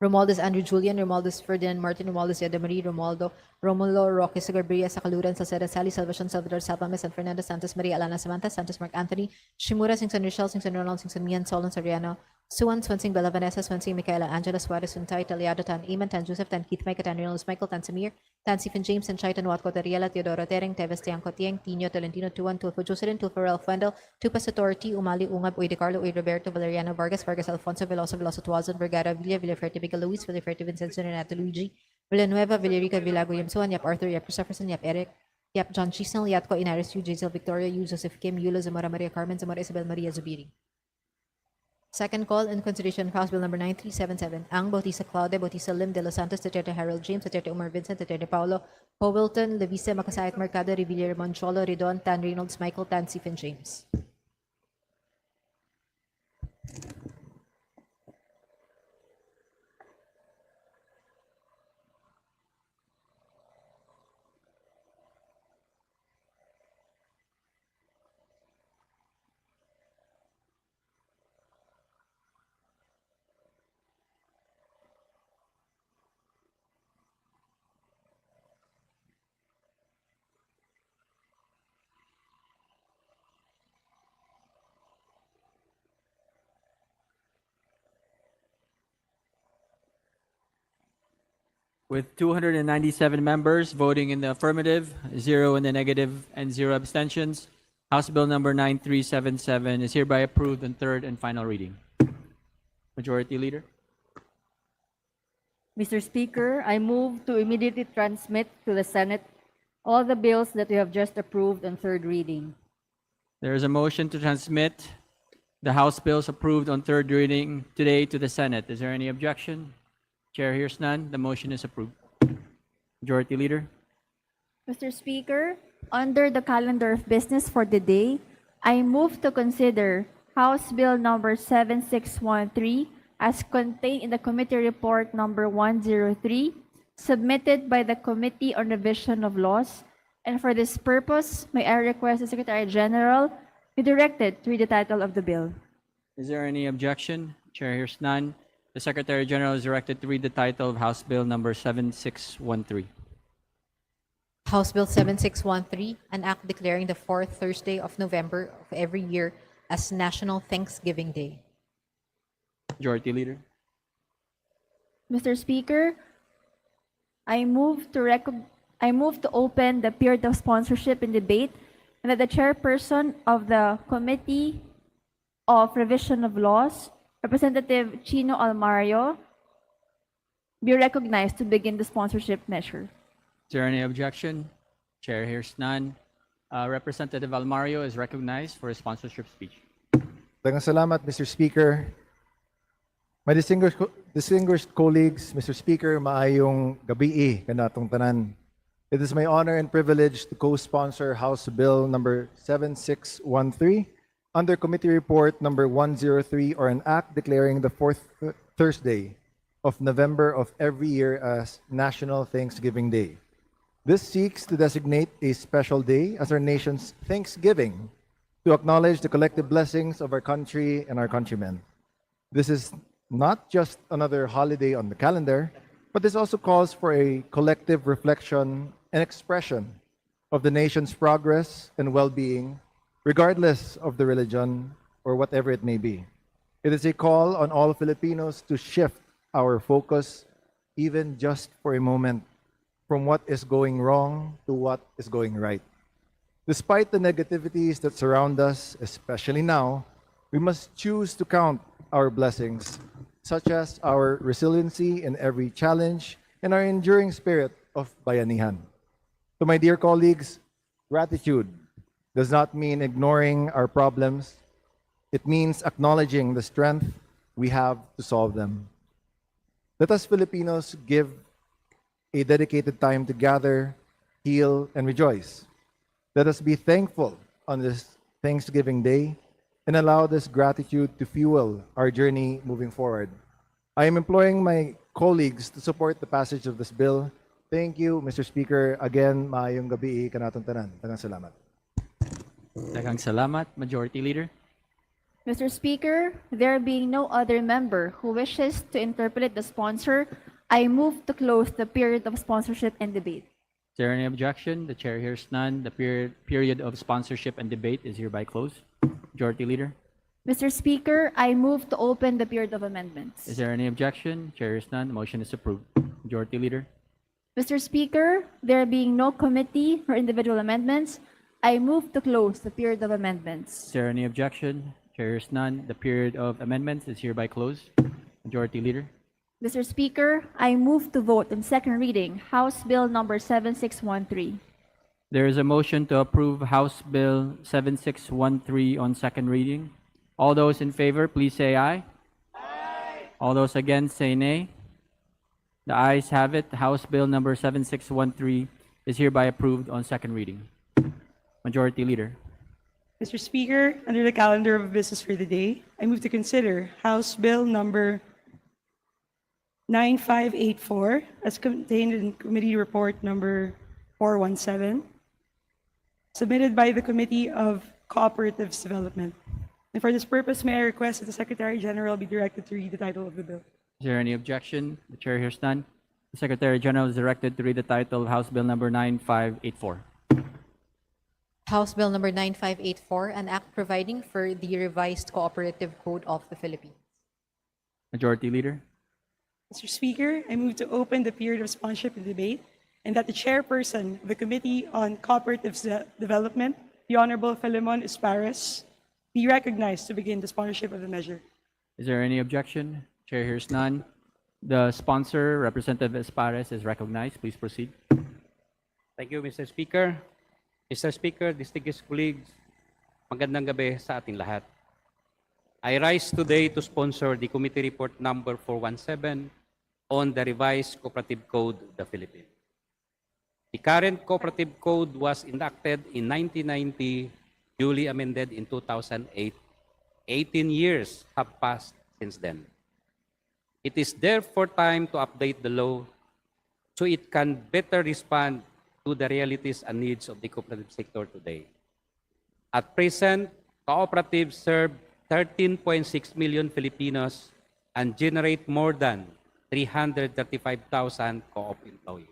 Romualdez, Andrew Julian, Romualdez, Ferdinand Martin, Romualdez, Yadamarie, Romualdo, Romulo, Roque, Sagarbria, Sakaluran, Salceda, Sally, Salvacion, Salvador, Salpame, San Fernando, Santos, Maria, Alana, Samantha, Santos, Mark Anthony, Shimura, Singson, Rochelle, Singson, Ronald, Singson, Mian, Solon, Soriano, Suwan, Swansing, Bella, Vanessa, Swansing, Michaela, Angela, Suarez, Suntay, Taliado, Tan Iman, Tan Joseph, Tan Keith, Mike, Tan Reynolds, Michael, Tan Samir, Tan Stephen James, Tan Chaitan, Watco, Tariela, Teodoro, Tereng, Teves, Tiang, Kotieng, Tino, Tolentino, Tuan, Tulfo, Jocelyn, Tulfo, Ralph Wendell, Tupas, Authority, Umali, Ungab, Uy, De Carlo, Uy, Roberto, Valeriano, Vargas, Alfonso, Veloso, Tuazon, Vergara, Villaferte, Miguel, Luis, Villaferte, Vincenzo, Renato, Luigi, Villanueva, Villarica, Villago, Yamsuan, Yap Arthur, Yap Christopherson, Yap Eric, Yap John Chisnell, Yatko, Inaris, Yu, Jaisel, Victoria, Yu, Joseph Kim, Yulo, Zamora, Maria Carmen, Zamora, Isabel, Maria Zubiri. Second call in consideration of House Bill number 9377, Ang, Bautista Claude, Bautista Lim, De Los Santos, Duterte Harold James, Duterte Omar Vincent, Duterte Paulo, Powilton, Levisa, Makasayat Mercado, Revilla, Moncholo, Ridon, Tan Reynolds, Michael, Tan Stephen James. With 297 members voting in the affirmative, 0 in the negative, and 0 abstentions, House Bill number 9377 is hereby approved on third and final reading. Majority Leader. Mr. Speaker, I move to immediately transmit to the Senate all the bills that we have just approved on third reading. There is a motion to transmit the House bills approved on third reading today to the Senate. Is there any objection? Chair hears none. The motion is approved. Majority Leader. Mr. Speaker, under the calendar of business for the day, I move to consider House Bill number 7613 as contained in the committee report number 103, submitted by the Committee on Revision of Laws. And for this purpose, may I request the Secretary General be directed to read the title of the bill. Is there any objection? Chair hears none. The Secretary General is directed to read the title of House Bill number 7613. House Bill 7613, an act declaring the fourth Thursday of November of every year as National Thanksgiving Day. Majority Leader. Mr. Speaker, I move to open the period of sponsorship and debate, and that the chairperson of the Committee of Revision of Laws, Representative Chino Almario, be recognized to begin the sponsorship measure. Is there any objection? Chair hears none. Representative Almario is recognized for a sponsorship speech. Daghang salamat, Mr. Speaker. My distinguished colleagues, Mr. Speaker, maayong gabi kanatong tanan. It is my honor and privilege to co-sponsor House Bill number 7613 under Committee Report number 103, or an act declaring the fourth Thursday of November of every year as National Thanksgiving Day. This seeks to designate a special day as our nation's Thanksgiving to acknowledge the collective blessings of our country and our countrymen. This is not just another holiday on the calendar, but this also calls for a collective reflection and expression of the nation's progress and well-being, regardless of the religion or whatever it may be. It is a call on all Filipinos to shift our focus, even just for a moment, from what is going wrong to what is going right. Despite the negativities that surround us, especially now, we must choose to count our blessings, such as our resiliency in every challenge and our enduring spirit of bayanihan. To my dear colleagues, gratitude does not mean ignoring our problems. It means acknowledging the strength we have to solve them. Let us Filipinos give a dedicated time to gather, heal, and rejoice. Let us be thankful on this Thanksgiving Day and allow this gratitude to fuel our journey moving forward. I am imploring my colleagues to support the passage of this bill. Thank you, Mr. Speaker. Again, maayong gabi kanatong tanan. Daghang salamat. Daghang salamat, Majority Leader. Mr. Speaker, there being no other member who wishes to interpret the sponsor, I move to close the period of sponsorship and debate. Is there any objection? The chair hears none. The period of sponsorship and debate is hereby closed. Majority Leader. Mr. Speaker, I move to open the period of amendments. Is there any objection? Chair hears none. The motion is approved. Majority Leader. Mr. Speaker, there being no committee or individual amendments, I move to close the period of amendments. Is there any objection? Chair hears none. The period of amendments is hereby closed. Majority Leader. Mr. Speaker, I move to vote in second reading House Bill number 7613. There is a motion to approve House Bill 7613 on second reading. All those in favor, please say aye. Aye. All those against, say nay. The ayes have it. House Bill number 7613 is hereby approved on second reading. Majority Leader. Mr. Speaker, under the calendar of business for the day, I move to consider House Bill number 9584 as contained in Committee Report number 417, submitted by the Committee of Cooperatives Development. And for this purpose, may I request that the Secretary General be directed to read the title of the bill. Is there any objection? The chair hears none. The Secretary General is directed to read the title of House Bill number 9584. House Bill number 9584, an act providing for the revised Cooperative Code of the Philippines. Majority Leader. Mr. Speaker, I move to open the period of sponsorship and debate, and that the chairperson of the Committee on Cooperative Development, the Honorable Philemon Espares, be recognized to begin the sponsorship of the measure. Is there any objection? Chair hears none. The sponsor, Representative Espares, is recognized. Please proceed. Thank you, Mr. Speaker. Mr. Speaker, distinguished colleagues, magandang gabi sa ating lahat. I rise today to sponsor the Committee Report number 417 on the revised Cooperative Code of the Philippines. The current Cooperative Code was enacted in 1990, duly amended in 2008. 18 years have passed since then. It is therefore time to update the law so it can better respond to the realities and needs of the cooperative sector today. At present, cooperatives serve 13.6 million Filipinos and generate more than 335,000 co-op employees.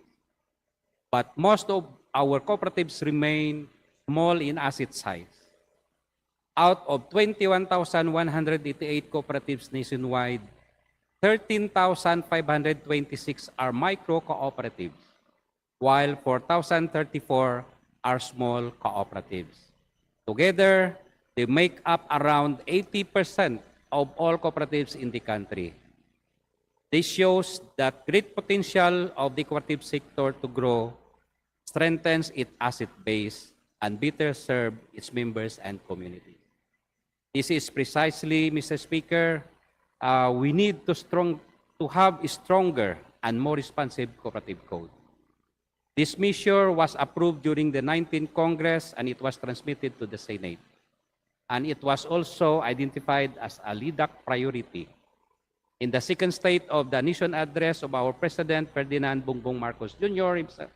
But most of our cooperatives remain small in asset size. Out of 21,188 cooperatives nationwide, 13,526 are micro cooperatives, while 4,034 are small cooperatives. Together, they make up around 80% of all cooperatives in the country. This shows that great potential of the cooperative sector to grow, strengthens its asset base, and better serve its members and community. This is precisely, Mr. Speaker, we need to have a stronger and more responsive cooperative code. This measure was approved during the 19th Congress and it was transmitted to the Senate. And it was also identified as a LIDAC priority. In the second State of the Nation address of our President Ferdinand Bongbong Marcos Jr. himself,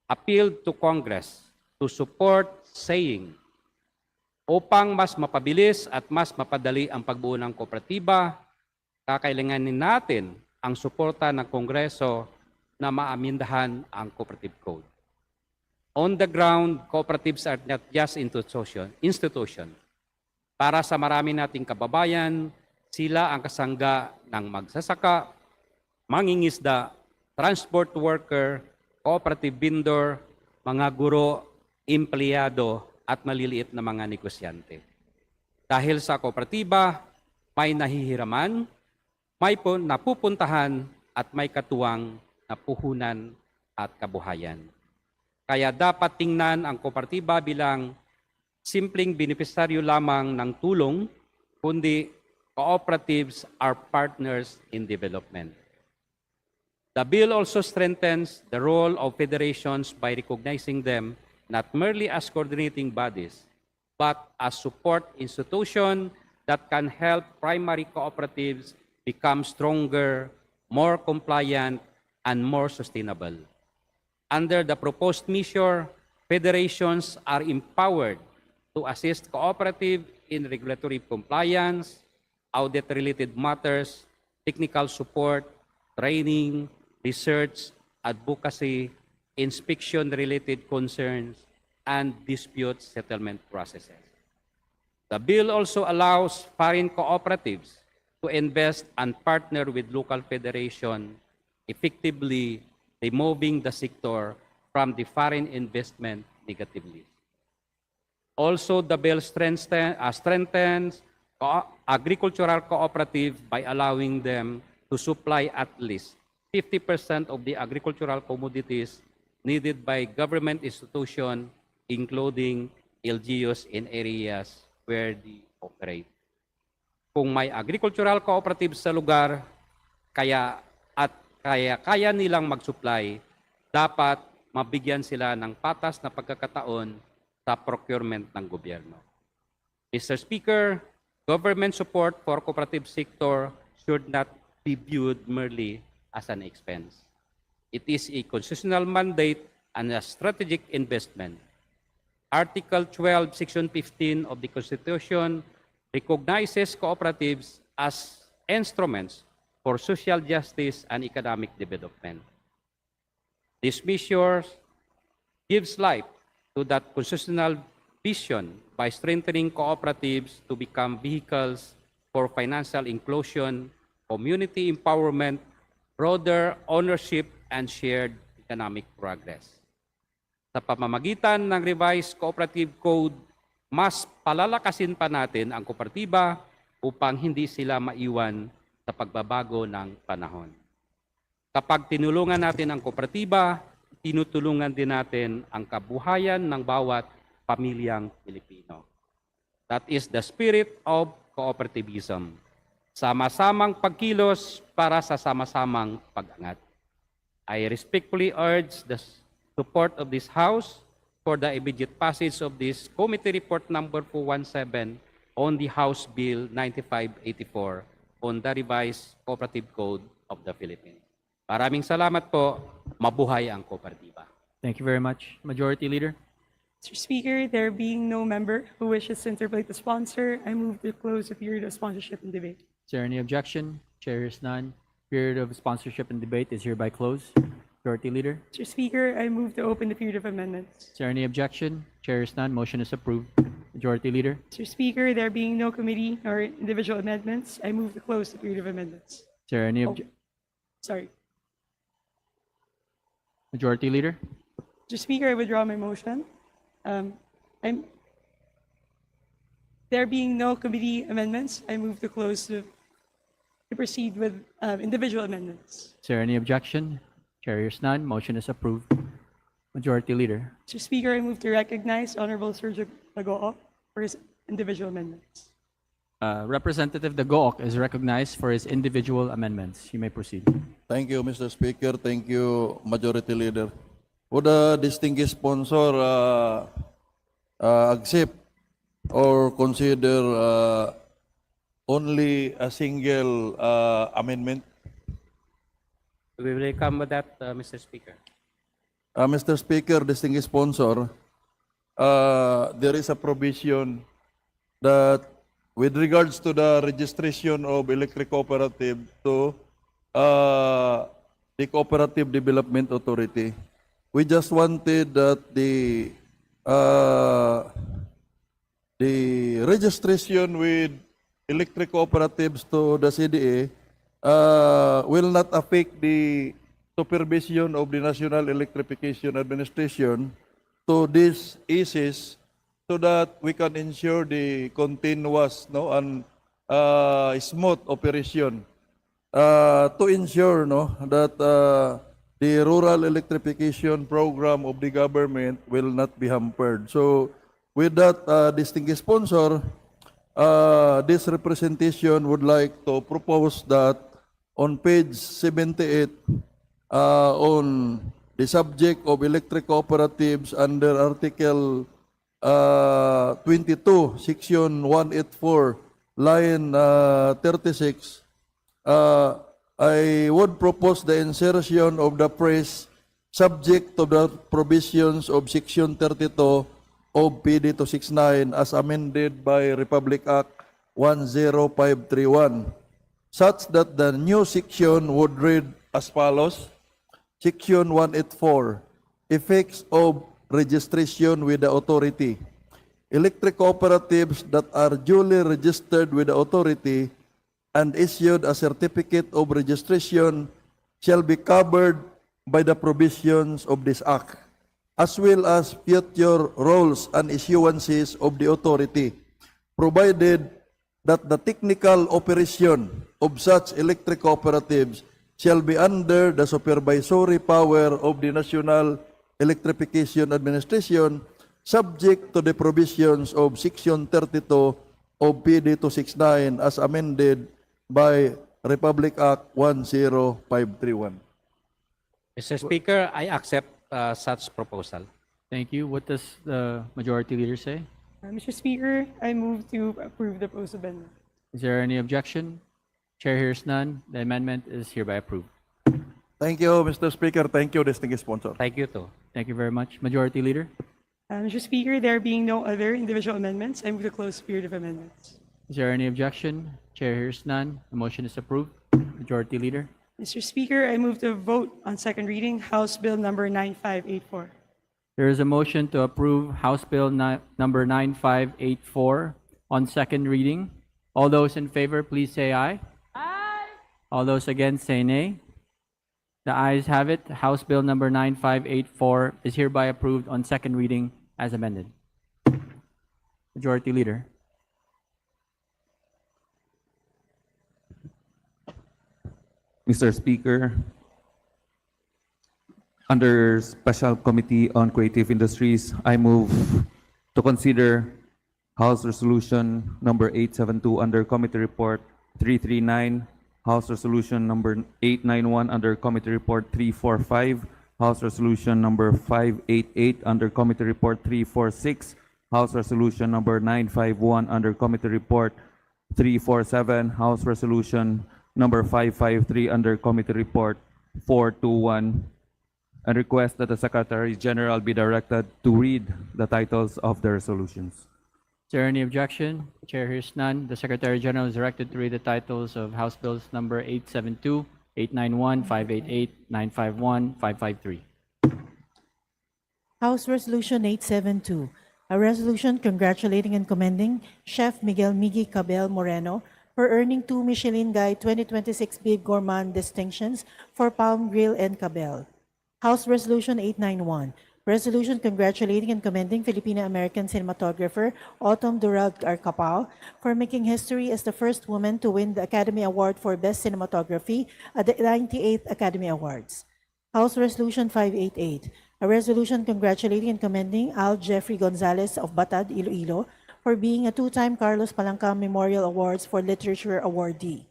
appealed to Congress to support, saying, upang mas mapabilis at mas mapadali ang pagbuo ng kooperatiba, kakailanganin natin ang suporta ng Kongreso na maamindahan ang cooperative code. On the ground, cooperatives are not just institution. Para sa marami nating kababayan, sila ang kasangga ng magsasaka, mangingisda, transport worker, cooperative vendor, mga guro, empleyado, at maliliit na mga negosyante. Dahil sa kooperatiba, may nahihiraman, may napupuntahan, at may katuwang na puhunan at kabuhayan. Kaya dapat tingnan ang kooperatiba bilang simpleng benepisaryo lamang ng tulong, kundi cooperatives are partners in development. The bill also strengthens the role of federations by recognizing them not merely as coordinating bodies, but as support institutions that can help primary cooperatives become stronger, more compliant, and more sustainable. Under the proposed measure, federations are empowered to assist cooperative in regulatory compliance, audit-related matters, technical support, training, research, advocacy, inspection-related concerns, and dispute settlement processes. The bill also allows foreign cooperatives to invest and partner with local federation, effectively removing the sector from the foreign investment negatively. Also, the bill strengthens agricultural cooperative by allowing them to supply at least 50% of the agricultural commodities needed by government institutions, including LGUs in areas where they operate. Kung may agricultural cooperative sa lugar, kaya nilang mag-supply, dapat mabigyan sila ng patas na pagkakataon sa procurement ng gobyerno. Mr. Speaker, government support for cooperative sector should not be viewed merely as an expense. It is a constitutional mandate and a strategic investment. Article 12, Section 15 of the Constitution recognizes cooperatives as instruments for social justice and economic development. This measure gives life to that constitutional vision by strengthening cooperatives to become vehicles for financial inclusion, community empowerment, broader ownership, and shared economic progress. Sa pamamagitan ng revised cooperative code, mas palalakasin pa natin ang kooperatiba upang hindi sila maiwan sa pagbabago ng panahon. Kapag tinulungan natin ang kooperatiba, tinutulungan din natin ang kabuhayan ng bawat pamilyang Pilipino. That is the spirit of cooperativism. Sama-samang pagkilos para sa sama-samang pag-angat. I respectfully urge the support of this House for the immediate passage of this Committee Report Number 417 on the House Bill 9584 on the revised Cooperative Code of the Philippines. Maraming salamat po. Mabuhay ang kooperatiba. Thank you very much. Majority Leader. Mr. Speaker, there being no member who wishes to interpolate the sponsor, I move to close the period of sponsorship and debate. Is there any objection? Chair is none. Period of sponsorship and debate is hereby closed. Majority Leader. Mr. Speaker, I move to open the period of amendments. Is there any objection? Chair is none. Motion is approved. Majority Leader. Mr. Speaker, there being no committee or individual amendments, I move to close the period of amendments. Is there any Sorry. Majority Leader? Mr. Speaker, I withdraw my motion. There being no committee amendments, I move to proceed with individual amendments. Is there any objection? Chair hears none. Motion is approved. Majority Leader? Mr. Speaker, I move to recognize Honorable Sergio Lagoa for his individual amendments. Representative Dagook is recognized for his individual amendments. You may proceed. Thank you, Mr. Speaker. Thank you, Majority Leader. Would the distinguished sponsor accept or consider only a single amendment? We will come with that, Mr. Speaker. Mr. Speaker, distinguished sponsor, there is a provision that with regards to the registration of electric cooperative to the Cooperative Development Authority, we just wanted that the registration with electric cooperatives to the CDA will not affect the supervision of the National Electrification Administration to these issues, so that we can ensure the continuous and smooth operation to ensure that the rural electrification program of the government will not be hampered. So with that, distinguished sponsor, this representation would like to propose that on page 78, on the subject of electric cooperatives under Article 22, Section 184, line 36, I would propose the insertion of the phrase subject to the provisions of Section 32 of PD 269 as amended by Republic Act 10531, such that the new section would read as follows: Section 184, effects of registration with the authority. Electric cooperatives that are duly registered with the authority and issued a certificate of registration shall be covered by the provisions of this act, as well as future roles and issuances of the authority, provided that the technical operation of such electric cooperatives shall be under the supervisory power of the National Electrification Administration, subject to the provisions of Section 32 of PD 269 as amended by Republic Act 10531. Mr. Speaker, I accept such proposal. Thank you. What does the Majority Leader say? Mr. Speaker, I move to approve the proposed amendment. Is there any objection? Chair hears none. The amendment is hereby approved. Thank you, Mr. Speaker. Thank you, distinguished sponsor. Thank you too. Thank you very much. Majority Leader? Mr. Speaker, there being no other individual amendments, I move to close period of amendments. Is there any objection? Chair hears none. The motion is approved. Majority Leader? Mr. Speaker, I move to vote on second reading House Bill number 9584. There is a motion to approve House Bill number 9584 on second reading. All those in favor, please say aye. Aye. All those against, say nay. The ayes have it. House Bill number 9584 is hereby approved on second reading as amended. Majority Leader. Mr. Speaker, under Special Committee on Creative Industries, I move to consider House Resolution number 872 under Committee Report 339, House Resolution number 891 under Committee Report 345, House Resolution number 588 under Committee Report 346, House Resolution number 951 under Committee Report 347, House Resolution number 553 under Committee Report 421, and request that the Secretary General be directed to read the titles of the resolutions. Is there any objection? Chair hears none. The Secretary General is directed to read the titles of House Bills number 872, 891, 588, 951, 553. House Resolution 872, a resolution congratulating and commending Chef Miguel Miggy Cabel Moreno, for earning 2 Michelin Guide 2026 Bib Gourmand distinctions for Palm Grill and Cabell. House Resolution 891, resolution congratulating and commending Filipino-American cinematographer Autumn Durald Arcapao for making history as the first woman to win the Academy Award for Best Cinematography at the 98th Academy Awards. House Resolution 588, a resolution congratulating and commending Al Jeffrey Gonzalez of Batad, Iloilo, for being a two-time Carlos Palancam Memorial Awards for Literature awardee.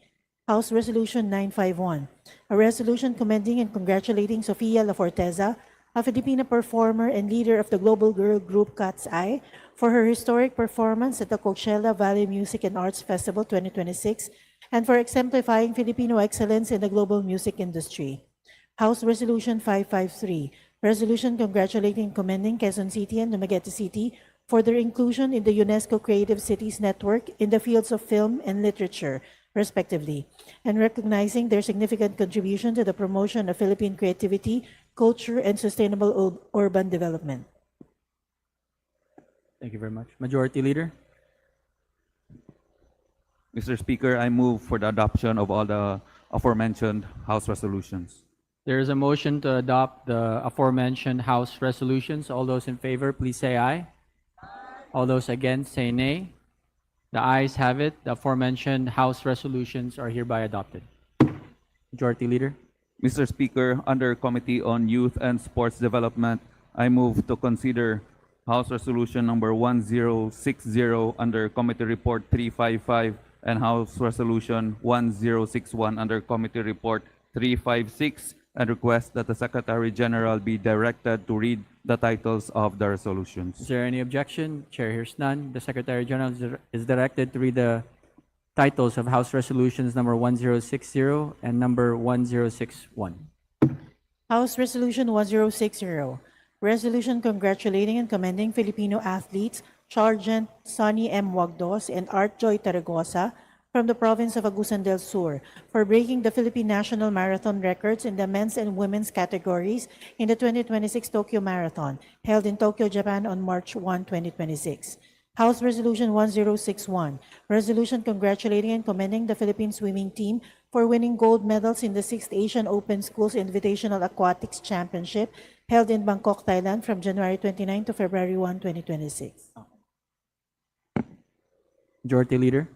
House Resolution 951, a resolution commending and congratulating Sofia La Forteza, a Filipina performer and leader of the global girl group Cat's Eye, for her historic performance at the Coachella Valley Music and Arts Festival 2026, and for exemplifying Filipino excellence in the global music industry. House Resolution 553, resolution congratulating and commending Quezon City and Dumaguete City for their inclusion in the UNESCO Creative Cities Network in the fields of film and literature, respectively, and recognizing their significant contribution to the promotion of Philippine creativity, culture, and sustainable urban development. Thank you very much. Majority Leader. Mr. Speaker, I move for the adoption of all the aforementioned House resolutions. There is a motion to adopt the aforementioned House resolutions. All those in favor, please say aye. All those against, say nay. The ayes have it. The aforementioned House resolutions are hereby adopted. Majority Leader. Mr. Speaker, under Committee on Youth and Sports Development, I move to consider House Resolution number 1060 under Committee Report 355 and House Resolution 1061 under Committee Report 356 and request that the Secretary General be directed to read the titles of the resolutions. Is there any objection? Chair hears none. The Secretary General is directed to read the titles of House Resolutions number 1060 and number 1061. House Resolution 1060, resolution congratulating and commending Filipino athletes Sergeant Sonny M. Wagdos and Artjoy Taragosa from the province of Agusan del Sur for breaking the Philippine National Marathon records in the men's and women's categories in the 2026 Tokyo Marathon, held in Tokyo, Japan on March 1, 2026. House Resolution 1061, resolution congratulating and commending the Philippine swimming team for winning gold medals in the 6th Asian Open Schools Invitational Aquatics Championship, held in Bangkok, Thailand from January 29 to February 1, 2026. Majority Leader.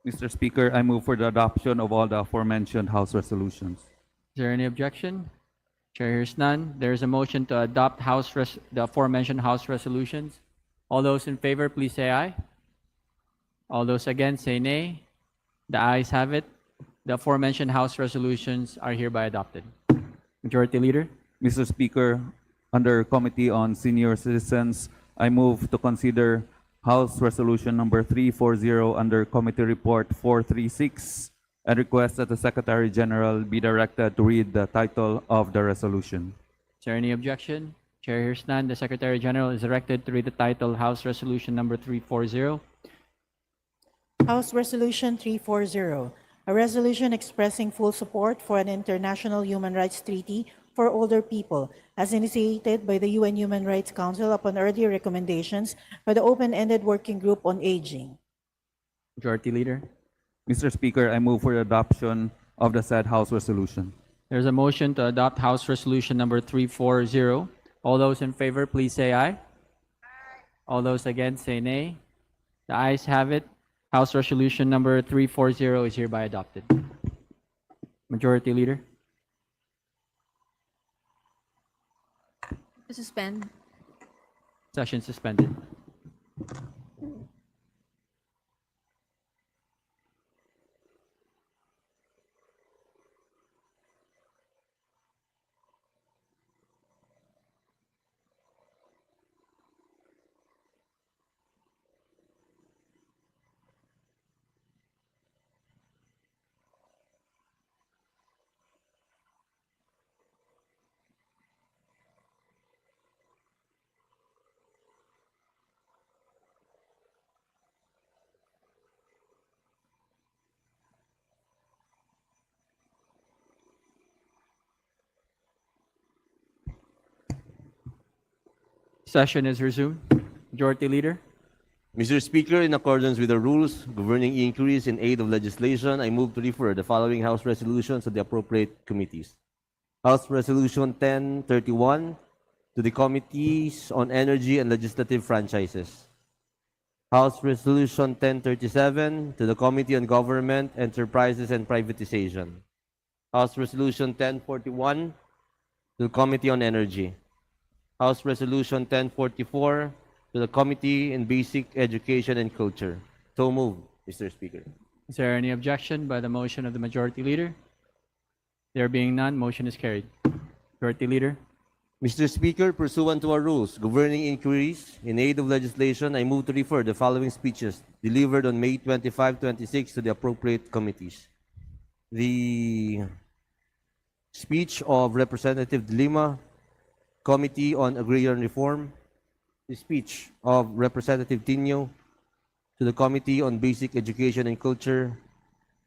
Mr. Speaker, I move for the adoption of all the aforementioned House resolutions. Is there any objection? Chair hears none. There is a motion to adopt the aforementioned House resolutions. All those in favor, please say aye. All those against, say nay. The ayes have it. The aforementioned House resolutions are hereby adopted. Majority Leader. Mr. Speaker, under Committee on Senior Citizens, I move to consider House Resolution number 340 under Committee Report 436 and request that the Secretary General be directed to read the title of the resolution. Is there any objection? Chair hears none. The Secretary General is directed to read the title House Resolution number 340. House Resolution 340, a resolution expressing full support for an international human rights treaty for older people, as initiated by the UN Human Rights Council upon earlier recommendations by the Open-Ended Working Group on Aging. Majority Leader. Mr. Speaker, I move for the adoption of the said House resolution. There's a motion to adopt House Resolution number 340. All those in favor, please say aye. All those against, say nay. The ayes have it. House Resolution number 340 is hereby adopted. Majority Leader. To suspend. Session suspended. Session is resumed. Majority Leader. Mr. Speaker, in accordance with the rules governing inquiries in aid of legislation, I move to refer the following House resolutions to the appropriate committees. House Resolution 1031 to the Committees on Energy and Legislative Franchises. House Resolution 1037 to the Committee on Government, Enterprises and Privatization. House Resolution 1041 to the Committee on Energy. House Resolution 1044 to the Committee on Basic Education and Culture. So moved, Mr. Speaker. Is there any objection by the motion of the Majority Leader? There being none, motion is carried. Majority Leader. Mr. Speaker, pursuant to our rules governing inquiries in aid of legislation, I move to refer the following speeches delivered on May 25, 26 to the appropriate committees. The speech of Representative De Lima, Committee on Agrarian Reform. The speech of Representative Tino to the Committee on Basic Education and Culture.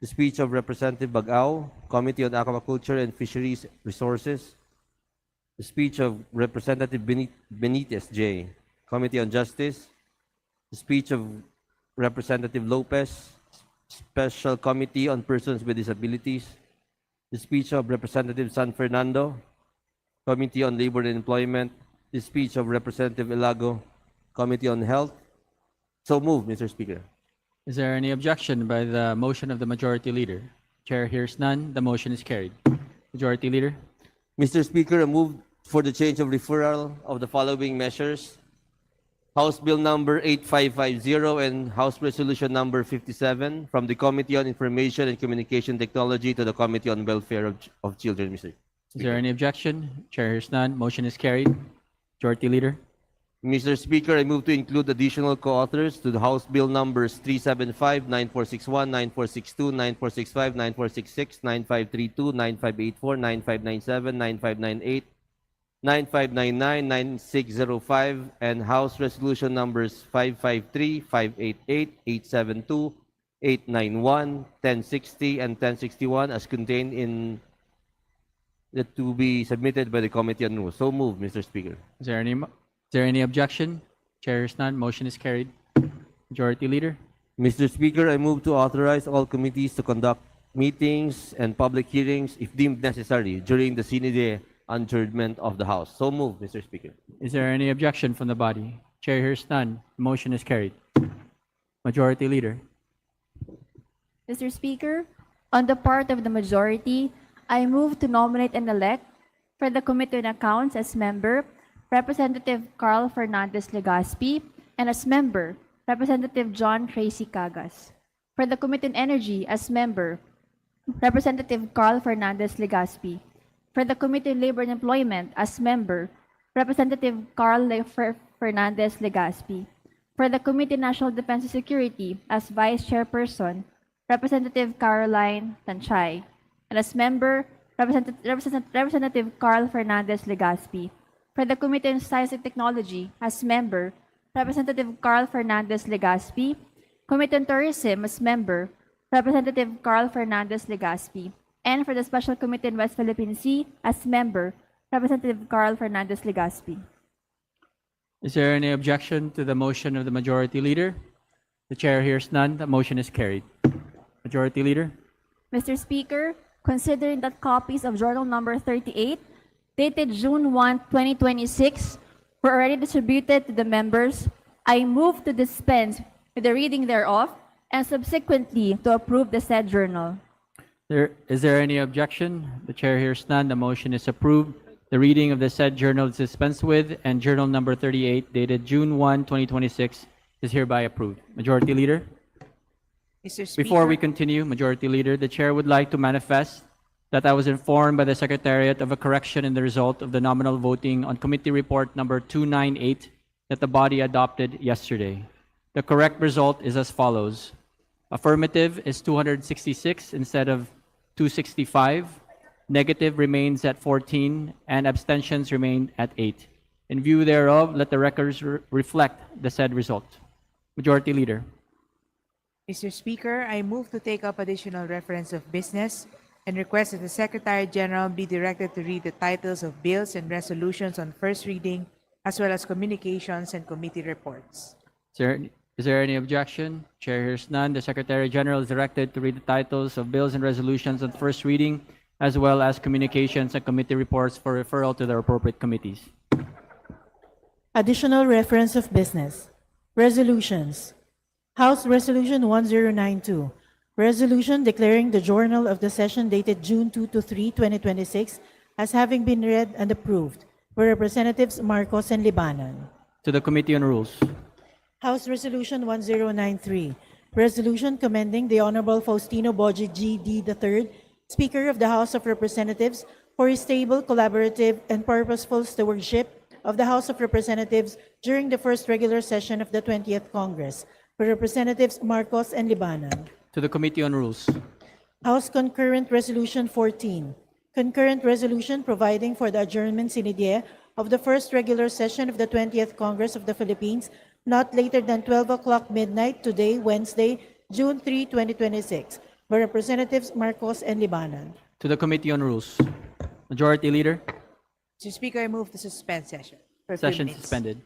The speech of Representative Bagao, Committee on Aquaculture and Fisheries Resources. The speech of Representative Benitez J., Committee on Justice. The speech of Representative Lopez, Special Committee on Persons with Disabilities. The speech of Representative San Fernando, Committee on Labor and Employment. The speech of Representative Ilago, Committee on Health. So moved, Mr. Speaker. Is there any objection by the motion of the Majority Leader? Chair hears none. The motion is carried. Majority Leader. Mr. Speaker, I move for the change of referral of the following measures. House Bill number 8550 and House Resolution number 57 from the Committee on Information and Communication Technology to the Committee on Welfare of Children, Mr. Speaker. Is there any objection? Chair hears none. Motion is carried. Majority Leader. Mr. Speaker, I move to include additional co-authors to the House Bill numbers 375, 9461, 9462, 9465, 9466, 9532, 9584, 9597, 9598, 9599, 9605, and House Resolution numbers 553, 588, 872, 891, 1060, and 1061 as contained in the to be submitted by the Committee on Rules. So moved, Mr. Speaker. Is there any objection? Chair hears none. Motion is carried. Majority Leader. Mr. Speaker, I move to authorize all committees to conduct meetings and public hearings if deemed necessary during the sine die adjournment of the House. So moved, Mr. Speaker. Is there any objection from the body? Chair hears none. Motion is carried. Majority Leader. Mr. Speaker, on the part of the majority, I move to nominate and elect for the Committee on Accounts as member, Representative Carl Fernandez Legaspi, and as member, Representative John Tracy Cagas. For the Committee on Energy as member, Representative Carl Fernandez Legaspi. For the Committee on Labor and Employment as member, Representative Carl Fernandez Legaspi. For the Committee on National Defense and Security as vice chairperson, Representative Caroline Tanchay. And as member, Representative Carl Fernandez Legaspi. For the Committee on Science and Technology as member, Representative Carl Fernandez Legaspi. Committee on Tourism as member, Representative Carl Fernandez Legaspi. And for the Special Committee on West Philippine Sea as member, Representative Carl Fernandez Legaspi. Is there any objection to the motion of the Majority Leader? The Chair hears none. The motion is carried. Majority Leader. Mr. Speaker, considering that copies of Journal Number 38, dated June 1, 2026, were already distributed to the members, I move to dispense with the reading thereof and subsequently to approve the said journal. Is there any objection? The Chair hears none. The motion is approved. The reading of the said journal is dispensed with, and Journal Number 38, dated June 1, 2026, is hereby approved. Majority Leader. Mr. Speaker. Before we continue, Majority Leader, the Chair would like to manifest that I was informed by the Secretariat of a correction in the result of the nominal voting on Committee Report number 298 that the body adopted yesterday. The correct result is as follows. Affirmative is 266 instead of 265. Negative remains at 14, and abstentions remain at 8. In view thereof, let the records reflect the said result. Majority Leader. Mr. Speaker, I move to take up additional reference of business and request that the Secretary General be directed to read the titles of bills and resolutions on first reading, as well as communications and committee reports. Is there any objection? Chair hears none. The Secretary General is directed to read the titles of bills and resolutions on first reading, as well as communications and committee reports for referral to their appropriate committees. Additional reference of business. Resolutions. House Resolution 1092. Resolution declaring the journal of the session dated June 2 to 3, 2026 as having been read and approved by Representatives Marcos and Libanon. To the Committee on Rules. House Resolution 1093. Resolution commending the Honorable Faustino Boji G.D. III, Speaker of the House of Representatives, for his stable, collaborative, and purposeful stewardship of the House of Representatives during the first regular session of the 20th Congress, by Representatives Marcos and Libanon. To the Committee on Rules. House Concurrent Resolution 14. Concurrent Resolution providing for the adjournment sine die of the first regular session of the 20th Congress of the Philippines not later than 12 o'clock midnight today, Wednesday, June 3, 2026, by Representatives Marcos and Libanon. To the Committee on Rules. Majority Leader. Mr. Speaker, I move to suspend session. For a few Session minutes. suspended.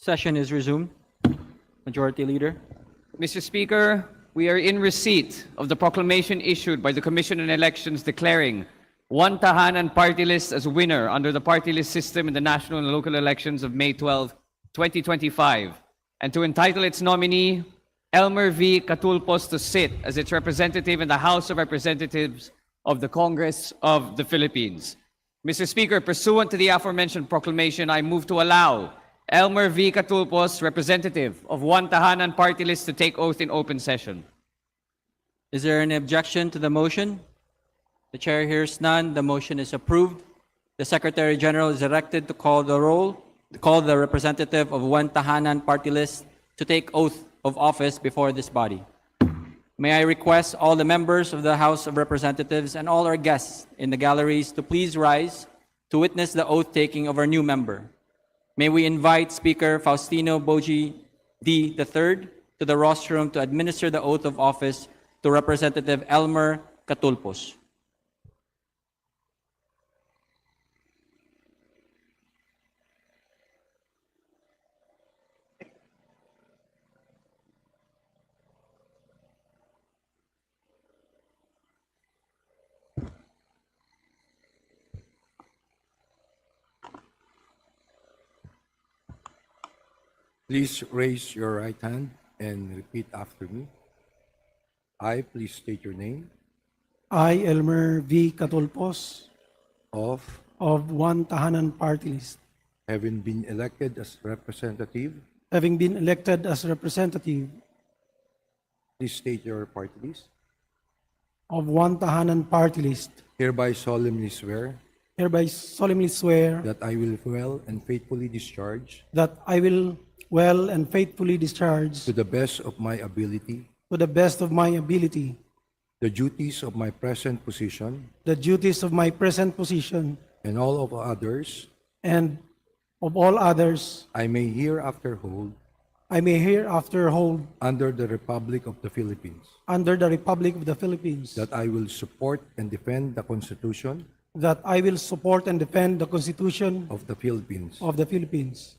Session is resumed. Majority Leader. Mr. Speaker, we are in receipt of the proclamation issued by the Commission on Elections declaring one Tahanan party list as winner under the party list system in the national and local elections of May 12, 2025, and to entitle its nominee, Elmer V. Catulpos, to sit as its representative in the House of Representatives of the Congress of the Philippines. Mr. Speaker, pursuant to the aforementioned proclamation, I move to allow Elmer V. Catulpos, representative of one Tahanan party list, to take oath in open session. Is there any objection to the motion? The chair hears none. The motion is approved. the Secretary General is directed to call the representative of one Tahanan party list to take oath of office before this body. May I request all the members of the House of Representatives and all our guests in the galleries to please rise to witness the oath-taking of our new member. May we invite Speaker Faustino Boji D. III to the rostrum to administer the oath of office to Representative Elmer Catulpos. Please raise your right hand and repeat after me. I, please state your name. I, Elmer V. Catulpos, Of of One Tahanan Party List, having been elected as representative, having been elected as representative please state your party list. of One Tahanan Party List, Hereby solemnly swear hereby solemnly swear that I will well and faithfully discharge that I will well and faithfully discharge to the best of my ability to the best of my ability the duties of my present position the duties of my present position and all of others and of all others I may hereafter hold under the Republic of the Philippines, under the Republic of the Philippines, that I will support and defend the Constitution that I will support and defend the Constitution of the Philippines, of the Philippines,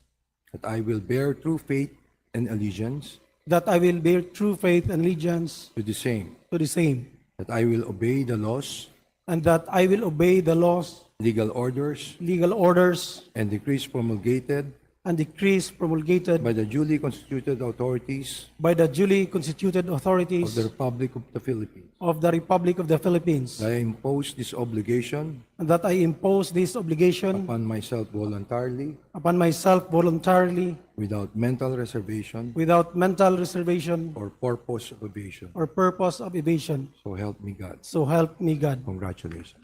that I will bear true faith and allegiance that I will bear true faith and allegiance to the same, to the same, that I will obey the laws, and that I will obey the laws, legal orders, and decrees promulgated and decrees promulgated by the duly constituted authorities by the duly constituted of authorities the Republic of the Philippines. of the Republic of the Philippines, That I impose this obligation and that I impose this obligation upon myself voluntarily, without mental reservation without mental reservation or purpose of evasion. or purpose of evasion. So help me God. So help me God. Congratulations.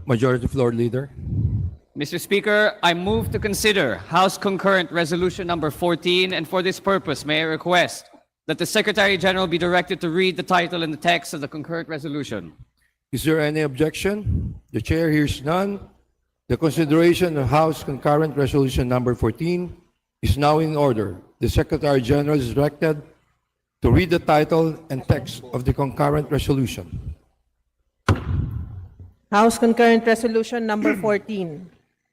Majority Floor Leader. Mr. Speaker, I move to consider House Concurrent Resolution number 14, and for this purpose, may I request that the Secretary General be directed to read the title and the text of the concurrent resolution. Is there any objection? The chair hears none. The consideration of House Concurrent Resolution number 14 is now in order. The Secretary General is directed to read the title and text of the concurrent resolution. House Concurrent Resolution number 14.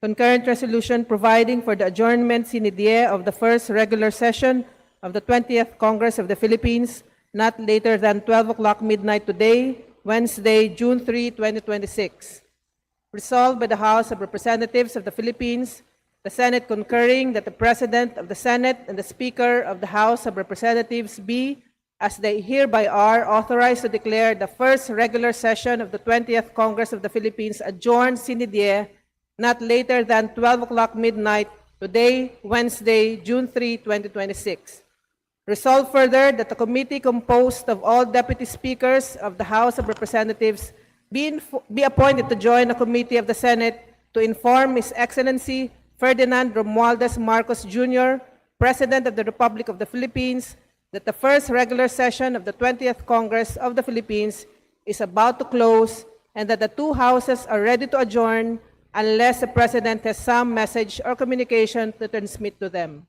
Concurrent Resolution providing for the adjournment sine die of the first regular session of the 20th Congress of the Philippines, not later than 12 o'clock midnight today, Wednesday, June 3, 2026. Resolved by the House of Representatives of the Philippines, the Senate concurring that the President of the Senate and the Speaker of the House of Representatives be, as they hereby are, authorized to declare the first regular session of the 20th Congress of the Philippines adjourned sine die, not later than 12 o'clock midnight today, Wednesday, June 3, 2026. Resolved further that the committee composed of all deputy speakers of the House of Representatives be appointed to join a committee of the Senate to inform His Excellency Ferdinand Romualdez Marcos Jr., President of the Republic of the Philippines, that the first regular session of the 20th Congress of the Philippines is about to close and that the two houses are ready to adjourn unless the President has some message or communication to transmit to them.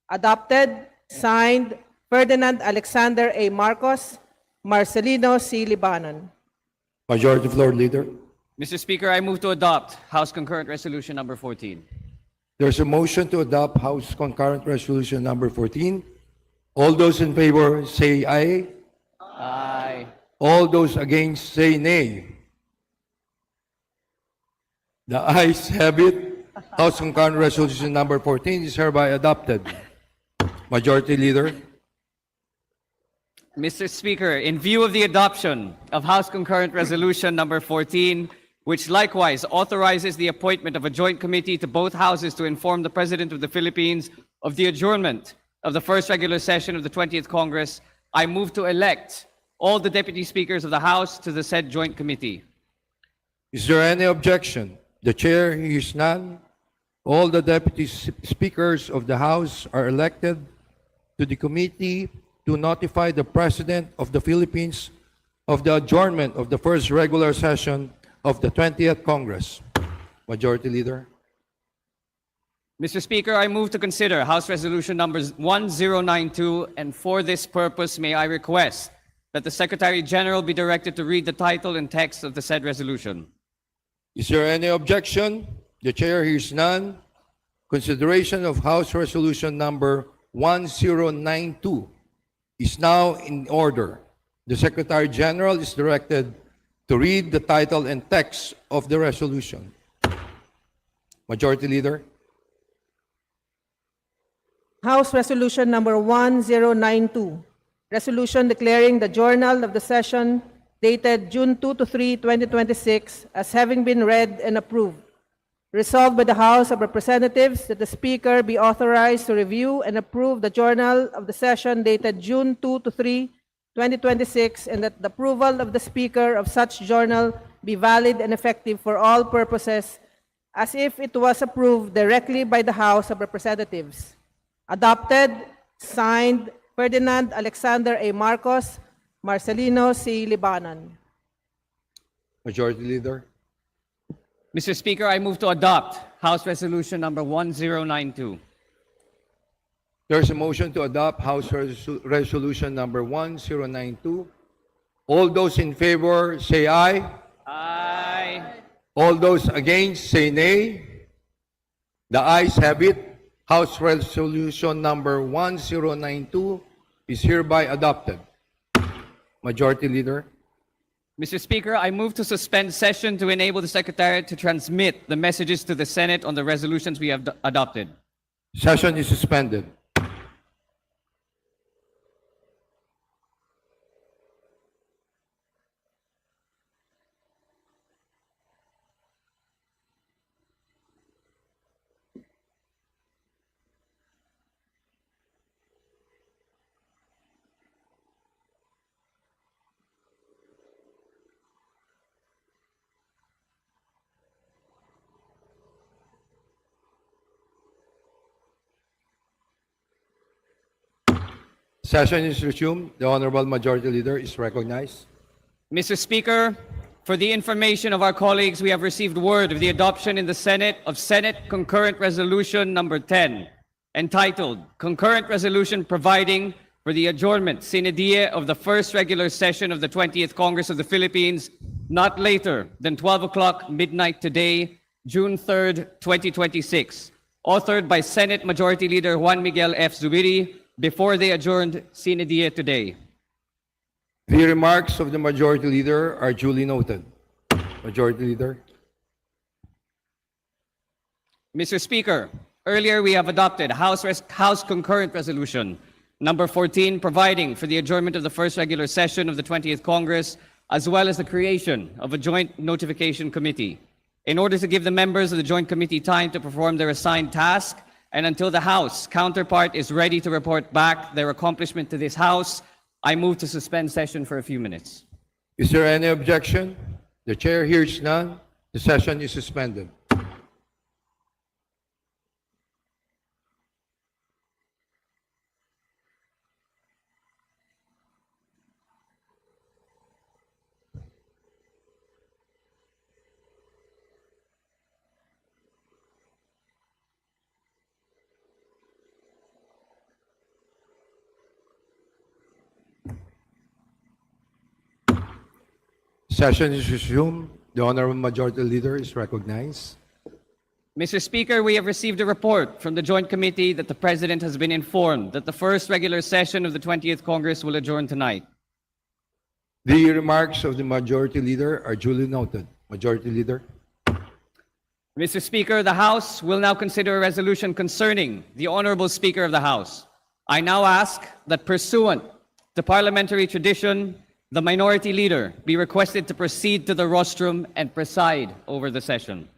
Adopted, signed, Ferdinand Alexander A. Marcos, Marcelino C. Libanon. Majority Floor Leader. Mr. Speaker, I move to adopt House Concurrent Resolution number 14. There's a motion to adopt House Concurrent Resolution number 14. All those in favor say aye. Aye. All those against say nay. The ayes have it. House Concurrent Resolution number 14 is hereby adopted. Majority Leader. Mr. Speaker, in view of the adoption of House Concurrent Resolution number 14, which likewise authorizes the appointment of a joint committee to both houses to inform the President of the Philippines of the adjournment of the first regular session of the 20th Congress, I move to elect all the deputy speakers of the House to the said joint committee. Is there any objection? The chair hears none. All the deputy speakers of the House are elected to the committee to notify the President of the Philippines of the adjournment of the first regular session of the 20th Congress. Majority Leader. Mr. Speaker, I move to consider House Resolution numbers 1092, and for this purpose, may I request that the Secretary General be directed to read the title and text of the said resolution. Is there any objection? The chair hears none. Consideration of House Resolution number 1092 is now in order. The Secretary General is directed to read the title and text of the resolution. Majority Leader. House Resolution number 1092, resolution declaring the journal of the session dated June 2 to 3, 2026 as having been read and approved. Resolved by the House of Representatives that the Speaker be authorized to review and approve the journal of the session dated June 2 to 3, 2026, and that the approval of the Speaker of such journal be valid and effective for all purposes as if it was approved directly by the House of Representatives. Adopted, signed, Ferdinand Alexander A. Marcos, Marcelino C. Libanon. Majority Leader. Mr. Speaker, I move to adopt House Resolution number 1092. There is a motion to adopt House Resolution number 1092. All those in favor say aye. Aye. All those against say nay. The ayes have it. House Resolution number 1092 is hereby adopted. Majority Leader. Mr. Speaker, I move to suspend session to enable the Secretariat to transmit the messages to the Senate on the resolutions we have adopted. Session is suspended. Session is resumed. The Honorable Majority Leader is recognized. Mr. Speaker, for the information of our colleagues, we have received word of the adoption in the Senate of Senate Concurrent Resolution number 10, entitled Concurrent Resolution Providing for the Adjournment sine die of the first regular session of the 20th Congress of the Philippines, not later than 12 o'clock midnight today, June 3rd, 2026, authored by Senate Majority Leader Juan Miguel F. Zubiri, before they adjourned sine die today. The remarks of the Majority Leader are duly noted. Majority Leader. Mr. Speaker, earlier we have adopted House Concurrent Resolution number 14, providing for the adjournment of the first regular session of the 20th Congress, as well as the creation of a joint notification committee, in order to give the members of the joint committee time to perform their assigned task and until the House counterpart is ready to report back their accomplishment to this House, I move to suspend session for a few minutes. Is there any objection? The chair hears none. The session is suspended. Session is resumed. The Honorable Majority Leader is recognized. Mr. Speaker, we have received a report from the Joint Committee that the President has been informed that the first regular session of the 20th Congress will adjourn tonight. The remarks of the Majority Leader are duly noted. Majority Leader. Mr. Speaker, the House will now consider a resolution concerning the Honorable Speaker of the House. I now ask that pursuant to parliamentary tradition, the Minority Leader be requested to proceed to the rostrum and preside over the session.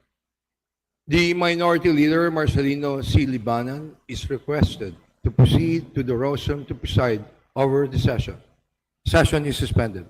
The Minority Leader, Marcelino C. Libanan, is requested to proceed to the rostrum to preside over the session. Session is suspended.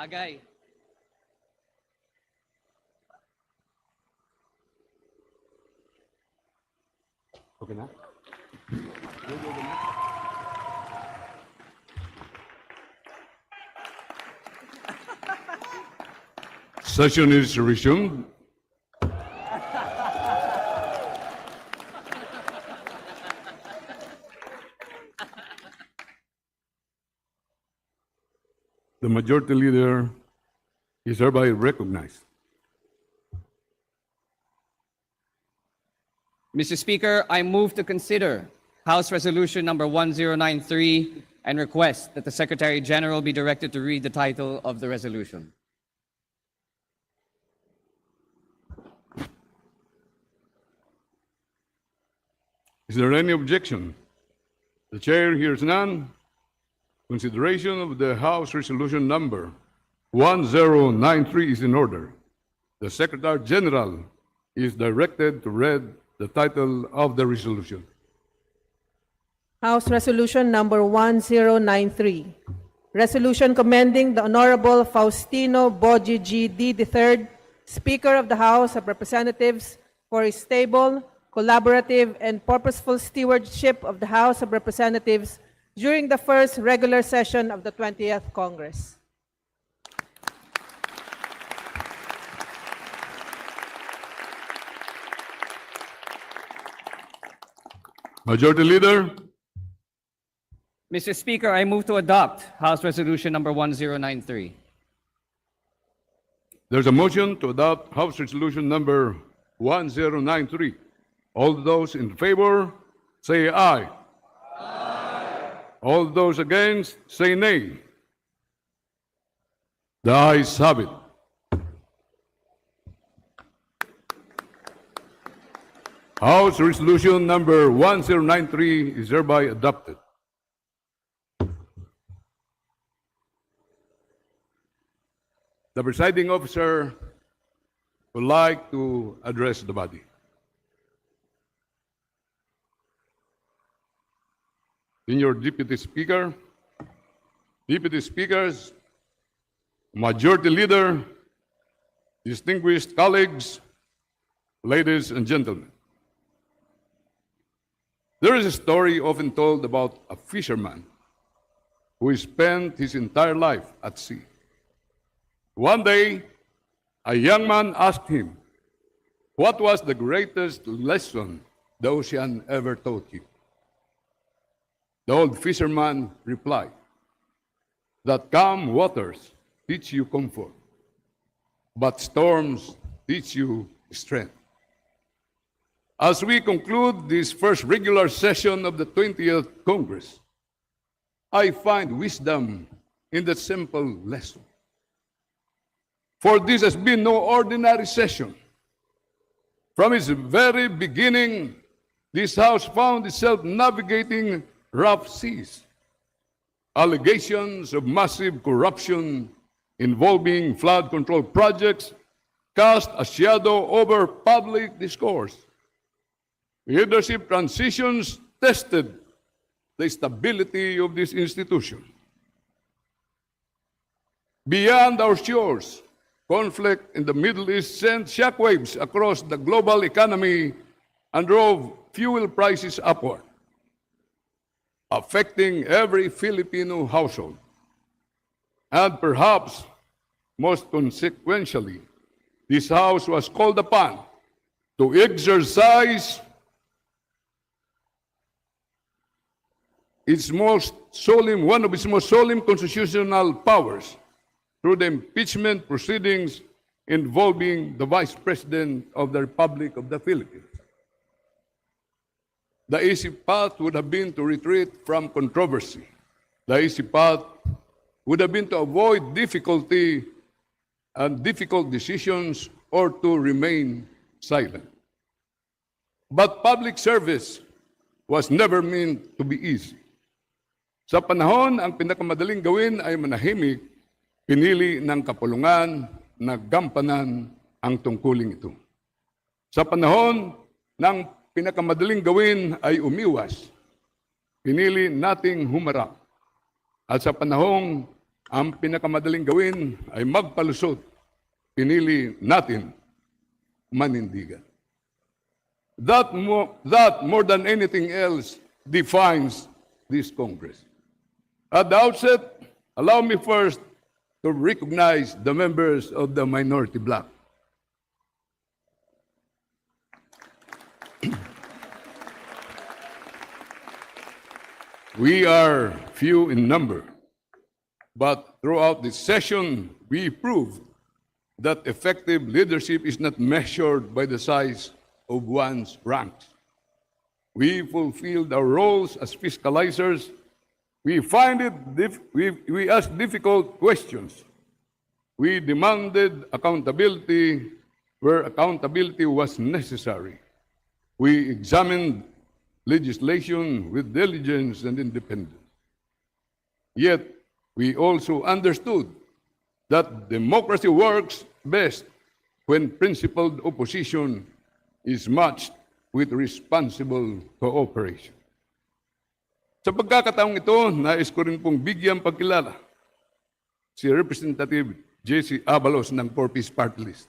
Bagay. Okay na? Session is resumed. The Majority Leader is hereby recognized. Mr. Speaker, I move to consider House Resolution number 1093 and request that the Secretary General be directed to read the title of the resolution. Is there any objection? The chair hears none. Consideration of the House Resolution number 1093 is in order. The Secretary General is directed to read the title of the resolution. House Resolution number 1093. Resolution commending the Honorable Faustino Boji G.D. III, Speaker of the House of Representatives, for his stable, collaborative, and purposeful stewardship of the House of Representatives during the first regular session of the 20th Congress. Majority Leader. Mr. Speaker, I move to adopt House Resolution number 1093. There's a motion to adopt House Resolution number 1093. All those in favor, say aye. Aye. All those against, say nay. The ayes have it. House Resolution number 1093 is hereby adopted. The presiding officer would like to address the body. Senior Deputy Speaker, Deputy Speakers, Majority Leader, distinguished colleagues, ladies and gentlemen. There is a story often told about a fisherman who spent his entire life at sea. One day, a young man asked him, "What was the greatest lesson the ocean ever taught you?" The old fisherman replied, "That calm waters teach you comfort, but storms teach you strength." As we conclude this first regular session of the 20th Congress, I find wisdom in that simple lesson. For this has been no ordinary session. From its very beginning, this House found itself navigating rough seas. Allegations of massive corruption involving flood control projects cast a shadow over public discourse. Leadership transitions tested the stability of this institution. Beyond our shores, conflict in the Middle East sent shockwaves across the global economy and drove fuel prices upward, affecting every Filipino household. And perhaps most consequentially, this House was called upon to exercise one of its most solemn constitutional powers through the impeachment proceedings involving the Vice President of the Republic of the Philippines. The easy path would have been to retreat from controversy. The easy path would have been to avoid difficulty and difficult decisions or to remain silent. But public service was never meant to be easy. Sa panahon, ang pinakamadaling gawin ay manahimik, pinili ng kapulungan na gampanan ang tungkuling ito. Sa panahon ng pinakamadaling gawin ay umiwas, pinili nating humarap. At sa panahong ang pinakamadaling gawin ay magpalusot, pinili natin manindigan. That more than anything else defines this Congress. At the outset, allow me first to recognize the members of the minority bloc. We are few in number, but throughout this session, we proved that effective leadership is not measured by the size of one's ranks. We fulfilled our roles as fiscalizers. We asked difficult questions. We demanded accountability where accountability was necessary. We examined legislation with diligence and independence. Yet, we also understood that democracy works best when principled opposition is matched with responsible cooperation. Sa pagkakataong ito, nais ko rin pong bigyang pagkilala si Representative J.C. Abalos ng 4-Piece Party List.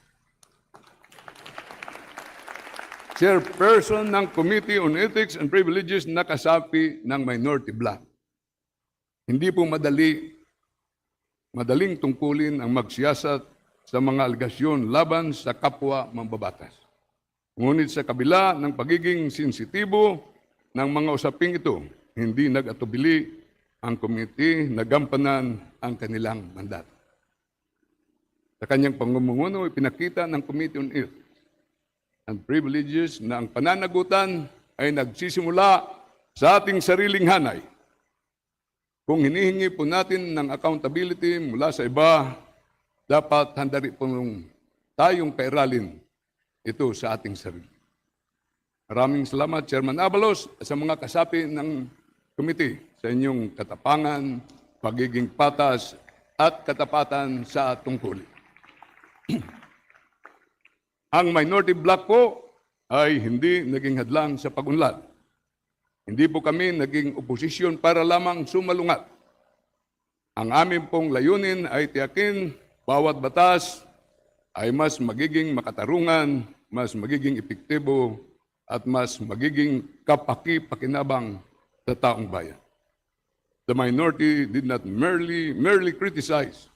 Chairperson ng Committee on Ethics and Privileges na kasapi ng Minority Bloc. Hindi po madaling tungkulin ang magsiyasat sa mga algasyon laban sa kapwa mambabatas. Ngunit sa kabila ng pagiging sensitibo ng mga usaping ito, hindi nag-atubili ang komite na gampanan ang kanilang mandato. Sa kanyang pangungumuno, ipinakita ng Committee on Ethics and Privileges na ang pananagutan ay nagsisimula sa ating sariling hanay. Kung hinihingi po natin ng accountability mula sa iba, dapat handari po tayong kairalin ito sa ating sarili. Maraming salamat, Chairman Abalos, sa mga kasapi ng komite sa inyong katapangan, pagiging patas, at katapatan sa tungkulin. Ang minority bloc po ay hindi naging hadlang sa pag-unlad. Hindi po kami naging oposisyon para lamang sumalungat. Ang amin pong layunin ay tiyakin Bawat batas ay mas magiging makatarungan, mas magiging epektibo, at mas magiging kapaki-pakinabang sa taong bayan. The minority did not merely criticize.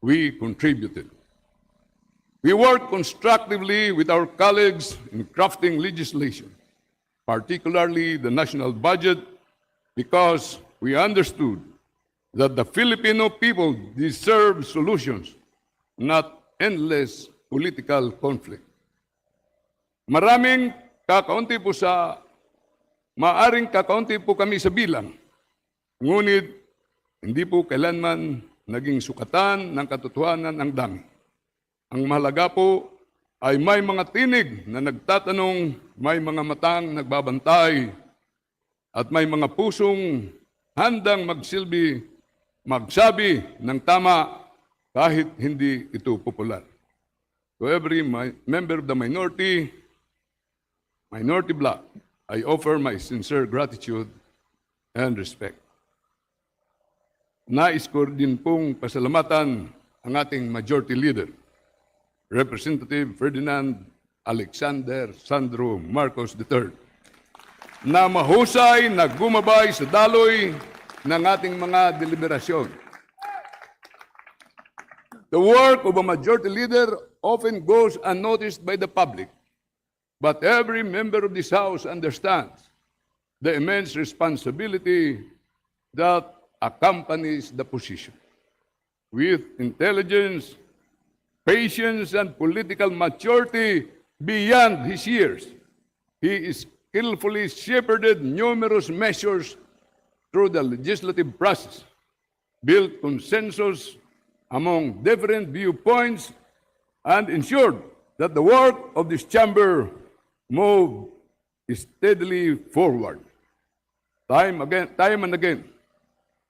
We contributed. We worked constructively with our colleagues in crafting legislation, particularly the national budget, because we understood that the Filipino people deserve solutions, not endless political conflict. Maaring kakaunti po kami sa bilang, ngunit hindi po kailanman naging sukatan ng katotohanan ang dami. Ang mahalaga po ay may mga tinig na nagtatanong, may mga matang nagbabantay, at may mga pusong handang magsabi ng tama kahit hindi ito popular. To every member of the minority bloc, I offer my sincere gratitude and respect. Nais ko din pong pasalamatan ang ating majority leader, Representative Ferdinand Alexander Sandro Marcos III, na mahusay na gumabay sa daloy ng ating mga deliberasyon. The work of a majority leader often goes unnoticed by the public, but every member of this House understands the immense responsibility that accompanies the position. With intelligence, patience, and political maturity beyond his years, he skillfully shepherded numerous measures through the legislative process, built consensus among different viewpoints, and ensured that the work of this chamber moved steadily forward. Time and again,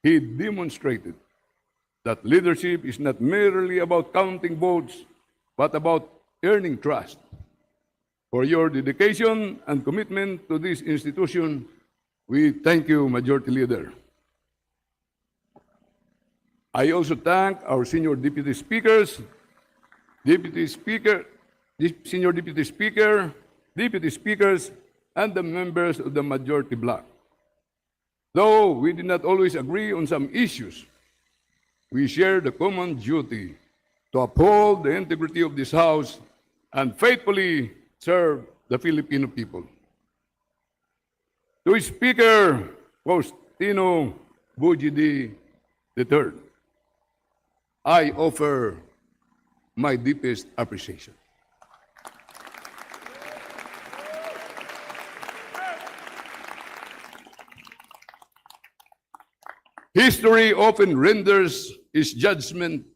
he demonstrated that leadership is not merely about counting votes, but about earning trust. For your dedication and commitment to this institution, we thank you, Majority Leader. I also thank our senior deputy speakers, senior deputy speaker, deputy speakers, and the members of the majority bloc. Though we did not always agree on some issues, we share the common duty to uphold the integrity of this House and faithfully serve the Filipino people. To Speaker Faustino Bujidi III, I offer my deepest appreciation. History often renders its judgment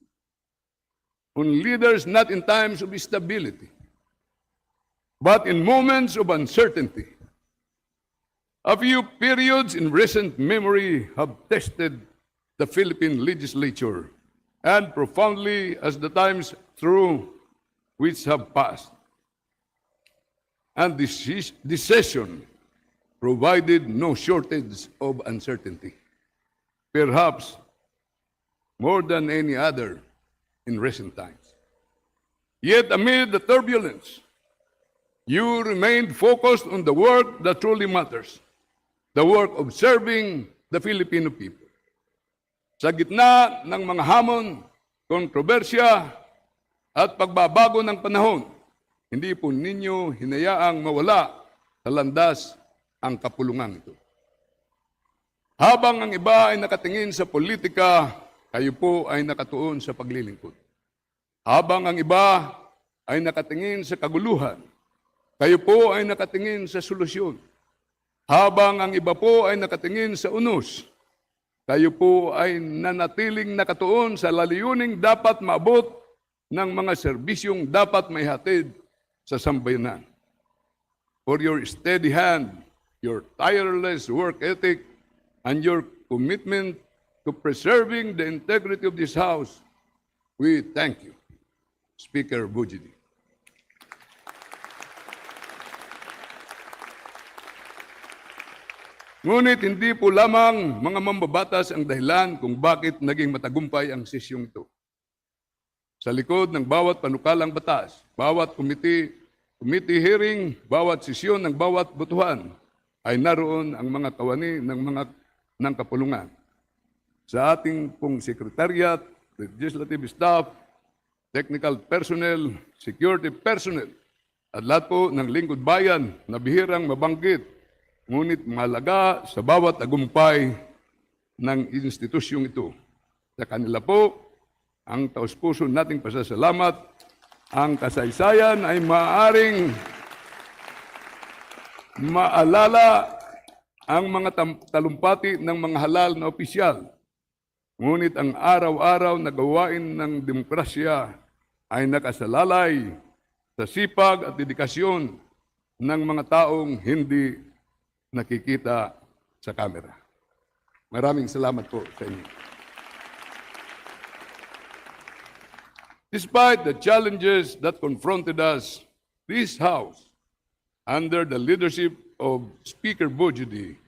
on leaders not in times of stability, but in moments of uncertainty. A few periods in recent memory have tested the Philippine legislature and profoundly as the times through which have passed. And this session provided no shortage of uncertainty, perhaps more than any other in recent times. Yet amid the turbulence, you remained focused on the work that truly matters, the work of serving the Filipino people. Sa gitna ng mga hamon, kontrobersya, at pagbabago ng panahon, hindi po ninyo hinayaang mawala sa landas ang kapulungan ito. Habang ang iba ay nakatingin sa politika, kayo po ay nakatuon sa paglilingkod. Habang ang iba ay nakatingin sa kaguluhan, kayo po ay nakatingin sa solusyon. Habang ang iba po ay nakatingin sa unos, kayo po ay nanatiling nakatuon sa layuning dapat maabot ng mga serbisyong dapat maihatid sa sambayanan. For your steady hand, your tireless work ethic, and your commitment to preserving the integrity of this House, we thank you, Speaker Bujidi. Ngunit hindi po lamang mga mambabatas ang dahilan kung bakit naging matagumpay ang sesyong ito. sa likod ng bawat panukalang batas, bawat committee hearing, bawat sesyon ng bawat botohan, ay naroon ang mga kawani ng kapulungan. Sa ating pong secretariat, legislative staff, technical personnel, security personnel, at lahat po ng lingkod bayan na bihirang mabanggit, ngunit mahalaga sa bawat tagumpay ng institusyong ito. Sa kanila po, ang taus-puso nating pasasalamat. Ang kasaysayan ay maaaring maalala ang mga talumpati ng mga halal na opisyal. Ngunit ang araw-araw na gawain ng demokrasya ay nakasalalay sa sipag at dedikasyon ng mga taong hindi nakikita sa kamera. Maraming salamat po sa inyo. Despite the challenges that confronted us, this House, under the leadership of Speaker Bojidi,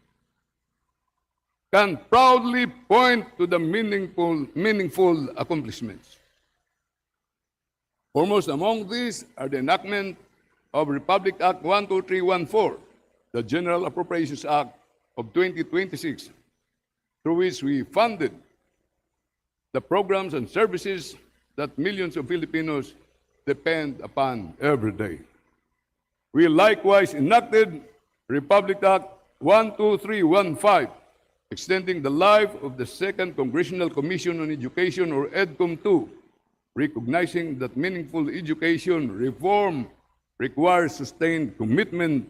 can proudly point to the meaningful accomplishments. Foremost among these are the enactment of Republic Act 12314, the General Appropriations Act of 2026, through which we funded the programs and services that millions of Filipinos depend upon every day. We likewise enacted Republic Act 12315, extending the life of the Second Congressional Commission on Education, or EDCOM-2, recognizing that meaningful education reform requires sustained commitment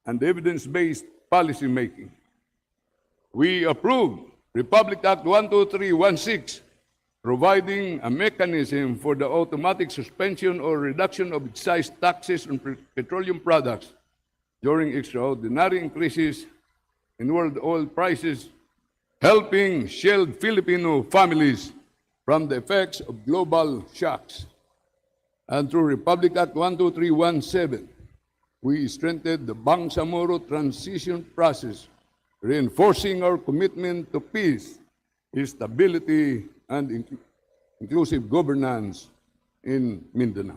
and evidence-based policy making. We approved Republic Act 12316, providing a mechanism for the automatic suspension or reduction of excise taxes on petroleum products during extraordinary increases in world oil prices, helping shield Filipino families from the effects of global shocks. And through Republic Act 12317, we strengthened the Bangsamoro transition process, reinforcing our commitment to peace, stability, and inclusive governance in Mindanao.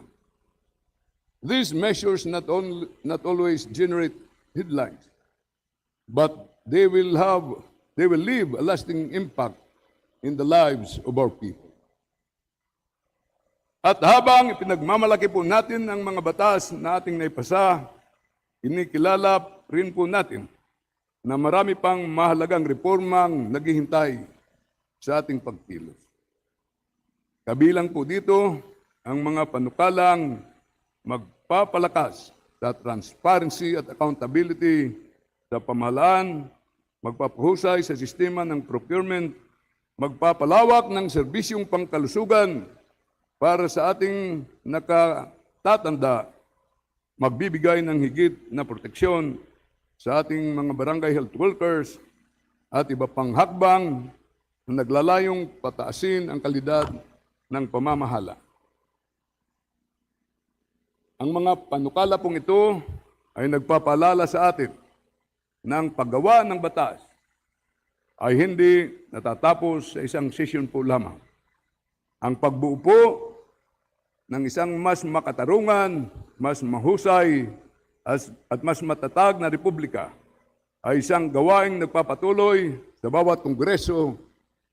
These measures not always generate headlines, but they will leave a lasting impact in the lives of our people. At habang ipinagmamalaki po natin ang mga batas na ating naipasa, inikilala rin po natin na marami pang mahalagang reformang naghihintay sa ating pagkilos. Kabilang po dito ang mga panukalang magpapalakas sa transparency at accountability sa pamahalaan, magpapahusay sa sistema ng procurement, magpapalawak ng serbisyong pangkalusugan para sa ating nakatatanda, magbibigay ng higit na proteksyon sa ating mga barangay health workers at iba pang hakbang na naglalayong pataasin ang kalidad ng pamamahala. Ang mga panukala pong ito ay nagpapaalala sa atin na ang paggawa ng batas ay hindi natatapos sa isang sesyon po lamang. Ang pagbuo po ng isang mas makatarungan, mas mahusay, at mas matatag na republika ay isang gawaing nagpapatuloy sa bawat kongreso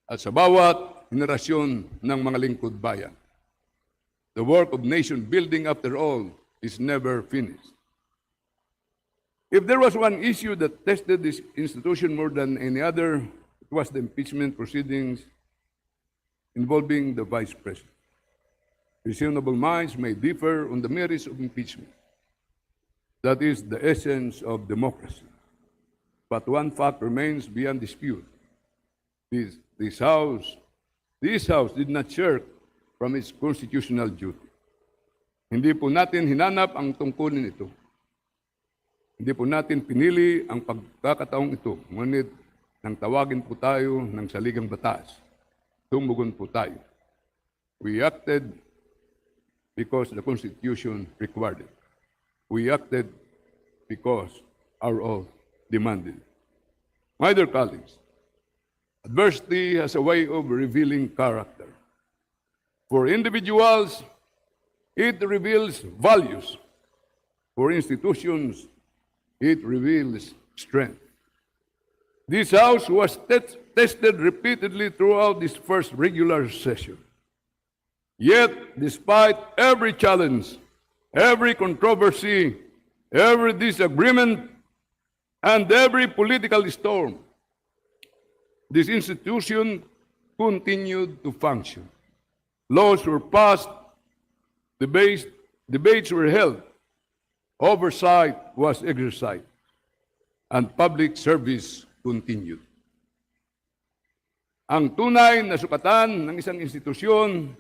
at sa bawat henerasyon ng mga lingkod bayan. The work of nation building, after all, is never finished. If there was one issue that tested this institution more than any other, it was the impeachment proceedings involving the Vice President. Reasonable minds may differ on the merits of impeachment. That is the essence of democracy. But one fact remains beyond dispute. This House did not shirk from its constitutional duty. Hindi po natin hinanap ang tungkulin ito. Hindi po natin pinili ang pagkakataong ito. Ngunit nang tawagin po tayo ng saligang batas, tumugon po tayo. We acted because the Constitution required it. We acted because our oath demanded it. My dear colleagues, adversity has a way of revealing character. For individuals, it reveals values. For institutions, it reveals strength. This House was tested repeatedly throughout this first regular session. Yet, despite every challenge, every controversy, every disagreement, and every political storm, this institution continued to function. Laws were passed, debates were held, oversight was exercised, and public service continued. Ang tunay na sukatan ng isang institusyon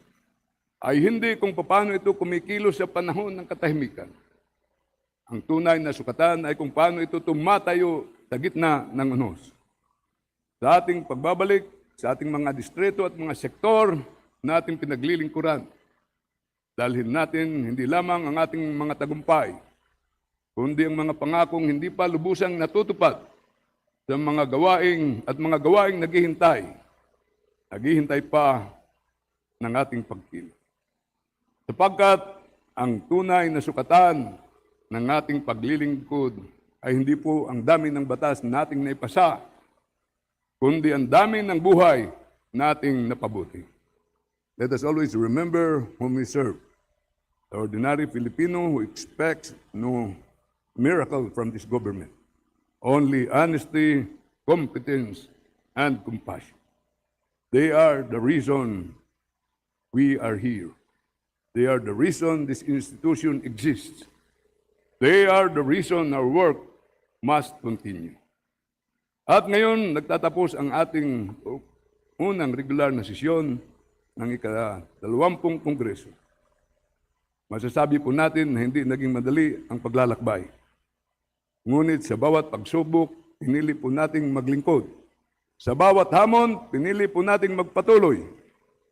ay hindi kung paano ito kumikilos sa panahon ng katahimikan. Ang tunay na sukatan ay kung paano ito tumatayo sa gitna ng unos. Sa ating pagbabalik sa ating mga distrito at mga sektor na ating pinaglilingkuran, dalhin natin hindi lamang ang ating mga tagumpay, kundi ang mga pangakong hindi pa lubusang natutupad sa mga gawaing naghihintay pa ng ating pagkilos. Sapagkat ang tunay na sukatan ng ating paglilingkod ay hindi po ang dami ng batas na ating naipasa, kundi ang dami ng buhay na ating napabuti. Let us always remember whom we serve. The ordinary Filipino who expects no miracle from this government. Only honesty, competence, and compassion. They are the reason we are here. They are the reason this institution exists. They are the reason our work must continue. At ngayon, nagtatapos ang ating unang regular na sesyon ng ika-20 Kongreso. Masasabi po natin na hindi naging madali ang paglalakbay. Ngunit sa bawat pagsubok, pinili po nating maglingkod. Sa bawat hamon, pinili po nating magpatuloy.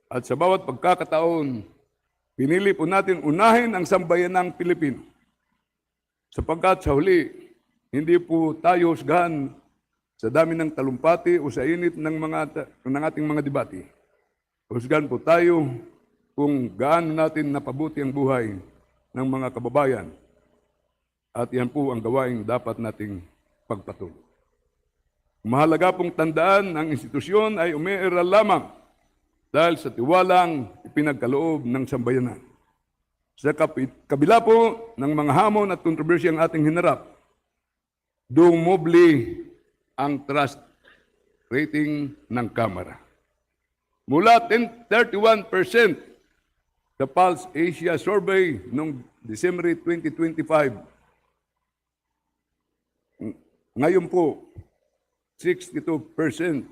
At sa bawat pagkakataon, pinili po natin unahin ang sambayanang Pilipino. Sapagkat sa huli, hindi po tayo husgahan sa dami ng talumpati o sa init ng ating mga debate. Husgahan po tayo kung gaano natin napabuti ang buhay ng mga kababayan. At yan po ang gawain dapat nating pagpatuloy. Mahalaga pong tandaan, ang institusyon ay umiiral lamang dahil sa tiwalang ipinagkaloob ng sambayanan. Sa kabila po ng mga hamon at kontrobersya ang ating hinarap, dumubli ang trust rating ng Kamara. Mula 31% sa Pulse Asia Survey noong December 2025, ngayon po, 62%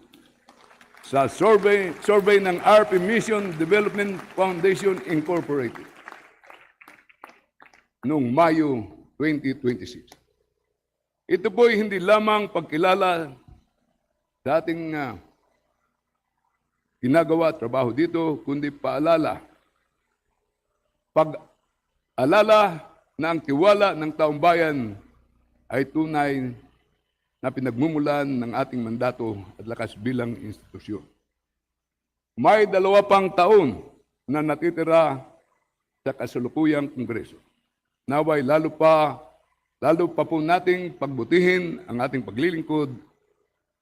sa survey ng RP Mission Development Foundation Incorporated noong Mayo 2026. Ito po ay hindi lamang pagkilala sa ating ginagawa trabaho dito, kundi paalala. Pag-alala na ang tiwala ng taong bayan ay tunay na pinagmumulan ng ating mandato at lakas bilang institusyon. May 2 pang taon na natitira sa kasalukuyang Kongreso. Naway lalo pa po nating pagbutihin ang ating paglilingkod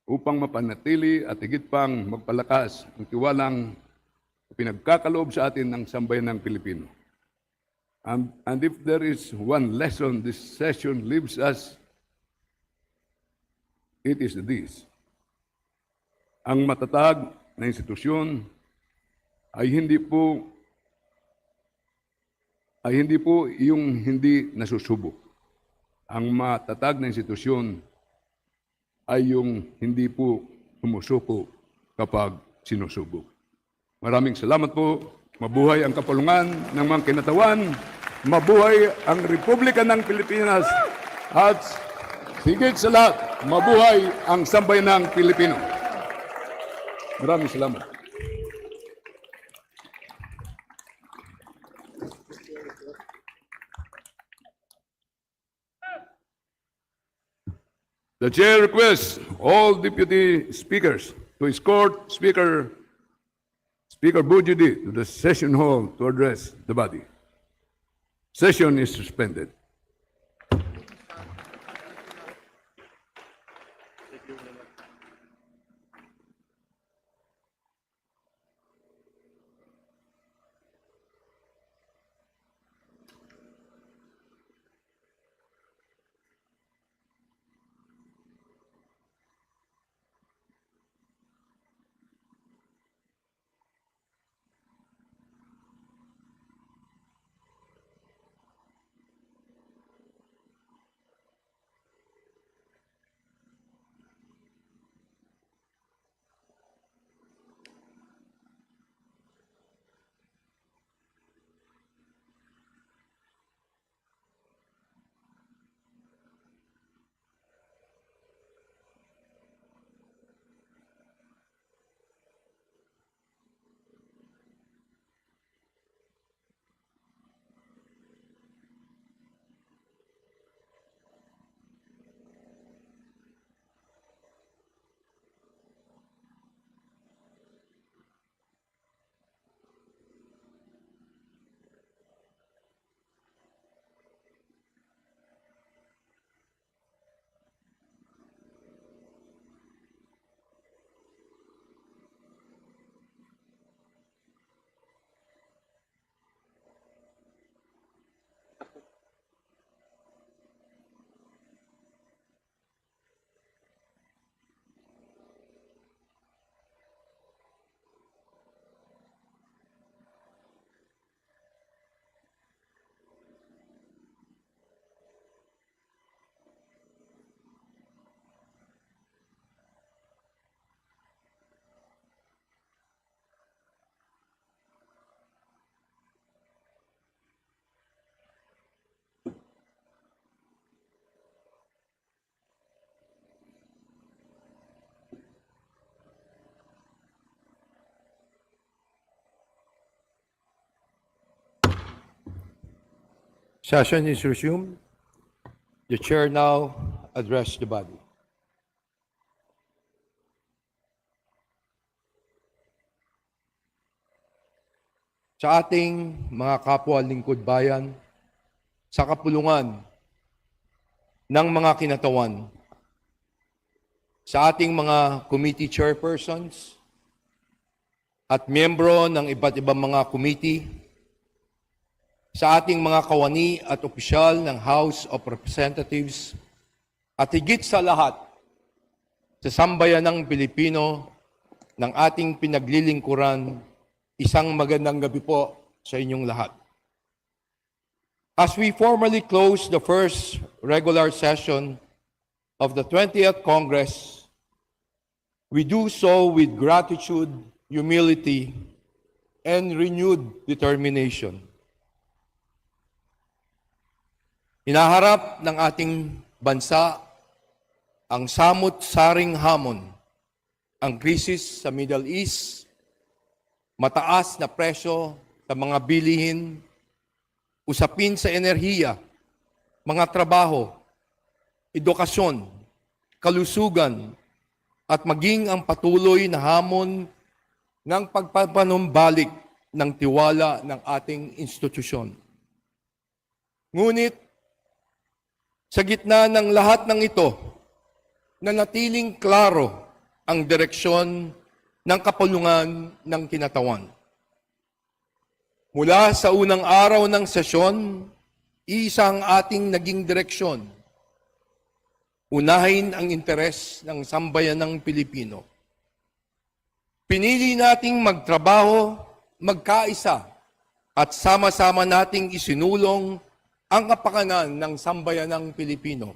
upang mapanatili at higit pang magpalakas ang tiwalang pinagkakaloob sa atin ng sambayanang Pilipino. And if there is one lesson this session leaves us, it is this. Ang matatag na institusyon ay hindi po yung hindi nasusubok. Ang matatag na institusyon ay yung hindi po sumusuko kapag sinusubok. Maraming salamat po. Mabuhay ang kapulungan ng mga kinatawan. Mabuhay ang Republika ng Pilipinas. At higit sa lahat, mabuhay ang sambayanang Pilipino. Maraming salamat. The chair requests all deputy speakers to escort Speaker Speaker Bujidi to the session hall to address the body. Session is suspended. Session is resumed. The chair now address the body. Sa ating mga kapwa lingkod bayan, sa kapulungan ng mga kinatawan, sa ating mga committee chairpersons at miyembro ng iba't ibang mga committee, sa ating mga kawani at opisyal ng House of Representatives, at higit sa lahat, sa sambayanang Pilipino ng ating pinaglilingkuran, isang magandang gabi po sa inyong lahat. As we formally close the first regular session of the 20th Congress, we do so with gratitude, humility, and renewed determination. Hinaharap ng ating bansa ang samot-saring hamon, ang krisis sa Middle East, mataas na presyo sa mga bilihin, usapin sa enerhiya, mga trabaho, edukasyon, kalusugan, at maging ang patuloy na hamon ng pagpapanumbalik ng tiwala ng ating institusyon. Ngunit, sa gitna ng lahat ng ito, nanatiling klaro ang direksyon ng kapulungan ng kinatawan. Mula sa unang araw ng sesyon, isang ating naging direksyon. Unahin ang interes ng sambayanang Pilipino. Pinili nating magtrabaho, magkaisa, at sama-sama nating isinulong ang kapakanan ng sambayanang Pilipino,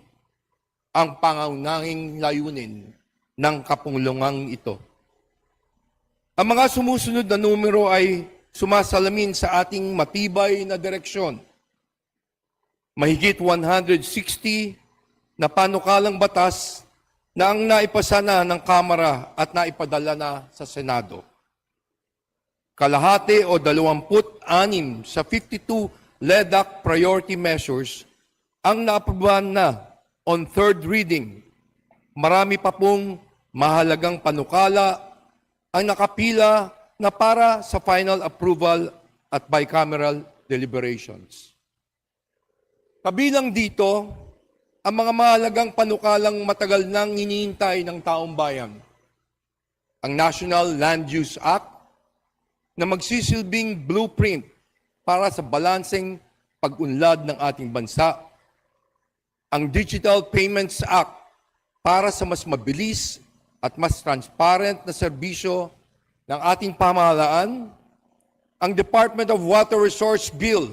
ang pangunahing layunin ng kapulungang ito. Ang mga sumusunod na numero ay sumasalamin sa ating matibay na direksyon. Mahigit 160 na panukalang batas na ang naipasa na ng Kamara at naipadala na sa Senado. Kalahati o 26 sa 52 LEDAC priority measures ang naaprobahan na on third reading. Marami pa pong mahalagang panukala ang nakapila na para sa final approval at bicameral deliberations. Kabilang dito, ang mga mahalagang panukalang matagal nang hinihintay ng taong bayan. Ang National Land Use Act na magsisilbing blueprint para sa balanseng pag-unlad ng ating bansa. Ang Digital Payments Act para sa mas mabilis at mas transparent na serbisyo ng ating pamahalaan. Ang Department of Water Resource Bill,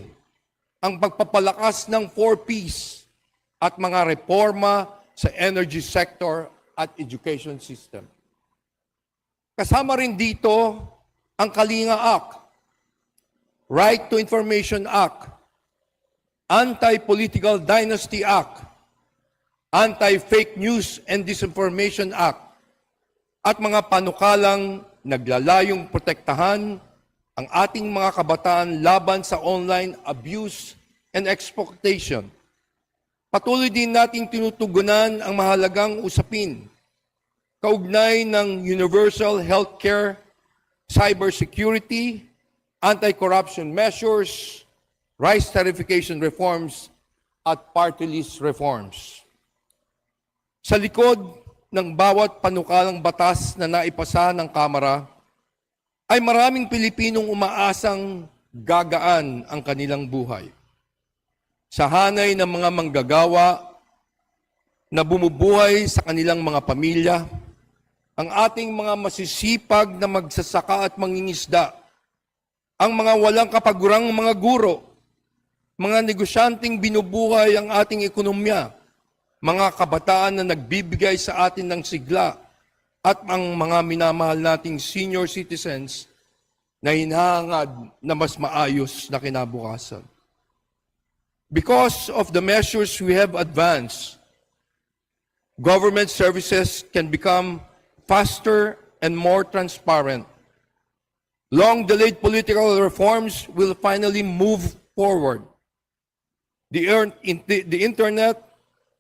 ang pagpapalakas ng 4Ps at mga reforma sa energy sector at education system. Kasama rin dito ang Kalinga Act, Right to Information Act, Anti-Political Dynasty Act, Anti-Fake News and Disinformation Act, at mga panukalang naglalayong protektahan ang ating mga kabataan laban sa online abuse and exploitation. Patuloy din nating tinutugunan ang mahalagang usapin kaugnay ng universal healthcare, cybersecurity, anti-corruption measures, rice tariffication reforms, at party list reforms. Sa likod ng bawat panukalang batas na naipasa ng Kamara, ay maraming Pilipinong umaasang gagaan ang kanilang buhay. Sa hanay ng mga manggagawa na bumubuhay sa kanilang mga pamilya, ang ating mga masisipag na magsasaka at mangingisda, ang mga walang kapagurang mga guro, mga negosyanteng binubuhay ang ating ekonomiya, mga kabataan na nagbibigay sa atin ng sigla, at ang mga minamahal nating senior citizens na hinahangad na mas maayos na kinabukasan. Because of the measures we have advanced, government services can become faster and more transparent. Long-delayed political reforms will finally move forward. The internet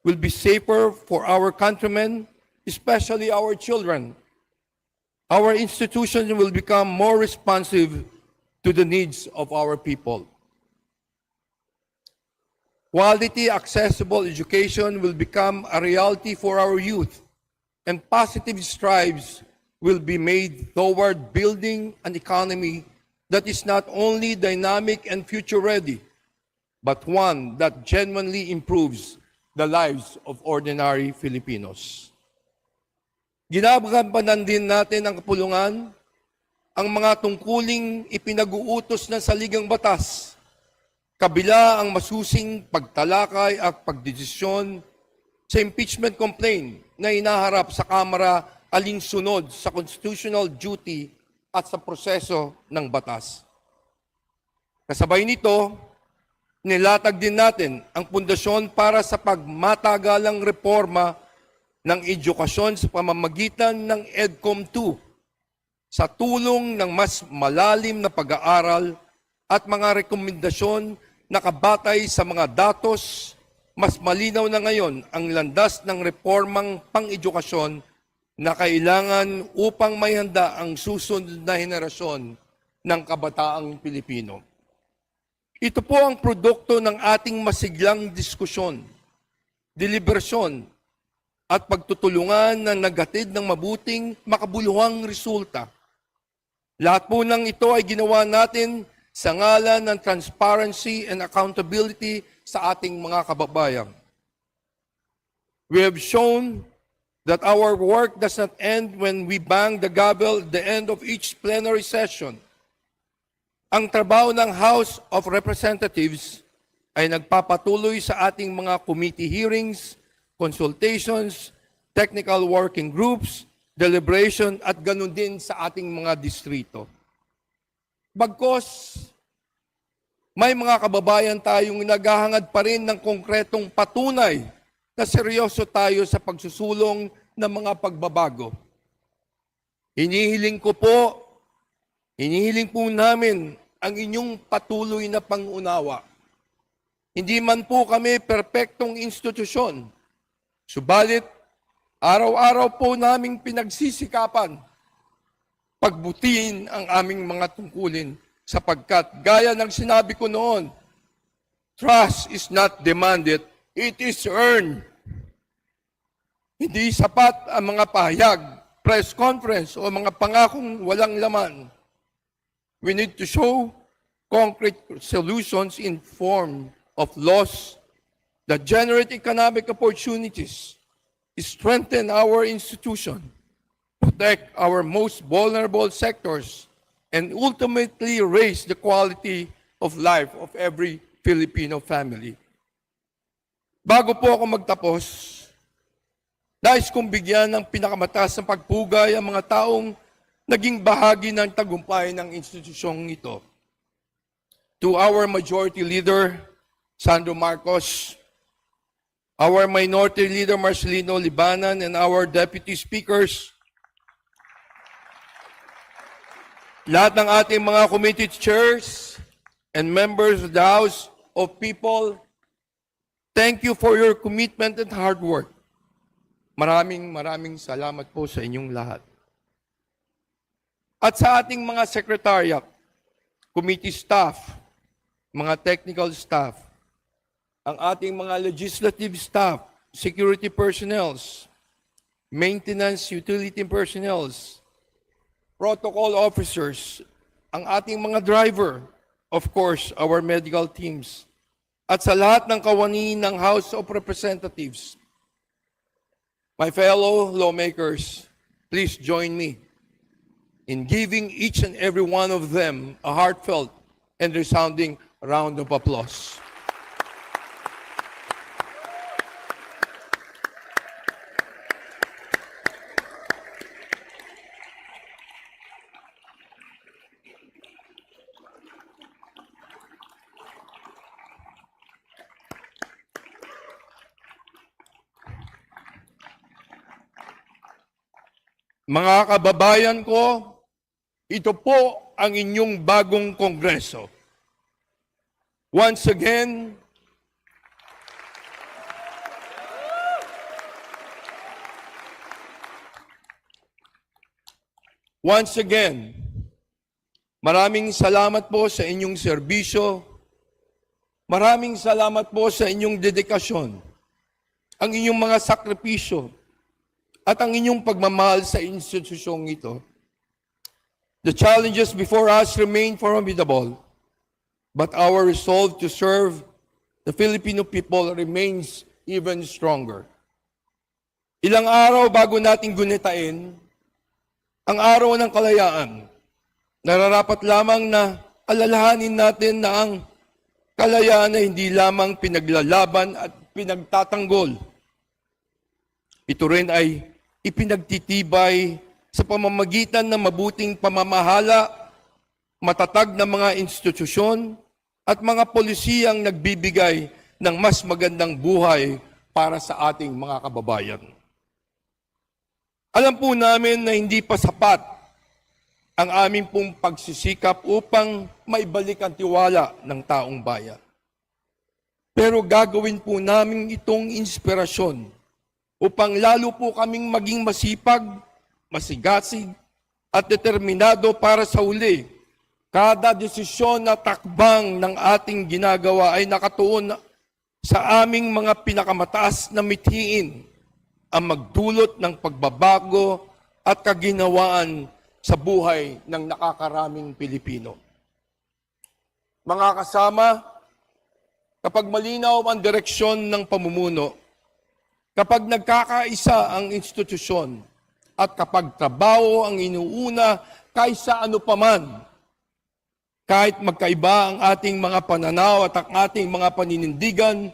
will be safer for our countrymen, especially our children. Our institutions will become more responsive to the needs of our people. Quality, accessible education will become a reality for our youth, and positive strides will be made toward building an economy that is not only dynamic and future-ready, but one that genuinely improves the lives of ordinary Filipinos. Ginagampanan din natin ang kapulungan, ang mga tungkuling ipinag-uutos ng saligang batas, kabila ang masusing pagtalakay at pagdesisyon sa impeachment complaint na inaharap sa Kamara alinsunod sa constitutional duty at sa proseso ng batas. Kasabay nito, nilatag din natin ang pundasyon para sa pagmatagalang reforma ng edukasyon sa pamamagitan ng EDCOM 2 sa tulong ng mas malalim na pag-aaral at mga rekomendasyon na kabatay sa mga datos. Mas malinaw na ngayon ang landas ng reformang pang-edukasyon na kailangan upang may handa ang susunod na henerasyon ng kabataang Pilipino. Ito po ang produkto ng ating masiglang diskusyon, deliberasyon, at pagtutulungan na naghatid ng mabuting makabuluhang resulta. Lahat po ng ito ay ginawa natin sa ngalan ng transparency and accountability sa ating mga kababayan. We have shown that our work does not end when we bang the gavel at the end of each plenary session. Ang trabaho ng House of Representatives ay nagpapatuloy sa ating mga committee hearings, consultations, technical working groups, deliberation, at ganun din sa ating mga distrito. Bagkos, may mga kababayan tayong naghahangad pa rin ng konkretong patunay na seryoso tayo sa pagsusulong ng mga pagbabago. Hinihiling po namin ang inyong patuloy na pangunawa. Hindi man po kami perpektong institusyon, subalit araw-araw po naming pinagsisikapan pagbutihin ang aming mga tungkulin sapagkat gaya ng sinabi ko noon, trust is not demanded, it is earned. Hindi sapat ang mga pahayag, press conference o mga pangakong walang laman. We need to show concrete solutions in form of laws that generate economic opportunities, strengthen our institution, protect our most vulnerable sectors, and ultimately raise the quality of life of every Filipino family. Bago po ako magtapos, nais kong bigyan ng pinakamataas na pagpugay ang mga taong naging bahagi ng tagumpay ng institusyong ito. To our Majority Leader, Sandro Marcos, our Minority Leader, Marcelino Libanan, and our Deputy Speakers, lahat ng ating mga committee chairs and members of the House of People, thank you for your commitment and hard work. Maraming salamat po sa inyong lahat. At sa ating mga secretariat, committee staff, mga technical staff, ang ating mga legislative staff, security personnels, maintenance utility personnels, protocol officers, ang ating mga driver, of course, our medical teams, at sa lahat ng kawani ng House of Representatives. My fellow lawmakers, please join me in giving each and every one of them a heartfelt and resounding round of applause. Mga kababayan ko, ito po ang inyong bagong kongreso. Once again, maraming salamat po sa inyong serbisyo. Maraming salamat po sa inyong dedikasyon, ang inyong mga sakripisyo, at ang inyong pagmamahal sa institusyong ito. The challenges before us remain formidable, but our resolve to serve the Filipino people remains even stronger. Ilang araw bago natin gunitain ang araw ng kalayaan, nararapat lamang na alalahanin natin na ang kalayaan ay hindi lamang pinaglalaban at pinagtatanggol. Ito rin ay ipinagtitibay sa pamamagitan ng mabuting pamamahala, matatag na mga institusyon, at mga polisiyang nagbibigay ng mas magandang buhay para sa ating mga kababayan. Alam po namin na hindi pa sapat ang aming pong pagsisikap upang maibalik ang tiwala ng taong bayan. Pero gagawin po namin itong inspirasyon upang lalo po kaming maging masipag, masigasig, at determinado para sa huli. Kada desisyon na takbang ng ating ginagawa ay nakatuon sa aming mga pinakamataas na mithiin ang magdulot ng pagbabago at kaginawaan sa buhay ng nakakaraming Pilipino. Mga kasama, kapag malinaw ang direksyon ng pamumuno, kapag nagkakaisa ang institusyon at kapag trabaho ang inuuna kaysa ano paman, kahit magkaiba ang ating mga pananaw at ang ating mga paninindigan,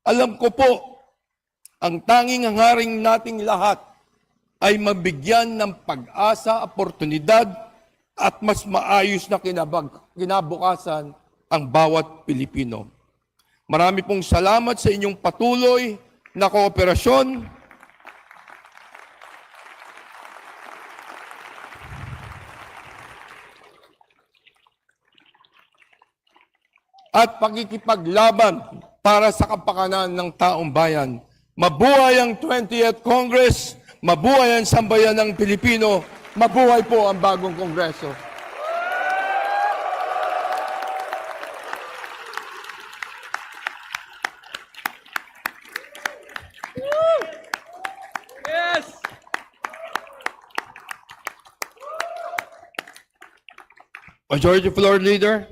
alam ko po, ang tanging hangaring nating lahat ay mabigyan ng pag-asa, oportunidad at mas maayos na kinabukasan ang bawat Pilipino. Marami pong salamat sa inyong patuloy na kooperasyon at pakikipaglaban para sa kapakanan ng taong bayan. Mabuhay ang 20th Congress, mabuhay ang sambayan ng Pilipino, Mabuhay po ang bagong Kongreso. Yes! Majority Floor Leader.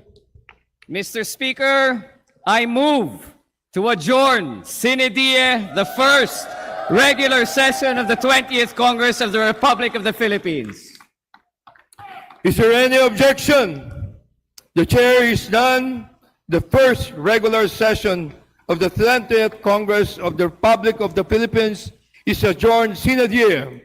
Mr. Speaker, I move to adjourn Sine Die, the first regular session of the 20th Congress of the Republic of the Philippines. Is there any objection? The chair is none. The first regular session of the 20th Congress of the Republic of the Philippines is adjourned sine die.